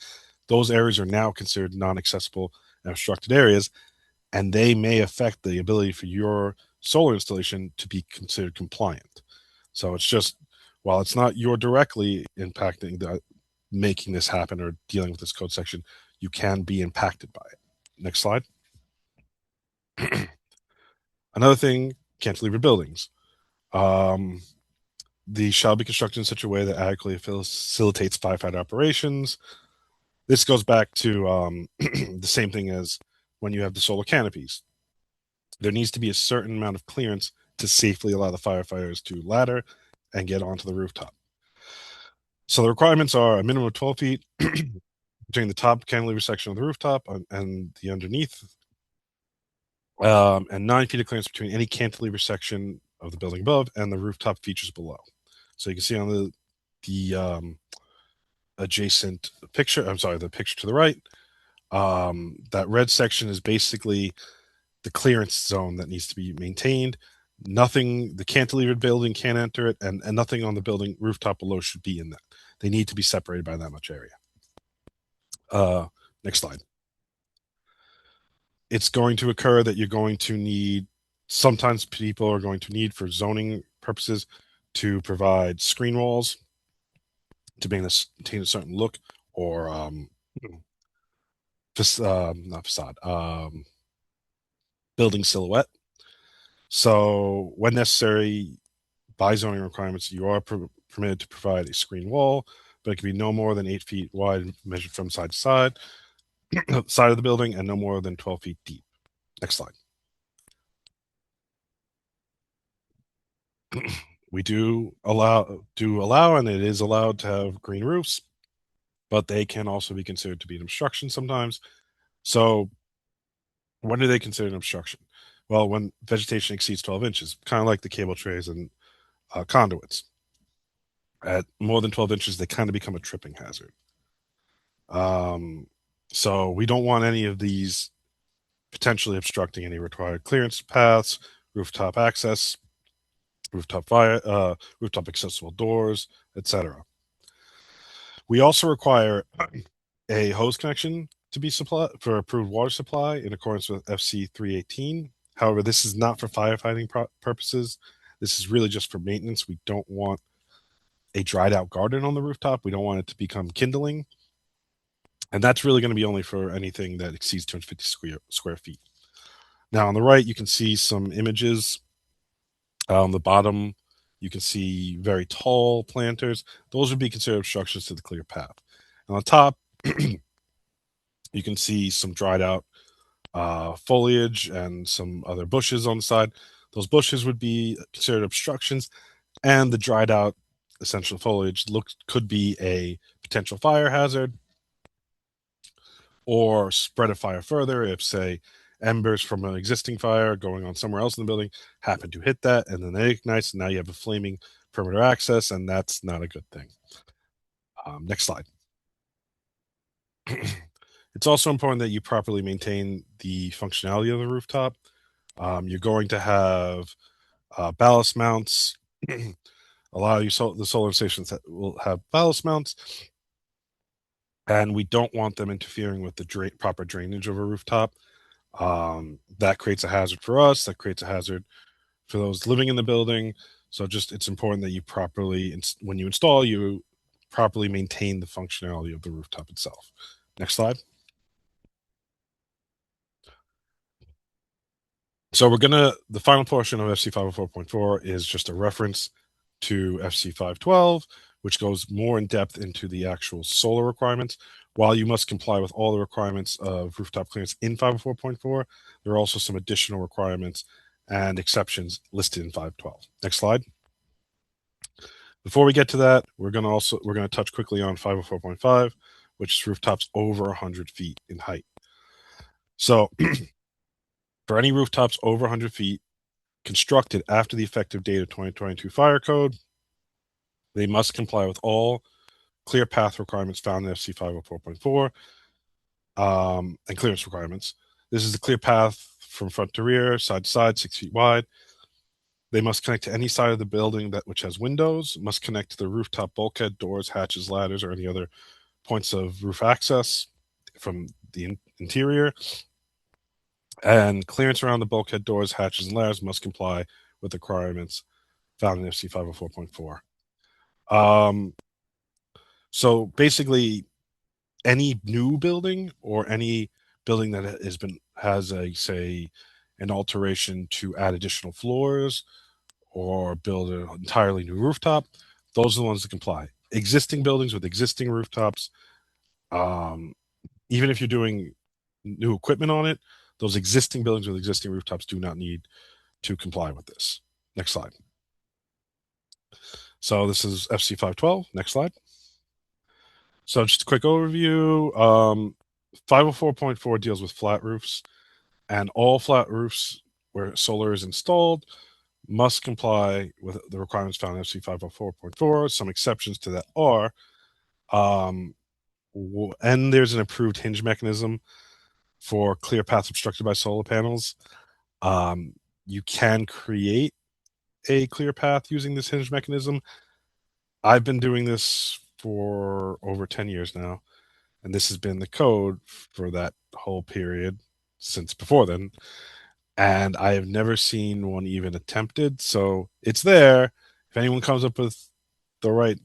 those areas are now considered non-accessible and obstructed areas, and they may affect the ability for your solar installation to be considered compliant. So it's just, while it's not you're directly impacting making this happen or dealing with this code section, you can be impacted by it. Next slide. Another thing, cantilever buildings. These shall be constructed in such a way that adequately facilitates firefighter operations. This goes back to the same thing as when you have the solar canopies. There needs to be a certain amount of clearance to safely allow the firefighters to ladder and get onto the rooftop. So the requirements are a minimum of 12 feet between the top cantilever section of the rooftop and the underneath, and 9 feet of clearance between any cantilever section of the building above and the rooftop features below. So you can see on the adjacent picture, the picture to the right, that red section is basically the clearance zone that needs to be maintained. Nothing, the cantilevered building can't enter it, and nothing on the building rooftop below should be in that. They need to be separated by that much area. Next slide. It's going to occur that you're going to need, sometimes people are going to need for zoning purposes to provide screen walls to maintain a certain look, or not facade, building silhouette. So when necessary, by zoning requirements, you are permitted to provide a screen wall, but it can be no more than 8 feet wide, measured from side to side, side of the building, and no more than 12 feet deep. Next slide. We do allow, and it is allowed to have green roofs, but they can also be considered to be an obstruction sometimes. So when do they consider an obstruction? Well, when vegetation exceeds 12 inches, kind of like the cable trays and conduits. At more than 12 inches, they kind of become a tripping hazard. So we don't want any of these potentially obstructing any required clearance paths, rooftop access, rooftop accessible doors, etc. We also require a hose connection to be supplied for approved water supply in accordance with FC 318. However, this is not for firefighting purposes. This is really just for maintenance. We don't want a dried out garden on the rooftop. We don't want it to become kindling. And that's really going to be only for anything that exceeds 250 square feet. Now, on the right, you can see some images. On the bottom, you can see very tall planters. Those would be considered obstructions to the clear path. And on top, you can see some dried out foliage and some other bushes on the side. Those bushes would be considered obstructions, and the dried out essential foliage could be a potential fire hazard or spread a fire further if, say, embers from an existing fire going on somewhere else in the building happen to hit that, and then they ignite, and now you have a flaming perimeter access, and that's not a good thing. Next slide. It's also important that you properly maintain the functionality of the rooftop. You're going to have ballast mounts. A lot of the solar stations that will have ballast mounts, and we don't want them interfering with the proper drainage of a rooftop. That creates a hazard for us. That creates a hazard for those living in the building. So it's important that you properly, when you install, you properly maintain the functionality of the rooftop itself. Next slide. So the final portion of FC 504.4 is just a reference to FC 512, which goes more in depth into the actual solar requirements. While you must comply with all the requirements of rooftop clearance in 504.4, there are also some additional requirements and exceptions listed in 512. Next slide. Before we get to that, we're going to touch quickly on 504.5, which is rooftops over 100 feet in height. So for any rooftops over 100 feet constructed after the effective date of 2022 Fire Code, they must comply with all clear path requirements found in FC 504.4 and clearance requirements. This is the clear path from front to rear, side to side, 6 feet wide. They must connect to any side of the building which has windows, must connect to the rooftop bulkhead, doors, hatches, ladders, or any other points of roof access from the interior. And clearance around the bulkhead, doors, hatches, and ladders must comply with the requirements found in FC 504.4. So basically, any new building or any building that has an alteration to add additional floors or build an entirely new rooftop, those are the ones that comply. Existing buildings with existing rooftops, even if you're doing new equipment on it, those existing buildings with existing rooftops do not need to comply with this. Next slide. So this is FC 512. Next slide. So just a quick overview. 504.4 deals with flat roofs, and all flat roofs where solar is installed must comply with the requirements found in FC 504.4. Some exceptions to that are, and there's an approved hinge mechanism for clear paths obstructed by solar panels. You can create a clear path using this hinge mechanism. I've been doing this for over 10 years now, and this has been the code for that whole period since before then. And I have never seen one even attempted. So it's there. If anyone comes up with the right,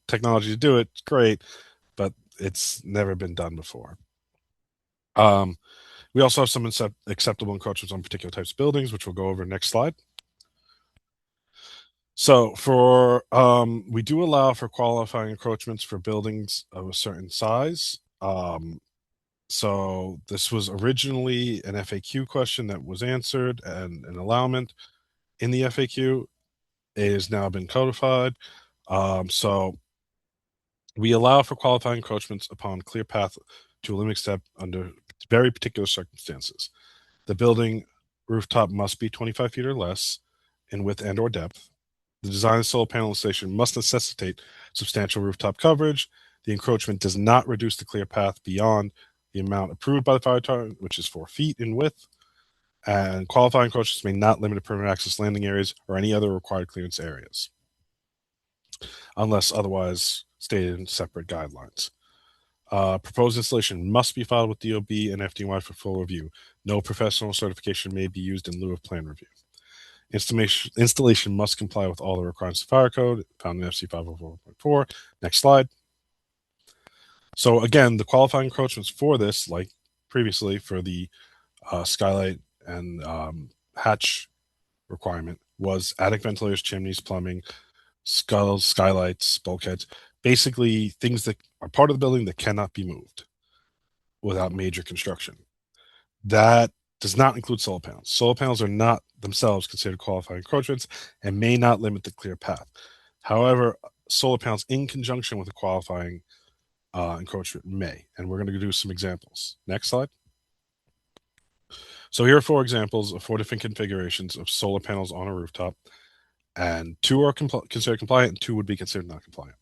technology to do it, it's great, but it's never been done before. We also have some acceptable encroachments on particular types of buildings, which we'll go over next slide. So we do allow for qualifying encroachments for buildings of a certain size. So this was originally an FAQ question that was answered, and an allowment in the FAQ. It has now been codified. So we allow for qualifying encroachments upon clear path to a limiting step under very particular circumstances. The building rooftop must be 25 feet or less in width and or depth. The design of solar panel installation must necessitate substantial rooftop coverage. The encroachment does not reduce the clear path beyond the amount approved by the fire department, which is 4 feet in width. And qualifying encroachments may not limit permanent access landing areas or any other required clearance areas, unless otherwise stated in separate guidelines. Proposed installation must be filed with DOB and FDNY for full review. No professional certification may be used in lieu of plan review. Installation must comply with all the requirements of fire code found in FC 504.4. Next slide. So again, the qualifying encroachments for this, like previously for the skylight and hatch requirement, was attic ventilators, chimneys, plumbing, skulls, skylights, bulkheads, basically things that are part of the building that cannot be moved without major construction. That does not include solar panels. Solar panels are not themselves considered qualifying encroachments and may not limit the clear path. However, solar panels in conjunction with a qualifying encroachment may, and we're going to do some examples. Next slide. So here are 4 examples of 4 different configurations of solar panels on a rooftop, and 2 are considered compliant and 2 would be considered non-compliant.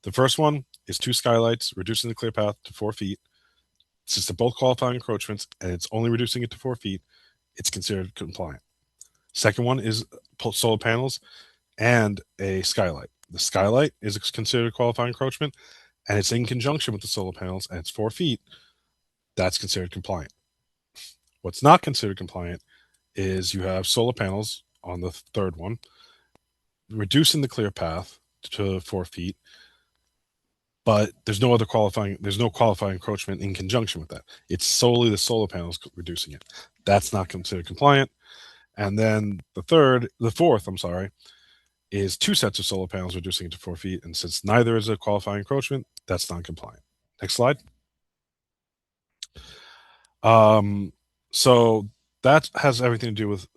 The first one is 2 skylights, reducing the clear path to 4 feet. Since they're both qualifying encroachments and it's only reducing it to 4 feet, it's considered compliant. Second one is solar panels and a skylight. The skylight is considered a qualifying encroachment and it's in conjunction with the solar panels and it's 4 feet. That's considered compliant. What's not considered compliant is you have solar panels on the third one, reducing the clear path to 4 feet, but there's no qualifying encroachment in conjunction with that. It's solely the solar panels reducing it. That's not considered compliant. And then the fourth, is 2 sets of solar panels reducing it to 4 feet. And since neither is a qualifying encroachment, that's non-compliant. Next slide. So that has everything to do with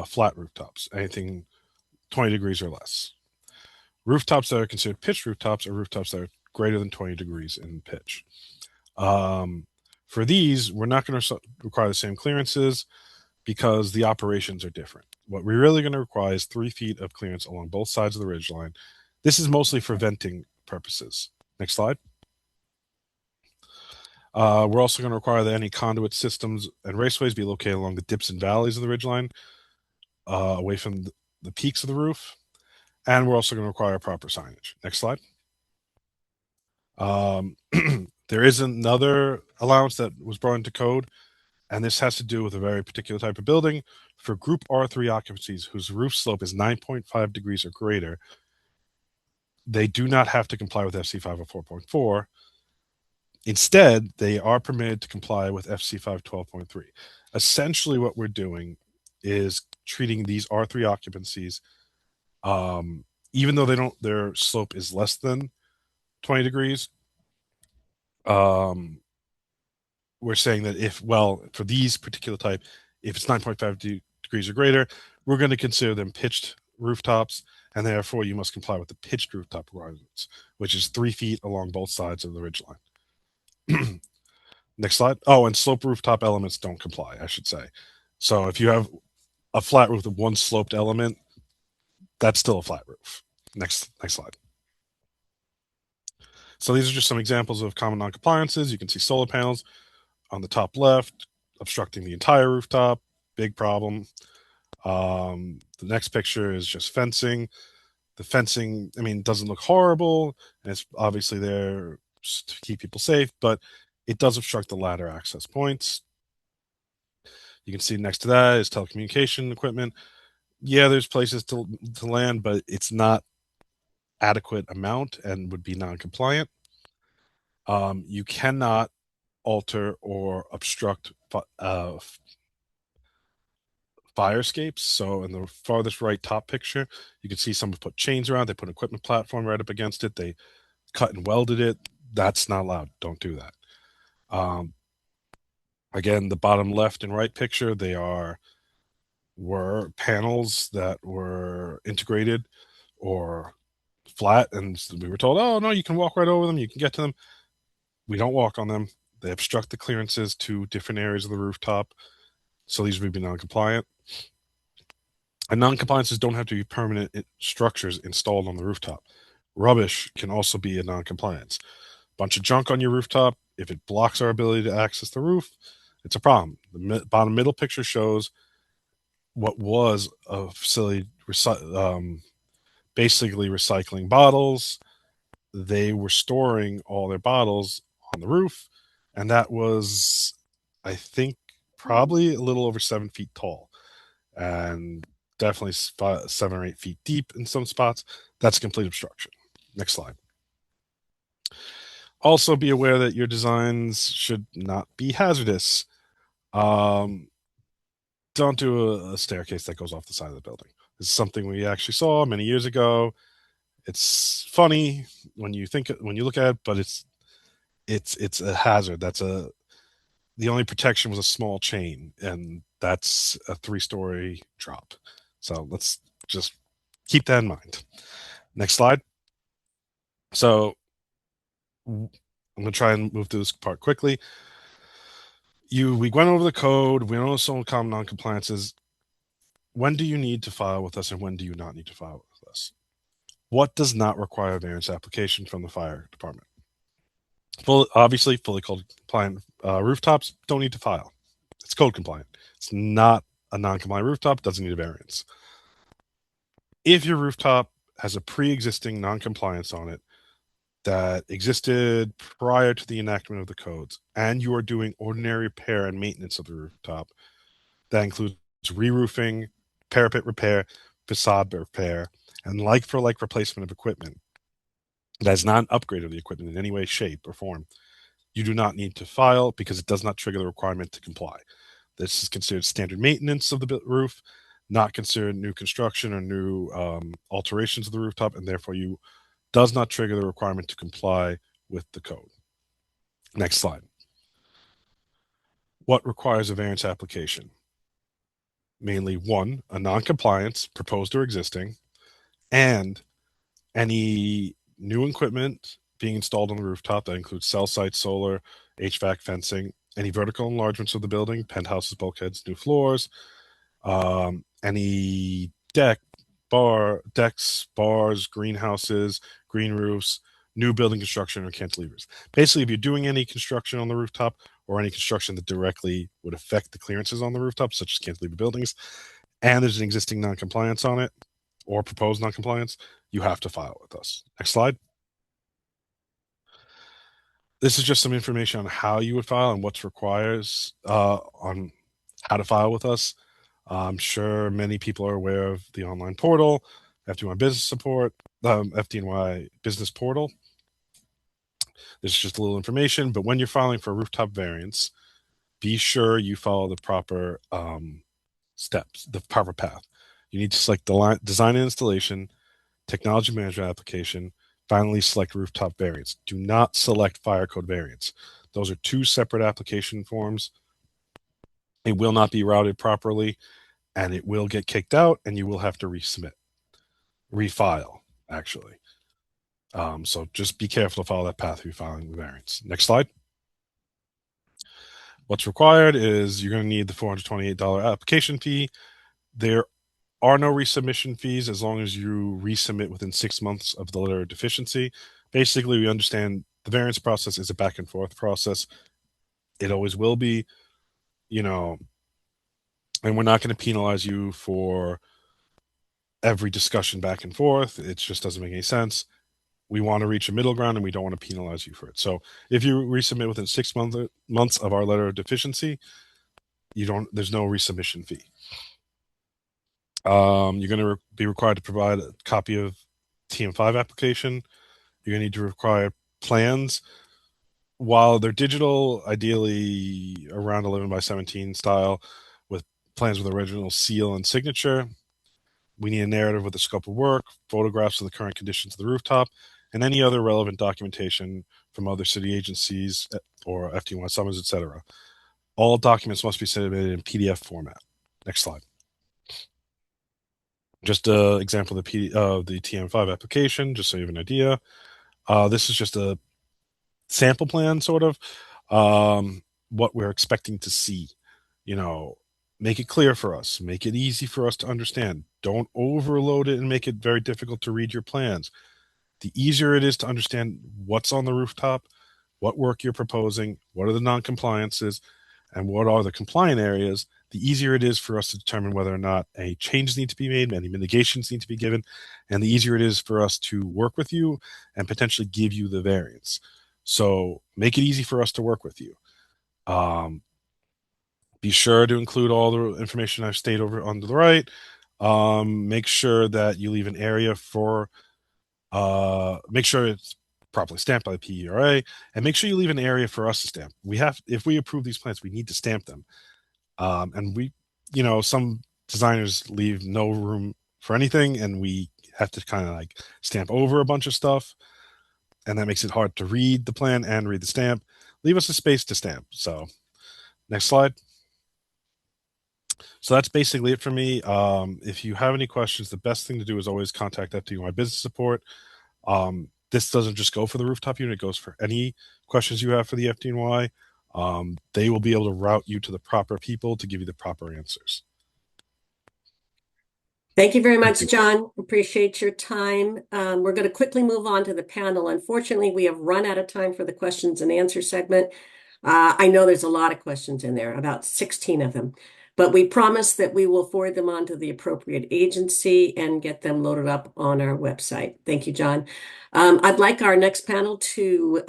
flat rooftops, anything 20 degrees or less. Rooftops that are considered pitched rooftops are rooftops that are greater than 20 degrees in pitch. For these, we're not going to require the same clearances because the operations are different. What we're really going to require is 3 feet of clearance along both sides of the ridgeline. This is mostly for venting purposes. Next slide. We're also going to require that any conduit systems and raceways be located along the dips and valleys of the ridgeline, away from the peaks of the roof. And we're also going to require proper signage. Next slide. There is another allowance that was brought into code, and this has to do with a very particular type of building. For group R3 occupancies whose roof slope is 9.5 degrees or greater, they do not have to comply with FC 504.4. Instead, they are permitted to comply with FC 512.3. Essentially, what we're doing is treating these R3 occupancies, even though their slope is less than 20 degrees, we're saying that for these particular type, if it's 9.5 degrees or greater, we're going to consider them pitched rooftops, and therefore you must comply with the pitched rooftop requirements, which is 3 feet along both sides of the ridgeline. Next slide. Oh, and slope rooftop elements don't comply, I should say. So if you have a flat roof with one sloped element, that's still a flat roof. Next slide. So these are just some examples of common noncompliances. You can see solar panels on the top left, obstructing the entire rooftop, big problem. The next picture is just fencing. The fencing, doesn't look horrible, and it's obviously there to keep people safe, but it does obstruct the ladder access points. You can see next to that is telecommunication equipment. Yeah, there's places to land, but it's not adequate amount and would be non-compliant. You cannot alter, or obstruct fire escapes. So in the farthest right top picture, you can see someone put chains around, they put an equipment platform right up against it, they cut and welded it. That's not allowed. Don't do that. Again, the bottom left and right picture, they were panels that were integrated or flat, and we were told, oh no, you can walk right over them, you can get to them. We don't walk on them. They obstruct the clearances to different areas of the rooftop, so these would be non-compliant. And non-compliances don't have to be permanent structures installed on the rooftop. Rubbish can also be a non-compliance. Bunch of junk on your rooftop, if it blocks our ability to access the roof, it's a problem. The bottom middle picture shows what was a facility basically recycling bottles. They were storing all their bottles on the roof, and that was, I think, probably a little over 7 feet tall, and definitely 7 or 8 feet deep in some spots. That's complete obstruction. Next slide. Also, be aware that your designs should not be hazardous. Don't do a staircase that goes off the side of the building. This is something we actually saw many years ago. It's funny when you look at it, but it's a hazard. The only protection was a small chain, and that's a 3-story drop. So let's just keep that in mind. Next slide. So I'm going to try and move through this part quickly. We went over the code. We know some common non-compliances. When do you need to file with us, and when do you not need to file with us? What does not require a variance application from the fire department? Obviously, fully code compliant rooftops don't need to file. It's code compliant. It's not a non-compliant rooftop. It doesn't need a variance. If your rooftop has a pre-existing non-compliance on it that existed prior to the enactment of the codes, and you are doing ordinary repair and maintenance of the rooftop, that includes re-roofing, parapet repair, facade repair, and like-for-like replacement of equipment that is not an upgrade of the equipment in any way, shape, or form, you do not need to file because it does not trigger the requirement to comply. This is considered standard maintenance of the roof, not considered new construction or new alterations of the rooftop, and therefore does not trigger the requirement to comply with the code. Next slide. What requires a variance application? Mainly, 1, a non-compliance, proposed or existing, and any new equipment being installed on the rooftop. That includes cell sites, solar, HVAC, fencing, any vertical enlargements of the building, penthouses, bulkheads, new floors, any decks, bars, greenhouses, green roofs, new building construction, or cantilevers. Basically, if you're doing any construction on the rooftop or any construction that directly would affect the clearances on the rooftop, such as cantilever buildings, and there's an existing non-compliance on it or proposed non-compliance, you have to file with us. Next slide. This is just some information on how you would file and what's required on how to file with us. I'm sure many people are aware of the online portal, FDNY Business Support, FDNY Business Portal. This is just a little information, but when you're filing for a rooftop variance, be sure you follow the proper steps, the proper path. You need to select the design and installation, technology management application, finally select rooftop variance. Do not select fire code variance. Those are 2 separate application forms. It will not be routed properly, and it will get kicked out, and you will have to refile, actually. So just be careful to follow that path if you're filing the variance. Next slide. What's required is you're going to need the $428 application fee. There are no resubmission fees as long as you resubmit within 6 months of the letter of deficiency. Basically, we understand the variance process is a back and forth process. It always will be, and we're not going to penalize you for every discussion back and forth. It just doesn't make any sense. We want to reach a middle ground, and we don't want to penalize you for it. So if you resubmit within 6 months of our letter of deficiency, there's no resubmission fee. You're going to be required to provide a copy of TM5 application. You're going to need to require plans. while they're digital, ideally around 11 by 17 style, with plans with original seal and signature. We need a narrative with the scope of work, photographs of the current conditions of the rooftop, and any other relevant documentation from other city agencies or FDNY summons, etc. All documents must be submitted in PDF format. Next slide. Just an example of the TM5 application, just so you have an idea. This is just a sample plan, sort of, what we're expecting to see. Make it clear for us, make it easy for us to understand. Don't overload it and make it very difficult to read your plans. The easier it is to understand what's on the rooftop, what work you're proposing, what are the non-compliances, and what are the compliant areas, the easier it is for us to determine whether or not any changes need to be made, any mitigations need to be given, and the easier it is for us to work with you and potentially give you the variance. So make it easy for us to work with you. Be sure to include all the information I've stated over on the right. Make sure that you leave an area for, make sure it's properly stamped by the PERA, and make sure you leave an area for us to stamp. If we approve these plans, we need to stamp them. And some designers leave no room for anything, and we have to kind of like stamp over a bunch of stuff, and that makes it hard to read the plan and read the stamp. Leave us a space to stamp. So next slide. So that's basically it for me. If you have any questions, the best thing to do is always contact FDNY Business Support. This doesn't just go for the rooftop unit, it goes for any questions you have for the FDNY. They will be able to route you to the proper people to give you the proper answers. Thank you very much, John. Appreciate your time. We're going to quickly move on to the panel. Unfortunately, we have run out of time for the questions and answer segment. I know there's a lot of questions in there, about 16 of them, but we promise that we will forward them on to the appropriate agency and get them loaded up on our website. Thank you, John. I'd like our next panel to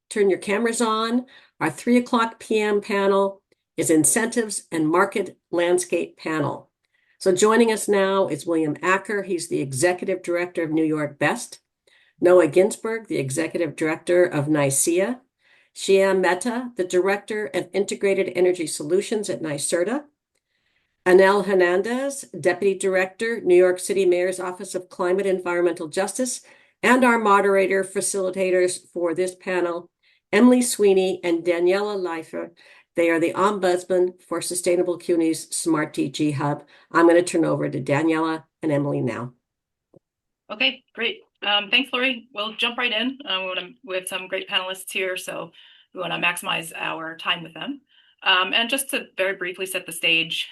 turn your cameras on. Our 3:00 p.m. panel is Incentives and Market Landscape panel. So joining us now is William Acker. He's the Executive Director of New York Best. Noah Ginsberg, the Executive Director of NYSERDA. Shyam Mehta, the Director of Integrated Energy Solutions at NYSERDA. Anel Hernandez, Deputy Director, New York City Mayor's Office of Climate and Environmental Justice, and our moderator facilitators for this panel, Emily Sweeney and Daniela Leifer. They are the Ombudsman for Sustainable CUNY's Smart DG Hub. I'm going to turn over to Daniela and Emily now. Okay, great. Thanks, Lori. We'll jump right in. We have some great panelists here, so we want to maximize our time with them. And just to very briefly set the stage,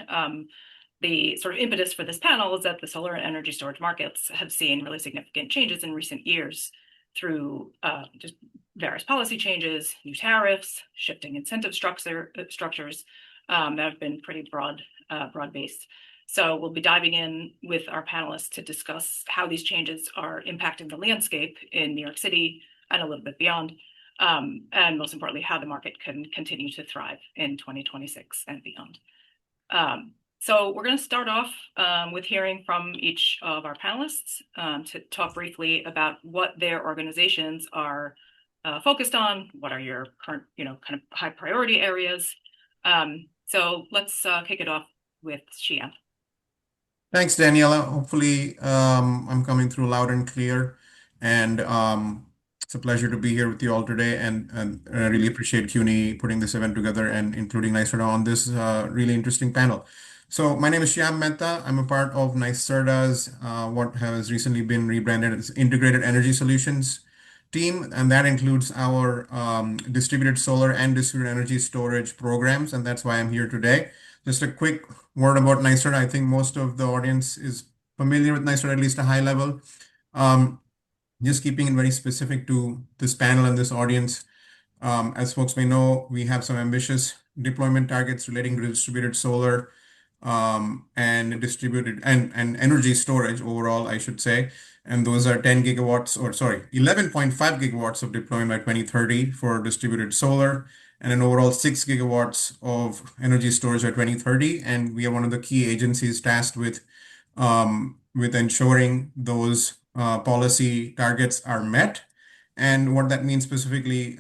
the sort of impetus for this panel is that the solar and energy storage markets have seen really significant changes in recent years through just various policy changes, new tariffs, shifting incentive structures that have been pretty broad-based. So we'll be diving in with our panelists to discuss how these changes are impacting the landscape in New York City and a little bit beyond, and most importantly, how the market can continue to thrive in 2026 and beyond. So we're going to start off with hearing from each of our panelists to talk briefly about what their organizations are focused on, what are your current, kind of high priority areas. So let's kick it off with Shyam. Thanks, Daniela. Hopefully, I'm coming through loud and clear, and it's a pleasure to be here with you all today. And I really appreciate CUNY putting this event together and including NYSERDA on this really interesting panel. So my name is Shyam Mehta. I'm a part of NYSERDA's what has recently been rebranded as Integrated Energy Solutions team, and that includes our distributed solar and distributed energy storage programs, and that's why I'm here today. Just a quick word about NYSERDA. I think most of the audience is familiar with NYSERDA, at least a high level. Just keeping it very specific to this panel and this audience. As folks may know, we have some ambitious deployment targets relating to distributed solar and distributed and energy storage overall, I should say. And those are 11.5 gigawatts of deployment by 2030 for distributed solar, and an overall 6 gigawatts of energy storage by 2030. And we are one of the key agencies tasked with ensuring those policy targets are met. And what that means specifically,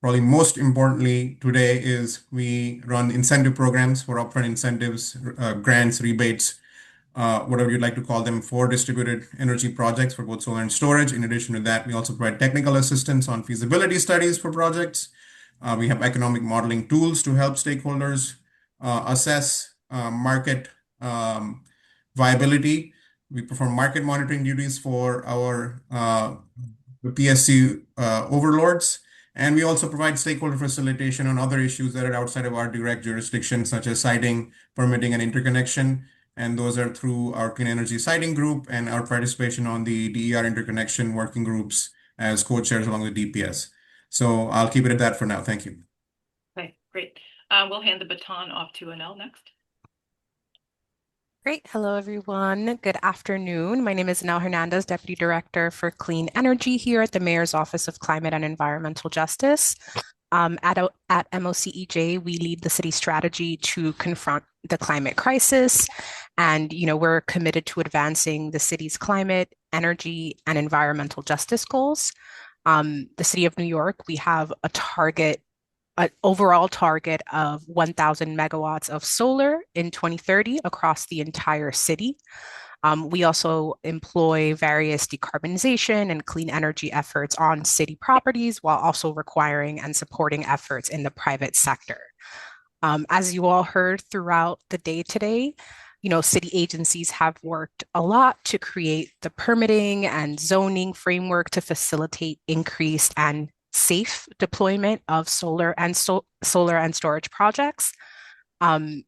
probably most importantly today is we run incentive programs for upfront incentives, grants, rebates, whatever you'd like to call them, for distributed energy projects for both solar and storage. In addition to that, we also provide technical assistance on feasibility studies for projects. We have economic modeling tools to help stakeholders assess market viability. We perform market monitoring duties for our PSC overlords. And we also provide stakeholder facilitation on other issues that are outside of our direct jurisdiction, such as siting, permitting, and interconnection. And those are through our Clean Energy Siting Group and our participation on the DER interconnection working groups as co-chairs along with DPS. So I'll keep it at that for now. Thank you. Okay, great. We'll hand the baton off to Anel next. Great. Hello, everyone. Good afternoon. My name is Nell Hernandez, Deputy Director for Clean Energy here at the Mayor's Office of Climate and Environmental Justice. At MOCEJ, we lead the city strategy to confront the climate crisis. And, we're committed to advancing the city's climate, energy, and environmental justice goals. The City of New York, we have an overall target of 1,000 megawatts of solar in 2030 across the entire city. We also employ various decarbonization and clean energy efforts on city properties while also requiring and supporting efforts in the private sector. As you all heard throughout the day today, city agencies have worked a lot to create the permitting and zoning framework to facilitate increased and safe deployment of solar and storage projects. And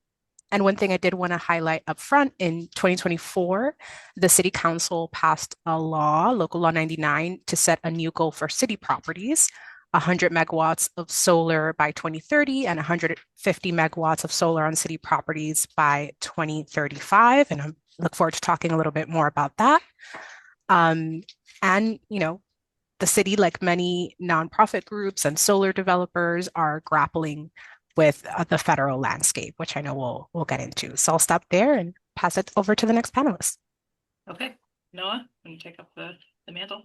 one thing I did want to highlight up front, in 2024, the City Council passed a law, Local Law 99, to set a new goal for city properties, 100 megawatts of solar by 2030 and 150 megawatts of solar on city properties by 2035. And I look forward to talking a little bit more about that. The city, like many nonprofit groups and solar developers, are grappling with the federal landscape, which I know we'll get into. So I'll stop there and pass it over to the next panelist. Okay, Noah, when you take up the mantle.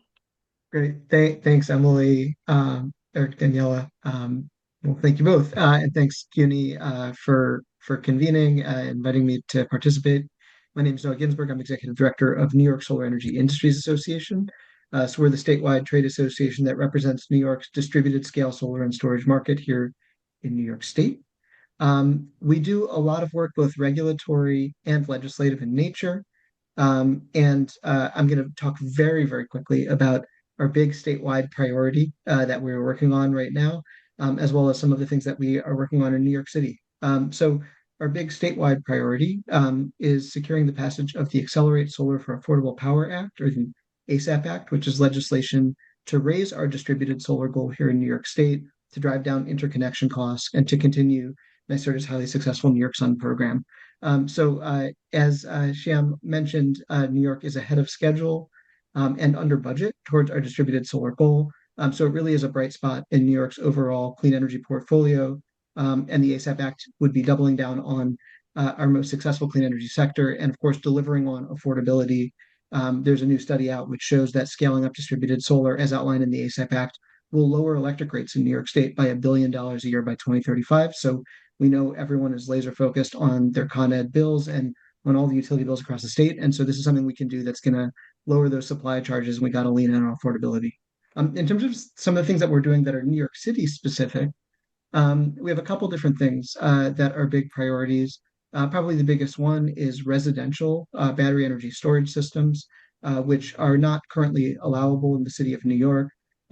Great, thanks, Emily, Eric, Daniela. Well, thank you both, and thanks, CUNY, for convening, inviting me to participate. My name is Noah Ginsberg. I'm Executive Director of New York Solar Energy Industries Association. So we're the statewide trade association that represents New York's distributed scale solar and storage market here in New York State. We do a lot of work, both regulatory and legislative in nature. I'm going to talk very, very quickly about our big statewide priority that we're working on right now, as well as some of the things that we are working on in New York City. So our big statewide priority is securing the passage of the Accelerate Solar for Affordable Power Act, or the ASAP Act, which is legislation to raise our distributed solar goal here in New York State, to drive down interconnection costs, and to continue NYSERDA's highly successful New York Sun program. As Shyam mentioned, New York is ahead of schedule and under budget towards our distributed solar goal. So it really is a bright spot in New York's overall clean energy portfolio. And the ASAP Act would be doubling down on our most successful clean energy sector and, of course, delivering on affordability. There's a new study out which shows that scaling up distributed solar, as outlined in the ASAP Act, will lower electric rates in New York State by $1 billion a year by 2035. So we know everyone is laser focused on their Con Ed bills and on all the utility bills across the state. And so this is something we can do that's going to lower those supply charges. And we got to lean in on affordability. In terms of some of the things that we're doing that are New York City specific, we have a couple different things that are big priorities. Probably the biggest one is residential battery energy storage systems, which are not currently allowable in the city of New York.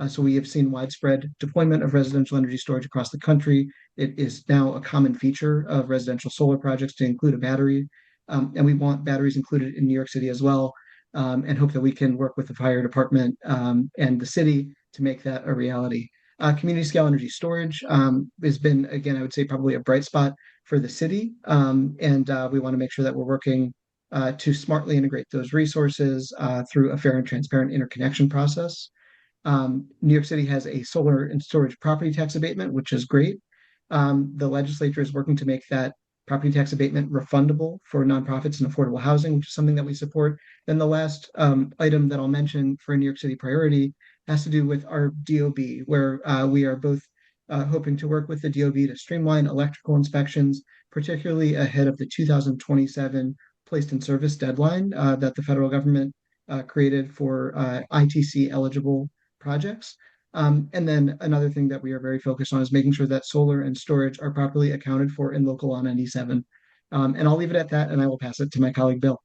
So we have seen widespread deployment of residential energy storage across the country. It is now a common feature of residential solar projects to include a battery. And we want batteries included in New York City as well, and hope that we can work with the fire department and the city to make that a reality. Community scale energy storage has been, again, I would say probably a bright spot for the city. And we want to make sure that we're working to smartly integrate those resources through a fair and transparent interconnection process. New York City has a solar and storage property tax abatement, which is great. The legislature is working to make that property tax abatement refundable for nonprofits and affordable housing, which is something that we support. Then the last item that I'll mention for New York City priority has to do with our DOB, where we are both hoping to work with the DOB to streamline electrical inspections, particularly ahead of the 2027 placed in service deadline that the federal government created for ITC eligible projects. And then another thing that we are very focused on is making sure that solar and storage are properly accounted for in Local Law 97. And I'll leave it at that, and I will pass it to my colleague, Bill.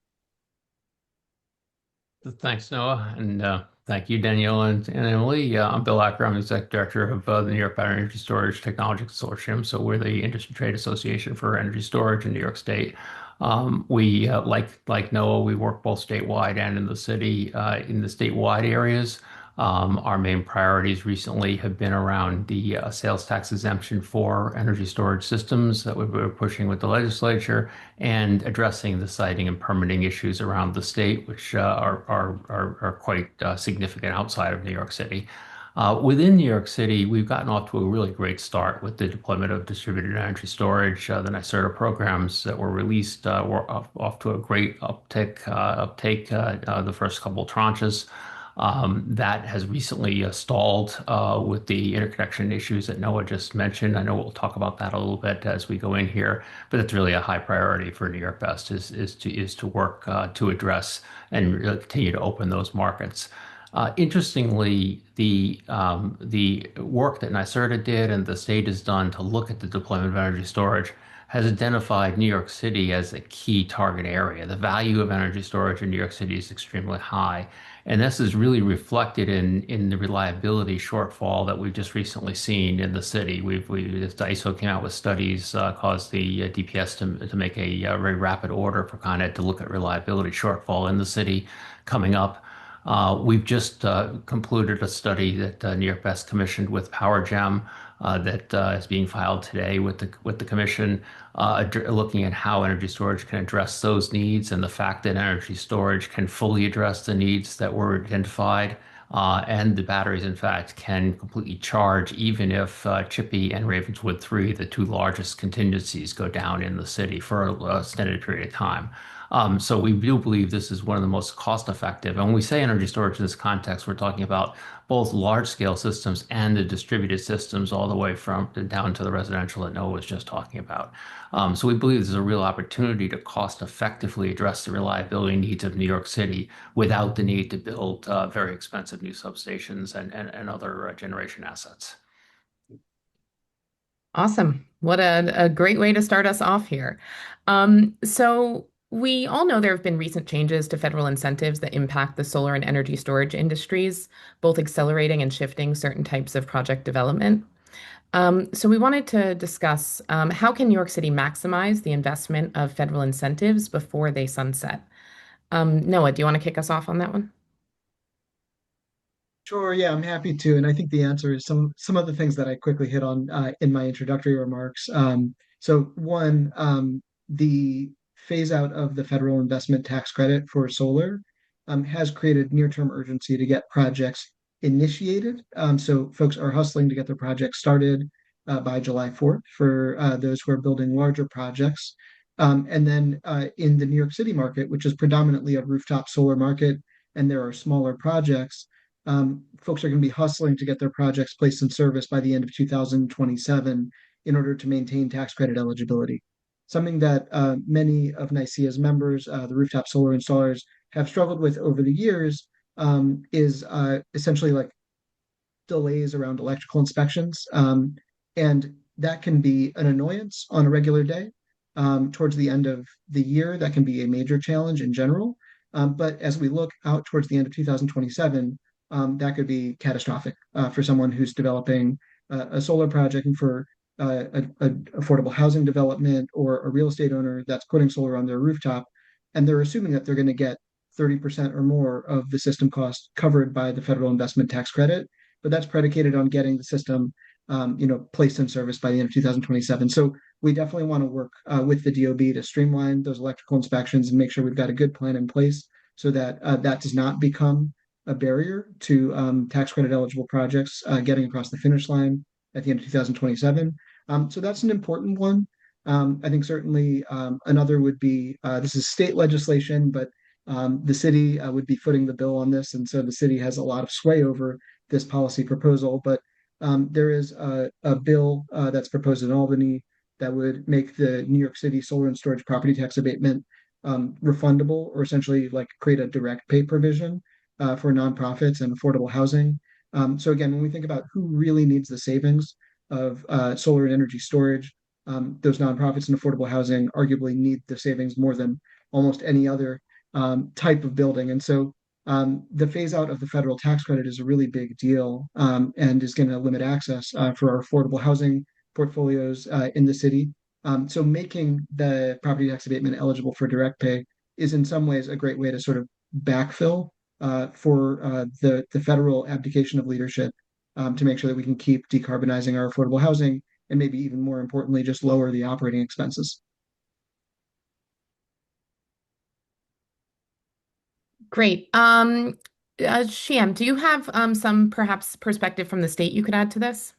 Thanks, Noah, and thank you, Danielle and Emily. I'm Bill Acker. I'm the Executive Director of the New York Battery Energy Storage Technology Consortium. So we're the industry trade association for energy storage in New York State. We, like Noah, we work both statewide and in the city, in the statewide areas. Our main priorities recently have been around the sales tax exemption for energy storage systems that we're pushing with the legislature, and addressing the siting and permitting issues around the state, which are quite significant outside of New York City. Within New York City, we've gotten off to a really great start with the deployment of distributed energy storage. The NYSERDA programs that were released were off to a great uptake the first couple of tranches. That has recently stalled with the interconnection issues that Noah just mentioned. I know we'll talk about that a little bit as we go in here, but it's really a high priority for New York Best is to work to address and really continue to open those markets. Interestingly, the work that NYSERDA did and the state has done to look at the deployment of energy storage has identified New York City as a key target area. The value of energy storage in New York City is extremely high. And this is really reflected in the reliability shortfall that we've just recently seen in the city. As ISO came out with studies, caused the DPS to make a very rapid order for Con Ed to look at reliability shortfall in the city coming up. We've just concluded a study that New York Best commissioned with PowerGem that is being filed today with the commission, looking at how energy storage can address those needs, and the fact that energy storage can fully address the needs that were identified. And the batteries, in fact, can completely charge even if Chippy and Ravenswood 3, the two largest contingencies, go down in the city for an extended period of time. So we do believe this is one of the most cost-effective. And when we say energy storage in this context, we're talking about both large-scale systems and the distributed systems all the way down to the residential that Noah was just talking about. So we believe there's a real opportunity to cost-effectively address the reliability needs of New York City without the need to build very expensive new substations and other generation assets. Awesome. What a great way to start us off here. So we all know there have been recent changes to federal incentives that impact the solar and energy storage industries, both accelerating and shifting certain types of project development. So we wanted to discuss how can New York City maximize the investment of federal incentives before they sunset? Noah, do you want to kick us off on that one? Sure, yeah, I'm happy to. And I think the answer is some of the things that I quickly hit on in my introductory remarks. So one, the phase out of the federal investment tax credit for solar has created near-term urgency to get projects initiated. So folks are hustling to get their projects started by July 4th for those who are building larger projects. And then in the New York City market, which is predominantly a rooftop solar market, and there are smaller projects, folks are going to be hustling to get their projects placed in service by the end of 2027 in order to maintain tax credit eligibility. Something that many of NYSEA's members, the rooftop solar installers, have struggled with over the years is essentially like delays around electrical inspections. And that can be an annoyance on a regular day. Towards the end of the year, that can be a major challenge in general. But as we look out towards the end of 2027, that could be catastrophic for someone who's developing a solar project and for an affordable housing development or a real estate owner that's putting solar on their rooftop, and they're assuming that they're going to get 30% or more of the system cost covered by the federal investment tax credit, but that's predicated on getting the system placed in service by the end of 2027. So we definitely want to work with the DOB to streamline those electrical inspections and make sure we've got a good plan in place so that that does not become a barrier to tax credit eligible projects getting across the finish line at the end of 2027. So that's an important one. I think certainly another would be, this is state legislation, but the city would be footing the bill on this. And so the city has a lot of sway over this policy proposal. But There is a bill that's proposed in Albany that would make the New York City solar and storage property tax abatement refundable, or essentially like create a direct pay provision for nonprofits and affordable housing. So again, when we think about who really needs the savings of solar and energy storage, those nonprofits and affordable housing arguably need the savings more than almost any other type of building. And so the phase out of the federal tax credit is a really big deal and is going to limit access for our affordable housing portfolios in the city. So making the property tax abatement eligible for direct pay is in some ways a great way to sort of backfill for the federal abdication of leadership to make sure that we can keep decarbonizing our affordable housing and maybe even more importantly, just lower the operating expenses. Great. Shyam, do you have some perhaps perspective from the state you could add to this?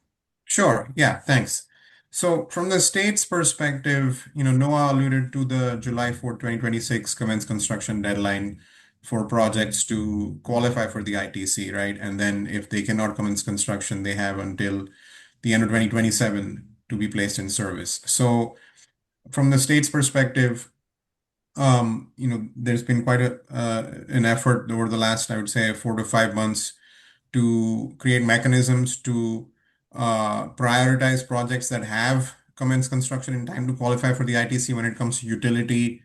Sure. Yeah, thanks. So from the state's perspective, Noah alluded to the July 4th, 2026 commence construction deadline for projects to qualify for the ITC, right? And then if they cannot commence construction, they have until the end of 2027 to be placed in service. So from the state's perspective, there's been quite an effort over the last, I would say, 4 to 5 months to create mechanisms to prioritize projects that have commenced construction in time to qualify for the ITC when it comes to utility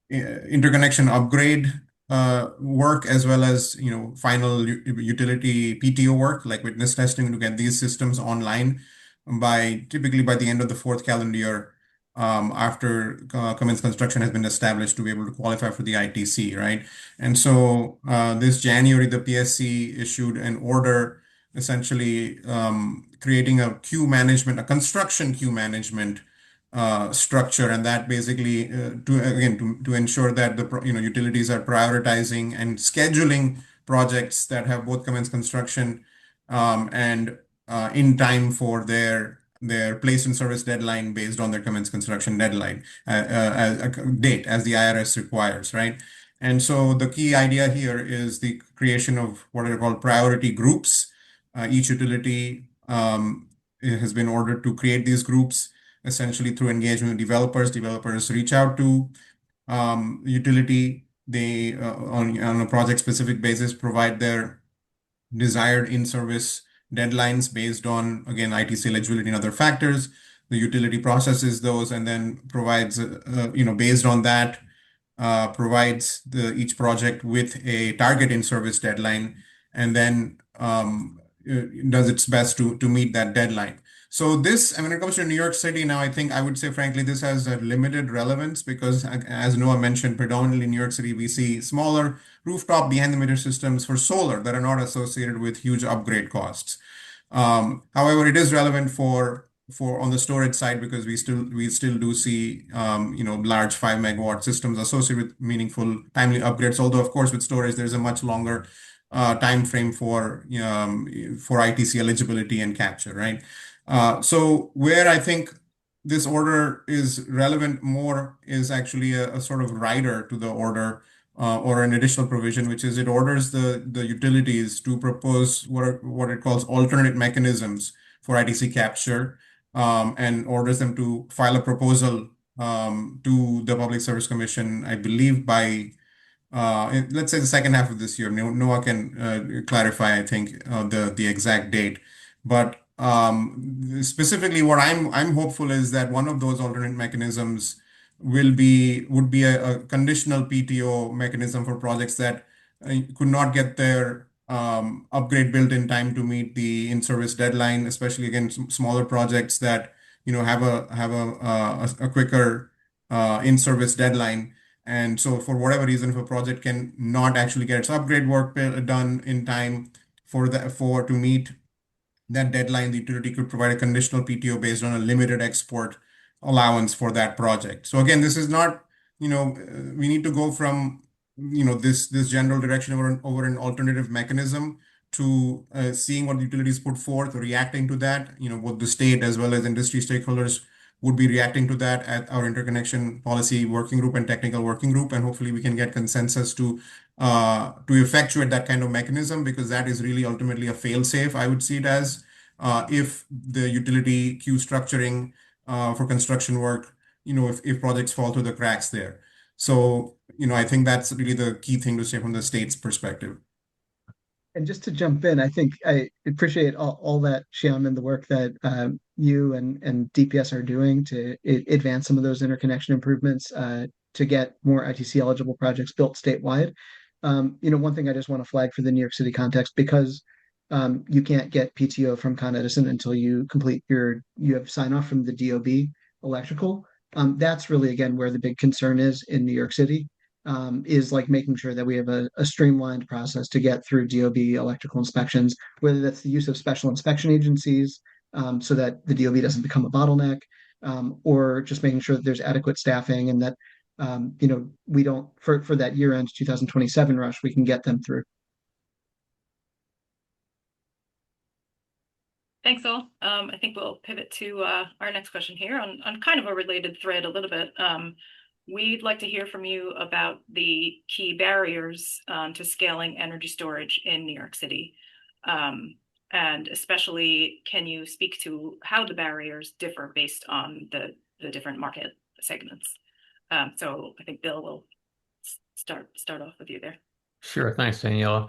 interconnection upgrade work, as well as final utility PTO work like witness testing to get these systems online typically by the end of the fourth calendar year after commenced construction has been established to be able to qualify for the ITC, right? And so this January, the PSC issued an order essentially creating a construction queue management structure, and that basically to ensure that the utilities are prioritizing and scheduling projects that have both commenced construction and in time for their place in service deadline based on their commenced construction deadline as a date as the IRS requires, right? And so the key idea here is the creation of what are called priority groups. Each utility has been ordered to create these groups essentially through engagement with developers. Developers reach out to utility. They on a project specific basis provide their desired in-service deadlines based on, again, ITC eligibility and other factors. The utility processes those and then provides, based on that, provides each project with a target in-service deadline, and then does its best to meet that deadline. So this, when it comes to New York City now, I would say, frankly, this has a limited relevance because, as Noah mentioned, predominantly in New York City, we see smaller rooftop behind-the-meter systems for solar that are not associated with huge upgrade costs. However, it is relevant for on the storage side because we still do see large 5 megawatt systems associated with meaningful timely upgrades. Although, of course, with storage, there's a much longer time frame for ITC eligibility and capture, right? So where I think this order is relevant more is actually a sort of rider to the order or an additional provision, which is it orders the utilities to propose what it calls alternate mechanisms for ITC capture and orders them to file a proposal to the Public Service Commission, I believe by let's say the second half of this year. Noah can clarify, I think, the exact date. But specifically, what I'm hopeful is that one of those alternate mechanisms would be a conditional PTO mechanism for projects that could not get their upgrade built in time to meet the in-service deadline, especially again smaller projects that have a quicker in-service deadline. And so for whatever reason, if a project can not actually get its upgrade work done in time to meet that deadline, the utility could provide a conditional PTO based on a limited export allowance for that project. So again, this is not, we need to go from, this general direction over an alternative mechanism to seeing what utilities put forth, reacting to that, both the state as well as industry stakeholders would be reacting to that at our interconnection policy working group and technical working group, and hopefully we can get consensus to effectuate that kind of mechanism, because that is really ultimately a fail-safe, I would see it as, if the utility queue structuring for construction work, if projects fall through the cracks there. So, I think that's really the key thing to say from the state's perspective. And just to jump in, I think I appreciate all that, Shyam, and the work that you and DPS are doing to advance some of those interconnection improvements to get more ITC eligible projects built statewide. One thing I just want to flag for the New York City context, because you can't get PTO from Con Edison until you have sign off from the DOB electrical. That's really, again, where the big concern is in New York City. Is like making sure that we have a streamlined process to get through DOB electrical inspections, whether that's the use of special inspection agencies so that the DOB doesn't become a bottleneck, or just making sure that there's adequate staffing and that we don't for that year end 2027 rush, we can get them through. Thanks, all. I think we'll pivot to our next question here on kind of a related thread a little bit. We'd like to hear from you about the key barriers to scaling energy storage in New York City. And especially, can you speak to how the barriers differ based on the different market segments? So I think Bill will start off with you there. Sure, thanks, Daniela.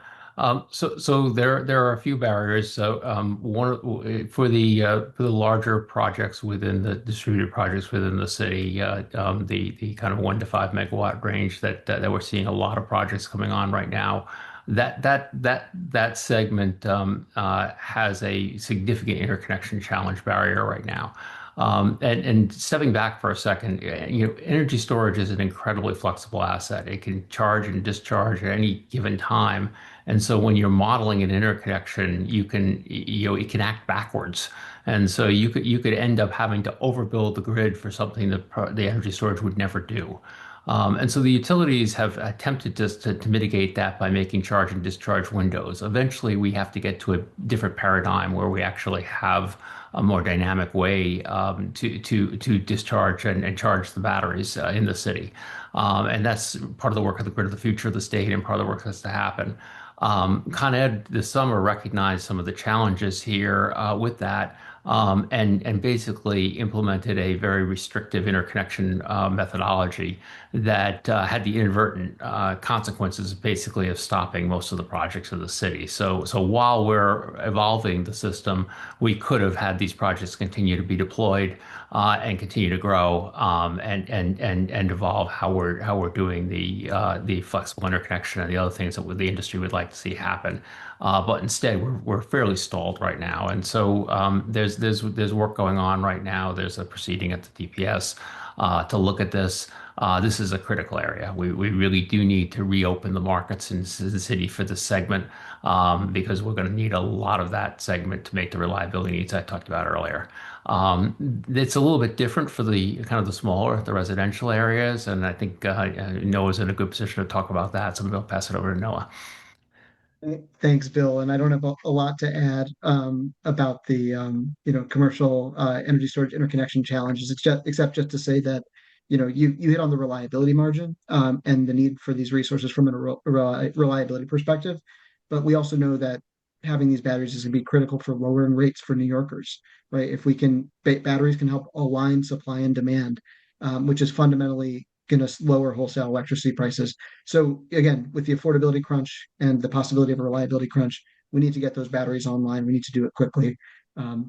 So there are a few barriers. So one for the larger projects within the distributed projects within the city, the kind of 1 to 5 megawatt range that we're seeing a lot of projects coming on right now. That segment has a significant interconnection challenge barrier right now. And stepping back for a second, energy storage is an incredibly flexible asset. It can charge and discharge at any given time. And so when you're modeling an interconnection, it can act backwards. And so you could end up having to overbuild the grid for something that the energy storage would never do. And so the utilities have attempted to mitigate that by making charge and discharge windows. Eventually, we have to get to a different paradigm where we actually have a more dynamic way to discharge and charge the batteries in the city. And that's part of the work of the Grid of the Future of the state and part of the work that's to happen. Con Ed this summer recognized some of the challenges here with that. And basically implemented a very restrictive interconnection methodology that had the inadvertent consequences basically of stopping most of the projects in the city. So while we're evolving the system, we could have had these projects continue to be deployed and continue to grow and evolve how we're doing the flexible interconnection and the other things that the industry would like to see happen. But instead, we're fairly stalled right now, and so there's work going on right now. There's a proceeding at the DPS to look at this. This is a critical area. We really do need to reopen the markets in the city for this segment because we're going to need a lot of that segment to make the reliability needs I talked about earlier. It's a little bit different for the kind of the smaller, the residential areas, and I think Noah's in a good position to talk about that. So I'm going to pass it over to Noah. Thanks, Bill. And I don't have a lot to add about the commercial energy storage interconnection challenges, except just to say that you hit on the reliability margin and the need for these resources from a reliability perspective. But we also know that having these batteries is going to be critical for lowering rates for New Yorkers, right? If we can, batteries can help align supply and demand, which is fundamentally going to lower wholesale electricity prices. So again, with the affordability crunch and the possibility of a reliability crunch, we need to get those batteries online. We need to do it quickly.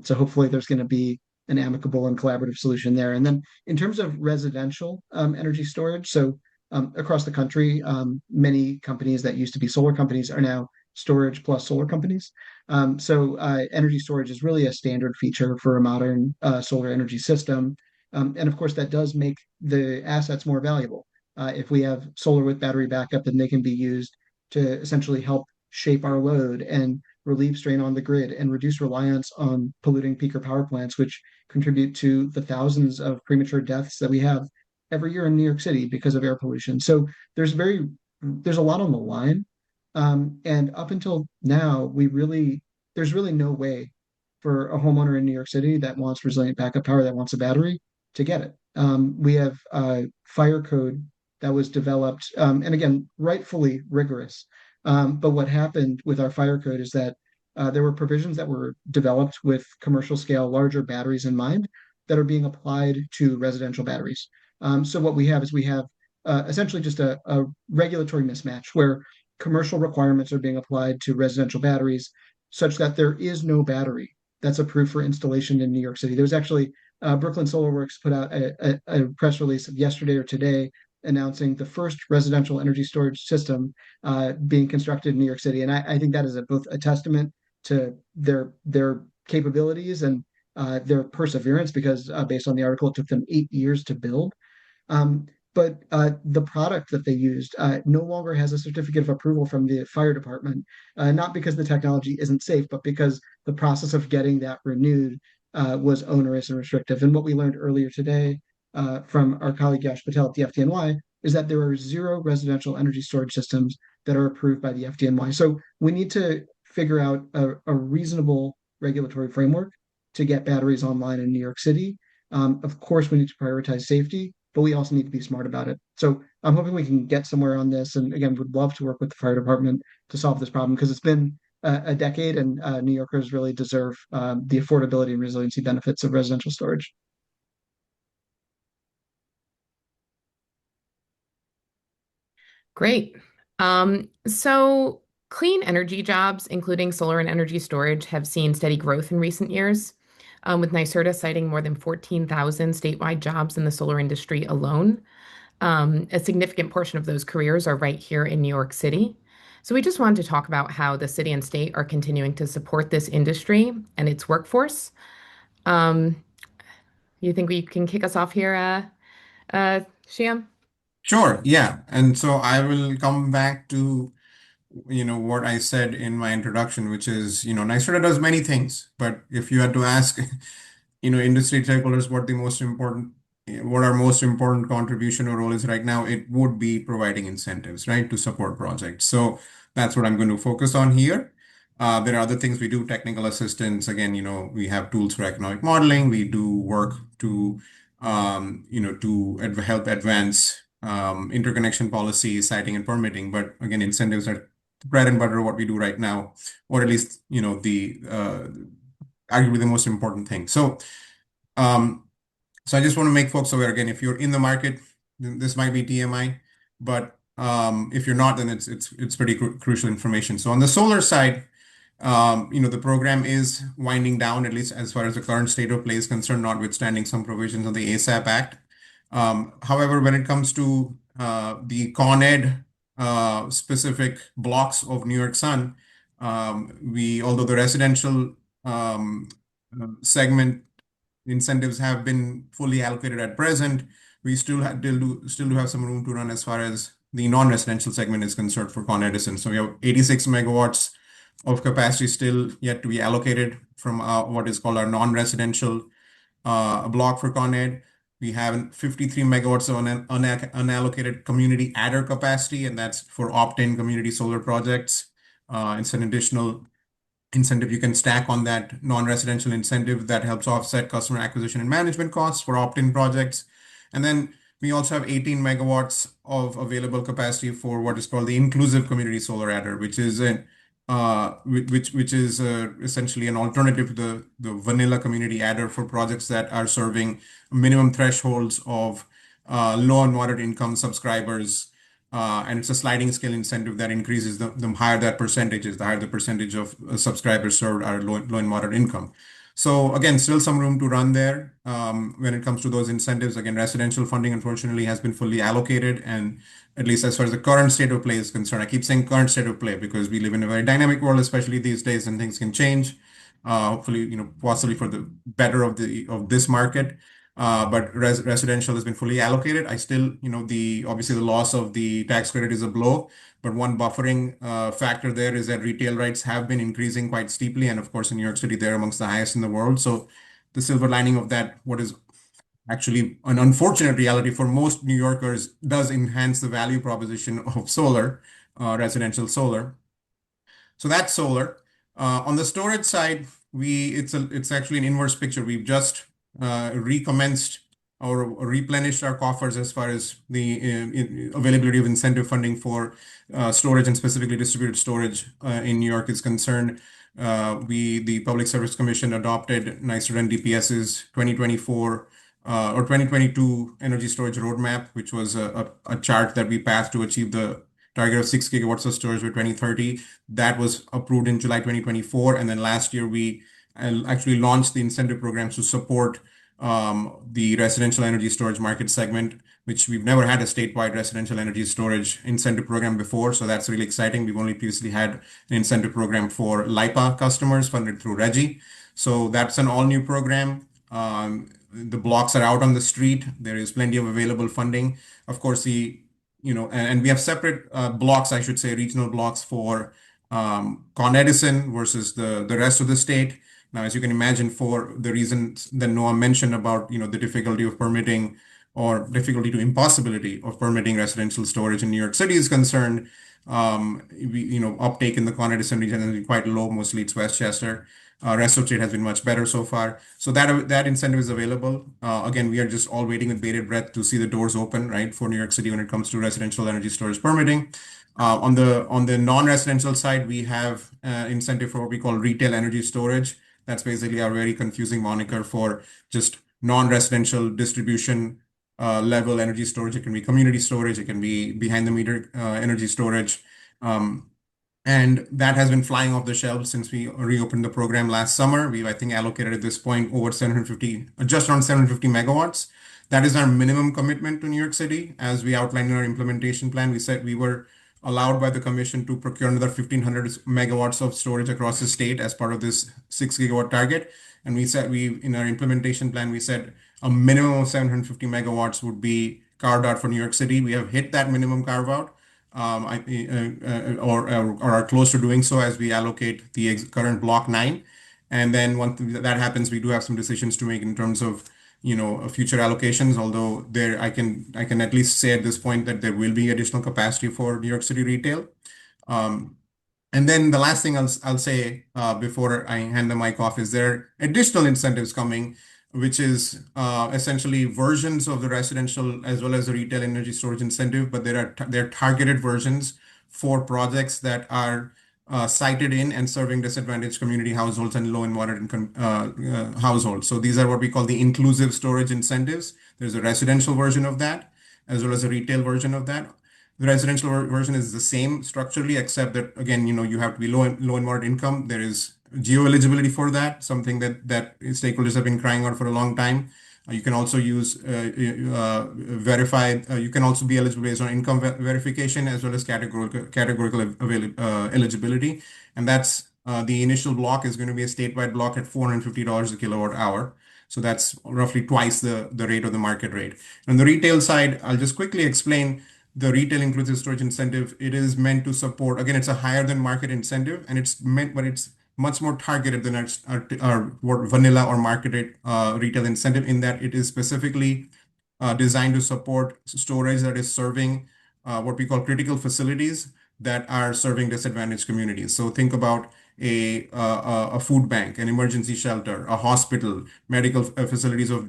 So hopefully there's going to be an amicable and collaborative solution there. And then in terms of residential energy storage, so across the country, many companies that used to be solar companies are now storage plus solar companies. So energy storage is really a standard feature for a modern solar energy system. And of course, that does make the assets more valuable. If we have solar with battery backup, then they can be used to essentially help shape our load and relieve strain on the grid and reduce reliance on polluting peaker power plants, which contribute to the thousands of premature deaths that we have every year in New York City because of air pollution. So there's a lot on the line. And up until now, there's really no way for a homeowner in New York City that wants resilient backup power, that wants a battery, to get it. We have fire code that was developed, and again, rightfully rigorous. But what happened with our fire code is that there were provisions that were developed with commercial scale, larger batteries in mind that are being applied to residential batteries. So what we have is we have essentially just a regulatory mismatch where commercial requirements are being applied to residential batteries such that there is no battery that's approved for installation in New York City. There's actually Brooklyn Solar Works put out a press release yesterday or today announcing the first residential energy storage system being constructed in New York City. And I think that is both a testament to their capabilities and their perseverance, because based on the article, it took them 8 years to build. But the product that they used no longer has a certificate of approval from the fire department, not because the technology isn't safe, but because the process of getting that renewed was onerous and restrictive. And what we learned earlier today from our colleague Yash Patel at the FDNY is that there are 0 residential energy storage systems that are approved by the FDNY. So we need to figure out a reasonable regulatory framework to get batteries online in New York City. Of course, we need to prioritize safety, but we also need to be smart about it. So I'm hoping we can get somewhere on this. And again, would love to work with the fire department to solve this problem, because it's been a decade, and New Yorkers really deserve the affordability and resiliency benefits of residential storage. Great. So clean energy jobs, including solar and energy storage, have seen steady growth in recent years, with NYSERDA citing more than 14,000 statewide jobs in the solar industry alone. A significant portion of those careers are right here in New York City. So we just wanted to talk about how the city and state are continuing to support this industry and its workforce. You think we can kick us off here, Shyam? Sure, yeah. And so I will come back to what I said in my introduction, which is, NYSERDA does many things, but if you had to ask, industry stakeholders what our most important contribution or role is right now, it would be providing incentives, right, to support projects. So that's what I'm going to focus on here. There are other things we do, technical assistance. Again, we have tools for economic modeling. We do work to, help advance interconnection policy, siting, and permitting. But again, incentives are bread and butter of what we do right now, or at least, the arguably the most important thing. So I just want to make folks aware, again, if you're in the market, this might be TMI, but if you're not, then it's pretty crucial information. So on the solar side, the program is winding down, at least as far as the current state of play is concerned, notwithstanding some provisions of the ASAP Act. However, when it comes to the Con Ed specific blocks of New York Sun, although the residential segment incentives have been fully allocated at present, we still do have some room to run as far as the non-residential segment is concerned for Con Edison. So we have 86 megawatts of capacity still yet to be allocated from what is called our non-residential block for Con Ed. We have 53 megawatts of unallocated community adder capacity, and that's for opt-in community solar projects. It's an additional incentive you can stack on that non-residential incentive that helps offset customer acquisition and management costs for opt-in projects. And then we also have 18 megawatts of available capacity for what is called the inclusive community solar adder, which is essentially an alternative to the vanilla community adder for projects that are serving minimum thresholds of low and moderate income subscribers. And it's a sliding scale incentive that increases the higher that percentage is, the higher the percentage of subscribers served are low and moderate income. So again, still some room to run there when it comes to those incentives. Again, residential funding, unfortunately, has been fully allocated. And at least as far as the current state of play is concerned, I keep saying current state of play because we live in a very dynamic world, especially these days, and things can change. Hopefully, possibly for the better of this market. But residential has been fully allocated. I still, obviously the loss of the tax credit is a blow, but one buffering factor there is that retail rates have been increasing quite steeply. And of course, in New York City, they're amongst the highest in the world. So the silver lining of that, what is actually an unfortunate reality for most New Yorkers, does enhance the value proposition of solar, residential solar. So that's solar. On the storage side, it's actually an inverse picture. We've just recommenced or replenished our coffers as far as the availability of incentive funding for storage and specifically distributed storage in New York is concerned. The Public Service Commission adopted NYSERDA and DPS's 2024 or 2022 energy storage roadmap, which was a chart that we passed to achieve the target of 6 gigawatts of storage by 2030. That was approved in July 2024. And then last year, we actually launched the incentive programs to support the residential energy storage market segment, which we've never had a statewide residential energy storage incentive program before. So that's really exciting. We've only previously had an incentive program for LIPA customers funded through REGI. So that's an all-new program. The blocks are out on the street. There is plenty of available funding. Of course, and we have separate blocks, I should say, regional blocks for Con Edison versus the rest of the state. Now, as you can imagine, for the reasons that Noah mentioned about the difficulty of permitting or difficulty to impossibility of permitting residential storage in New York City is concerned, uptake in the Con Edison region has been quite low. Mostly it's Westchester. Rest of state has been much better so far. So that incentive is available. Again, we are just all waiting with bated breath to see the doors open, right, for New York City when it comes to residential energy storage permitting. On the non-residential side, we have incentive for what we call retail energy storage. That's basically our very confusing moniker for just non-residential distribution level energy storage. It can be community storage. It can be behind the meter energy storage. And that has been flying off the shelves since we reopened the program last summer. We've, I think, allocated at this point over 750, just around 750 megawatts. That is our minimum commitment to New York City. As we outlined in our implementation plan, we said we were allowed by the commission to procure another 1,500 megawatts of storage across the state as part of this 6 gigawatt target. And we said in our implementation plan, we said a minimum of 750 megawatts would be carved out for New York City. We have hit that minimum carve out, or are close to doing so as we allocate the current block 9. And then once that happens, we do have some decisions to make in terms of future allocations, although I can at least say at this point that there will be additional capacity for New York City retail. And then the last thing I'll say before I hand the mic off is there are additional incentives coming, which is essentially versions of the residential as well as the retail energy storage incentive, but they're targeted versions for projects that are sited in and serving disadvantaged community households and low and moderate income households. So these are what we call the inclusive storage incentives. There's a residential version of that, as well as a retail version of that. The residential version is the same structurally, except that, again, you have to be low and moderate income. There is geo-eligibility for that, something that stakeholders have been crying out for a long time. You can also use verified. You can also be eligible based on income verification as well as categorical eligibility. And that's the initial block is going to be a statewide block at $450 a kilowatt hour. So that's roughly twice the rate of the market rate. On the retail side, I'll just quickly explain the retail inclusive storage incentive. It is meant to support, again, it's a higher than market incentive, and it's much more targeted than our vanilla or marketed retail incentive, in that it is specifically designed to support storage that is serving what we call critical facilities that are serving disadvantaged communities. So think about a food bank, an emergency shelter, a hospital, medical facilities of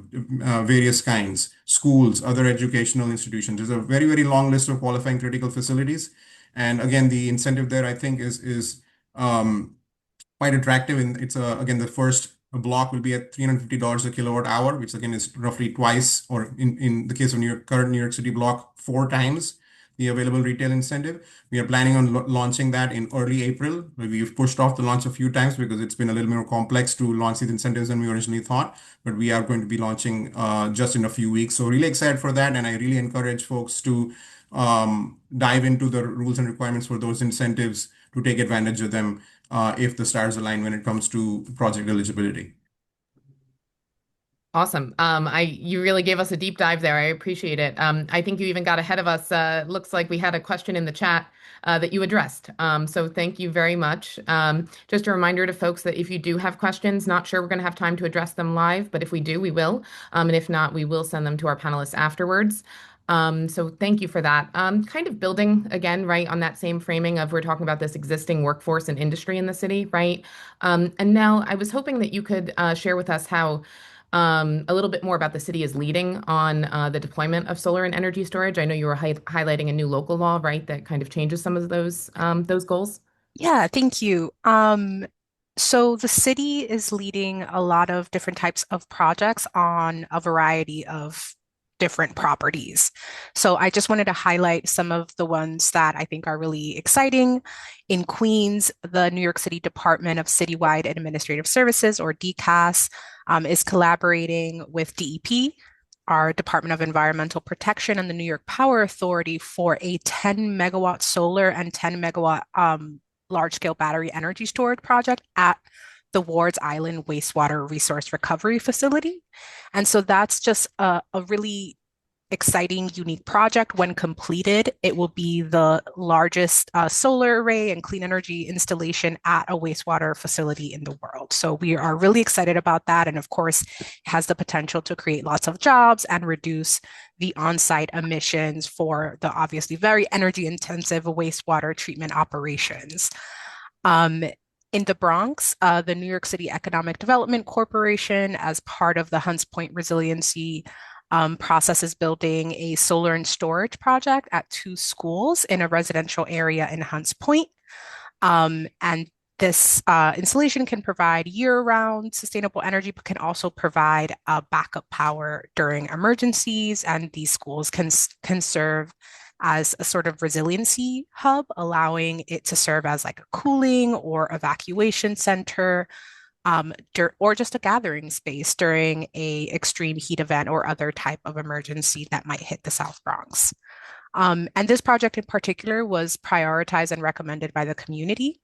various kinds, schools, other educational institutions. There's a very, very long list of qualifying critical facilities. And again, the incentive there, I think, is quite attractive. And it's again, the first block will be at $350 a kilowatt hour, which again is roughly twice, or in the case of current New York City block, 4 times the available retail incentive. We are planning on launching that in early April. We've pushed off the launch a few times because it's been a little more complex to launch these incentives than we originally thought. But we are going to be launching just in a few weeks. So really excited for that. And I really encourage folks to dive into the rules and requirements for those incentives to take advantage of them if the stars align when it comes to project eligibility. Awesome. You really gave us a deep dive there. I appreciate it. I think you even got ahead of us. Looks like we had a question in the chat that you addressed. So thank you very much. Just a reminder to folks that if you do have questions, not sure we're going to have time to address them live, but if we do, we will. And if not, we will send them to our panelists afterwards. So thank you for that. Kind of building again, right, on that same framing of we're talking about this existing workforce and industry in the city, right? And Nell, I was hoping that you could share with us how A little bit more about the city is leading on the deployment of solar and energy storage. I know you were highlighting a new local law, right, that kind of changes some of those goals. Yeah, thank you. So the city is leading a lot of different types of projects on a variety of different properties. So I just wanted to highlight some of the ones that I think are really exciting. In Queens, the New York City Department of Citywide Administrative Services, or DCAS, is collaborating with DEP, our Department of Environmental Protection, and the New York Power Authority for a 10 megawatt solar and 10 megawatt large-scale battery energy storage project at the Wards Island Wastewater Resource Recovery Facility. And so that's just a really exciting, unique project. When completed, it will be the largest solar array and clean energy installation at a wastewater facility in the world. So we are really excited about that. And of course, it has the potential to create lots of jobs and reduce the on-site emissions for the obviously very energy intensive wastewater treatment operations. In the Bronx, the New York City Economic Development Corporation, as part of the Hunts Point Resiliency process, is building a solar and storage project at 2 schools in a residential area in Hunts Point. And this installation can provide year-round sustainable energy, but can also provide backup power during emergencies. And these schools can serve as a sort of resiliency hub, allowing it to serve as like a cooling or evacuation center, or just a gathering space during a extreme heat event or other type of emergency that might hit the South Bronx. And this project in particular was prioritized and recommended by the community.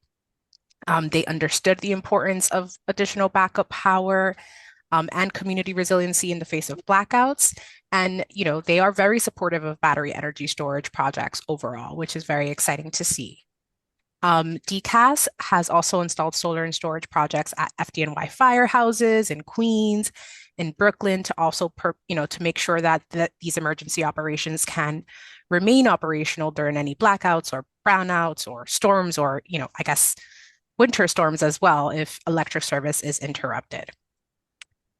They understood the importance of additional backup power and community resiliency in the face of blackouts. And, they are very supportive of battery energy storage projects overall, which is very exciting to see. DCAS has also installed solar and storage projects at FDNY firehouses in Queens, in Brooklyn, to also, to make sure that these emergency operations can remain operational during any blackouts or brownouts or storms, or, I guess, winter storms as well, if electric service is interrupted.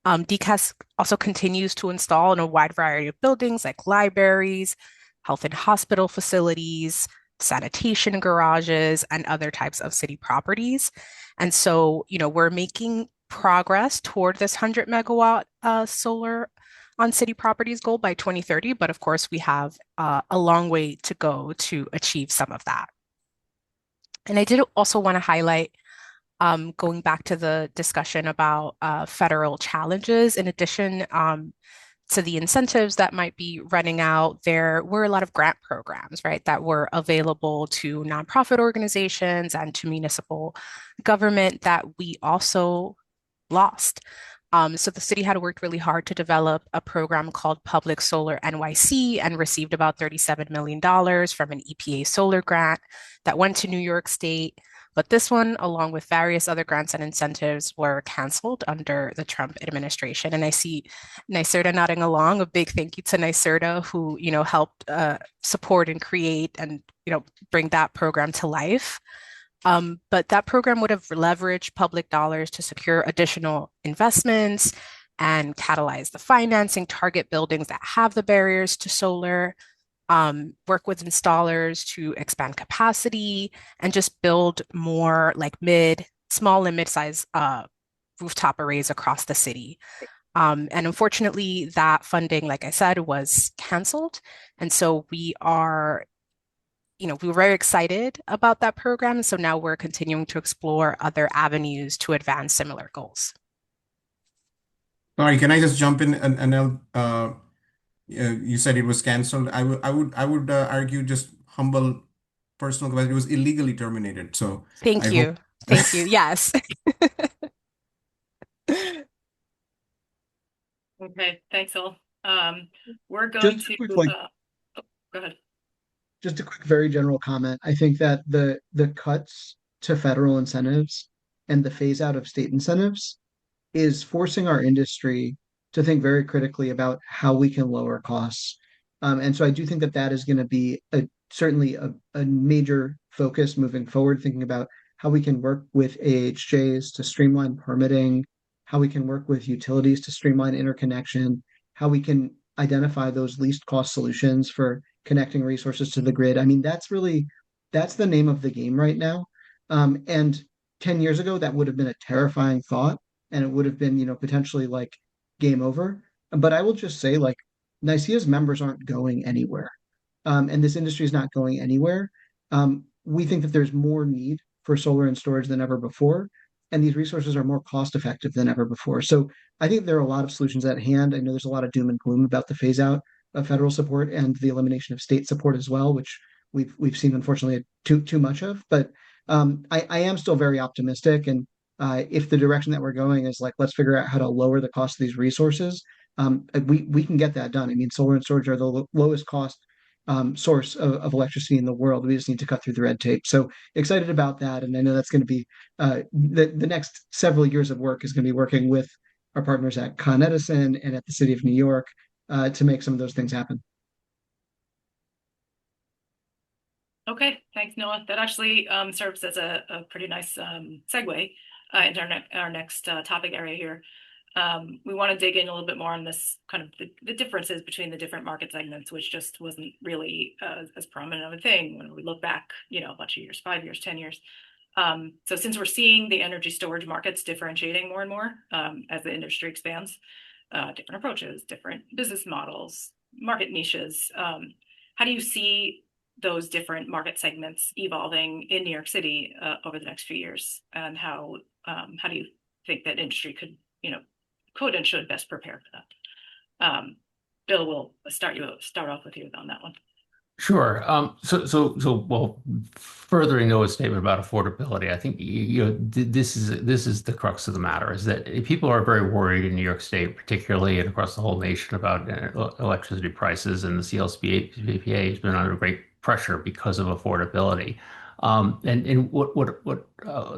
DCAS also continues to install in a wide variety of buildings like libraries, health and hospital facilities, sanitation garages, and other types of city properties. And so, we're making progress toward this 100 megawatt solar on city properties goal by 2030. But of course, we have a long way to go to achieve some of that. And I did also want to highlight, going back to the discussion about federal challenges, in addition to the incentives that might be running out, there were a lot of grant programs, right, that were available to nonprofit organizations and to municipal government that we also lost. So the city had worked really hard to develop a program called Public Solar NYC and received about $37 million from an EPA solar grant that went to New York State. But this one, along with various other grants and incentives, were canceled under the Trump administration. And I see NYSERDA nodding along. A big thank you to NYSERDA, who, helped support and create and, bring that program to life. But that program would have leveraged public dollars to secure additional investments and catalyze the financing, target buildings that have the barriers to solar, work with installers to expand capacity, and just build more like small and mid-size rooftop arrays across the city. And unfortunately, that funding, like I said, was canceled. And so we were very excited about that program. So now we're continuing to explore other avenues to advance similar goals. Sorry, can I just jump in and you said it was canceled. I would argue, just humble personal comment, it was illegally terminated. So Thank you. Thank you. Yes. Okay, thanks, all. We're going to quick, go ahead. Just a quick, very general comment. I think that the cuts to federal incentives and the phase out of state incentives is forcing our industry to think very critically about how we can lower costs. And so I do think that is going to be certainly a major focus moving forward, thinking about how we can work with AHJs to streamline permitting, how we can work with utilities to streamline interconnection, how we can identify those least cost solutions for connecting resources to the grid. I mean, that's the name of the game right now. And 10 years ago, that would have been a terrifying thought, and it would have been, potentially like game over. But I will just say, like, NYSEA's members aren't going anywhere, and this industry is not going anywhere. We think that there's more need for solar and storage than ever before, and these resources are more cost effective than ever before. So I think there are a lot of solutions at hand. I know there's a lot of doom and gloom about the phase out of federal support and the elimination of state support as well, which we've seen unfortunately too much of. But I am still very optimistic, and if the direction that we're going is like, let's figure out how to lower the cost of these resources, we can get that done. I mean, solar and storage are the lowest cost source of electricity in the world. We just need to cut through the red tape. So excited about that, and I know that's going to be the next several years of work is going to be working with our partners at Con Edison and at the City of New York to make some of those things happen. Okay, thanks, Noah. That actually serves as a pretty nice segue into our next topic area here. We want to dig in a little bit more on this kind of the differences between the different market segments, which just wasn't really as prominent of a thing when we look back, a bunch of years, 5 years, 10 years. So since we're seeing the energy storage markets differentiating more and more as the industry expands, different approaches, different business models, market niches, how do you see those different market segments evolving in New York City over the next few years, and how do you think that industry could and should best prepare for that? Bill, we'll start off with you on that one. Sure. Well, furthering Noah's statement about affordability, I think this is the crux of the matter, is that people are very worried in New York State, particularly, and across the whole nation, about electricity prices, and the CLCPA has been under great pressure because of affordability. And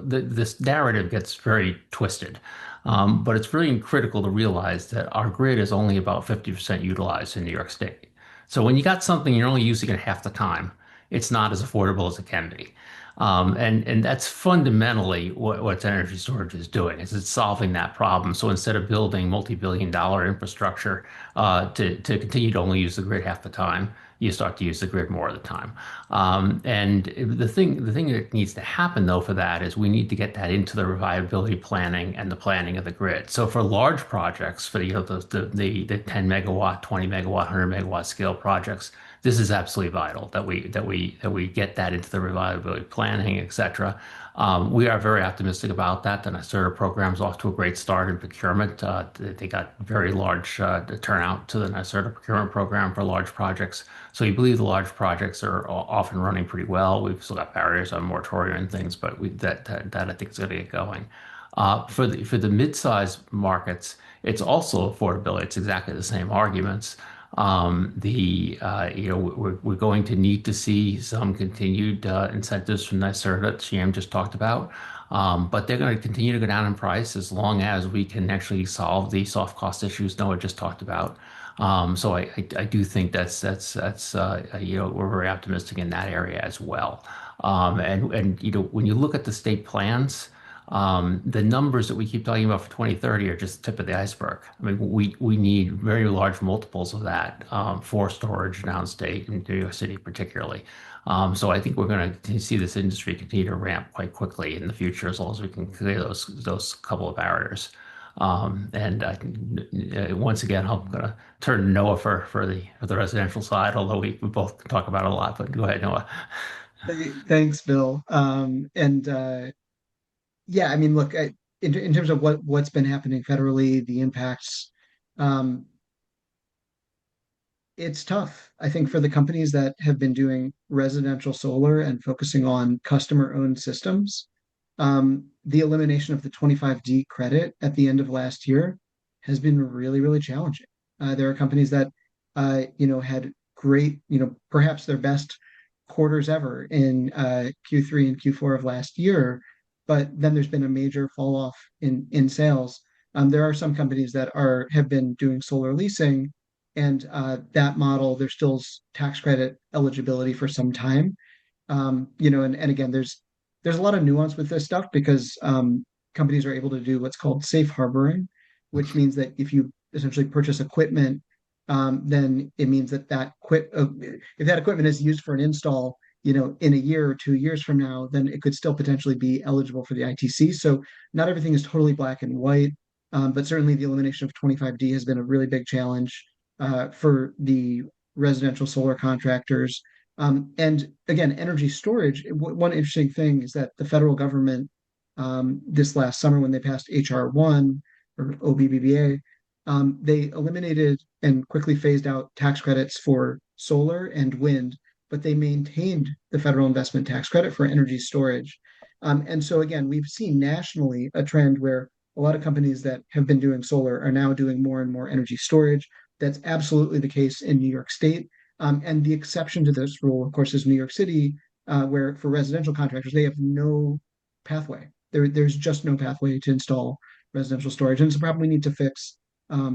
this narrative gets very twisted. But it's really critical to realize that our grid is only about 50% utilized in New York State. So when you got something you're only using it half the time, it's not as affordable as it can be. And that's fundamentally what energy storage is doing, is it's solving that problem. So instead of building multi-billion-dollar infrastructure to continue to only use the grid half the time, you start to use the grid more of the time. And the thing that needs to happen, though, for that is we need to get that into the reliability planning and the planning of the grid. So for large projects, for the 10 megawatt, 20 megawatt, 100 megawatt scale projects, this is absolutely vital that we get that into the reliability planning, et cetera. We are very optimistic about that. The NYSERDA program's off to a great start in procurement. They got very large turnout to the NYSERDA procurement program for large projects. So we believe the large projects are off and running pretty well. We've still got barriers on moratorium and things, but that I think is going to get going. For the mid-sized markets, it's also affordability. It's exactly the same arguments. We're going to need to see some continued incentives from NYSERDA that GM just talked about, but they're going to continue to go down in price as long as we can actually solve the soft cost issues Noah just talked about. So I do think that's we're very optimistic in that area as well. And when you look at the state plans, the numbers that we keep talking about for 2030 are just the tip of the iceberg. I mean, we need very large multiples of that for storage downstate in New York City particularly. So I think we're going to see this industry continue to ramp quite quickly in the future, as long as we can clear those couple of barriers. Once again, I'm going to turn to Noah for the residential side, although we both talk about it a lot. But go ahead, Noah. Thanks, Bill. Yeah, I mean, look, in terms of what's been happening federally, the impacts, it's tough, I think, for the companies that have been doing residential solar and focusing on customer-owned systems. The elimination of the 25D credit at the end of last year has been really, really challenging. There are companies that, had great, perhaps their best quarters ever in Q3 and Q4 of last year, but then there's been a major fall off in sales. There are some companies that have been doing solar leasing, and that model, there's still tax credit eligibility for some time. And again, there's a lot of nuance with this stuff because companies are able to do what's called safe harboring, which means that if you essentially purchase equipment, then it means that if that equipment is used for an install, in a year or 2 years from now, then it could still potentially be eligible for the ITC. So not everything is totally black and white, but certainly the elimination of 25D has been a really big challenge for the residential solar contractors. And again, energy storage, one interesting thing is that the federal government, this last summer when they passed HR 1 or OBBBA, they eliminated and quickly phased out tax credits for solar and wind, but they maintained the federal investment tax credit for energy storage. And so again, we've seen nationally a trend where a lot of companies that have been doing solar are now doing more and more energy storage. That's absolutely the case in New York State. And the exception to this rule, of course, is New York City, where for residential contractors, they have no pathway. There's just no pathway to install residential storage. And it's a problem we need to fix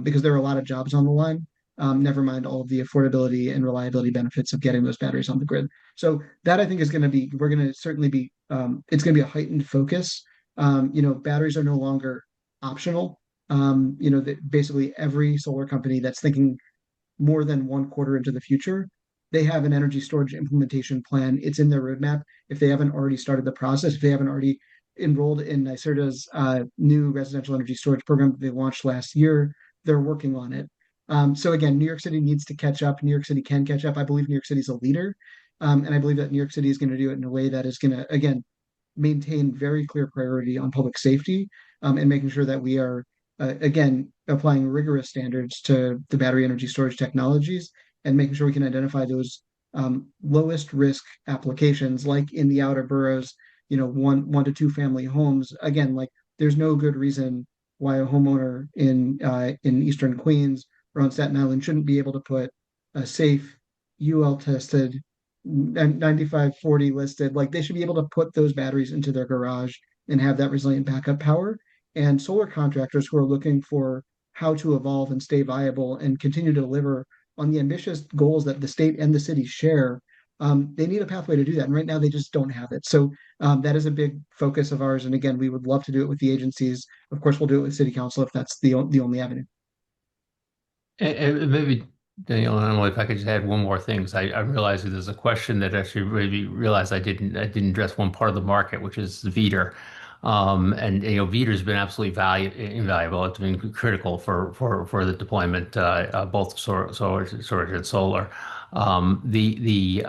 because there are a lot of jobs on the line. Never mind all of the affordability and reliability benefits of getting those batteries on the grid. So that I think is going to be, we're going to certainly be, it's going to be a heightened focus. Batteries are no longer optional. That basically every solar company that's thinking more than 1 quarter into the future, they have an energy storage implementation plan. It's in their roadmap. If they haven't already started the process, if they haven't already enrolled in NYSERDA's new residential energy storage program that they launched last year, they're working on it. So again, New York City needs to catch up. New York City can catch up. I believe New York City is a leader. And I believe that New York City is going to do it in a way that is going to, again, maintain very clear priority on public safety and making sure that we are, again, applying rigorous standards to the battery energy storage technologies and making sure we can identify those lowest risk applications, like in the outer boroughs, 1 to 2 family homes. Again, like there's no good reason why a homeowner in Eastern Queens or on Staten Island shouldn't be able to put a safe, UL tested, 9540 listed, like they should be able to put those batteries into their garage and have that resilient backup power. And solar contractors who are looking for how to evolve and stay viable and continue to deliver on the ambitious goals that the state and the city share, they need a pathway to do that. And right now they just don't have it. So that is a big focus of ours. And again, we would love to do it with the agencies. Of course, we'll do it with city council if that's the only avenue. And maybe, Danielle, I don't know if I could just add one more thing, because I realize that there's a question that actually maybe realized I didn't address one part of the market, which is the VEDR. And VEDR's been absolutely invaluable. It's been critical for the deployment, both storage and solar. We've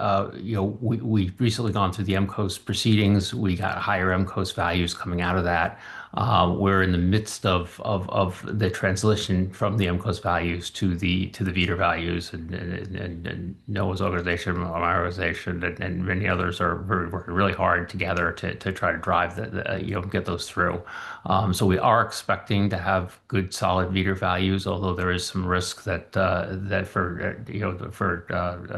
recently gone through the MCOS proceedings. We got higher MCOS values coming out of that. We're in the midst of the transition from the MCOS values to the VEDR values, and Noah's organization, my organization, and many others are working really hard together to try to drive get those through. So we are expecting to have good, solid VEDR values, although there is some risk that for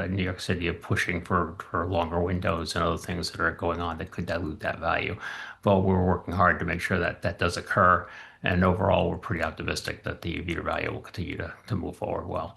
New York City of pushing for longer windows and other things that are going on that could dilute that value. But we're working hard to make sure that that does occur. And overall, we're pretty optimistic that the VEDR value will continue to move forward well.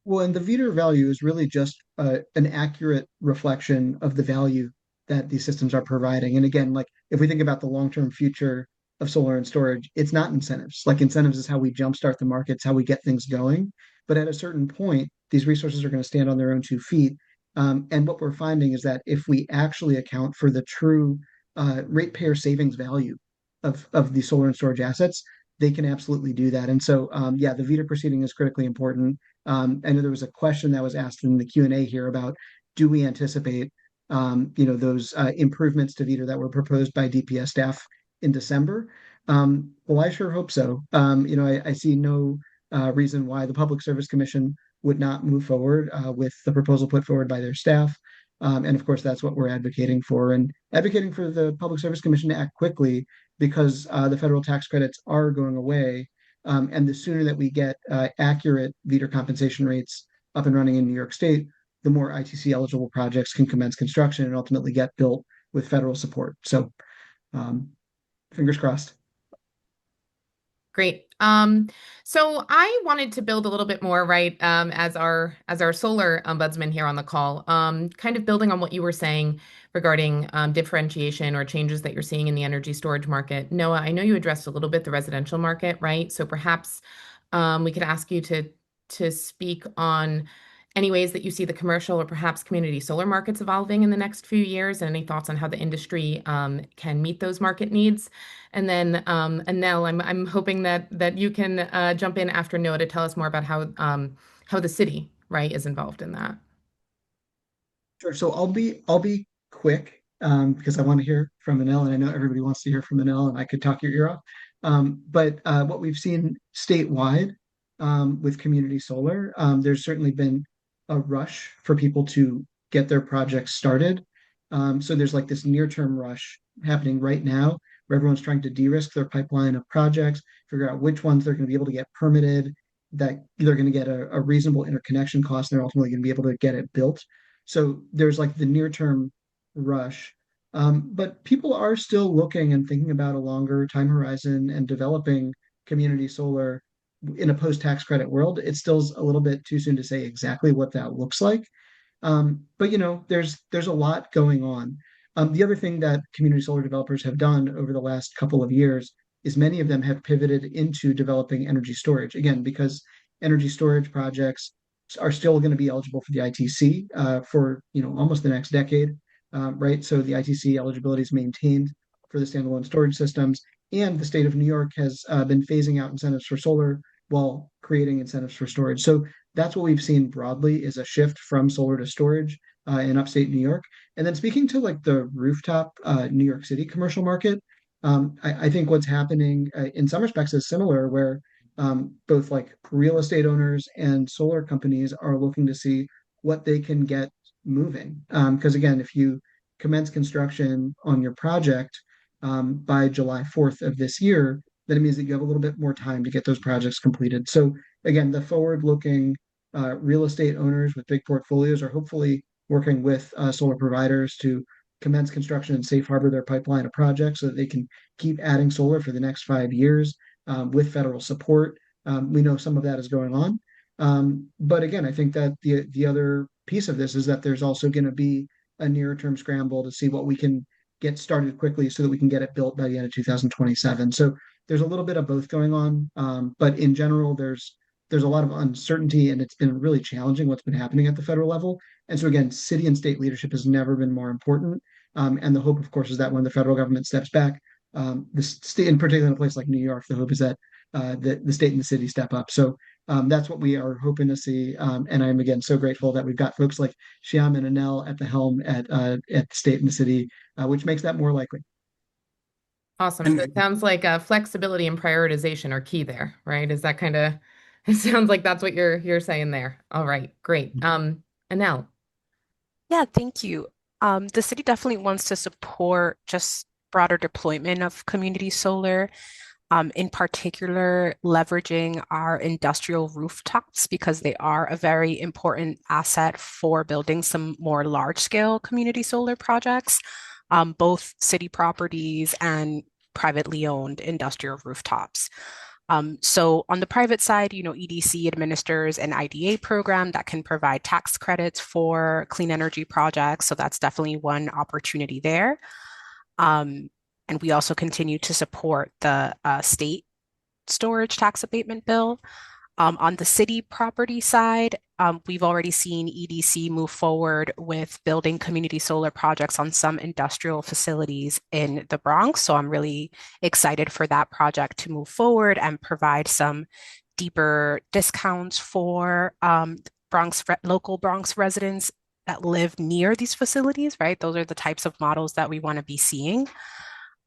Well, and the VEDR value is really just an accurate reflection of the value that these systems are providing. And again, like if we think about the long-term future of solar and storage, it's not incentives. Like incentives is how we jumpstart the markets, how we get things going. But at a certain point, these resources are going to stand on their own 2 feet. And what we're finding is that if we actually account for the true ratepayer savings value of the solar and storage assets, they can absolutely do that. And so, yeah, the VEDR proceeding is critically important. I know there was a question that was asked in the Q&A here about, do we anticipate, those improvements to VEDR that were proposed by DPS staff in December? Well, I sure hope so. I see no reason why the Public Service Commission would not move forward with the proposal put forward by their staff. And of course, that's what we're advocating for, and advocating for the Public Service Commission to act quickly because the federal tax credits are going away. And the sooner that we get accurate VEDR compensation rates up and running in New York State, the more ITC eligible projects can commence construction and ultimately get built with federal support. So fingers crossed. Great. So I wanted to build a little bit more, right, as our solar ombudsman here on the call, kind of building on what you were saying regarding differentiation or changes that you're seeing in the energy storage market. Noah, I know you addressed a little bit the residential market, right? So perhaps we could ask you to speak on any ways that you see the commercial or perhaps community solar markets evolving in the next few years, and any thoughts on how the industry can meet those market needs. And then, Anel, I'm hoping that you can jump in after Noah to tell us more about how the city, right, is involved in that. Sure. So I'll be quick because I want to hear from Anil, and I know everybody wants to hear from Anil, and I could talk your ear off. But what we've seen statewide with community solar, there's certainly been a rush for people to get their projects started. So there's like this near-term rush happening right now where everyone's trying to de-risk their pipeline of projects, figure out which ones they're going to be able to get permitted, that they're going to get a reasonable interconnection cost, and they're ultimately going to be able to get it built. So there's like the near term rush. But people are still looking and thinking about a longer time horizon and developing community solar in a post tax credit world. It's still a little bit too soon to say exactly what that looks like. But there's a lot going on. The other thing that community solar developers have done over the last couple of years is many of them have pivoted into developing energy storage. Again, because energy storage projects are still going to be eligible for the ITC for almost the next decade, right? So the ITC eligibility is maintained for the standalone storage systems, and the state of New York has been phasing out incentives for solar while creating incentives for storage. So that's what we've seen broadly is a shift from solar to storage in upstate New York. And then speaking to like the rooftop New York City commercial market, I think what's happening in some respects is similar, where both like real estate owners and solar companies are looking to see what they can get moving. Because again, if you commence construction on your project by July 4th of this year, then it means that you have a little bit more time to get those projects completed. So again, the forward-looking real estate owners with big portfolios are hopefully working with solar providers to commence construction and safe harbor their pipeline of projects so that they can keep adding solar for the next 5 years with federal support. We know some of that is going on. But again, I think that the other piece of this is that there's also going to be a near-term scramble to see what we can get started quickly so that we can get it built by the end of 2027. So there's a little bit of both going on. But in general, there's a lot of uncertainty, and it's been really challenging what's been happening at the federal level. And so again, city and state leadership has never been more important. And the hope, of course, is that when the federal government steps back, the state, in particular in a place like New York, the hope is that the state and the city step up. So that's what we are hoping to see. And I'm again so grateful that we've got folks like Shyam and Anel at the helm at the state and the city, which makes that more likely. Awesome. So it sounds like flexibility and prioritization are key there, right? Is that kind of? It sounds like that's what you're saying there. All right, great. Anel. Yeah, thank you. The city definitely wants to support just broader deployment of community solar, in particular, leveraging our industrial rooftops because they are a very important asset for building some more large-scale community solar projects, both city properties and privately owned industrial rooftops. So on the private side, EDC administers an IDA program that can provide tax credits for clean energy projects. So that's definitely one opportunity there. And we also continue to support the state storage tax abatement bill. On the city property side, we've already seen EDC move forward with building community solar projects on some industrial facilities in the Bronx. So I'm really excited for that project to move forward and provide some deeper discounts for local Bronx residents that live near these facilities, right? Those are the types of models that we want to be seeing.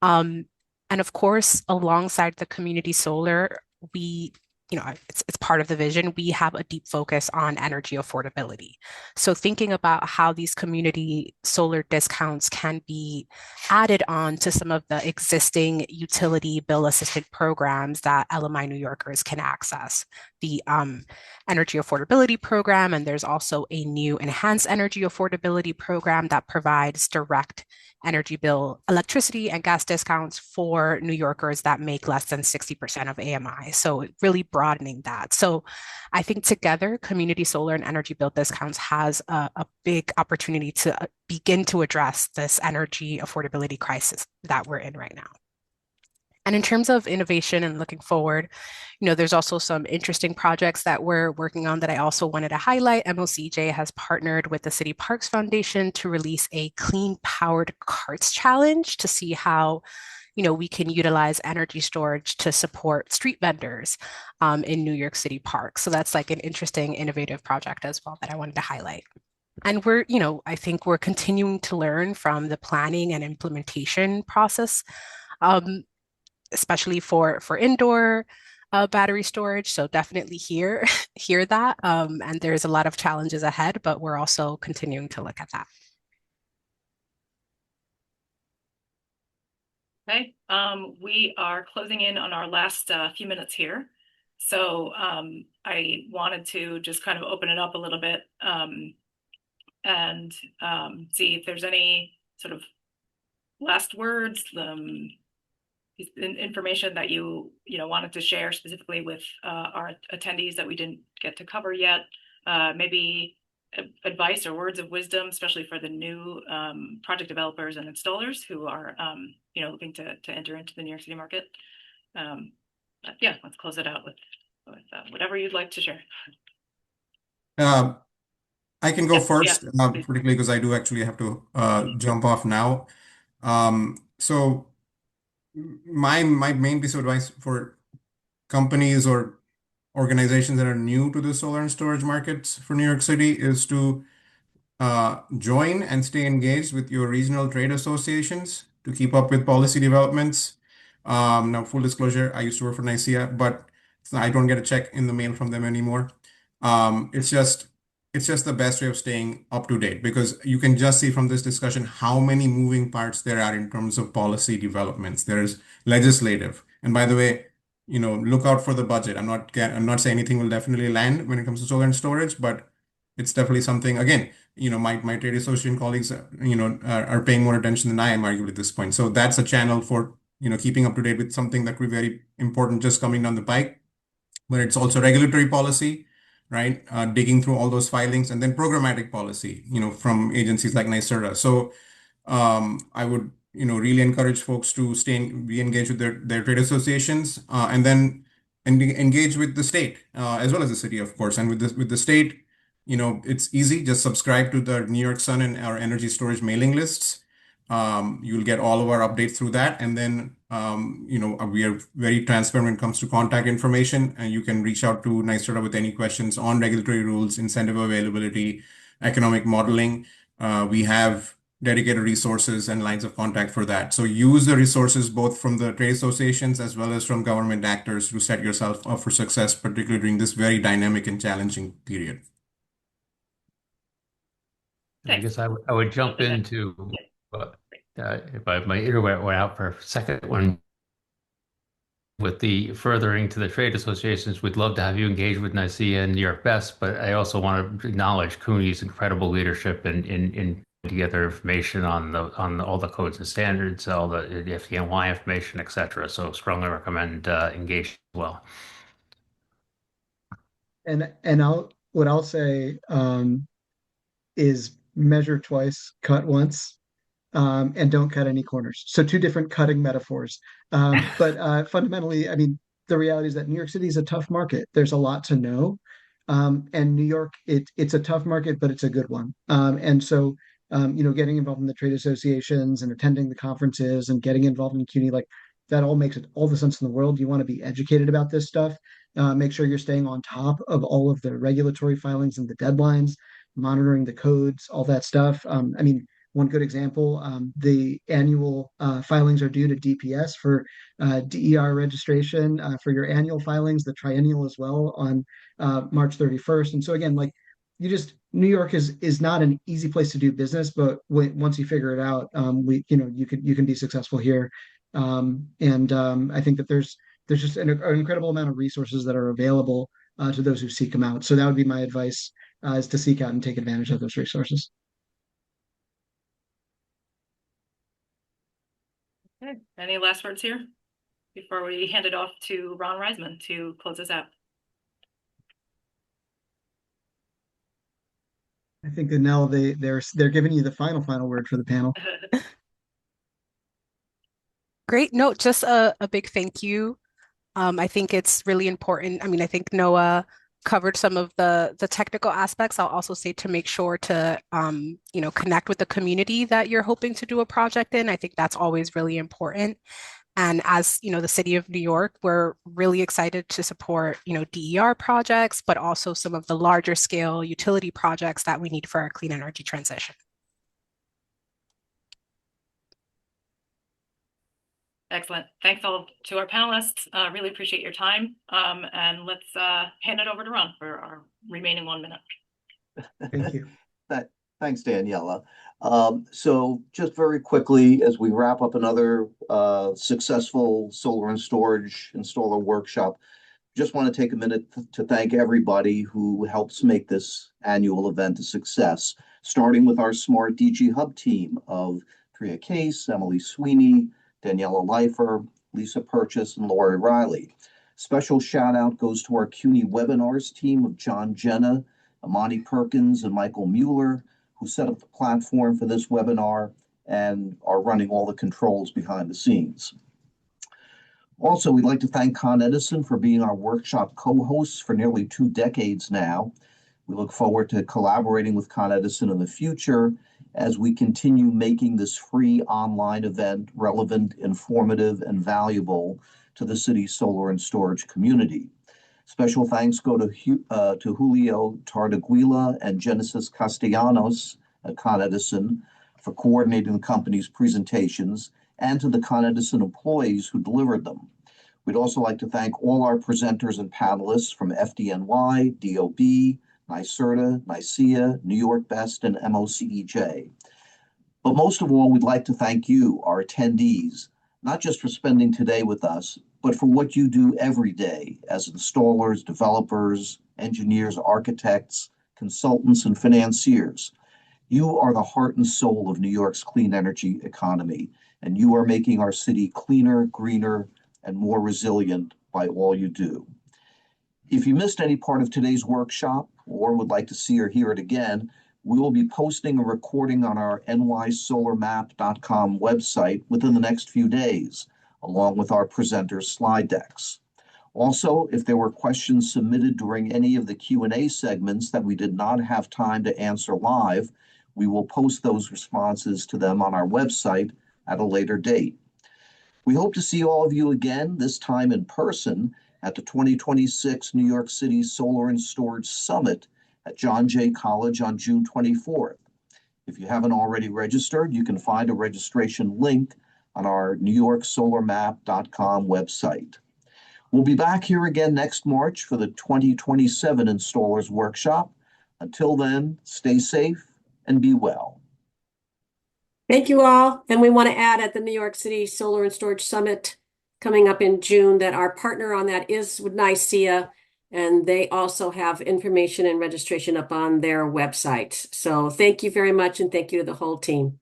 And of course, alongside the community solar, it's part of the vision. We have a deep focus on energy affordability. So thinking about how these community solar discounts can be added on to some of the existing utility bill assisted programs that LMI New Yorkers can access. The energy affordability program, and there's also a new enhanced energy affordability program that provides direct energy bill, electricity and gas discounts for New Yorkers that make less than 60% of AMI. So really broadening that. So I think together, community solar and energy bill discounts has a big opportunity to begin to address this energy affordability crisis that we're in right now. And in terms of innovation and looking forward, there's also some interesting projects that we're working on that I also wanted to highlight. MOCJ has partnered with the City Parks Foundation to release a clean powered carts challenge to see how we can utilize energy storage to support street vendors in New York City parks. So that's like an interesting, innovative project as well that I wanted to highlight. And I think we're continuing to learn from the planning and implementation process. Especially for indoor battery storage. So definitely hear that. And there's a lot of challenges ahead, but we're also continuing to look at that. Okay, we are closing in on our last few minutes here. So I wanted to just kind of open it up a little bit and see if there's any sort of last words, information that you wanted to share specifically with our attendees that we didn't get to cover yet. Maybe advice or words of wisdom, especially for the new project developers and installers who are looking to enter into the New York City market. Yeah, let's close it out with whatever you'd like to share. I can go first, particularly because I do actually have to jump off now. So my main piece of advice for companies or organizations that are new to the solar and storage markets for New York City is to join and stay engaged with your regional trade associations to keep up with policy developments. Now, full disclosure, I used to work for NYSERDA, but I don't get a check in the mail from them anymore. It's just the best way of staying up to date, because you can just see from this discussion how many moving parts there are in terms of policy developments. There's legislative, and by the way, look out for the budget. I'm not saying anything will definitely land when it comes to solar and storage, but it's definitely something. Again, my trade association colleagues, are paying more attention than I am, arguably, at this point. So that's a channel for keeping up to date with something that will be very important just coming down the pike. But it's also regulatory policy, right? Digging through all those filings, and then programmatic policy, from agencies like NYSERDA. So I would, really encourage folks to be engaged with their trade associations, and then engage with the state, as well as the city, of course. And with the state, it's easy. Just subscribe to the New York Sun and our energy storage mailing lists. You'll get all of our updates through that. And then, we are very transparent when it comes to contact information, and you can reach out to NYSERDA with any questions on regulatory rules, incentive availability, economic modeling. We have dedicated resources and lines of contact for that. So use the resources both from the trade associations as well as from government actors to set yourself up for success, particularly during this very dynamic and challenging period. I guess I would jump into, if my internet went out for a second one, with the furthering to the trade associations. We'd love to have you engage with NYSERDA and New York Best, but I also want to acknowledge CUNY's incredible leadership in together information on all the codes and standards, all the FDNY information, etc. So strongly recommend engage as well. And what I'll say is measure twice, cut once, and don't cut any corners. So two different cutting metaphors. But fundamentally, I mean, the reality is that New York City is a tough market. There's a lot to know. And New York, it's a tough market, but it's a good one. And so, getting involved in the trade associations and attending the conferences and getting involved in CUNY, like that all makes all the sense in the world. You want to be educated about this stuff. Make sure you're staying on top of all of the regulatory filings and the deadlines, monitoring the codes, all that stuff. I mean, one good example, the annual filings are due to DPS for DER registration for your annual filings, the triennial as well on March 31st. And so again, like New York is not an easy place to do business, but once you figure it out, you can be successful here. I think that there's just an incredible amount of resources that are available to those who seek them out. So that would be my advice, is to seek out and take advantage of those resources. Okay. Any last words here before we hand it off to Ron Reisman to close us out? I think that now they're giving you the final word for the panel. Great. No, just a big thank you. I think it's really important. I mean, I think Noah covered some of the technical aspects. I'll also say to make sure to connect with the community that you're hoping to do a project in. I think that's always really important. And as the city of New York, we're really excited to support DER projects, but also some of the larger scale utility projects that we need for our clean energy transition. Excellent. Thanks all to our panelists. Really appreciate your time. And let's hand it over to Ron for our remaining 1 minute. Thank you. Thanks, Daniela. So just very quickly, as we wrap up another successful solar and storage installer workshop, just want to take a minute to thank everybody who helps make this annual event a success, starting with our Smart DG Hub team of Tria Case, Emily Sweeney, Daniela Leifer, Lisa Purchase, and Lori Riley. Special shout out goes to our CUNY webinars team of John Jenna, Amani Perkins, and Michael Mueller, who set up the platform for this webinar and are running all the controls behind the scenes. Also, we'd like to thank Con Edison for being our workshop co-hosts for nearly 2 decades now. We look forward to collaborating with Con Edison in the future as we continue making this free online event relevant, informative, and valuable to the city's solar and storage community. Special thanks go to Julio Tardaguila and Genesis Castellanos at Con Edison for coordinating the company's presentations, and to the Con Edison employees who delivered them. We'd also like to thank all our presenters and panelists from FDNY, DOB, NYSERDA, NYSEA, New York Best, and MOCEJ. But most of all, we'd like to thank you, our attendees, not just for spending today with us, but for what you do every day as installers, developers, engineers, architects, consultants, and financiers. You are the heart and soul of New York's clean energy economy, and you are making our city cleaner, greener, and more resilient by all you do. If you missed any part of today's workshop or would like to see or hear it again, we will be posting a recording on our nysolarmap.com website within the next few days, along with our presenters' slide decks. Also, if there were questions submitted during any of the Q&A segments that we did not have time to answer live, we will post those responses to them on our website at a later date. We hope to see all of you again, this time in person, at the 2026 New York City Solar and Storage Summit at John Jay College on June 24th. If you haven't already registered, you can find a registration link on our newyorksolarmap.com website. We'll be back here again next March for the 2027 Installers Workshop. Until then, stay safe and be well. Thank you all. And we want to add at the New York City Solar and Storage Summit coming up in June that our partner on that is NYSERDA, and they also have information and registration up on their website. So thank you very much, and thank you to the whole team.